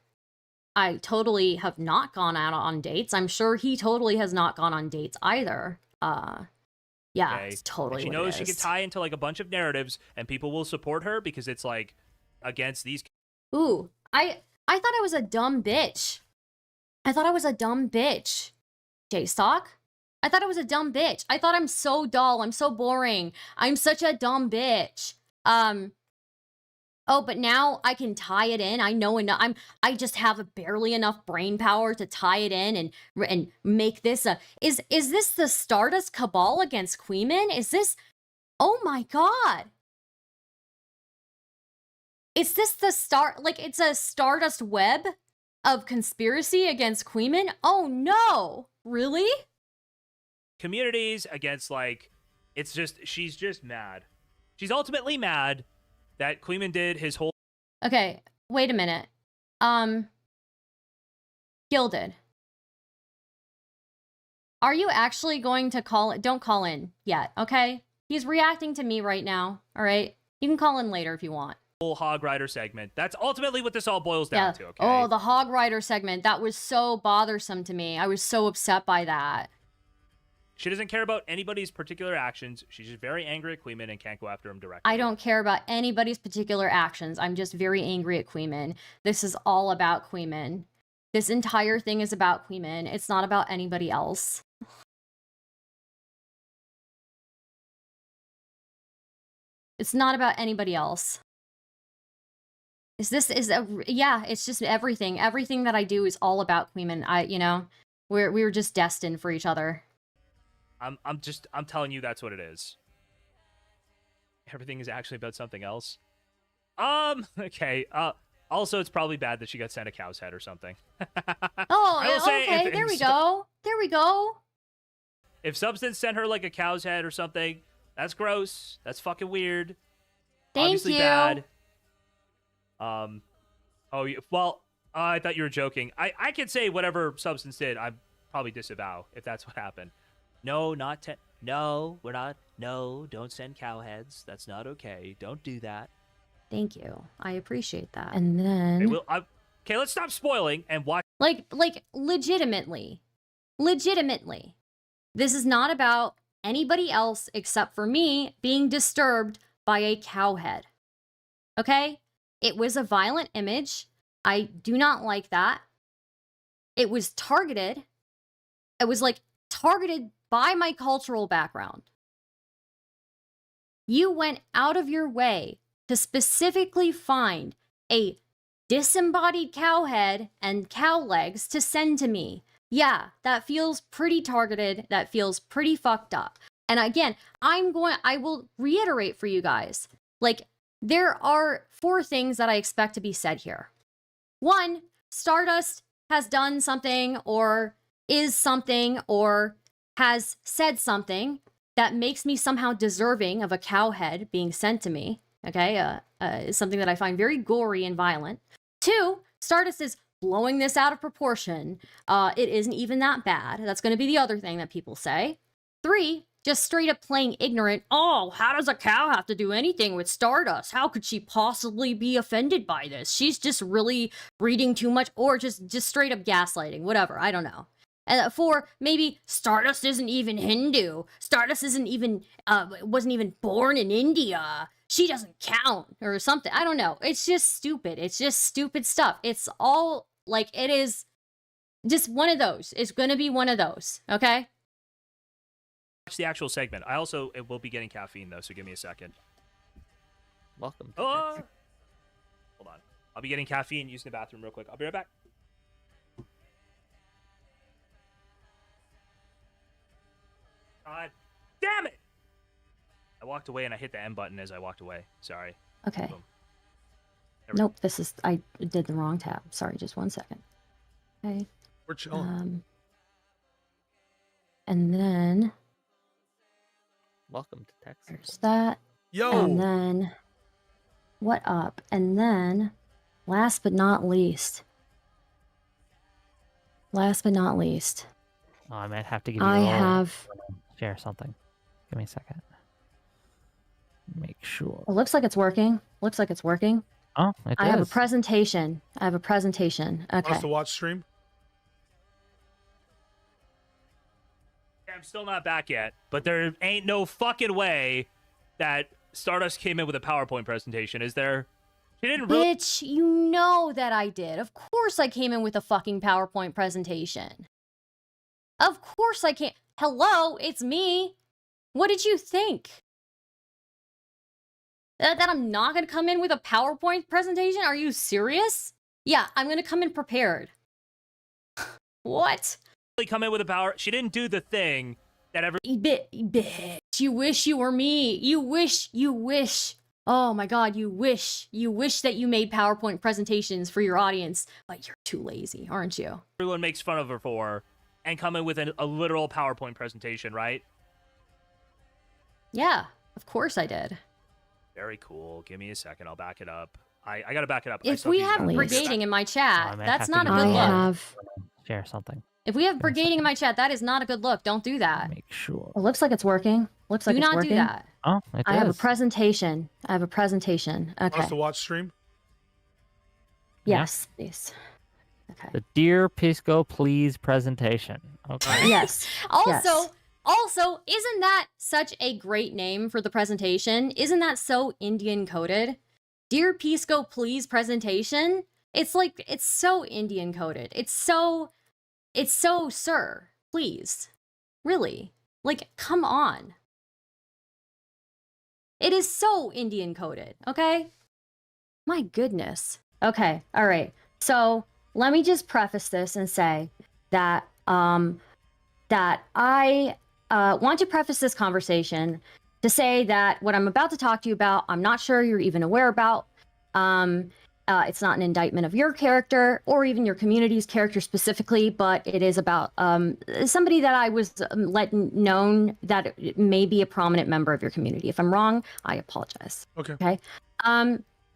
[SPEAKER 1] I totally have not gone out on dates. I'm sure he totally has not gone on dates either. Yeah,
[SPEAKER 18] Okay?
[SPEAKER 1] it's totally
[SPEAKER 18] And she
[SPEAKER 1] what
[SPEAKER 18] knows
[SPEAKER 1] it
[SPEAKER 18] she
[SPEAKER 1] is.
[SPEAKER 18] can tie into like a bunch of narratives, and people will support her because it's like against these.
[SPEAKER 1] Ooh, I thought I was a dumb bitch. I thought I was a dumb bitch. J-Stock? I thought I was a dumb bitch. I thought I'm so dull. I'm so boring. I'm such a dumb bitch. Oh, but now I can tie it in. I know enough. I just have barely enough brain power to tie it in and make this a. Is this the Stardust cabal against Queeman? Is this? Oh my god! Is this the it's a Stardust web of conspiracy against Queeman? Oh no! Really?
[SPEAKER 18] Communities against like, it's just, she's just mad. She's ultimately mad that Queeman did his whole.
[SPEAKER 1] Okay, wait a minute. Gilded. Are you actually going to call it? Don't call in yet, okay? He's reacting to me right now, all right? You can call in later if you want.
[SPEAKER 18] Whole Hog Rider segment. That's ultimately what this all boils down to, okay?
[SPEAKER 1] Oh, the Hog Rider segment. That was so bothersome to me. I was so upset by that.
[SPEAKER 18] She doesn't care about anybody's particular actions. She's just very angry at Queeman and can't go after him directly.
[SPEAKER 1] I don't care about anybody's particular actions. I'm just very angry at Queeman. This is all about Queeman. This entire thing is about Queeman. It's not about anybody else. It's not about anybody else. Yeah, it's just everything. Everything that I do is all about Queeman. We were just destined for each other.
[SPEAKER 18] I'm telling you that's what it is. Everything is actually about something else. Okay. Also, it's probably bad that she got sent a cow's head or something.
[SPEAKER 1] Oh, okay. There we go. There we go.
[SPEAKER 18] If Substance sent her like a cow's head or something, that's gross. That's fucking weird.
[SPEAKER 1] Thank
[SPEAKER 18] Obviously
[SPEAKER 1] you.
[SPEAKER 18] bad. Well, I thought you were joking. I could say whatever Substance did, I probably disavow if that's what happened. No, no, we're not. No, don't send cow heads. That's not okay. Don't do that.
[SPEAKER 1] Thank you. I appreciate that. And then
[SPEAKER 18] Okay, let's stop spoiling and watch.
[SPEAKER 1] Like legitimately. This is not about anybody else except for me being disturbed by a cow head. Okay? It was a violent image. I do not like that. It was targeted. It was targeted by my cultural background. You went out of your way to specifically find a disembodied cow head and cow legs to send to me. Yeah, that feels pretty targeted. That feels pretty fucked up. And again, I will reiterate for you guys, there are 4 things that I expect to be said here. 1, Stardust has done something or is something or has said something that makes me somehow deserving of a cow head being sent to me. Okay, is something that I find very gory and violent. 2, Stardust is blowing this out of proportion. It isn't even that bad. That's going to be the other thing that people say. 3, just straight up playing ignorant. Oh, how does a cow have to do anything with Stardust? How could she possibly be offended by this? She's just really reading too much, or just straight up gaslighting. Whatever, I don't know. And 4, maybe Stardust isn't even Hindu. Stardust isn't even wasn't even born in India. She doesn't count or something. I don't know. It's just stupid. It's just stupid stuff. It's all it is just one of those. It's going to be one of those. Okay?
[SPEAKER 18] Watch the actual segment. I also will be getting caffeine though, so give me a second.
[SPEAKER 3] Welcome.
[SPEAKER 18] Hold on. I'll be getting caffeine, using the bathroom real quick. I'll be right back. God damn it! I walked away and I hit the M button as I walked away. Sorry.
[SPEAKER 1] Okay.
[SPEAKER 18] Boom.
[SPEAKER 1] Nope, I did the wrong tab. Sorry, just 1 second. Okay.
[SPEAKER 4] We're chilling.
[SPEAKER 1] And then
[SPEAKER 3] Welcome to Texas.
[SPEAKER 1] there's that.
[SPEAKER 4] Yo.
[SPEAKER 1] And then what up? And then last but not least.
[SPEAKER 3] Oh, I might have to give you
[SPEAKER 1] I
[SPEAKER 3] a roll.
[SPEAKER 1] have
[SPEAKER 3] Share something. Give me a second. Make sure.
[SPEAKER 1] it looks like it's working. Looks like it's working.
[SPEAKER 3] Oh, it
[SPEAKER 1] I have a
[SPEAKER 3] does.
[SPEAKER 1] presentation.
[SPEAKER 4] Want
[SPEAKER 1] Okay.
[SPEAKER 4] us to watch stream?
[SPEAKER 18] I'm still not back yet, but there ain't no fucking way that Stardust came in with a PowerPoint presentation, is there? She didn't really.
[SPEAKER 1] Bitch, you know that I did. Of course I came in with a fucking PowerPoint presentation. Of course I can't. Hello, it's me. What did you think? That I'm not gonna come in with a PowerPoint presentation? Are you serious? Yeah, I'm gonna come in prepared. What?
[SPEAKER 18] Come in with a power. She didn't do the thing that ever.
[SPEAKER 1] Bitch, you wish you were me. You wish. Oh my god, you wish that you made PowerPoint presentations for your audience, but you're too lazy, aren't you?
[SPEAKER 18] Everyone makes fun of her for, and come in with a literal PowerPoint presentation, right?
[SPEAKER 1] Yeah, of course I did.
[SPEAKER 18] Very cool. Give me a second. I'll back it up. I gotta back it up.
[SPEAKER 1] If we have brigading in my chat, that's not a good look.
[SPEAKER 3] Share something.
[SPEAKER 1] If we have brigading in my chat, that is not a good look. Don't do that.
[SPEAKER 3] Make sure.
[SPEAKER 1] It looks like it's working. Do not do that.
[SPEAKER 3] Oh, it
[SPEAKER 1] I have a
[SPEAKER 3] does.
[SPEAKER 1] presentation. Okay.
[SPEAKER 4] Want us to watch stream?
[SPEAKER 1] Yes, please.
[SPEAKER 3] The Dear Pisco Please presentation. Okay.
[SPEAKER 1] Yes. Also, isn't that such a great name for the presentation? Isn't that so Indian coded? Dear Pisco Please presentation? It's like, it's so Indian coded. It's so, sir, please. Really? Like, come on. It is so Indian coded, okay? My goodness. Okay, all right. So let me just preface this and say that that I want to preface this conversation to say that what I'm about to talk to you about, I'm not sure you're even aware about. It's not an indictment of your character or even your community's character specifically, but it is about somebody that I was known that it may be a prominent member of your community. If I'm wrong, I apologize.
[SPEAKER 4] Okay.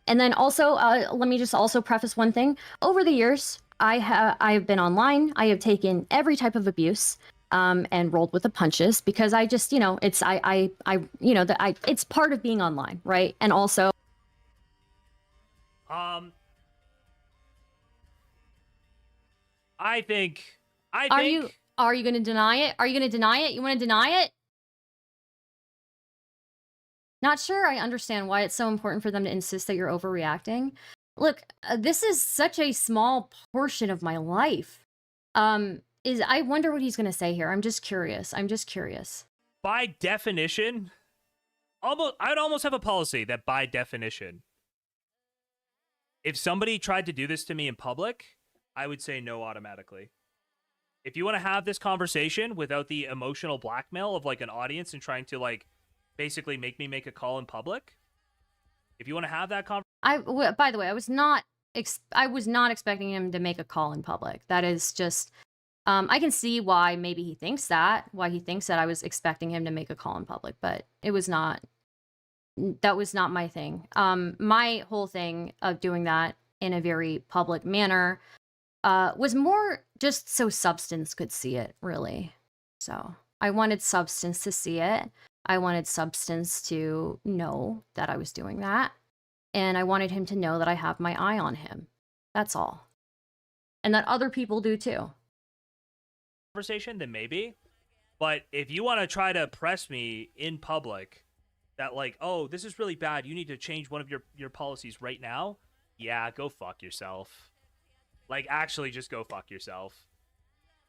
[SPEAKER 1] And then also, let me just also preface one thing. Over the years, I have been online. I have taken every type of abuse and rolled with the punches because I just, it's it's part of being online, right? And also.
[SPEAKER 18] I think.
[SPEAKER 1] Are you going to deny it? Are you going to deny it? You want to deny it? Not sure I understand why it's so important for them to insist that you're overreacting. Look, this is such a small portion of my life. I wonder what he's going to say here. I'm just curious.
[SPEAKER 18] By definition, I'd almost have a policy that by definition, if somebody tried to do this to me in public, I would say no automatically. If you want to have this conversation without the emotional blackmail of like an audience and trying to like basically make me make a call in public, if you want to have that conversation.
[SPEAKER 1] By the way, I was not expecting him to make a call in public. That is just, I can see why maybe he thinks that, I was expecting him to make a call in public, but that was not my thing. My whole thing of doing that in a very public manner was more just so Substance could see it, really. So I wanted Substance to see it. I wanted Substance to know that I was doing that. And I wanted him to know that I have my eye on him. That's all. And that other people do too.
[SPEAKER 18] Conversation, then maybe. But if you want to try to press me in public that like, oh, this is really bad, you need to change one of your policies right now, yeah, go fuck yourself. Like, actually just go fuck yourself.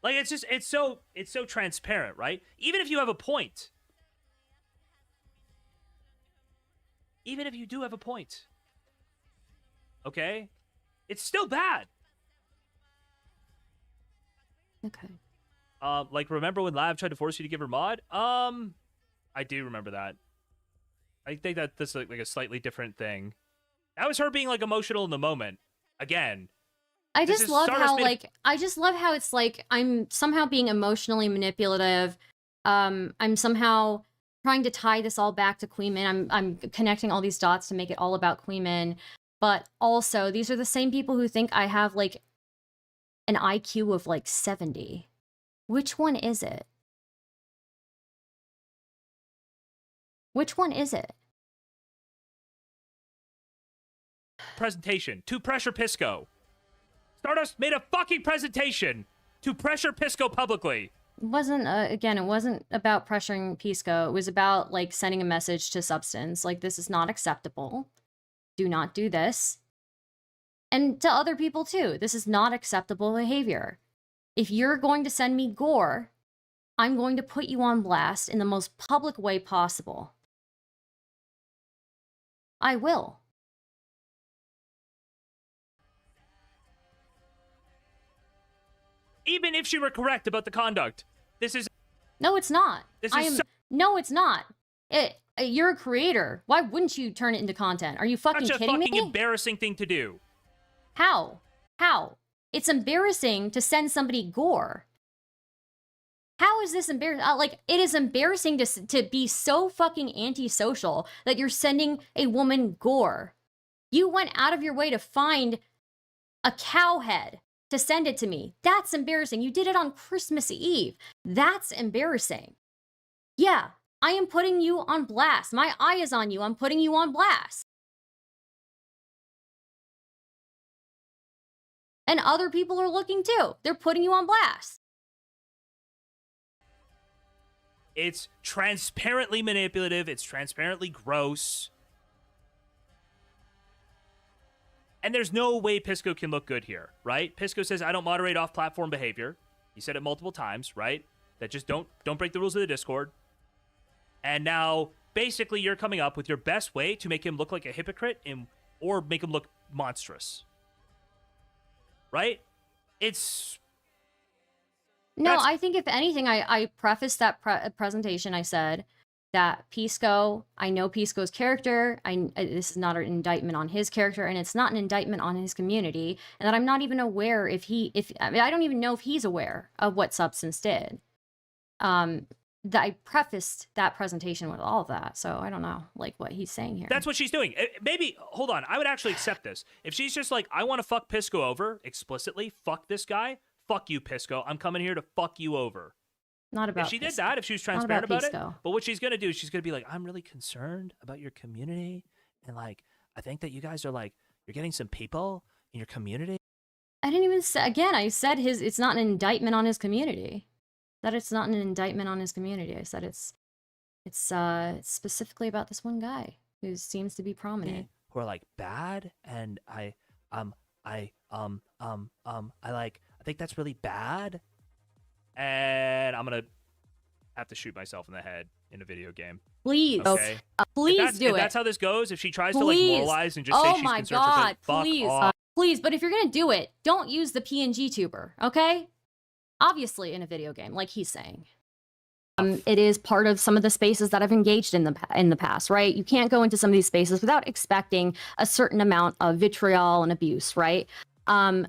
[SPEAKER 18] Like, it's so transparent, right? Even if you have a point. Even if you do have a point. Okay? It's still bad.
[SPEAKER 1] Okay.
[SPEAKER 18] Like, remember when Lav tried to force you to give her mod? I do remember that. I think that this is like a slightly different thing. That was her being like emotional in the moment. Again.
[SPEAKER 10] I
[SPEAKER 18] this
[SPEAKER 10] just
[SPEAKER 18] is
[SPEAKER 10] love
[SPEAKER 18] Stardust
[SPEAKER 10] how
[SPEAKER 18] made a-
[SPEAKER 10] like I just love how it's like I'm somehow being emotionally manipulative. I'm somehow trying to tie this all back to Queen Min. I'm connecting all these dots to make it all about Queen Min. But also, these are the same people who think I have like an IQ of like 70. Which one is it? Which one is it?
[SPEAKER 18] Presentation to pressure Pisco. Stardust made a fucking presentation to pressure Pisco publicly.
[SPEAKER 10] It wasn't, again, it wasn't about pressuring Pisco. It was about, like, sending a message to Substance. Like, this is not acceptable. Do not do this. And to other people, too. This is not acceptable behavior. If you're going to send me gore, I'm going to put you on blast in the most public way possible. I will.
[SPEAKER 18] Even if she were correct about the conduct, this is...
[SPEAKER 10] No, it's not.
[SPEAKER 18] This is
[SPEAKER 10] No, it's not. You're a creator. Why wouldn't you turn it into content? Are you fucking
[SPEAKER 18] such a
[SPEAKER 10] kidding
[SPEAKER 18] fucking
[SPEAKER 10] me?
[SPEAKER 18] embarrassing thing to do.
[SPEAKER 10] How? How? It's embarrassing to send somebody gore. How is this embarrassing? Like, it is embarrassing to be so fucking antisocial that you're sending a woman gore. You went out of your way to find a cow head to send it to me. That's embarrassing. You did it on Christmas Eve. That's embarrassing. Yeah, I am putting you on blast. My eye is on you. I'm putting you on blast. And other people are looking too. They're putting you on blast.
[SPEAKER 18] It's transparently manipulative. It's transparently gross. And there's no way Pisco can look good here, right? Pisco says, I don't moderate off-platform behavior. He said it multiple times, right? That just don't break the rules of the Discord. And now, basically, you're coming up with your best way to make him look like a hypocrite or make him look monstrous. Right? It's...
[SPEAKER 10] No, I think if anything, I prefaced that presentation, I said that Pisco, I know Pisco's character, this is not an indictment on his character, and it's not an indictment on his community, and that I'm not even aware I mean, I don't even know if he's aware of what Substance did. That I prefaced that presentation with all of that, so I don't know, like, what he's saying here.
[SPEAKER 18] That's what she's doing. Maybe, hold on, I would actually accept this. If she's just like, I want to fuck Pisco over, explicitly, fuck this guy, fuck you, Pisco, I'm coming here to fuck you over.
[SPEAKER 10] Not about
[SPEAKER 18] If she did
[SPEAKER 10] Pisco.
[SPEAKER 18] that, if she was
[SPEAKER 10] Not
[SPEAKER 18] transparent about it,
[SPEAKER 10] Pisco.
[SPEAKER 18] but what she's going to do is she's going to be like, I'm really concerned about your community, and, like, I think that you guys are, like, you're getting some people in your community.
[SPEAKER 10] I didn't even say, again, I said it's not an indictment on his community. That it's not an indictment on his community. I said it's specifically about this one guy who seems to be prominent.
[SPEAKER 18] Who are, like, bad, and I think that's really bad, and I'm gonna have to shoot myself in the head in a video game.
[SPEAKER 10] Please,
[SPEAKER 18] okay?
[SPEAKER 10] Please do it.
[SPEAKER 18] If that's how this goes, if she tries to,
[SPEAKER 10] Please.
[SPEAKER 18] like, moralize and just say
[SPEAKER 10] Oh
[SPEAKER 18] she's
[SPEAKER 10] my
[SPEAKER 18] concerned
[SPEAKER 10] God,
[SPEAKER 18] for this,
[SPEAKER 10] please,
[SPEAKER 18] fuck off.
[SPEAKER 10] please. But if you're gonna do it, don't use the PNG tuber, okay? Obviously, in a video game, like he's saying. It is part of some of the spaces that I've engaged in the past, right? You can't go into some of these spaces without expecting a certain amount of vitriol and abuse, right?
[SPEAKER 18] All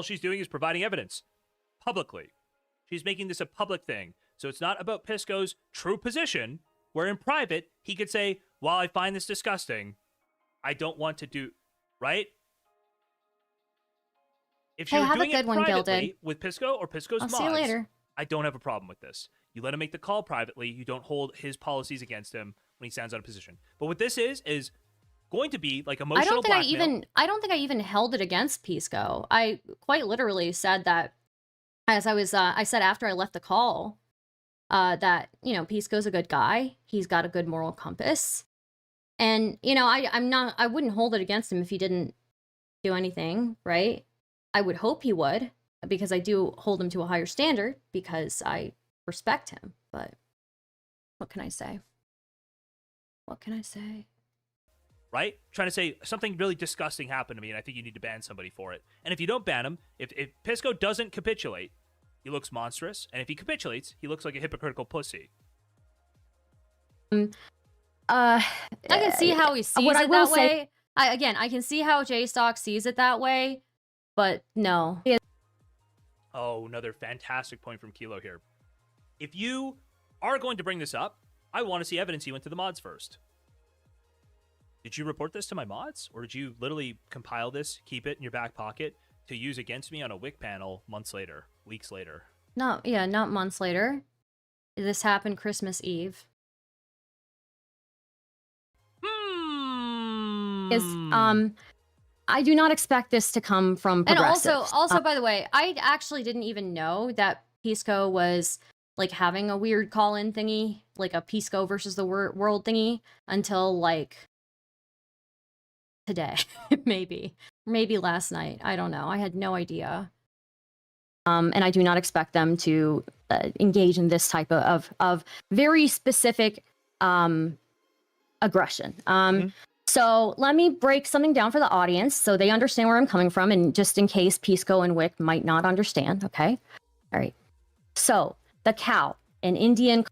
[SPEAKER 18] she's doing is providing evidence publicly. She's making this a public thing. So it's not about Pisco's true position, where in private, he could say, while I find this disgusting, I don't want to do, right? If
[SPEAKER 10] Hey,
[SPEAKER 18] you're
[SPEAKER 10] have a
[SPEAKER 18] doing
[SPEAKER 10] good
[SPEAKER 18] it
[SPEAKER 10] one,
[SPEAKER 18] privately
[SPEAKER 10] Gilded.
[SPEAKER 18] with Pisco or Pisco's
[SPEAKER 10] I'll
[SPEAKER 18] mods,
[SPEAKER 10] see you later.
[SPEAKER 18] I don't have a problem with this. You let him make the call privately. You don't hold his policies against him when he stands out of position. But what this is going to be like emotional
[SPEAKER 10] I don't think
[SPEAKER 18] blackmail.
[SPEAKER 10] I don't think I even held it against Pisco. I quite literally said that as I said after I left the call, that, you know, Pisco's a good guy. He's got a good moral compass. And, you know, I wouldn't hold it against him if he didn't do anything, right? I would hope he would, because I do hold him to a higher standard because I respect him. But what can I say? What can I say?
[SPEAKER 18] right? Trying to say something really disgusting happened to me, and I think you need to ban somebody for it. And if you don't ban him, if Pisco doesn't capitulate, he looks monstrous, and if he capitulates, he looks like a hypocritical pussy.
[SPEAKER 1] I can see how he sees
[SPEAKER 10] what I
[SPEAKER 1] it
[SPEAKER 10] will
[SPEAKER 1] that
[SPEAKER 10] say-
[SPEAKER 1] way. I can see how J-Stock sees it that way, but no.
[SPEAKER 18] Oh, another fantastic point from Kilo here. If you are going to bring this up, I want to see evidence you went to the mods first. Did you report this to my mods? Or did you literally compile this, keep it in your back pocket to use against me on a WIC panel months later, weeks later?
[SPEAKER 1] No, yeah, not months later. This happened Christmas Eve. I do not expect this to come from progressives.
[SPEAKER 10] And also, by the way, I actually didn't even know that Pisco was like having a weird call-in thingy, like a Pisco versus the world thingy, until like today, maybe last night. I don't know. I had no idea. And I do not expect them to engage in this type of very specific aggression. So let me break something down for the audience so they understand where I'm coming from, and just in case Pisco and Wick might not understand, okay? All right. So the cow, an Indian...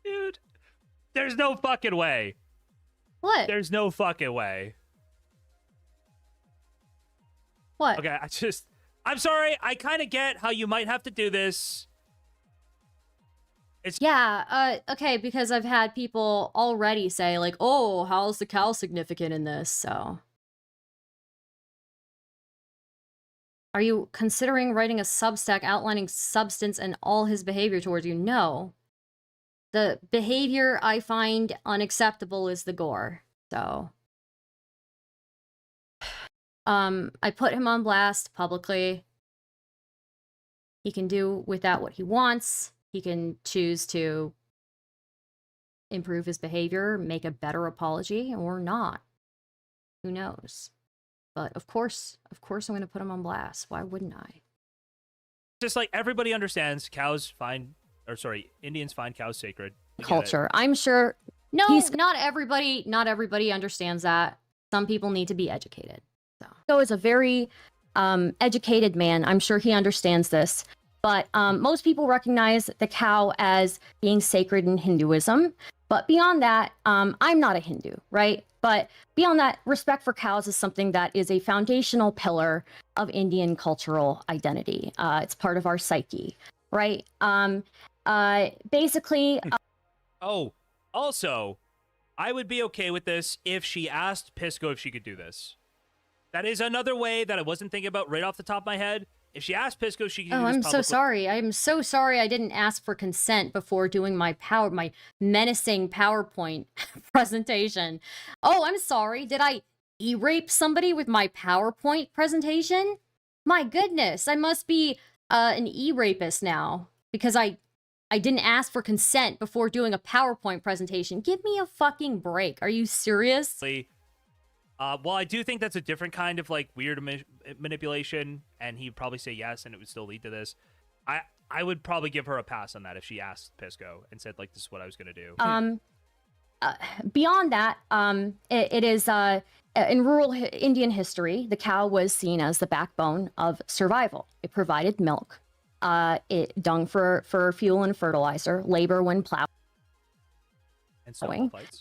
[SPEAKER 18] Dude, there's no fucking way.
[SPEAKER 10] What?
[SPEAKER 18] There's no fucking way.
[SPEAKER 10] What?
[SPEAKER 18] Okay, I'm sorry. I kind of get how you might have to do this.
[SPEAKER 10] Okay, because I've had people already say, like, oh, how's the cow significant in this? So. Are you considering writing a Substack outlining Substance and all his behavior towards you? No. The behavior I find unacceptable is the gore. So. I put him on blast publicly. He can do with that what he wants. He can choose to improve his behavior, make a better apology, or not. Who knows? But of course I'm going to put him on blast. Why wouldn't I?
[SPEAKER 18] Just like everybody understands, Indians find cows sacred. I get it.
[SPEAKER 10] Culture. I'm sure. No, not everybody understands that. Some people need to be educated. So is a very educated man. I'm sure he understands this. But most people recognize the cow as being sacred in Hinduism. But beyond that, I'm not a Hindu, right? But beyond that, respect for cows is something that is a foundational pillar of Indian cultural identity. It's part of our psyche, right? Basically...
[SPEAKER 18] Oh, also, I would be okay with this if she asked Pisco if she could do this. That is another way that I wasn't thinking about right off the top of my head. If she asked Pisco, she could do this
[SPEAKER 10] I'm
[SPEAKER 18] publicly.
[SPEAKER 10] so sorry. I'm so sorry I didn't ask for consent before doing my menacing PowerPoint presentation. Oh, I'm sorry. Did I e-rape somebody with my PowerPoint presentation? My goodness, I must be an e-rapist now because I didn't ask for consent before doing a PowerPoint presentation. Give me a fucking break. Are you serious?
[SPEAKER 18] Well, I do think that's a different kind of like weird manipulation, and he'd probably say yes, and it would still lead to this. I would probably give her a pass on that if she asked Pisco and said like, "This is what I was gonna do."
[SPEAKER 10] Beyond that, it is in rural Indian history, the cow was seen as the backbone of survival. It provided milk, dung for fuel and fertilizer, labor when plowing.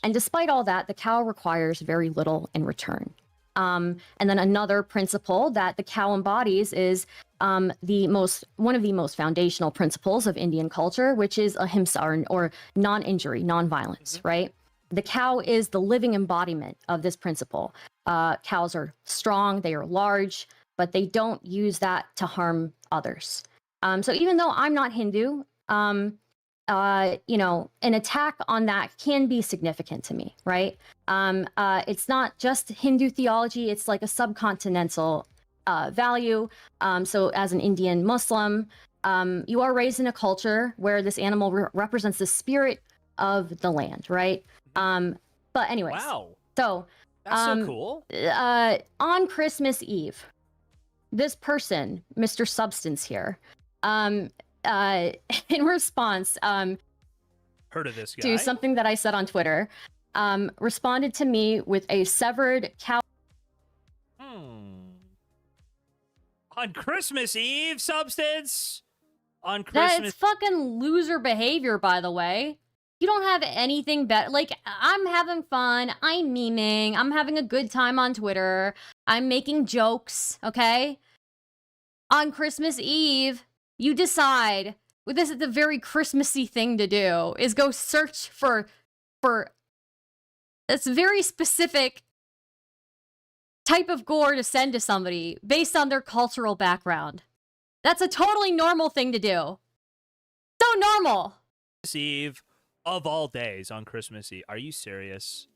[SPEAKER 10] And despite all that, the cow requires very little in return. And then another principle that the cow embodies is one of the most foundational principles of Indian culture, which is ahimsa, or non-injury, non-violence, right? The cow is the living embodiment of this principle. Cows are strong, they are large, but they don't use that to harm others. So even though I'm not Hindu, an attack on that can be significant to me, right? It's not just Hindu theology, it's like a subcontinental value. So as an Indian Muslim, you are raised in a culture where this animal represents the spirit of the land, right? But anyways.
[SPEAKER 18] Wow.
[SPEAKER 10] So
[SPEAKER 18] that's so cool.
[SPEAKER 10] On Christmas Eve, this person, Mr. Substance here, in response,
[SPEAKER 18] Heard of this guy?
[SPEAKER 10] to something that I said on Twitter, responded to me with a severed cow.
[SPEAKER 18] On Christmas Eve, Substance. On
[SPEAKER 10] That's
[SPEAKER 18] Christmas.
[SPEAKER 10] fucking loser behavior, by the way. You don't have anything better. Like, I'm having fun. I'm memeing. I'm having a good time on Twitter. I'm making jokes, okay? On Christmas Eve, you decide, well, this is the very Christmassy thing to do, is go search for this very specific type of gore to send to somebody based on their cultural background. That's a totally normal thing to do. So normal.
[SPEAKER 18] Christmas Eve of all days on Christmas Eve. Are you serious?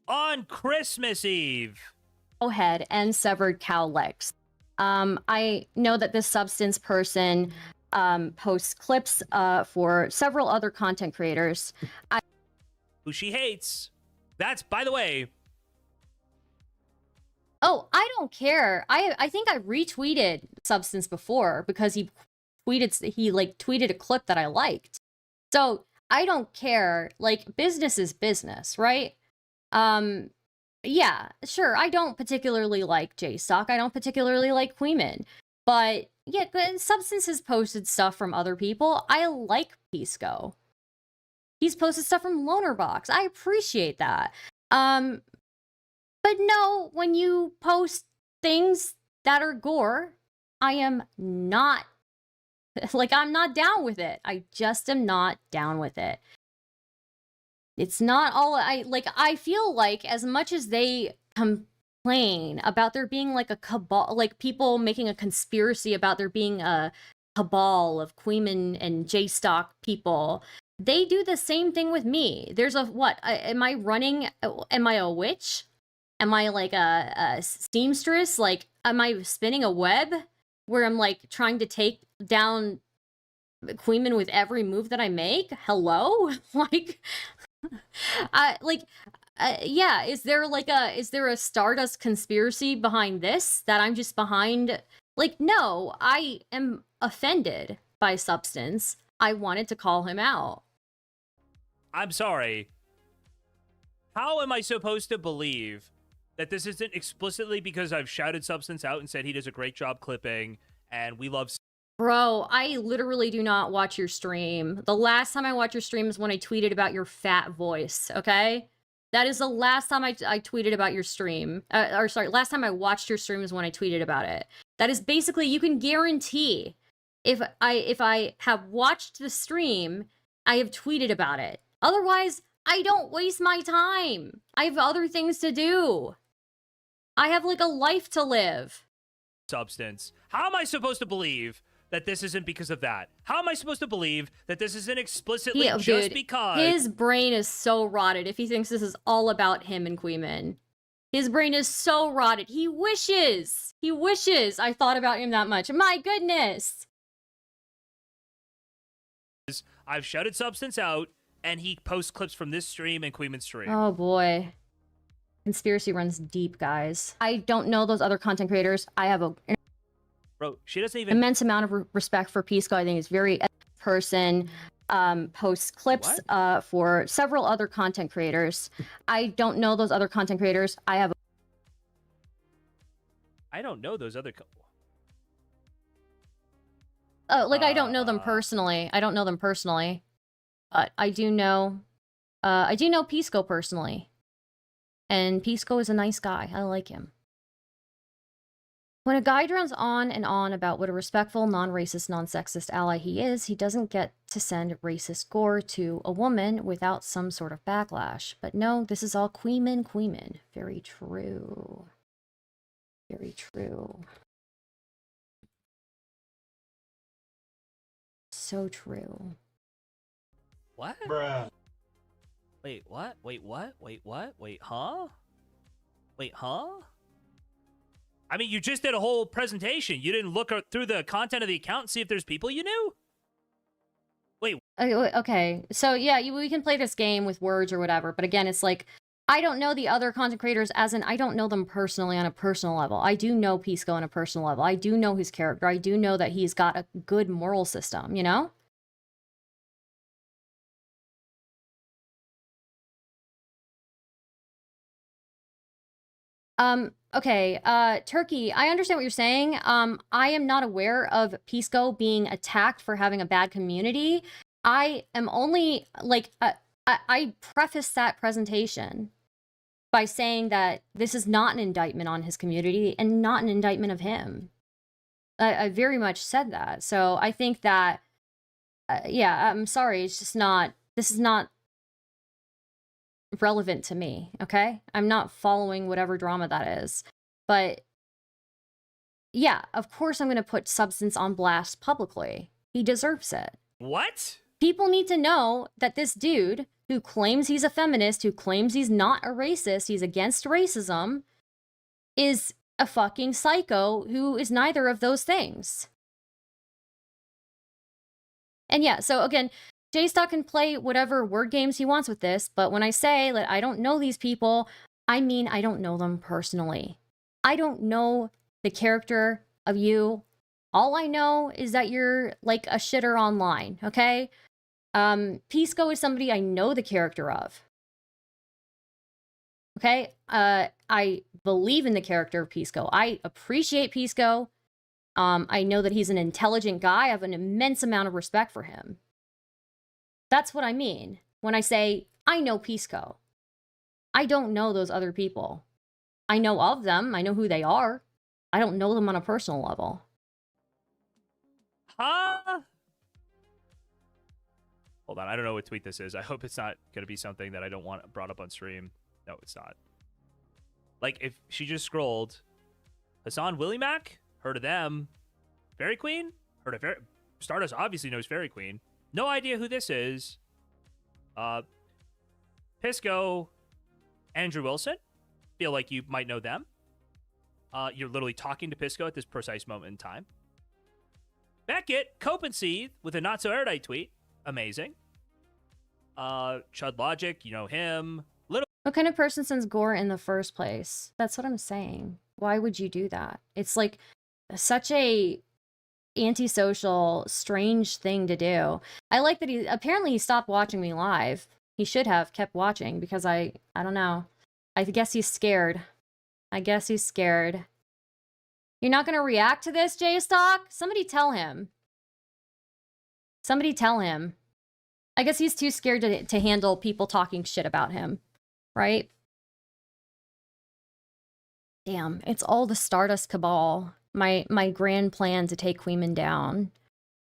[SPEAKER 18] On Christmas Eve.
[SPEAKER 10] Head and severed cow legs. I know that this Substance person posts clips for several other content creators.
[SPEAKER 18] Who she hates. That's, by the way.
[SPEAKER 10] Oh, I don't care. I think I retweeted Substance before because he tweeted a clip that I liked. So I don't care. Like, business is business, right? Yeah, sure. I don't particularly like J-Stock. I don't particularly like Queeman. But yeah, Substance has posted stuff from other people. I like Pisco. He's posted stuff from Lonerbox. I appreciate that. But no, when you post things that are gore, I am not, like, I'm not down with it. I just am not down with it. It's not all, I feel like as much as they complain about there being like a cabal, like people making a conspiracy about there being a cabal of Queeman and J-Stock people, they do the same thing with me. There's a, what, am I a witch? Am I like a seamstress? Like, am I spinning a web where I'm like trying to take down Queeman with every move that I make? Hello? Yeah, is there a Stardust conspiracy behind this that I'm just behind? Like, no, I am offended by Substance. I wanted to call him out.
[SPEAKER 18] I'm sorry. How am I supposed to believe that this isn't explicitly because I've shouted Substance out and said he does a great job clipping and we love...
[SPEAKER 10] Bro, I literally do not watch your stream. The last time I watched your stream is when I tweeted about your fat voice, okay? That is the last time I tweeted about your stream. Last time I watched your stream is when I tweeted about it. That is basically, you can guarantee if I have watched the stream, I have tweeted about it. Otherwise, I don't waste my time. I have other things to do. I have like a life to live.
[SPEAKER 18] Substance. How am I supposed to believe that this isn't because of that? How am I supposed to believe that this isn't explicitly just because...
[SPEAKER 10] His brain is so rotted if he thinks this is all about him and Queeman. His brain is so rotted. He wishes I thought about him that much. My goodness.
[SPEAKER 18] I've shouted Substance out, and he posts clips from this stream and Queeman's stream.
[SPEAKER 10] Oh boy. Conspiracy runs deep, guys. I don't know those other content creators. I have a...
[SPEAKER 18] Bro, she doesn't even...
[SPEAKER 10] immense amount of respect for Pisco. I think he's very person. Posts clips for several other content creators. I don't know those other content creators. I
[SPEAKER 18] don't know those other...
[SPEAKER 10] I don't know them personally. I don't know them personally. But I do know Pisco personally. And Pisco is a nice guy. I like him. When a guy drones on and on about what a respectful, non-racist, non-sexist ally he is, he doesn't get to send racist gore to a woman without some sort of backlash. But no, this is all Queeman. Very true. Very true. So true.
[SPEAKER 18] What?
[SPEAKER 2] Bruh.
[SPEAKER 18] Wait, what? Wait, what? Wait, what? Wait, huh? Wait, huh? I mean, you just did a whole presentation. You didn't look through the content of the account and see if there's people you knew? Wait.
[SPEAKER 10] Okay, so yeah, we can play this game with words or whatever, but again, it's like, I don't know the other content creators as in I don't know them personally on a personal level. I do know Pisco on a personal level. I do know his character. I do know that he's got a good moral system, you know? Okay, Turkey, I understand what you're saying. I am not aware of Pisco being attacked for having a bad community. I am only, like, I prefaced that presentation by saying that this is not an indictment on his community and not an indictment of him. I very much said that. So I think that, yeah, I'm sorry, it's just not, this is not relevant to me, okay? I'm not following whatever drama that is. But yeah, of course I'm going to put Substance on blast publicly. He deserves it.
[SPEAKER 18] What?
[SPEAKER 10] People need to know that this dude who claims he's a feminist, who claims he's not a racist, he's against racism, is a fucking psycho who is neither of those things. And yeah, so again, J-Stock can play whatever word games he wants with this, but when I say that I don't know these people, I mean I don't know them personally. I don't know the character of you. All I know is that you're like a shitter online, okay? Pisco is somebody I know the character of. Okay? I believe in the character of Pisco. I appreciate Pisco. I know that he's an intelligent guy. I have an immense amount of respect for him. That's what I mean when I say I know Pisco. I don't know those other people. I know of them. I know who they are. I don't know them on a personal level.
[SPEAKER 18] Huh? Hold on, I don't know what tweet this is. I hope it's not going to be something that I don't want brought up on stream. No, it's not. Like, if she just scrolled, Hassan Willie Mac? Heard of them. Fairy Queen? Heard of Stardust obviously knows Fairy Queen. No idea who this is. Pisco, Andrew Wilson. Feel like you might know them. You're literally talking to Pisco at this precise moment in time. Beckett, Cope and Seethe with a not so erudite tweet. Amazing. Chud Logic, you know him.
[SPEAKER 10] What kind of person sends gore in the first place? That's what I'm saying. Why would you do that? It's like such a antisocial, strange thing to do. I like that he stopped watching me live. He should have kept watching because I don't know. I guess he's scared. I guess he's scared. You're not gonna react to this, J-Stock? Somebody tell him. Somebody tell him. I guess he's too scared to handle people talking shit about him, right? Damn, it's all the Stardust cabal. My grand plan to take Queeman down.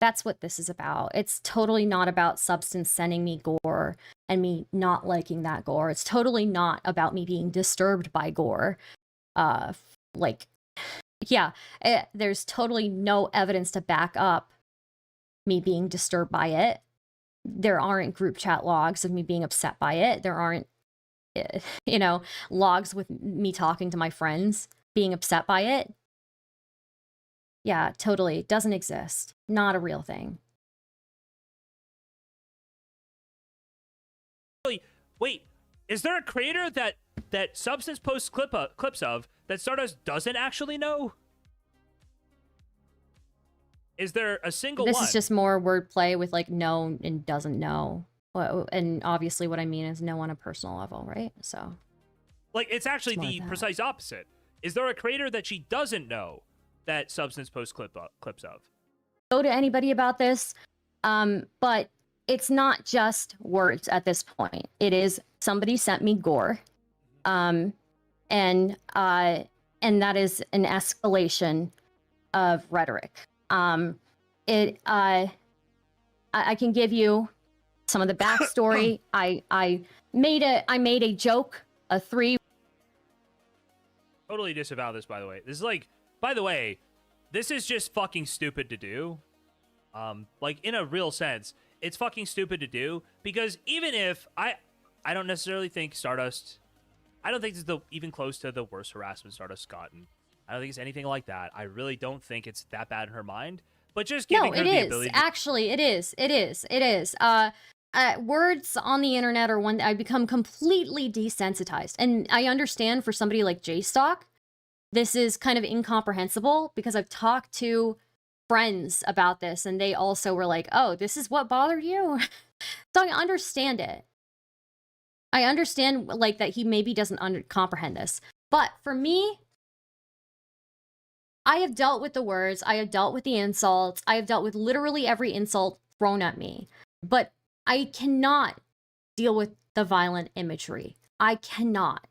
[SPEAKER 10] That's what this is about. It's totally not about Substance sending me gore and me not liking that gore. It's totally not about me being disturbed by gore. There's totally no evidence to back up me being disturbed by it. There aren't group chat logs of me being upset by it. There aren't, logs with me talking to my friends being upset by it. Yeah, totally. Doesn't exist. Not a real thing.
[SPEAKER 18] Wait, is there a creator that Substance posts clips of that Stardust doesn't actually know? Is there a single one?
[SPEAKER 10] This is just more wordplay with like know and doesn't know. And obviously what I mean is know on a personal level, right? So.
[SPEAKER 18] Like, it's actually the precise opposite. Is there a creator that she doesn't know that Substance posts clips of?
[SPEAKER 10] Go to anybody about this, but it's not just words at this point. It is somebody sent me gore, and that is an escalation of rhetoric. I can give you some of the backstory. I made a joke, a 3.
[SPEAKER 18] Totally disavow this, by the way. This is like, by the way, this is just fucking stupid to do. Like, in a real sense, it's fucking stupid to do, because even if I don't necessarily think Stardust, I don't think this is even close to the worst harassment Stardust's gotten. I don't think it's anything like that. I really don't think it's that bad in her mind. But just giving her the ability.
[SPEAKER 10] Actually, it is. It is. Words on the internet are one that I become completely desensitized. And I understand for somebody like J-Stock, this is kind of incomprehensible because I've talked to friends about this and they also were like, oh, this is what bothered you? So I understand it. I understand like that he maybe doesn't comprehend this. But for me, I have dealt with the words, I have dealt with the insults, I have dealt with literally every insult thrown at me. But I cannot deal with the violent imagery. I cannot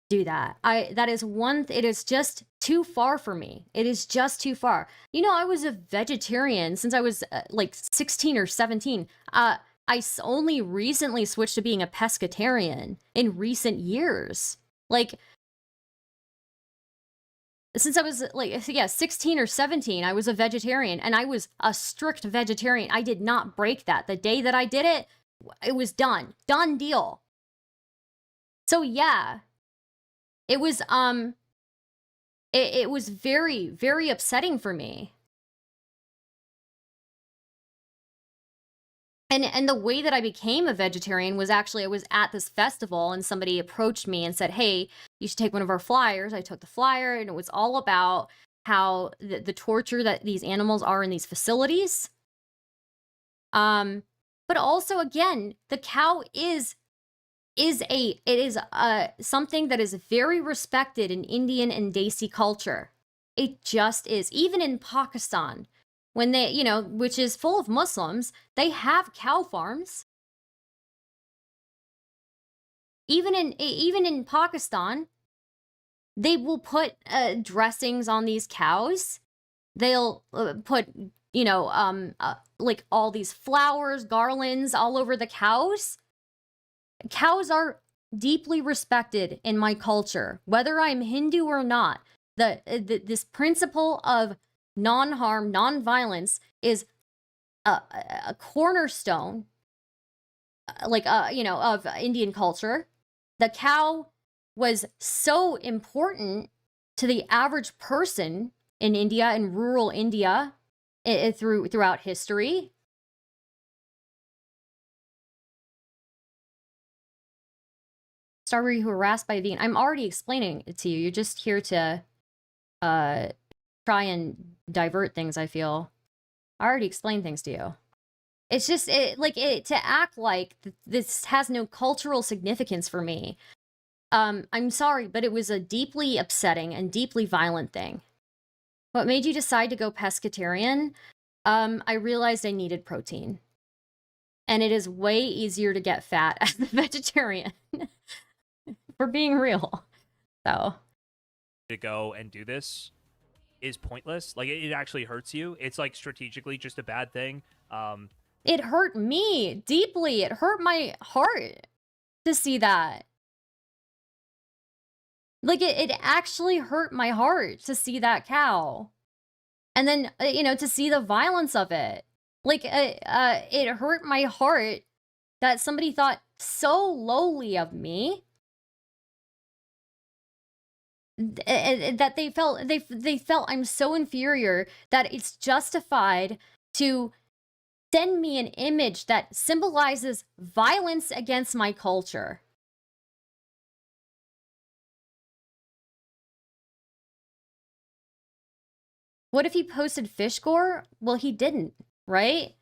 [SPEAKER 10] do that. It is just too far for me. It is just too far. You know, I was a vegetarian since I was like 16 or 17. Only recently switched to being a pescatarian in recent years. Like, since I was like, 16 or 17, I was a vegetarian, and I was a strict vegetarian. I did not break that. The day that I did it, it was done. Done deal. So yeah, it was it was very, very upsetting for me. And the way that I became a vegetarian was actually, I was at this festival and somebody approached me and said, hey, you should take one of our flyers. I took the flyer, and it was all about how the torture that these animals are in these facilities. But also, again, the cow is something that is very respected in Indian and Desi culture. It just is. Even in Pakistan, when they, you know, which is full of Muslims, they have cow farms. Even in Pakistan, they will put dressings on these cows. They'll put, you know, like all these flowers, garlands all over the cows. Cows are deeply respected in my culture, whether I'm Hindu or not. This principle of non-harm, non-violence is a cornerstone, of Indian culture. The cow was so important to the average person in India, in rural India, throughout history. Were you harassed by a vegan? I'm already explaining it to you. You're just here to try and divert things, I feel. I already explained things to you. It's just to act like this has no cultural significance for me. I'm sorry, but it was a deeply upsetting and deeply violent thing. What made you decide to go pescatarian? I realized I needed protein. And it is way easier to get fat as a vegetarian. For being real. So
[SPEAKER 18] to go and do this is pointless. Like, it actually hurts you. It's like strategically just a bad thing.
[SPEAKER 10] It hurt me deeply. It hurt my heart to see that. Like, it actually hurt my heart to see that cow. And then, to see the violence of it. Like, it hurt my heart that somebody thought so lowly of me. That they felt I'm so inferior that it's justified to send me an image that symbolizes violence against my culture. What if he posted fish gore? Well, he didn't, right?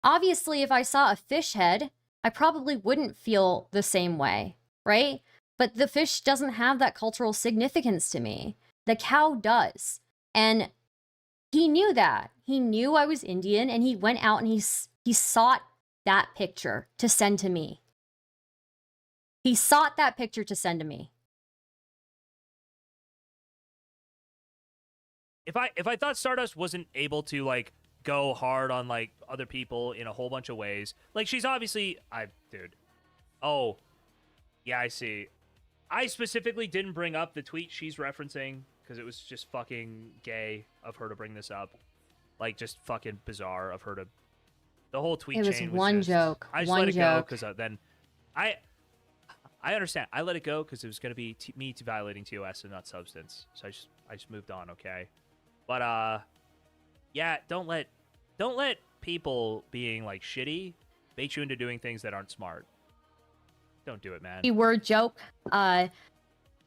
[SPEAKER 10] Obviously, if I saw a fish head, I probably wouldn't feel the same way, right? But the fish doesn't have that cultural significance to me. The cow does. And he knew that. He knew I was Indian, and he went out and he sought that picture to send to me. He sought that picture to send to me.
[SPEAKER 18] If I thought Stardust wasn't able to, like, go hard on, like, other people in a whole bunch of ways, like, she's obviously... Dude. Oh. Yeah, I see. I specifically didn't bring up the tweet she's referencing because it was just fucking gay of her to bring this up. Like, just fucking bizarre of her to... The whole tweet chain was
[SPEAKER 10] one
[SPEAKER 18] just...
[SPEAKER 10] joke.
[SPEAKER 18] I just
[SPEAKER 10] one
[SPEAKER 18] let it
[SPEAKER 10] joke.
[SPEAKER 18] go because then... I understand. I let it go because it was going to be me violating TOS and not substance. So I just moved on, okay? But, yeah, don't let people being, like, shitty bait you into doing things that aren't smart. Don't do it, man.
[SPEAKER 10] Word joke.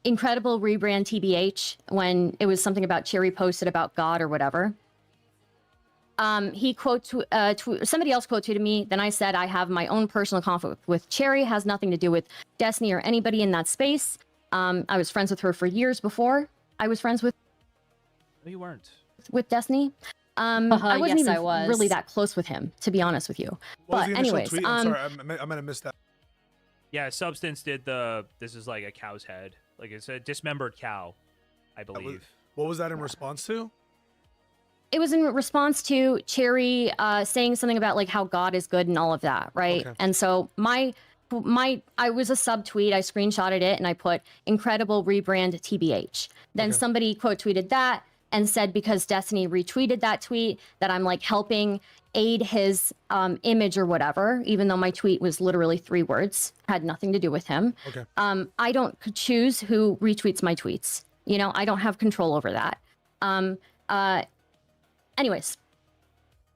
[SPEAKER 10] Incredible rebrand TBH when it was something about Cherry posted about God or whatever. He somebody else quote tweeted me. Then I said I have my own personal conflict with Cherry. Has nothing to do with Destiny or anybody in that space. I was friends with her for years before I was friends with
[SPEAKER 3] No, you weren't.
[SPEAKER 10] Destiny. I wasn't
[SPEAKER 1] Yes,
[SPEAKER 10] even
[SPEAKER 1] I was.
[SPEAKER 10] really that close with him, to be honest with you.
[SPEAKER 4] What was
[SPEAKER 10] But
[SPEAKER 4] the initial
[SPEAKER 10] anyways,
[SPEAKER 4] tweet? I'm sorry, I might have missed that.
[SPEAKER 18] Yeah, Substance did this is like a cow's head. Like it's a dismembered cow, I believe.
[SPEAKER 4] What was that in response to?
[SPEAKER 10] it was in response to Cherry saying something about like how God is good and all of that, right?
[SPEAKER 4] Okay.
[SPEAKER 10] And so I was a subtweet. I screenshotted it and I put incredible rebrand TBH. Then
[SPEAKER 4] Okay.
[SPEAKER 10] somebody quote tweeted that and said because Destiny retweeted that tweet that I'm like helping aid his image or whatever, even though my tweet was literally 3 words, had nothing to do with him.
[SPEAKER 4] Okay.
[SPEAKER 10] I don't choose who retweets my tweets. You know, I don't have control over that. Anyways,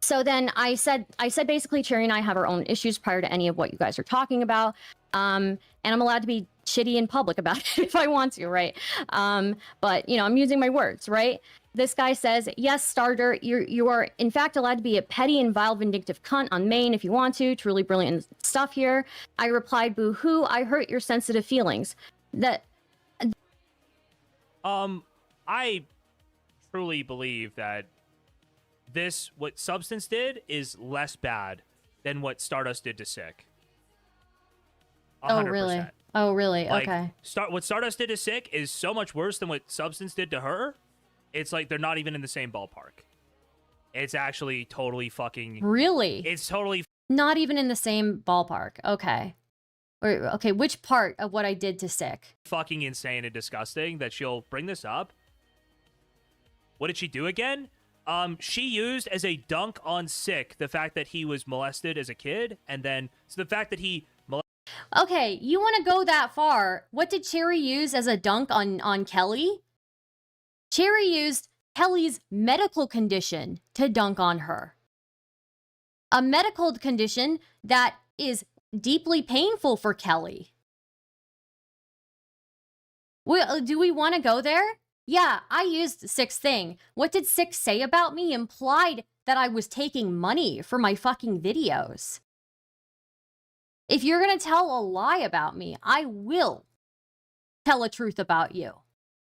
[SPEAKER 10] so then I said basically Cherry and I have our own issues prior to any of what you guys are talking about. And I'm allowed to be shitty in public about it if I want to, right? But you know, I'm using my words, right? This guy says, yes, Starter, you are in fact allowed to be a petty and vile vindictive cunt on main if you want to. Truly brilliant stuff here. I replied, boo-hoo, I hurt your sensitive feelings.
[SPEAKER 18] I truly believe that what Substance did is less bad than what Stardust did to Sick. 100%.
[SPEAKER 10] Oh, really? Oh, really?
[SPEAKER 18] Like,
[SPEAKER 10] Okay.
[SPEAKER 18] What Stardust did to Sick is so much worse than what Substance did to her. It's like they're not even in the same ballpark. It's actually totally fucking...
[SPEAKER 10] Really?
[SPEAKER 18] It's totally...
[SPEAKER 10] Not even in the same ballpark. Okay. Okay, which part of what I did to Sick?
[SPEAKER 18] fucking insane and disgusting that she'll bring this up. What did she do again? She used as a dunk on Sick the fact that he was molested as a kid, and then so the fact that he
[SPEAKER 10] Okay, you want to go that far. What did Cherry use as a dunk on Kelly? Cherry used Kelly's medical condition to dunk on her. A medical condition that is deeply painful for Kelly. Do we want to go there? Yeah, I used Sick's thing. What did Sick say about me? Implied that I was taking money for my fucking videos. If you're going to tell a lie about me, I will tell a truth about you.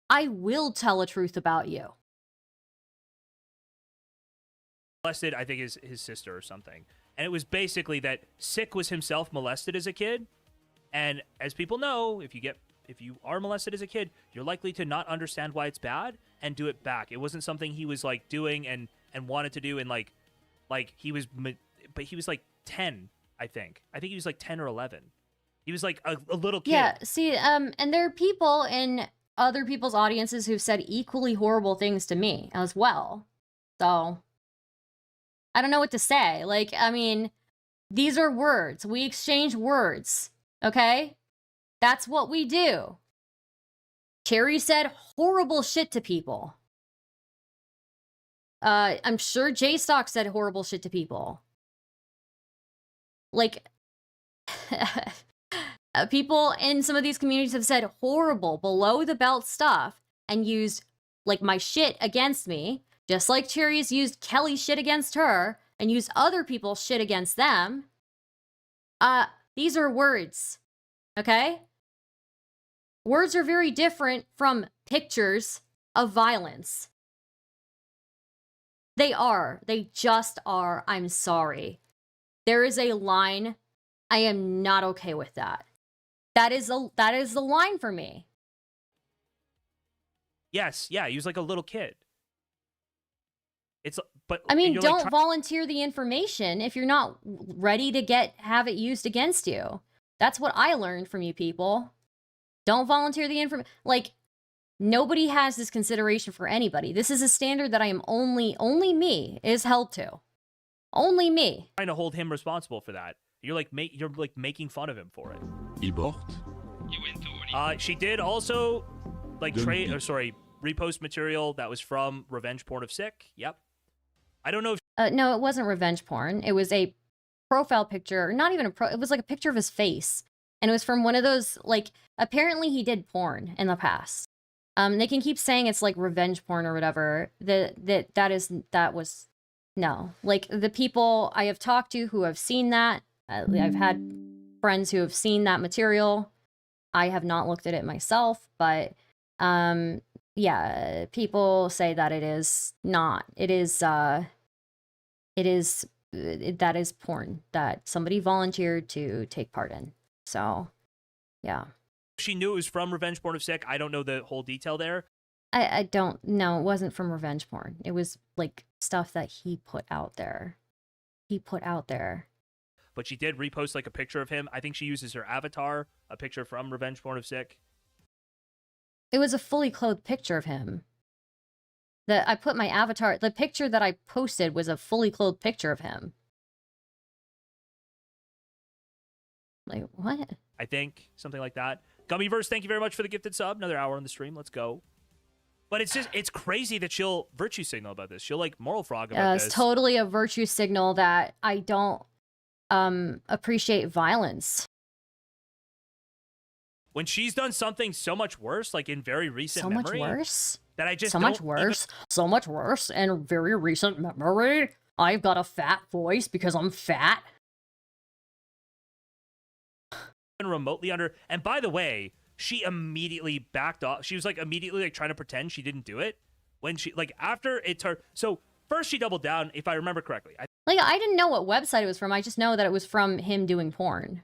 [SPEAKER 10] I will tell a truth about you.
[SPEAKER 18] molested, I think, is his sister or something. And it was basically that Sick was himself molested as a kid. And as people know, if you are molested as a kid, you're likely to not understand why it's bad and do it back. It wasn't something he was like doing and wanted to do, and like he was, but he was like 10, I think. I think he was like 10 or 11. He was like a little kid.
[SPEAKER 10] Yeah, see, and there are people in other people's audiences who've said equally horrible things to me as well. So, I don't know what to say. Like, I mean, these are words. We exchange words, okay? That's what we do. Cherry said horrible shit to people. I'm sure J-Stock said horrible shit to people. Like, people in some of these communities have said horrible, below-the-belt stuff and used, like, my shit against me, just like Cherry's used Kelly's shit against her and used other people's shit against them. These are words, okay? Words are very different from pictures of violence. They are. They just are. I'm sorry. There is a line. I am not okay with that. That is the line for me.
[SPEAKER 18] Yes, yeah, he was like a little kid. But
[SPEAKER 10] I mean,
[SPEAKER 18] you're,
[SPEAKER 10] don't
[SPEAKER 18] like,
[SPEAKER 10] volunteer the information if you're not ready to have it used against you. That's what I learned from you people. Don't volunteer the information. Like, nobody has this consideration for anybody. This is a standard that I am only me is held to. Only me.
[SPEAKER 18] Trying to hold him responsible for that. You're like making fun of him for it. She did also repost material that was from Revenge Porn of Sick. Yep. I don't know if
[SPEAKER 10] No, it wasn't revenge porn. It was a profile picture, not even it was like a picture of his face. And it was from one of those, like, apparently he did porn in the past. They can keep saying it's like revenge porn or whatever. That was no. Like, the people I have talked to who have seen that, I've had friends who have seen that material. I have not looked at it myself, but yeah, people say that it is not. It is that is porn that somebody volunteered to take part in. So, yeah.
[SPEAKER 18] She knew it was from Revenge Porn of Sick. I don't know the whole detail there.
[SPEAKER 10] I don't know. It wasn't from revenge porn. It was like stuff that he put out there.
[SPEAKER 18] But she did repost like a picture of him. I think she uses her avatar, a picture from Revenge Porn of Sick.
[SPEAKER 10] It was a fully clothed picture of him. I put my avatar, the picture that I posted was a fully clothed picture of him. Like, what?
[SPEAKER 18] I think, something like that. Gummyverse, thank you very much for the gifted sub. Another hour on the stream. Let's go. But it's just, it's crazy that she'll virtue signal about this. She'll like moral frog about this.
[SPEAKER 10] It's totally a virtue signal that I don't appreciate violence.
[SPEAKER 18] When she's done something so much worse, like in very recent memory.
[SPEAKER 10] So much worse?
[SPEAKER 18] That I just
[SPEAKER 10] so much worse. So much worse in very recent memory. I've got a fat voice because I'm fat.
[SPEAKER 18] Remotely under, and by the way, she immediately backed off. She was like immediately like trying to pretend she didn't do it when she like after it turned. So first she doubled down, if I remember correctly.
[SPEAKER 10] I didn't know what website it was from. I just know that it was from him doing porn.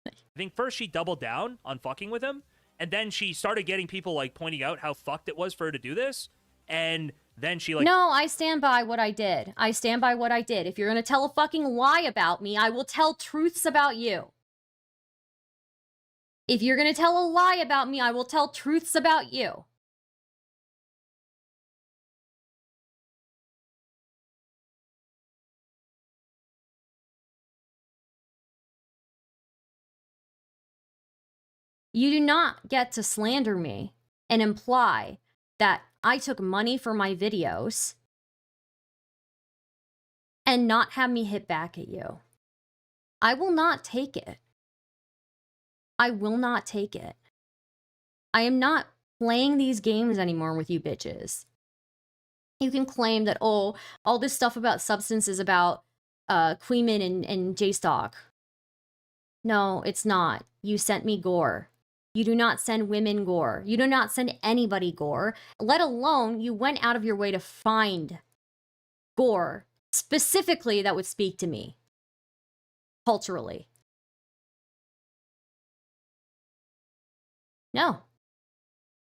[SPEAKER 18] I think first she doubled down on fucking with him, and then she started getting people like pointing out how fucked it was for her to do this, and then she like.
[SPEAKER 10] No, I stand by what I did. I stand by what I did. If you're gonna tell a fucking lie about me, I will tell truths about you. If you're gonna tell a lie about me, I will tell truths about you. You do not get to slander me and imply that I took money for my videos and not have me hit back at you. I will not take it. I will not take it. I am not playing these games anymore with you bitches. You can claim that, oh, all this stuff about substance is about Queeman and J-Stock. No, it's not. You sent me gore. You do not send women gore. You do not send anybody gore, let alone you went out of your way to find gore specifically that would speak to me culturally. No.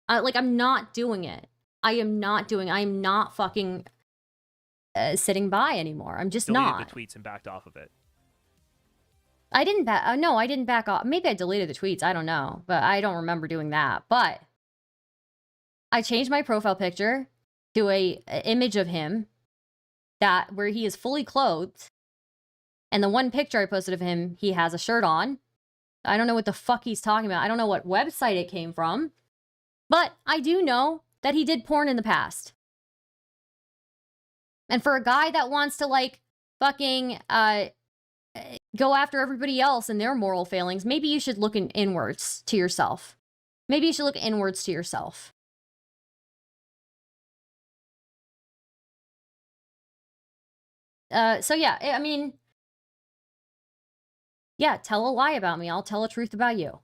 [SPEAKER 10] I'm not doing it. I am not fucking sitting by anymore. I'm just
[SPEAKER 18] deleted
[SPEAKER 10] not.
[SPEAKER 18] The tweets and backed off of it.
[SPEAKER 10] I didn't back off. Maybe I deleted the tweets. I don't know. But I don't remember doing that. But I changed my profile picture to a image of him where he is fully clothed. And the one picture I posted of him, he has a shirt on. I don't know what the fuck he's talking about. I don't know what website it came from. But I do know that he did porn in the past. And for a guy that wants to fucking go after everybody else and their moral failings, maybe you should look inwards to yourself. Maybe you should look inwards to yourself. So yeah, I mean, yeah, tell a lie about me. I'll tell a truth about you.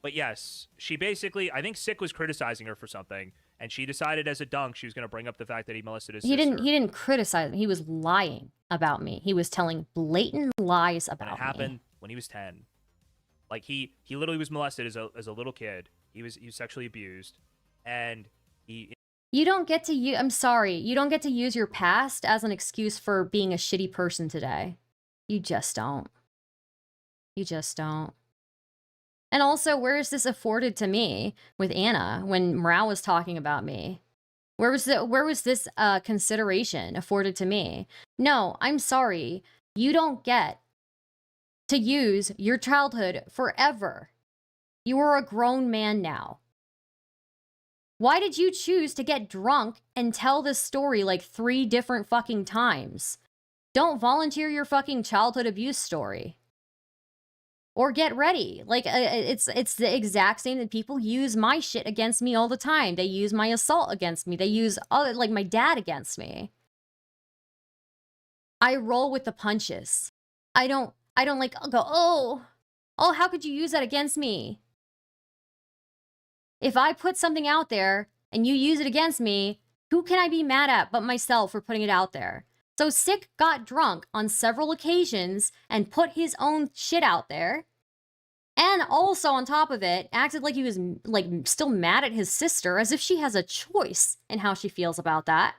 [SPEAKER 18] But yes, she basically, I think Sick was criticizing her for something, and she decided as a dunk she was going to bring up the fact that he molested his sister.
[SPEAKER 10] He didn't criticize me. He was lying about me. He was telling blatant lies about me.
[SPEAKER 18] And it happened when he was 10. Like he literally was molested as a little kid. He was sexually abused, and
[SPEAKER 10] You don't get to use, I'm sorry, you don't get to use your past as an excuse for being a shitty person today. You just don't. You just don't. And also, where is this afforded to me with Anna when Morale was talking about me? Where was this consideration afforded to me? No, I'm sorry. You don't get to use your childhood forever. You are a grown man now. Why did you choose to get drunk and tell this story like 3 different fucking times? Don't volunteer your fucking childhood abuse story. Or get ready. It's the exact same that people use my shit against me all the time. They use my assault against me. They use my dad against me. I roll with the punches. I don't I don't like go, oh, how could you use that against me? If I put something out there and you use it against me, who can I be mad at but myself for putting it out there? So Sick got drunk on several occasions and put his own shit out there. And also on top of it, acted like he was like still mad at his sister as if she has a choice in how she feels about that.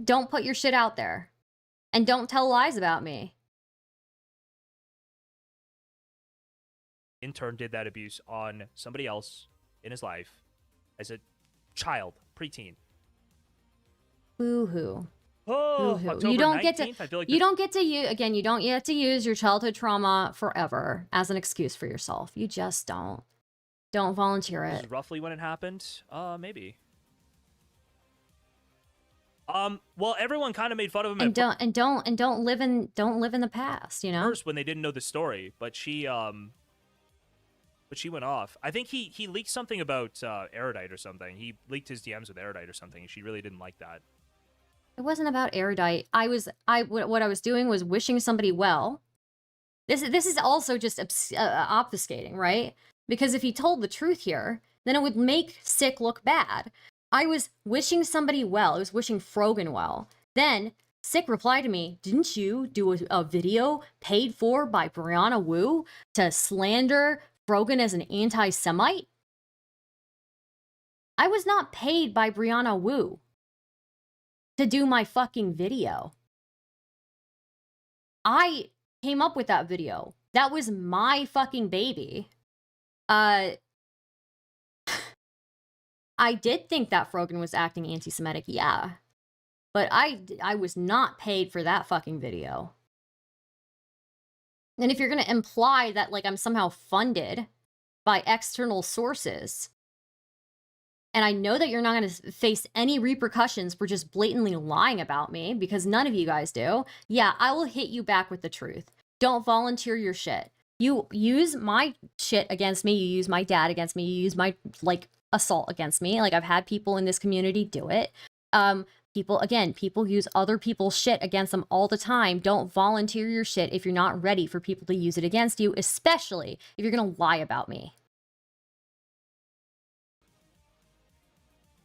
[SPEAKER 10] Don't put your shit out there. And don't tell lies about me.
[SPEAKER 18] Intern did that abuse on somebody else in his life as a child, preteen.
[SPEAKER 10] Boo-hoo.
[SPEAKER 18] Oh,
[SPEAKER 10] Boo-hoo.
[SPEAKER 18] October
[SPEAKER 10] You don't
[SPEAKER 18] 19th,
[SPEAKER 10] get to.
[SPEAKER 18] I feel like
[SPEAKER 10] You don't get to use again. You don't get to use your childhood trauma forever as an excuse for yourself. You just don't. Don't volunteer
[SPEAKER 18] This
[SPEAKER 10] it.
[SPEAKER 18] is roughly when it happened. Maybe. Well, everyone kind of made fun of him
[SPEAKER 10] And
[SPEAKER 18] at
[SPEAKER 10] don't live in the past. You know.
[SPEAKER 18] first when they didn't know the story, but she went off. I think he leaked something about Erudite or something. He leaked his DMs with Erudite or something. She really didn't like that.
[SPEAKER 10] It wasn't about Erudite. What I was doing was wishing somebody well. This is also just obfuscating, right? Because if he told the truth here, then it would make Sick look bad. I was wishing somebody well. I was wishing Frogan well. Then Sick replied to me, didn't you do a video paid for by Brianna Wu to slander Frogan as an anti-Semite? I was not paid by Brianna Wu to do my fucking video. I came up with that video. That was my fucking baby. I did think that Frogan was acting anti-Semitic, yeah. But I was not paid for that fucking video. And if you're gonna imply that, like, I'm somehow funded by external sources, and I know that you're not gonna face any repercussions for just blatantly lying about me, because none of you guys do, yeah, I will hit you back with the truth. Don't volunteer your shit. You use my shit against me, you use my dad against me, you use my, like, assault against me. Like, I've had people in this community do it. People use other people's shit against them all the time. Don't volunteer your shit if you're not ready for people to use it against you, especially if you're gonna lie about me.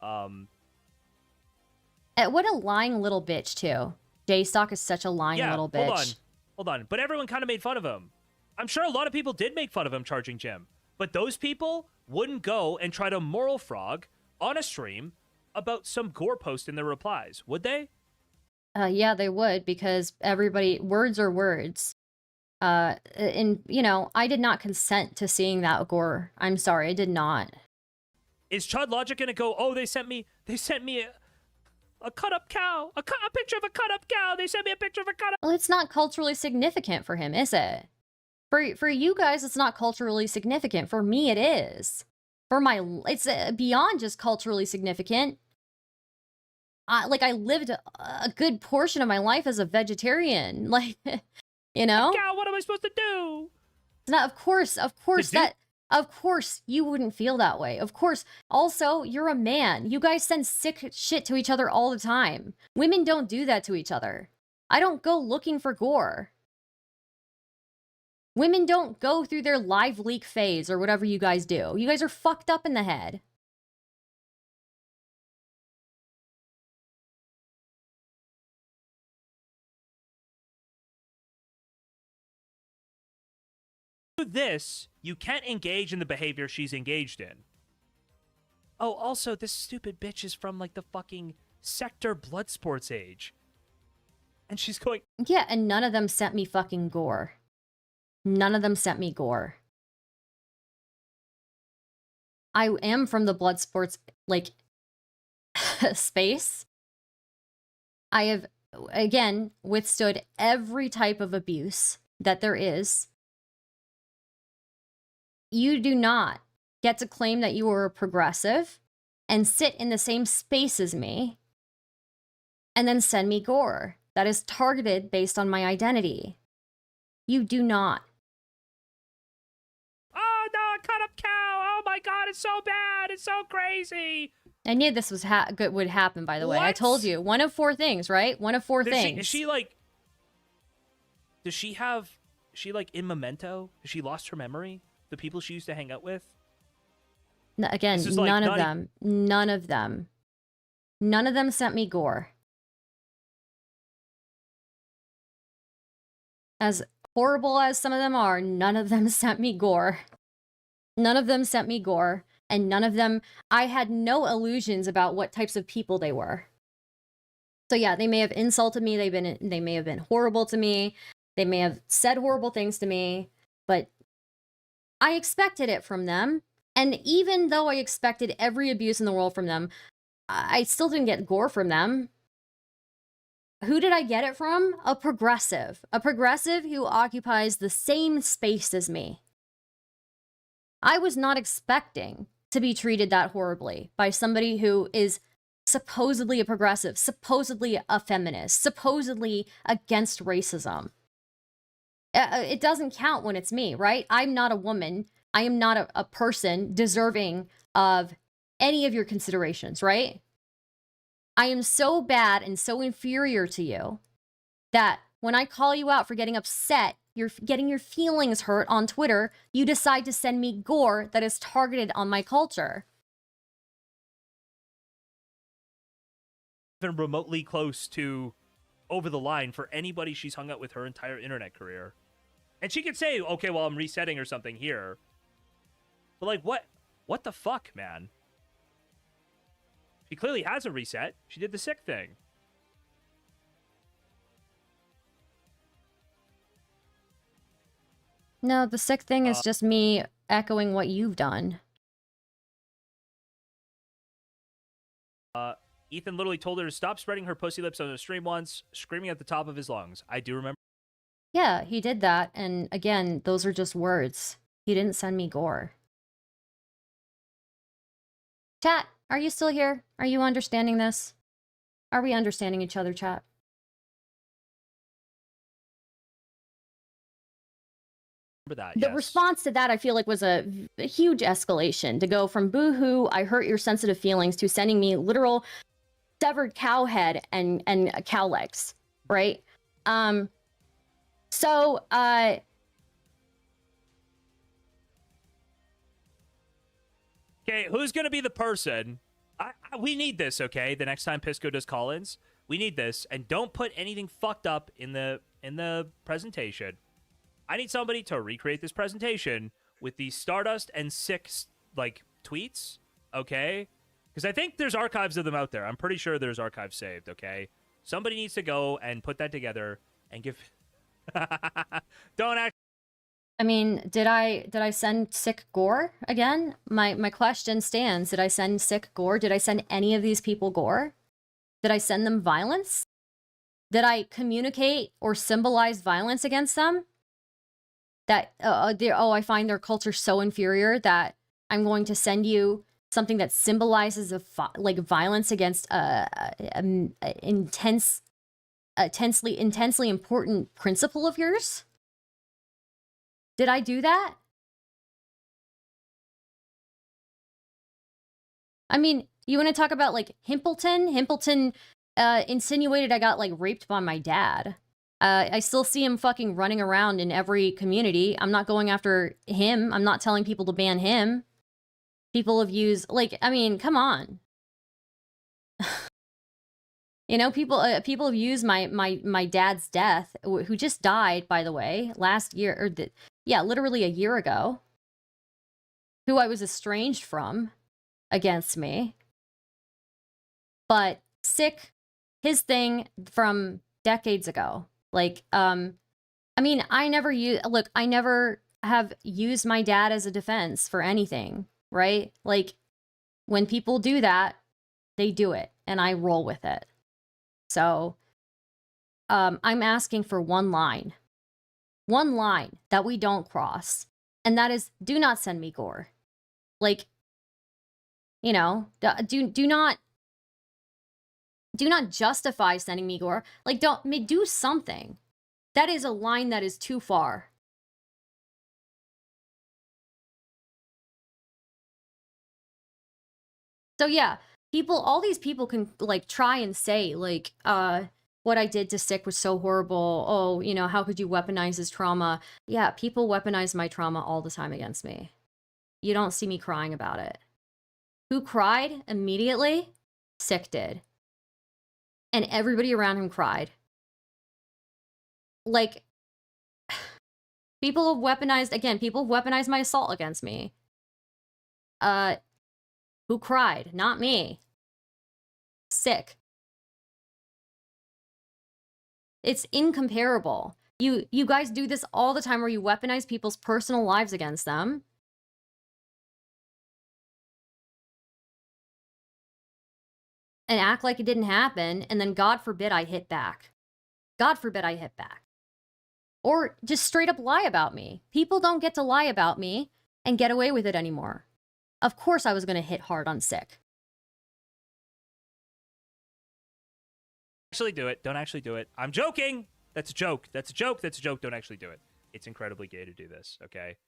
[SPEAKER 10] What a lying little bitch, too. J-Stock is such a lying little bitch.
[SPEAKER 18] Hold on. But everyone kind of made fun of him. I'm sure a lot of people did make fun of him charging Jim. But those people wouldn't go and try to moral frog on a stream about some gore post in their replies, would they?
[SPEAKER 10] Yeah, they would, because words are words. And, you know, I did not consent to seeing that gore. I'm sorry, I did not.
[SPEAKER 18] Is Chud Logic gonna go, oh, they sent me a cut-up cow, a picture of a cut-up cow, they sent me a picture of a cut-up...
[SPEAKER 10] Well, it's not culturally significant for him, is it? For you guys, it's not culturally significant. For me, it is. It's beyond just culturally significant. I lived a good portion of my life as a vegetarian. Like, you know?
[SPEAKER 18] Cow, what am I supposed to do?
[SPEAKER 10] Now, of course, you wouldn't feel that way. Of course. Also, you're a man. You guys send sick shit to each other all the time. Women don't do that to each other. I don't go looking for gore. Women don't go through their live leak phase or whatever you guys do. You guys are fucked up in the head.
[SPEAKER 18] This, you can't engage in the behavior she's engaged in. Oh, also, this stupid bitch is from, like, the fucking Sector Blood Sports age. And she's going...
[SPEAKER 10] Yeah, and none of them sent me fucking gore. None of them sent me gore. I am from the blood sports, like, space. I have, again, withstood every type of abuse that there is. You do not get to claim that you are a progressive and sit in the same space as me and then send me gore that is targeted based on my identity. You do not.
[SPEAKER 18] Oh, no, cut up cow. Oh, my God, it's so bad. It's so crazy.
[SPEAKER 10] I knew this was would happen, by the way. I told you. One of 4 things, right? One of 4 things.
[SPEAKER 18] Is she like... Does she have... Is she like in Memento? Has she lost her memory? The people she used to hang out with?
[SPEAKER 10] Again, none of them. None of them. None of them sent me gore. As horrible as some of them are, none of them sent me gore. None of them sent me gore. And none of them... I had no illusions about what types of people they were. So yeah, they may have insulted me. They may have been horrible to me. They may have said horrible things to me. But I expected it from them. And even though I expected every abuse in the world from them, I still didn't get gore from them. Who did I get it from? A progressive. A progressive who occupies the same space as me. I was not expecting to be treated that horribly by somebody who is supposedly a progressive, supposedly a feminist, supposedly against racism. It doesn't count when it's me, right? I'm not a woman. I am not a person deserving of any of your considerations, right? I am so bad and so inferior to you that when I call you out for getting upset, you're getting your feelings hurt on Twitter, you decide to send me gore that is targeted on my culture.
[SPEAKER 18] Even remotely close to over the line for anybody she's hung out with her entire internet career. And she could say, okay, well, I'm resetting or something here. But like, what the fuck, man? She clearly has a reset. She did the sick thing.
[SPEAKER 10] No, the sick thing is just me echoing what you've done.
[SPEAKER 18] Ethan literally told her to stop spreading her pussy lips on the stream once, screaming at the top of his lungs. I do remember.
[SPEAKER 10] Yeah, he did that. And again, those are just words. He didn't send me gore. Chat, are you still here? Are you understanding this? Are we understanding each other, chat?
[SPEAKER 18] That,
[SPEAKER 10] the response to that, I feel like, was a huge escalation. To go from boo-hoo, I hurt your sensitive feelings, to sending me literal severed cow head and cow legs, right?
[SPEAKER 18] Okay, who's going to be the person? We need this, okay? The next time Pisco does call-ins, we need this. And don't put anything fucked up in the presentation. I need somebody to recreate this presentation with the Stardust and 6, like, tweets, okay? Because I think there's archives of them out there. I'm pretty sure there's archives saved, okay? Somebody needs to go and put that together and give... Don't act...
[SPEAKER 10] I mean, did I send sick gore again? My question stands. Did I send sick gore? Did I send any of these people gore? Did I send them violence? Did I communicate or symbolize violence against them? That, I find their culture so inferior that I'm going to send you something that symbolizes violence against intensely important principle of yours? Did I do that? I mean, you want to talk about, like, Himpleton? Himpleton insinuated I got, like, raped by my dad. I still see him fucking running around in every community. I'm not going after him. I'm not telling people to ban him. People have used, like, I mean, come on. You know, people have used my dad's death, who just died, by the way, last year, or literally a year ago, who I was estranged from, against me. But sick, his thing from decades ago. Like, I mean, I never have used my dad as a defense for anything, right? Like, when people do that, they do it, and I roll with it. So, I'm asking for one line that we don't cross, and that is, do not send me gore. Like, you know, do not justify sending me gore. Like, do something. That is a line that is too far.
[SPEAKER 1] So yeah, all these people can like try and say like, what I did to Sick was so horrible. Oh, you know, how could you weaponize his trauma? Yeah, people weaponize my trauma all the time against me. You don't see me crying about it. Who cried immediately? Sick did. And everybody around him cried. Like, people have weaponized my assault against me. Who cried? Not me. Sick. It's incomparable. You guys do this all the time where you weaponize people's personal lives against them. And act like it didn't happen, and then God forbid I hit back. God forbid I hit back. Or just straight up lie about me. People don't get to lie about me and get away with it anymore. Of course I was going to hit hard on Sick.
[SPEAKER 18] Actually do it. Don't actually do it. I'm joking. That's a joke. That's a joke. That's a joke. Don't actually do it. It's incredibly gay to do this, okay?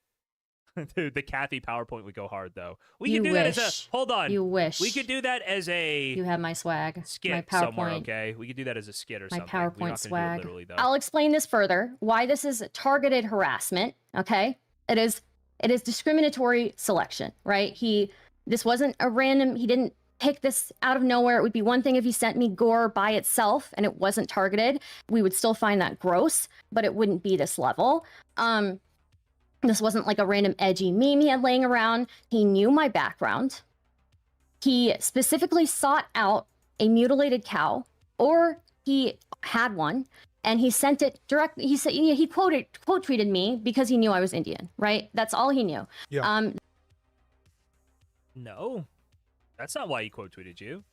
[SPEAKER 18] Dude, the Kathy PowerPoint would go hard, though. We could do that as a... Hold on.
[SPEAKER 1] You wish.
[SPEAKER 18] We could do that as a...
[SPEAKER 1] You have my swag.
[SPEAKER 18] Skit
[SPEAKER 1] my PowerPoint.
[SPEAKER 18] somewhere, okay? We could do that as a skit or
[SPEAKER 1] my
[SPEAKER 18] something.
[SPEAKER 1] PowerPoint swag.
[SPEAKER 18] Literally, though.
[SPEAKER 1] I'll explain this further. Why this is targeted harassment, okay? It is discriminatory selection, right? This wasn't a random... He didn't pick this out of nowhere. It would be one thing if he sent me gore by itself and it wasn't targeted. We would still find that gross, but it wouldn't be this level. This wasn't like a random edgy meme he had laying around. He knew my background. He specifically sought out a mutilated cow, or he had one, and he sent it directly. He said he quote tweeted me because he knew I was Indian, right? That's all he knew.
[SPEAKER 4] Yeah.
[SPEAKER 18] No, that's not why he quote tweeted you.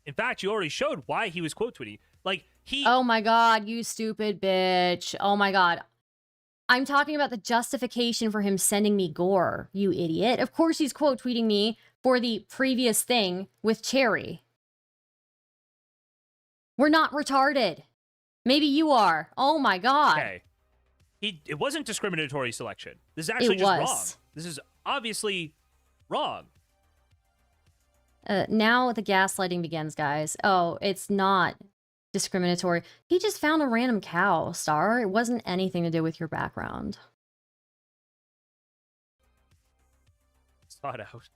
[SPEAKER 18] In fact, you already showed why he was quote tweeting. Like he.
[SPEAKER 1] Oh my god, you stupid bitch! Oh my god. I'm talking about the justification for him sending me gore, you idiot. Of course he's quote tweeting me for the previous thing with Cherry. We're not retarded. Maybe you are. Oh my god.
[SPEAKER 18] Okay. It wasn't discriminatory selection. This is actually just wrong. This is obviously wrong.
[SPEAKER 1] Now the gaslighting begins, guys. Oh, it's not discriminatory. He just found a random cow, Star. It wasn't anything to do with your background.
[SPEAKER 18] Sought out.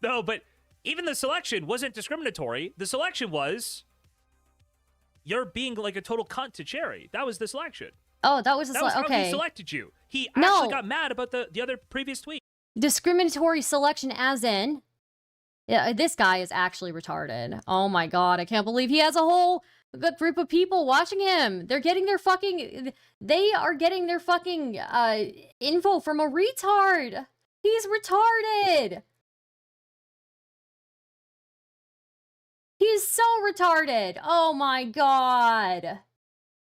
[SPEAKER 18] No, but even the selection wasn't discriminatory. The selection was you're being like a total cunt to Cherry. That was the selection.
[SPEAKER 1] Oh, that was
[SPEAKER 18] how
[SPEAKER 1] okay.
[SPEAKER 18] He selected you. He actually got mad about the other previous tweet.
[SPEAKER 1] Discriminatory selection as in... Yeah, this guy is actually retarded. Oh my god, I can't believe he has a whole group of people watching him. They're getting their fucking... They are getting their fucking info from a retard. He's retarded. He's so retarded. Oh my god.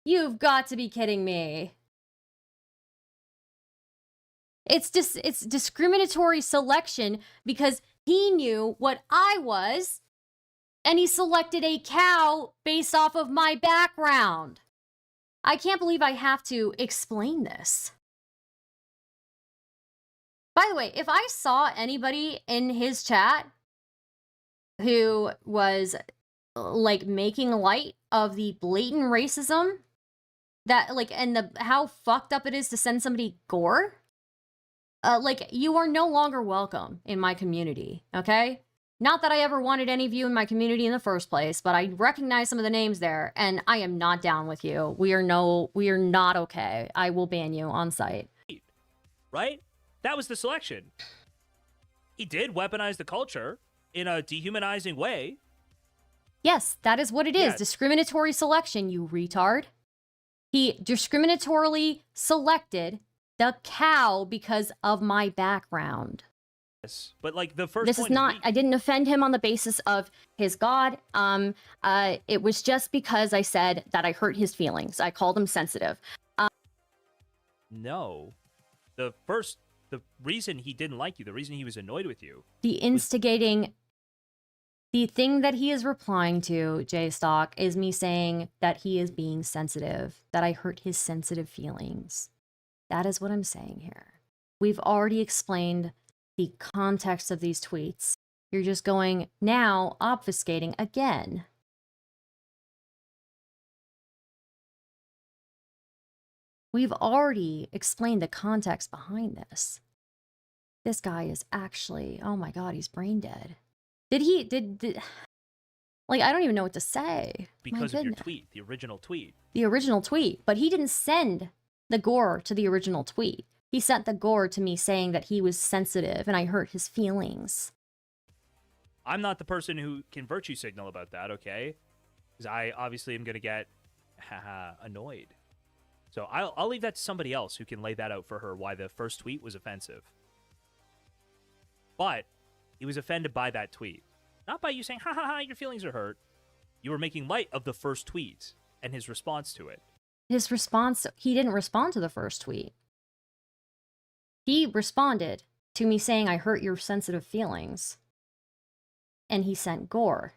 [SPEAKER 1] You've got to be kidding me. It's discriminatory selection because he knew what I was, and he selected a cow based off of my background. I can't believe I have to explain this. By the way, if I saw anybody in his chat who was like making light of the blatant racism that like and how fucked up it is to send somebody gore, like, you are no longer welcome in my community, okay? Not that I ever wanted any of you in my community in the first place, but I recognize some of the names there, and I am not down with you. We are not okay. I will ban you on site.
[SPEAKER 18] Right? That was the selection. He did weaponize the culture in a dehumanizing way.
[SPEAKER 1] Yes, that is what it is.
[SPEAKER 18] Yeah.
[SPEAKER 1] Discriminatory selection, you retard. He discriminatorily selected the cow because of my background.
[SPEAKER 18] Yes, but like the first
[SPEAKER 1] This
[SPEAKER 18] point
[SPEAKER 1] is not, I didn't offend him on the basis of his god. It was just because I said that I hurt his feelings. I called him sensitive.
[SPEAKER 18] No. The reason he didn't like you, the reason he was annoyed with you.
[SPEAKER 1] The instigating, the thing that he is replying to, J-Stock, is me saying that he is being sensitive, that I hurt his sensitive feelings. That is what I'm saying here. We've already explained
[SPEAKER 10] the context of these tweets. You're just going, now obfuscating again. We've already explained the context behind this. This guy is actually, oh my God, he's brain dead. Like, I don't even know what to say.
[SPEAKER 18] Because of your tweet, the original tweet.
[SPEAKER 10] The original tweet, but he didn't send the gore to the original tweet. He sent the gore to me saying that he was sensitive and I hurt his feelings.
[SPEAKER 18] I'm not the person who can virtue signal about that, okay? Because I obviously am going to get annoyed. So I'll leave that to somebody else who can lay that out for her, why the first tweet was offensive. But he was offended by that tweet. Not by you saying, ha ha ha, your feelings are hurt. You were making light of the first tweet and his response to it.
[SPEAKER 10] His response, he didn't respond to the first tweet. He responded to me saying, I hurt your sensitive feelings. And he sent gore.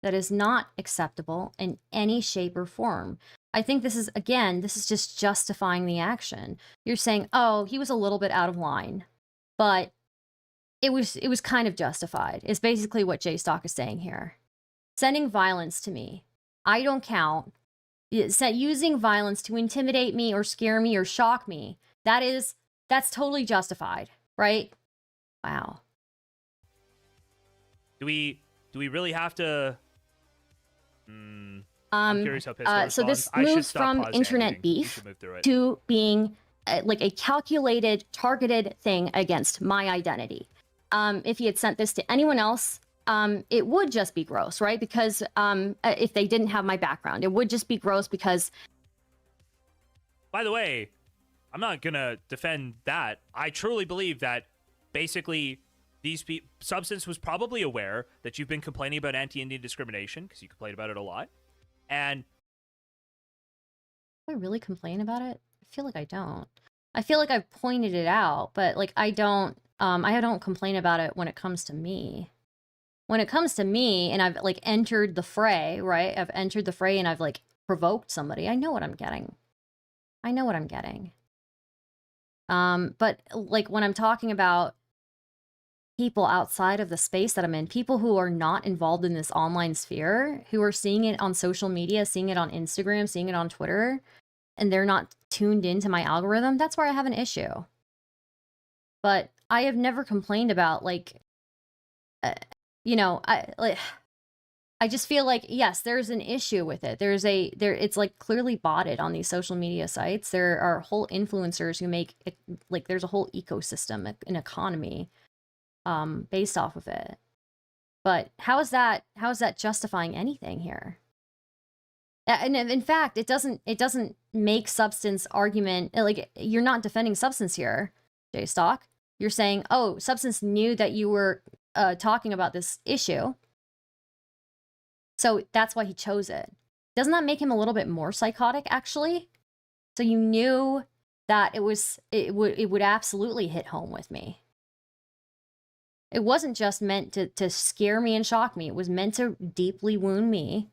[SPEAKER 10] That is not acceptable in any shape or form. I think this is, again, this is just justifying the action. You're saying, oh, he was a little bit out of line, but it was kind of justified, is basically what J-Stock is saying here. Sending violence to me, I don't count. Using violence to intimidate me or scare me or shock me, that's totally justified, right? Wow.
[SPEAKER 18] Do we really have to? I'm curious how Pisco
[SPEAKER 10] so this moves from internet beef to being like a calculated, targeted thing against my identity. If he had sent this to anyone else, it would just be gross, right? Because if they didn't have my background, it would just be gross because...
[SPEAKER 18] By the way, I'm not going to defend that. I truly believe that basically Substance was probably aware that you've been complaining about anti-Indian discrimination, because you complain about it a lot. And...
[SPEAKER 10] Do I really complain about it? I feel like I don't. I feel like I've pointed it out, but like I don't complain about it when it comes to me. When it comes to me and I've like entered the fray, right? I've entered the fray and I've like provoked somebody. I know what I'm getting. I know what I'm getting. But like when I'm talking about people outside of the space that I'm in, people who are not involved in this online sphere, who are seeing it on social media, seeing it on Instagram, seeing it on Twitter, and they're not tuned into my algorithm, that's where I have an issue. But I have never complained about like, you know, I just feel like, yes, there's an issue with it. It's like clearly botted on these social media sites. There are whole influencers who make it, like there's a whole ecosystem, an economy based off of it. But how is that justifying anything here? And in fact, it doesn't make Substance argument, like you're not defending Substance here, J-Stock. You're saying, oh, Substance knew that you were talking about this issue, so that's why he chose it. Doesn't that make him a little bit more psychotic, actually? So you knew that it would absolutely hit home with me. It wasn't just meant to scare me and shock me. It was meant to deeply wound me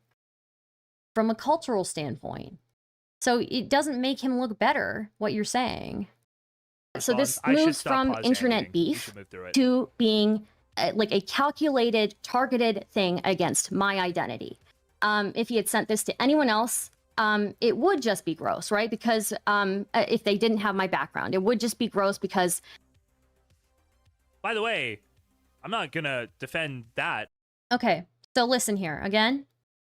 [SPEAKER 10] from a cultural standpoint. So it doesn't make him look better, what you're saying. So this moves from internet beef to being like a calculated, targeted thing against my identity. If he had sent this to anyone else, it would just be gross, right? Because if they didn't have my background, it would just be gross because...
[SPEAKER 18] By the way, I'm not gonna defend that.
[SPEAKER 10] Okay, so listen here, again.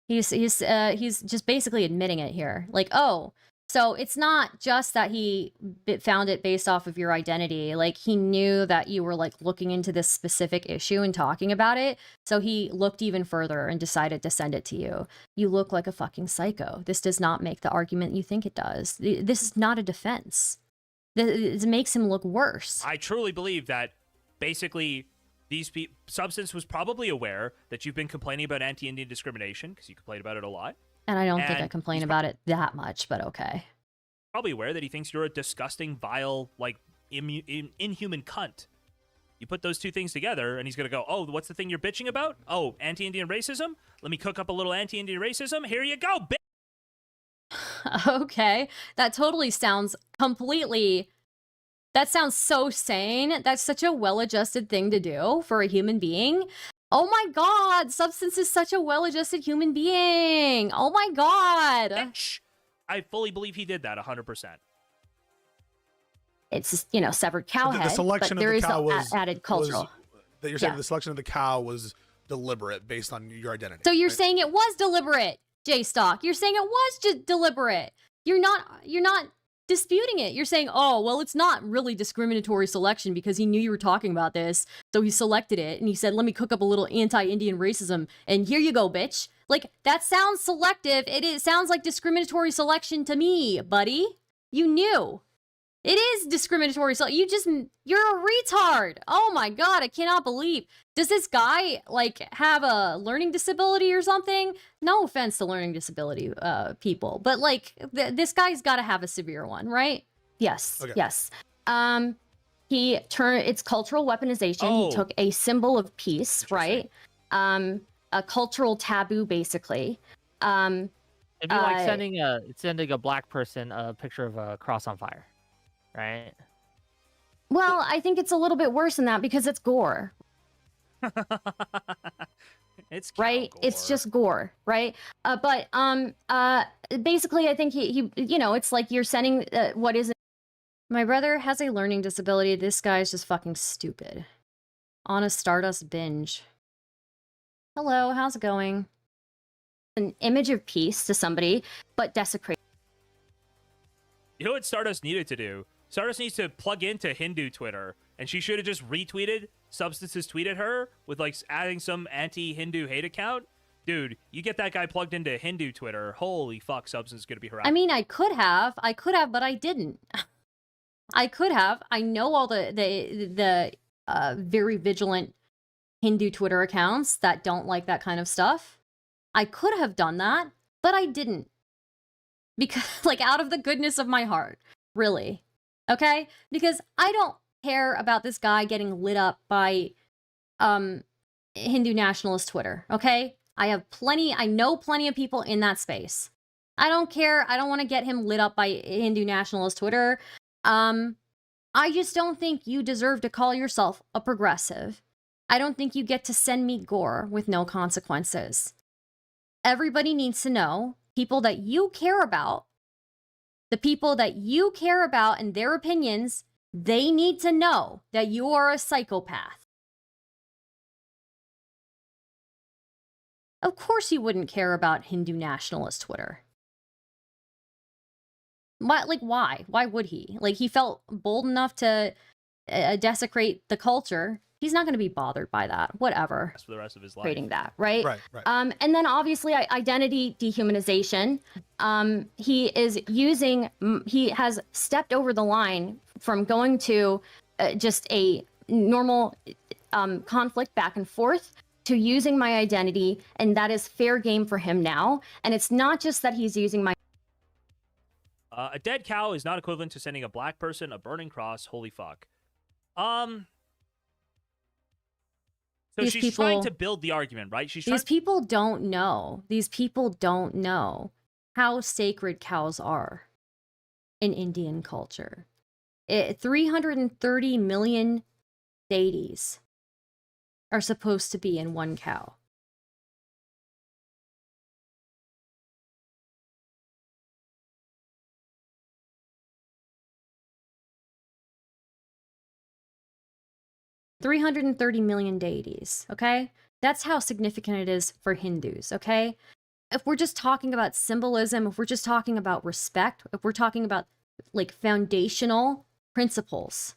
[SPEAKER 10] He's just basically admitting it here. Like, oh, so it's not just that he found it based off of your identity. Like, he knew that you were, like, looking into this specific issue and talking about it. So he looked even further and decided to send it to you. You look like a fucking psycho. This does not make the argument you think it does. This is not a defense. It makes him look worse.
[SPEAKER 18] I truly believe that basically... Substance was probably aware that you've been complaining about anti-Indian discrimination, because you complain about it a lot.
[SPEAKER 10] And I don't think I complain about it that much, but okay.
[SPEAKER 18] Probably aware that he thinks you're a disgusting, vile, like, inhuman cunt. You put those two things together, and he's going to go, oh, what's the thing you're bitching about? Oh, anti-Indian racism? Let me cook up a little anti-Indian racism. Here you go, bitch!
[SPEAKER 10] Okay. That totally sounds completely That sounds so sane. That's such a well-adjusted thing to do for a human being. Oh my god, Substance is such a well-adjusted human being. Oh my god.
[SPEAKER 18] I fully believe he did that 100%.
[SPEAKER 10] It's just, you know, severed cow
[SPEAKER 4] The
[SPEAKER 10] head,
[SPEAKER 4] selection
[SPEAKER 10] but
[SPEAKER 4] of
[SPEAKER 10] there
[SPEAKER 4] the
[SPEAKER 10] is
[SPEAKER 4] cow
[SPEAKER 10] no
[SPEAKER 4] was
[SPEAKER 10] added cultural.
[SPEAKER 4] that you're saying
[SPEAKER 10] Yeah.
[SPEAKER 4] the selection of the cow was deliberate based on your identity.
[SPEAKER 10] So you're
[SPEAKER 4] right?
[SPEAKER 10] saying it was deliberate, J-Stock. You're saying it was just deliberate. You're not disputing it. You're saying, oh, well, it's not really discriminatory selection because he knew you were talking about this, so he selected it, and he said, let me cook up a little anti-Indian racism, and here you go, bitch. Like, that sounds selective. It sounds like discriminatory selection to me, buddy. You knew. It is discriminatory. So you're a retard. Oh my god, I cannot believe. Does this guy like have a learning disability or something? No offense to learning disability people, but like this guy's got to have a severe one, right? Yes.
[SPEAKER 4] Okay.
[SPEAKER 10] Yes. It's cultural weaponization.
[SPEAKER 18] Oh.
[SPEAKER 10] He took a symbol of peace, right? A cultural taboo basically.
[SPEAKER 3] It'd be like sending a black person a picture of a cross on fire, right?
[SPEAKER 10] Well, I think it's a little bit worse than that because it's gore.
[SPEAKER 18] It's
[SPEAKER 10] right.
[SPEAKER 18] gore.
[SPEAKER 10] It's just gore, right? But basically, I think he you know, it's like you're sending what is it? My brother has a learning disability. This guy's just fucking stupid. On a Stardust binge. Hello, how's it going? An image of peace to somebody, but desecrate.
[SPEAKER 18] You know what Stardust needed to do? Stardust needs to plug into Hindu Twitter, and she should have just retweeted Substance's tweet at her with like adding some anti-Hindu hate account. Dude, you get that guy plugged into Hindu Twitter. Holy fuck, Substance is gonna be harassed.
[SPEAKER 10] I mean, I could have, but I didn't. I could have. I know all the very vigilant Hindu Twitter accounts that don't like that kind of stuff. I could have done that, but I didn't. Because, like, out of the goodness of my heart, really. Okay? Because I don't care about this guy getting lit up by Hindu nationalist Twitter, okay? I know plenty of people in that space. I don't care. I don't want to get him lit up by Hindu nationalist Twitter. I just don't think you deserve to call yourself a progressive. I don't think you get to send me gore with no consequences. Everybody needs to know, people that you care about, the people that you care about and their opinions, they need to know that you are a psychopath. Of course you wouldn't care about Hindu nationalist Twitter. Why? Why would he? Like, he felt bold enough to desecrate the culture. He's not going to be bothered by that. Whatever.
[SPEAKER 18] For the rest of his life.
[SPEAKER 10] Creating that, right?
[SPEAKER 4] Right.
[SPEAKER 10] And then obviously identity dehumanization. He has stepped over the line from going to just a normal conflict back and forth to using my identity, and that is fair game for him now. And it's not just that he's using my
[SPEAKER 18] A dead cow is not equivalent to sending a black person a burning cross. Holy fuck. So
[SPEAKER 10] These
[SPEAKER 18] she's trying to build the argument, right?
[SPEAKER 10] These people don't know. These people don't know how sacred cows are in Indian culture. 330 million deities are supposed to be in one cow. $330 million deities, okay? That's how significant it is for Hindus, okay? If we're just talking about symbolism, if we're just talking about respect, if we're talking about like foundational principles,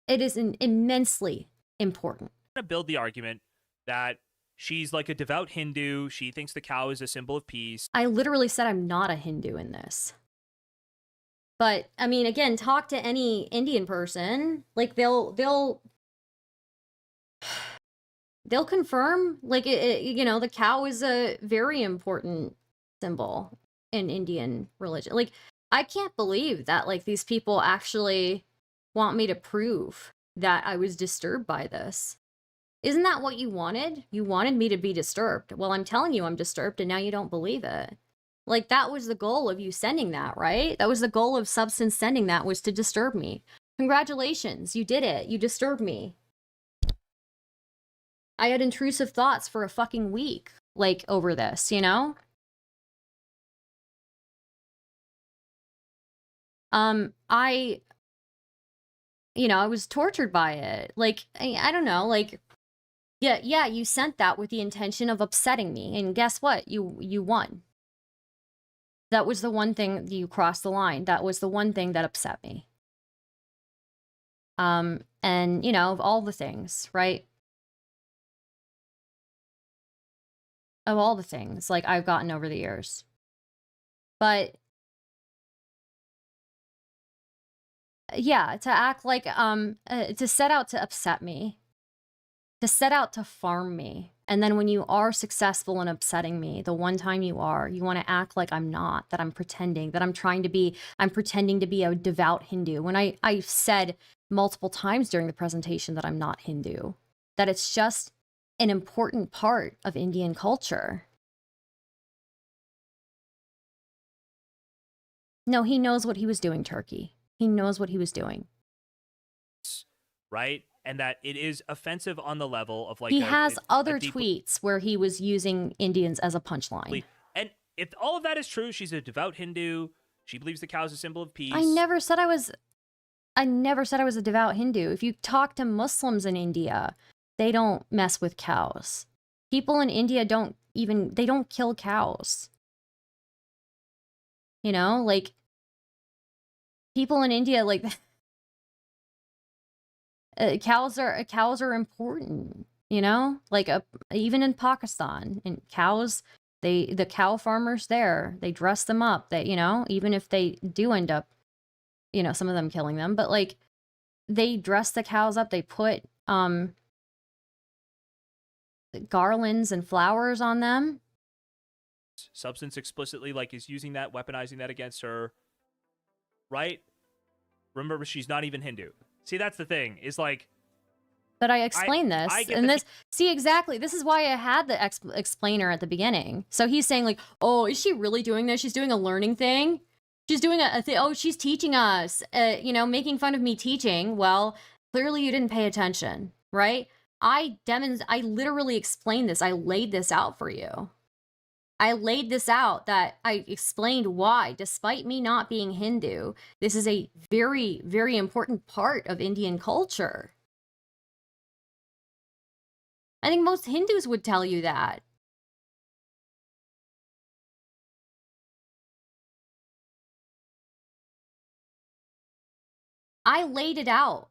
[SPEAKER 10] it is immensely important.
[SPEAKER 18] To build the argument that she's like a devout Hindu, she thinks the cow is a symbol of peace.
[SPEAKER 10] I literally said I'm not a Hindu in this. But I mean, again, talk to any Indian person, like they'll confirm, like you know, the cow is a very important symbol in Indian religion. Like, I can't believe that like these people actually want me to prove that I was disturbed by this. Isn't that what you wanted? You wanted me to be disturbed. Well, I'm telling you I'm disturbed, and now you don't believe it. Like, that was the goal of you sending that, right? That was the goal of Substance sending that, was to disturb me. Congratulations, you did it. You disturbed me. I had intrusive thoughts for a fucking week, like, over this, you know? I was tortured by it. Like, I don't know, like, yeah, you sent that with the intention of upsetting me, and guess what? You won. That was the one thing, you crossed the line. That was the one thing that upset me. And, of all the things, right? Of all the things, like, I've gotten over the years. But yeah, to act like, to set out to upset me, to set out to farm me, and then when you are successful in upsetting me, the one time you want to act like I'm not, that I'm pretending, that I'm pretending to be a devout Hindu, when I said multiple times during the presentation that I'm not Hindu, that it's just an important part of Indian culture. No, he knows what he was doing, Turkey. He knows what he was doing.
[SPEAKER 18] Right? And that it is offensive on the level of like
[SPEAKER 10] he has other tweets where he was using Indians as a punchline.
[SPEAKER 18] And if all of that is true, she's a devout Hindu. She believes the cow is a symbol of peace.
[SPEAKER 10] I never said I was a devout Hindu. If you talk to Muslims in India, they don't mess with cows. People in India don't kill cows. Like, people in India, like, cows are important, like, even in Pakistan, and cows, the cow farmers there, they dress them up, that, even if they do end up, some of them killing them, but, like, they dress the cows up, they put garlands and flowers on them.
[SPEAKER 18] Substance explicitly, like, is using that, weaponizing that against her, right? Remember, she's not even Hindu. See, that's the thing, is like...
[SPEAKER 10] But I explained this, and this... See, exactly, this is why I had the explainer at the beginning. So he's saying, like, oh, is she really doing this? She's doing a learning thing? She's doing a thing. Oh, she's teaching us, making fun of me teaching. Well, clearly you didn't pay attention, right? I literally explained this. I laid this out for you. I laid this out, that I explained why, despite me not being Hindu, this is a very, very important part of Indian culture. I think most Hindus would tell you that. I laid it out.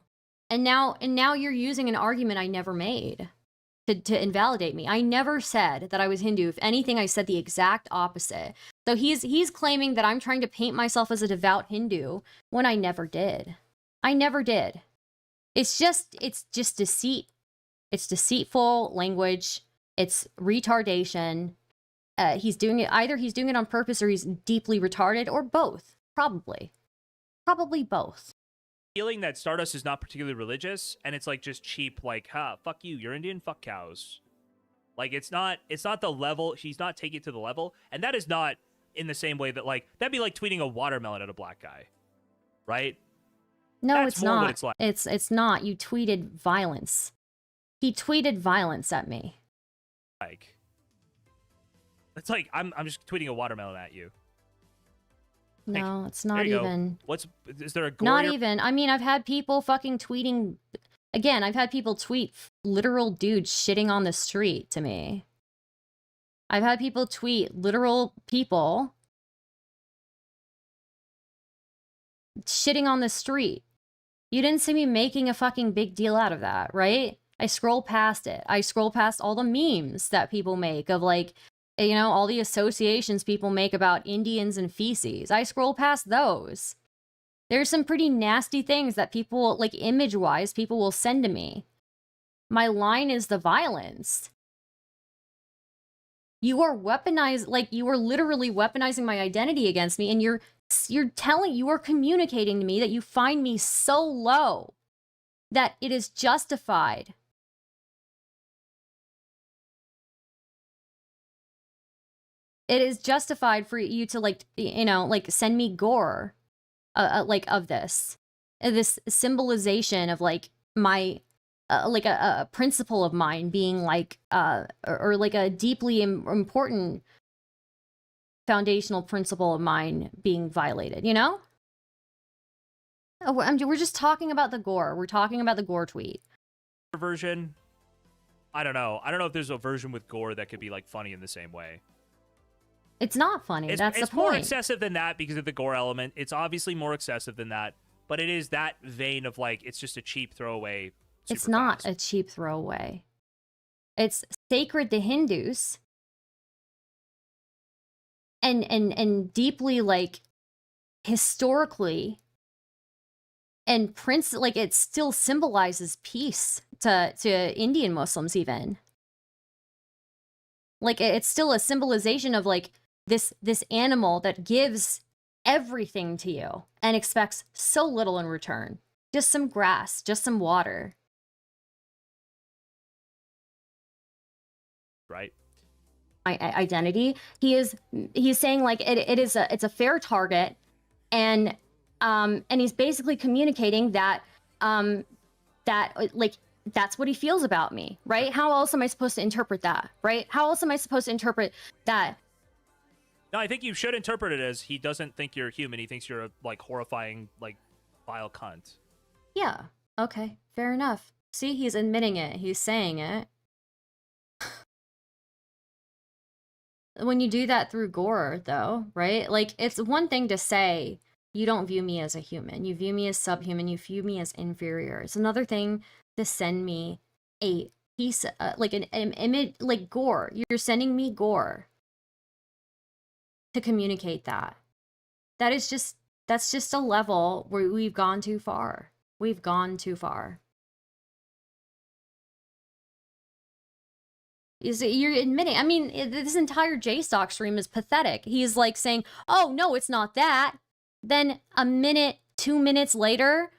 [SPEAKER 10] And now you're using an argument I never made to invalidate me. I never said that I was Hindu. If anything, I said the exact opposite. So he's claiming that I'm trying to paint myself as a devout Hindu when I never did. I never did. It's just deceit. It's deceitful language. It's retardation. He's doing it, either he's doing it on purpose or he's deeply retarded, or both. Probably both.
[SPEAKER 18] Feeling that Stardust is not particularly religious, and it's like just cheap, like, fuck you, you're Indian, fuck cows. Like, it's not the level, she's not taking it to the level, and that is not in the same way that, like, that'd be like tweeting a watermelon at a black guy, right?
[SPEAKER 10] No,
[SPEAKER 18] That's
[SPEAKER 10] it's
[SPEAKER 18] more
[SPEAKER 10] not.
[SPEAKER 18] what it's like.
[SPEAKER 10] It's not. You tweeted violence. He tweeted violence at me.
[SPEAKER 18] Like, it's like I'm just tweeting a watermelon at you.
[SPEAKER 10] No, it's not even.
[SPEAKER 18] Is there a
[SPEAKER 10] not even? I mean, I've had people fucking tweeting. Again, I've had people tweet literal dudes shitting on the street to me. I've had people tweet literal people shitting on the street. You didn't see me making a fucking big deal out of that, right? I scroll past it. I scroll past all the memes that people make of, like, all the associations people make about Indians and feces. I scroll past those. There's some pretty nasty things that people, like, image-wise, people will send to me. My line is the violence. You are weaponized, like, you are literally weaponizing my identity against me, and you are communicating to me that you find me so low that it is justified. it is justified for you to like, you know, like send me gore, like of this symbolization of like my, like a principle of mine being like, or like a deeply important foundational principle of mine being violated, you know? We're just talking about the gore. We're talking about the gore tweet.
[SPEAKER 18] Version, I don't know. I don't know if there's a version with gore that could be like funny in the same way.
[SPEAKER 10] It's not funny. That's the
[SPEAKER 18] It's more
[SPEAKER 10] point.
[SPEAKER 18] excessive than that because of the gore element. It's obviously more excessive than that, but it is that vein of like it's just a cheap throwaway.
[SPEAKER 10] It's not a cheap throwaway. It's sacred to Hindus. And deeply like historically and like it still symbolizes peace to Indian Muslims even. Like it's still a symbolization of like this animal that gives everything to you and expects so little in return. Just some grass, just some water.
[SPEAKER 18] Right.
[SPEAKER 10] Identity. He's saying like it's a fair target, and he's basically communicating that like that's what he feels about me, right? How else am I supposed to interpret that, right? How else am I supposed to interpret that?
[SPEAKER 18] No, I think you should interpret it as he doesn't think you're human. He thinks you're a like horrifying, like vile cunt.
[SPEAKER 10] Yeah. Okay. Fair enough. See, he's admitting it. He's saying it. When you do that through gore, though, right? Like, it's one thing to say, you don't view me as a human. You view me as subhuman. You view me as inferior. It's another thing to send me a piece, like an image, like gore. You're sending me gore to communicate that. That's just a level where we've gone too far. We've gone too far. You're admitting, I mean, this entire JStock stream is pathetic. He's like saying, oh, no, it's not that. Then a minute, 2 minutes later,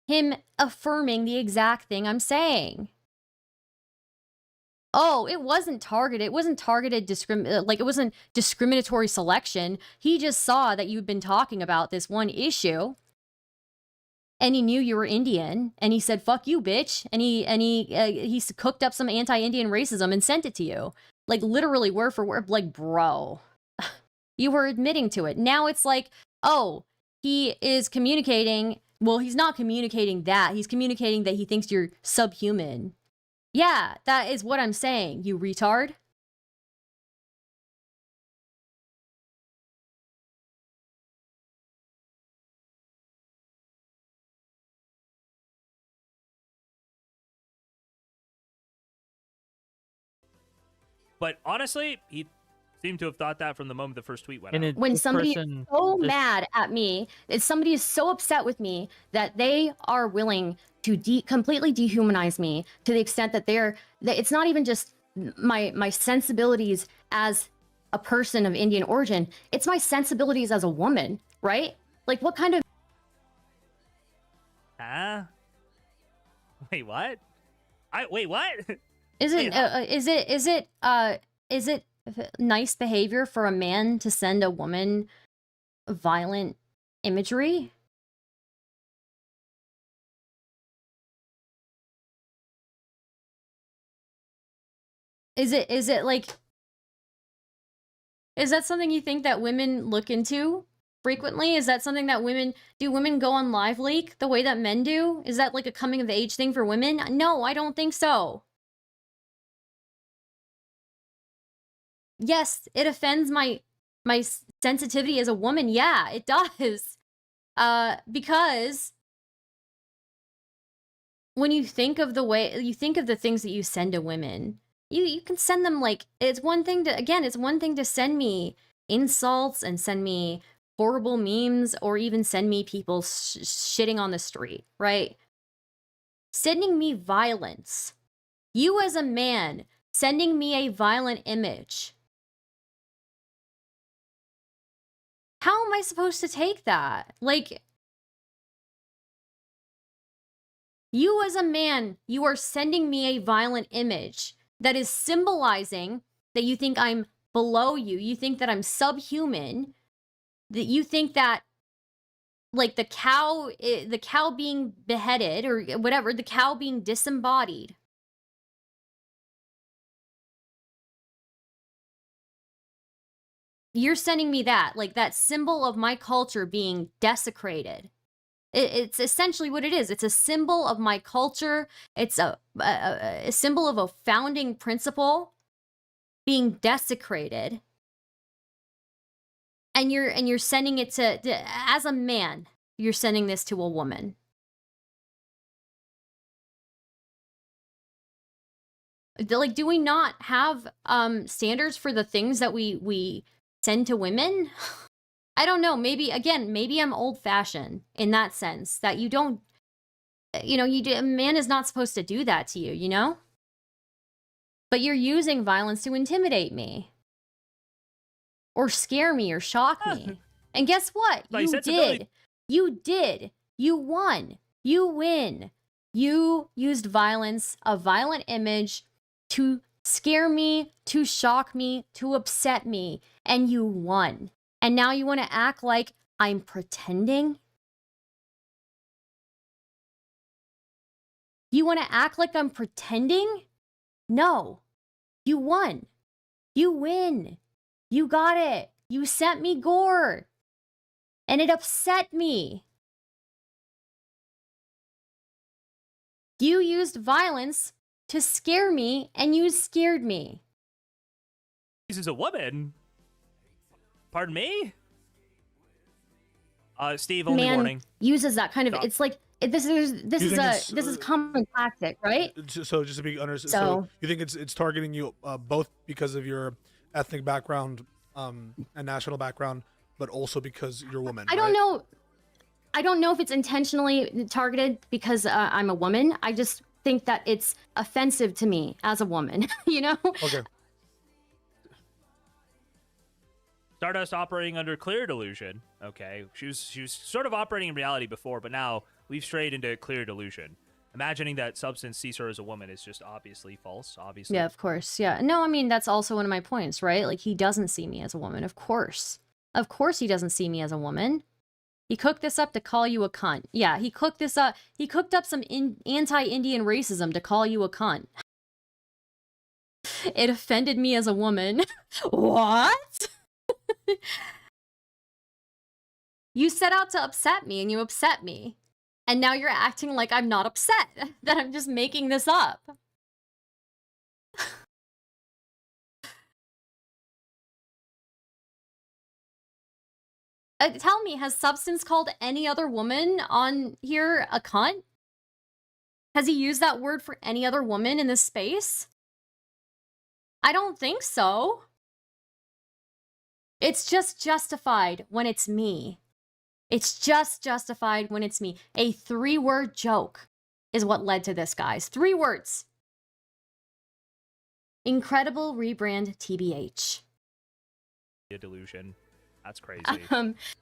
[SPEAKER 10] him affirming the exact thing I'm saying. Oh, it wasn't targeted. It wasn't targeted, like it wasn't discriminatory selection. He just saw that you'd been talking about this one issue. And he knew you were Indian, and he said, fuck you, bitch. And he cooked up some anti-Indian racism and sent it to you. Like, literally, word for word, like, bro. You were admitting to it. Now it's like, oh, he is communicating. Well, he's not communicating that. He's communicating that he thinks you're subhuman. Yeah, that is what I'm saying, you retard.
[SPEAKER 18] But honestly, he seemed to have thought that from the moment the first tweet went out.
[SPEAKER 10] When somebody is so mad at me, if somebody is so upset with me that they are willing to completely dehumanize me to the extent that it's not even just my sensibilities as a person of Indian origin, it's my sensibilities as a woman, right? Like, what kind of...
[SPEAKER 18] Wait, what? Wait, what?
[SPEAKER 10] Is it nice behavior for a man to send a woman violent imagery? Is it like, is that something you think that women look into frequently? Is that something that do women go on Live Leak the way that men do? Is that like a coming of age thing for women? No, I don't think so. Yes, it offends my sensitivity as a woman. Yeah, it does. Because when you think of the things that you send to women, you can send them like, it's one thing to send me insults and send me horrible memes or even send me people shitting on the street, right? Sending me violence. You as a man sending me a violent image. How am I supposed to take that? Like, you as a man, you are sending me a violent image that is symbolizing that you think I'm below you. You think that I'm subhuman. That you think that, like, the cow being beheaded or whatever, the cow being disembodied. You're sending me that, like, that symbol of my culture being desecrated. It's essentially what it is. It's a symbol of my culture. It's a symbol of a founding principle being desecrated. And you're sending it to as a man, you're sending this to a woman. Like, do we not have standards for the things that we send to women? I don't know. Maybe I'm old-fashioned in that sense, that you don't, a man is not supposed to do that to you, you know? But you're using violence to intimidate me. Or scare me or shock me. And guess what?
[SPEAKER 18] My
[SPEAKER 10] You
[SPEAKER 18] sensibility-
[SPEAKER 10] did. You did. You won. You win. You used violence, a violent image, to scare me, to shock me, to upset me, and you won. And now you want to act like I'm pretending? You want to act like I'm pretending? No. You won. You win. You got it. You sent me gore. And it upset me. You used violence to scare me, and you scared me.
[SPEAKER 18] This is a woman. Pardon me? Steve, only
[SPEAKER 10] Man
[SPEAKER 18] warning.
[SPEAKER 10] uses that kind of.
[SPEAKER 18] Stop.
[SPEAKER 10] It's like this is common tactic, right?
[SPEAKER 4] So just to be understood, so
[SPEAKER 10] So-
[SPEAKER 4] you think it's targeting you both because of your ethnic background and national background, but also because you're a woman.
[SPEAKER 10] I don't
[SPEAKER 4] right?
[SPEAKER 10] know. I don't know if it's intentionally targeted because I'm a woman. I just think that it's offensive to me as a woman. You know?
[SPEAKER 4] Okay.
[SPEAKER 18] Stardust operating under clear delusion. Okay, she was sort of operating in reality before, but now we've strayed into clear delusion. Imagining that Substance sees her as a woman is just obviously false. Obviously.
[SPEAKER 10] Yeah, of course. Yeah. No, I mean, that's also one of my points, right? Like, he doesn't see me as a woman. Of course. Of course he doesn't see me as a woman. He cooked this up to call you a cunt. Yeah, he cooked this up. He cooked up some anti-Indian racism to call you a cunt. It offended me as a woman. What? You set out to upset me, and you upset me. And now you're acting like I'm not upset, that I'm just making this up. Tell me, has Substance called any other woman on here a cunt? Has he used that word for any other woman in this space? I don't think so. It's just justified when it's me. It's just justified when it's me. A 3-word joke is what led to this, guys. 3 words. Incredible rebrand TBH.
[SPEAKER 18] A delusion. That's crazy.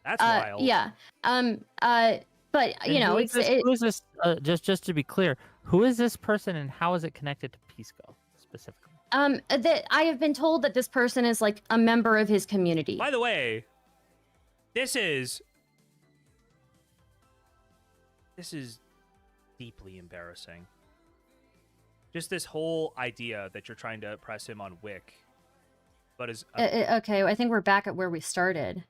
[SPEAKER 18] That's wild.
[SPEAKER 10] Yeah. But you know,
[SPEAKER 3] who is this? Just to be clear, who is this person and how is it connected to Pisco specifically?
[SPEAKER 10] that I have been told that this person is like a member of his community.
[SPEAKER 18] By the way, this is deeply embarrassing. Just this whole idea that you're trying to press him on Wick. But is
[SPEAKER 10] Okay, I think we're back at where we started.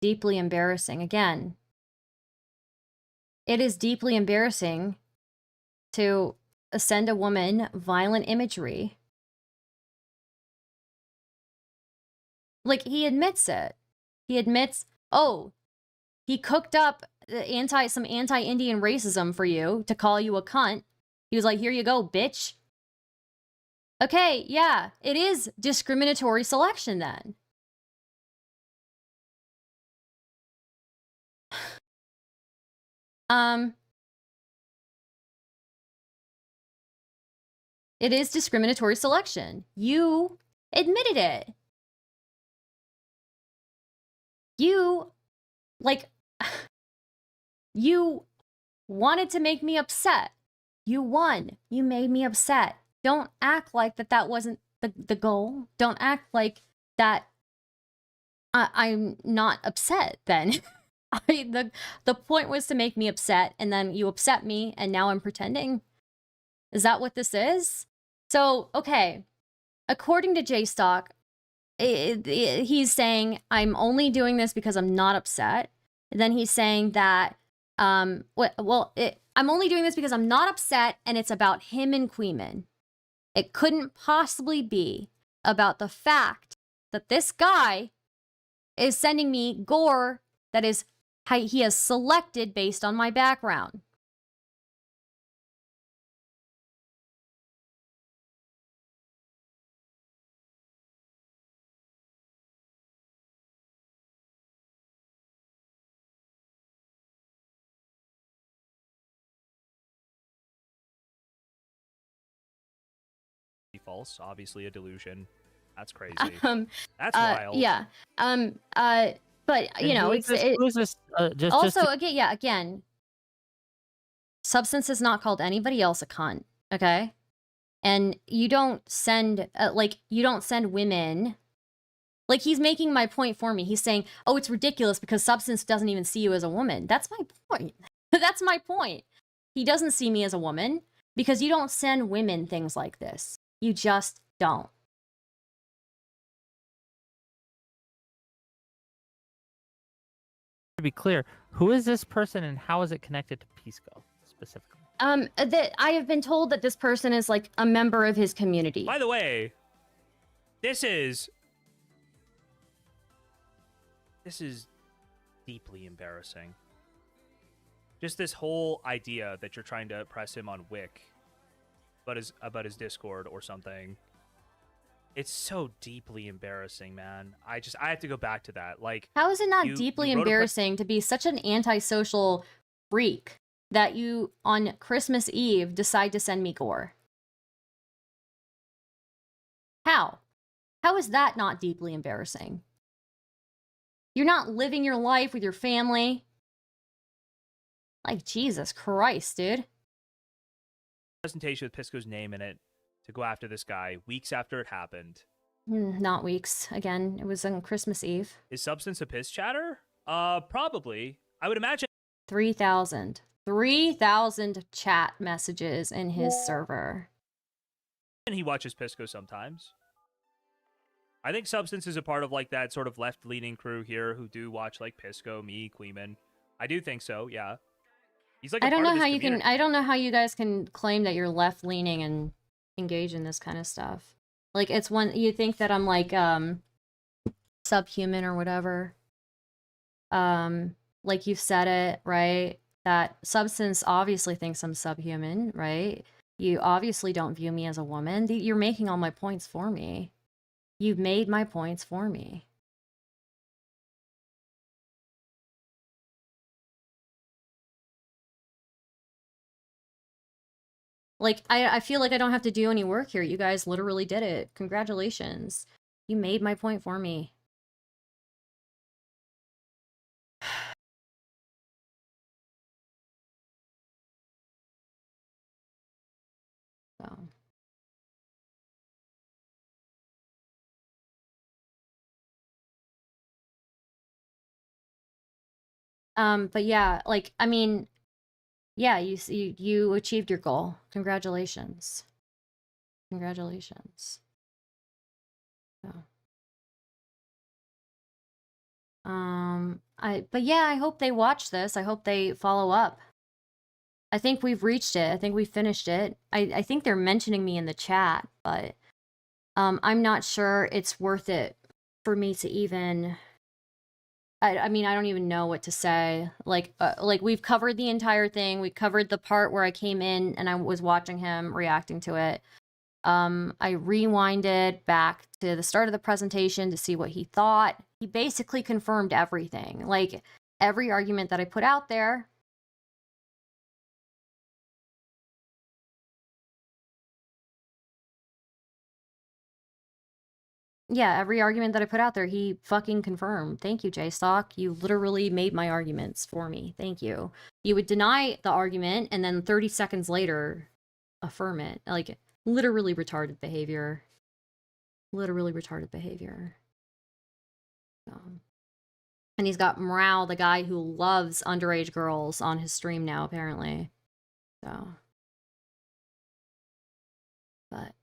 [SPEAKER 10] Deeply embarrassing. Again, it is deeply embarrassing to send a woman violent imagery. Like, he admits it. He admits, oh, he cooked up some anti-Indian racism for you to call you a cunt. He was like, here you go, bitch. Okay, yeah, it is discriminatory selection then. It is discriminatory selection. You admitted it. You, like, you wanted to make me upset. You won. You made me upset. Don't act like that wasn't the goal. Don't act like that I'm not upset then. The point was to make me upset, and then you upset me, and now I'm pretending? Is that what this is? So, okay, according to JStock, he's saying, I'm only doing this because I'm not upset. And then he's saying that, I'm only doing this because I'm not upset, and it's about him and Queeman. It couldn't possibly be about the fact that this guy is sending me gore that is he has selected based on my background.
[SPEAKER 18] False, obviously a delusion. That's crazy. That's wild.
[SPEAKER 10] Yeah. But you know,
[SPEAKER 3] who's this?
[SPEAKER 10] Also, again, Substance has not called anybody else a cunt, okay? And you don't send women. Like, he's making my point for me. He's saying, oh, it's ridiculous because Substance doesn't even see you as a woman. That's my point. That's my point. He doesn't see me as a woman because you don't send women things like this. You just don't.
[SPEAKER 3] To be clear, who is this person and how is it connected to Pisco specifically?
[SPEAKER 10] That I have been told that this person is like a member of his community.
[SPEAKER 18] By the way, this is deeply embarrassing. Just this whole idea that you're trying to press him on Wick about his Discord or something. It's so deeply embarrassing, man. I have to go back to that. Like,
[SPEAKER 10] how is it not deeply embarrassing to be such an antisocial freak that you, on Christmas Eve, decide to send me gore? How? How is that not deeply embarrassing? You're not living your life with your family. Like, Jesus Christ, dude.
[SPEAKER 18] Presentation with Pisco's name in it to go after this guy weeks after it happened.
[SPEAKER 10] Not weeks. Again, it was on Christmas Eve.
[SPEAKER 18] Is Substance a piss chatter? Probably. I would imagine
[SPEAKER 10] 3,000 chat messages in his server.
[SPEAKER 18] And he watches Pisco sometimes. I think Substance is a part of like that sort of left-leaning crew here who do watch like Pisco, me, Queeman. I do think so, yeah. He's like
[SPEAKER 10] I don't know how you can. I don't know how you guys can claim that you're left-leaning and engage in this kind of stuff. Like, it's one you think that I'm like subhuman or whatever. Like you've said it, right? That Substance obviously thinks I'm subhuman, right? You obviously don't view me as a woman. You're making all my points for me. You've made my points for me. Like, I feel like I don't have to do any work here. You guys literally did it. Congratulations. You made my point for me. So. But yeah, like, I mean, yeah, you achieved your goal. Congratulations. Congratulations. So. But yeah, I hope they watch this. I hope they follow up. I think we've reached it. I think we finished it. I think they're mentioning me in the chat, but I'm not sure it's worth it for me to even. I mean, I don't even know what to say. Like we've covered the entire thing. We covered the part where I came in and I was watching him reacting to it. I rewinded back to the start of the presentation to see what he thought. He basically confirmed everything. Like, every argument that I put out there. Yeah, every argument that I put out there, he fucking confirmed. Thank you, JStock. You literally made my arguments for me. Thank you. You would deny the argument and then 30 seconds later affirm it. Like, literally retarded behavior. Literally retarded behavior. And he's got Morale, the guy who loves underage girls, on his stream now, apparently. So. But.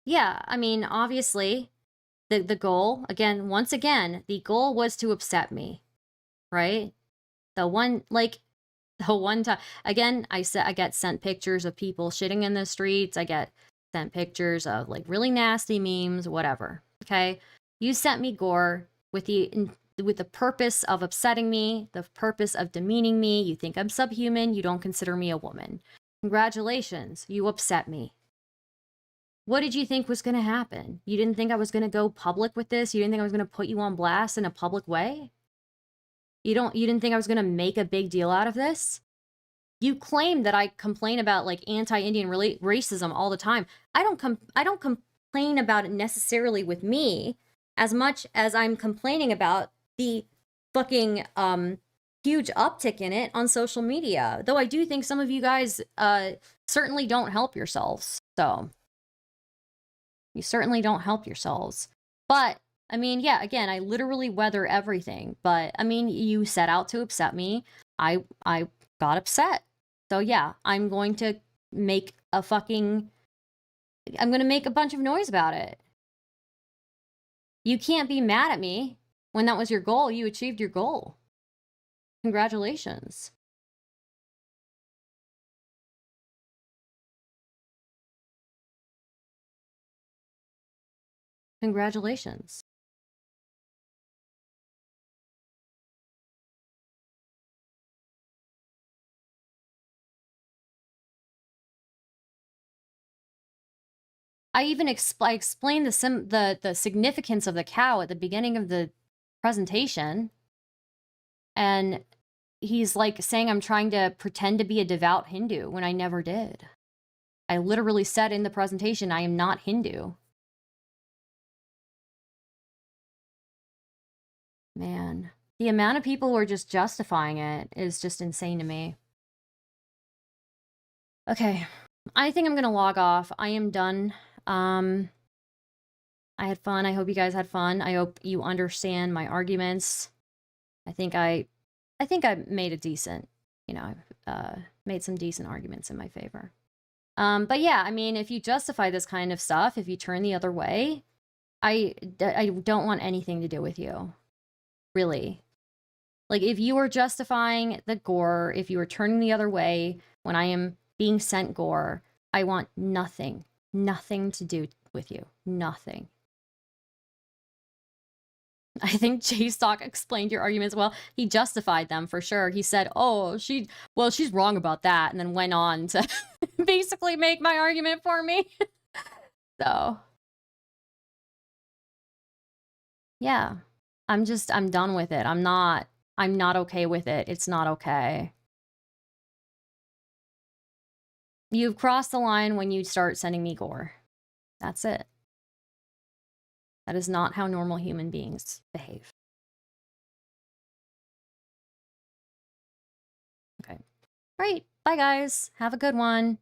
[SPEAKER 10] Yeah, I mean, obviously, the goal, again, once again, the goal was to upset me. Right? The one time, again, I get sent pictures of people shitting in the streets. I get sent pictures of, like, really nasty memes, whatever. Okay? You sent me gore with the purpose of upsetting me, the purpose of demeaning me. You think I'm subhuman. You don't consider me a woman. Congratulations. You upset me. What did you think was going to happen? You didn't think I was going to go public with this? You didn't think I was going to put you on blast in a public way? You didn't think I was going to make a big deal out of this? You claim that I complain about, like, anti-Indian racism all the time. I don't complain about it necessarily with me as much as I'm complaining about the fucking huge uptick in it on social media. Though I do think some of you guys certainly don't help yourselves. So you certainly don't help yourselves. But I mean, yeah, again, I literally weather everything. But I mean, you set out to upset me. I got upset. So yeah, I'm going to make a bunch of noise about it. You can't be mad at me when that was your goal. You achieved your goal. Congratulations. Congratulations. I even explained the significance of the cow at the beginning of the presentation. And he's like saying I'm trying to pretend to be a devout Hindu when I never did. I literally said in the presentation, I am not Hindu. Man, the amount of people who are just justifying it is just insane to me. Okay, I think I'm gonna log off. I am done. I had fun. I hope you guys had fun. I hope you understand my arguments. I think I made a decent, made some decent arguments in my favor. But yeah, I mean, if you justify this kind of stuff, if you turn the other way, I don't want anything to do with you. Really. Like, if you are justifying the gore, if you are turning the other way when I am being sent gore, I want nothing to do with you. Nothing. I think J-Stock explained your arguments well. He justified them for sure. He said, oh, she's wrong about that, and then went on to basically make my argument for me. So, yeah. I'm done with it. I'm not okay with it. It's not okay. You've crossed the line when you start sending me gore. That's it. That is not how normal human beings behave. Okay. All right. Bye, guys. Have a good one.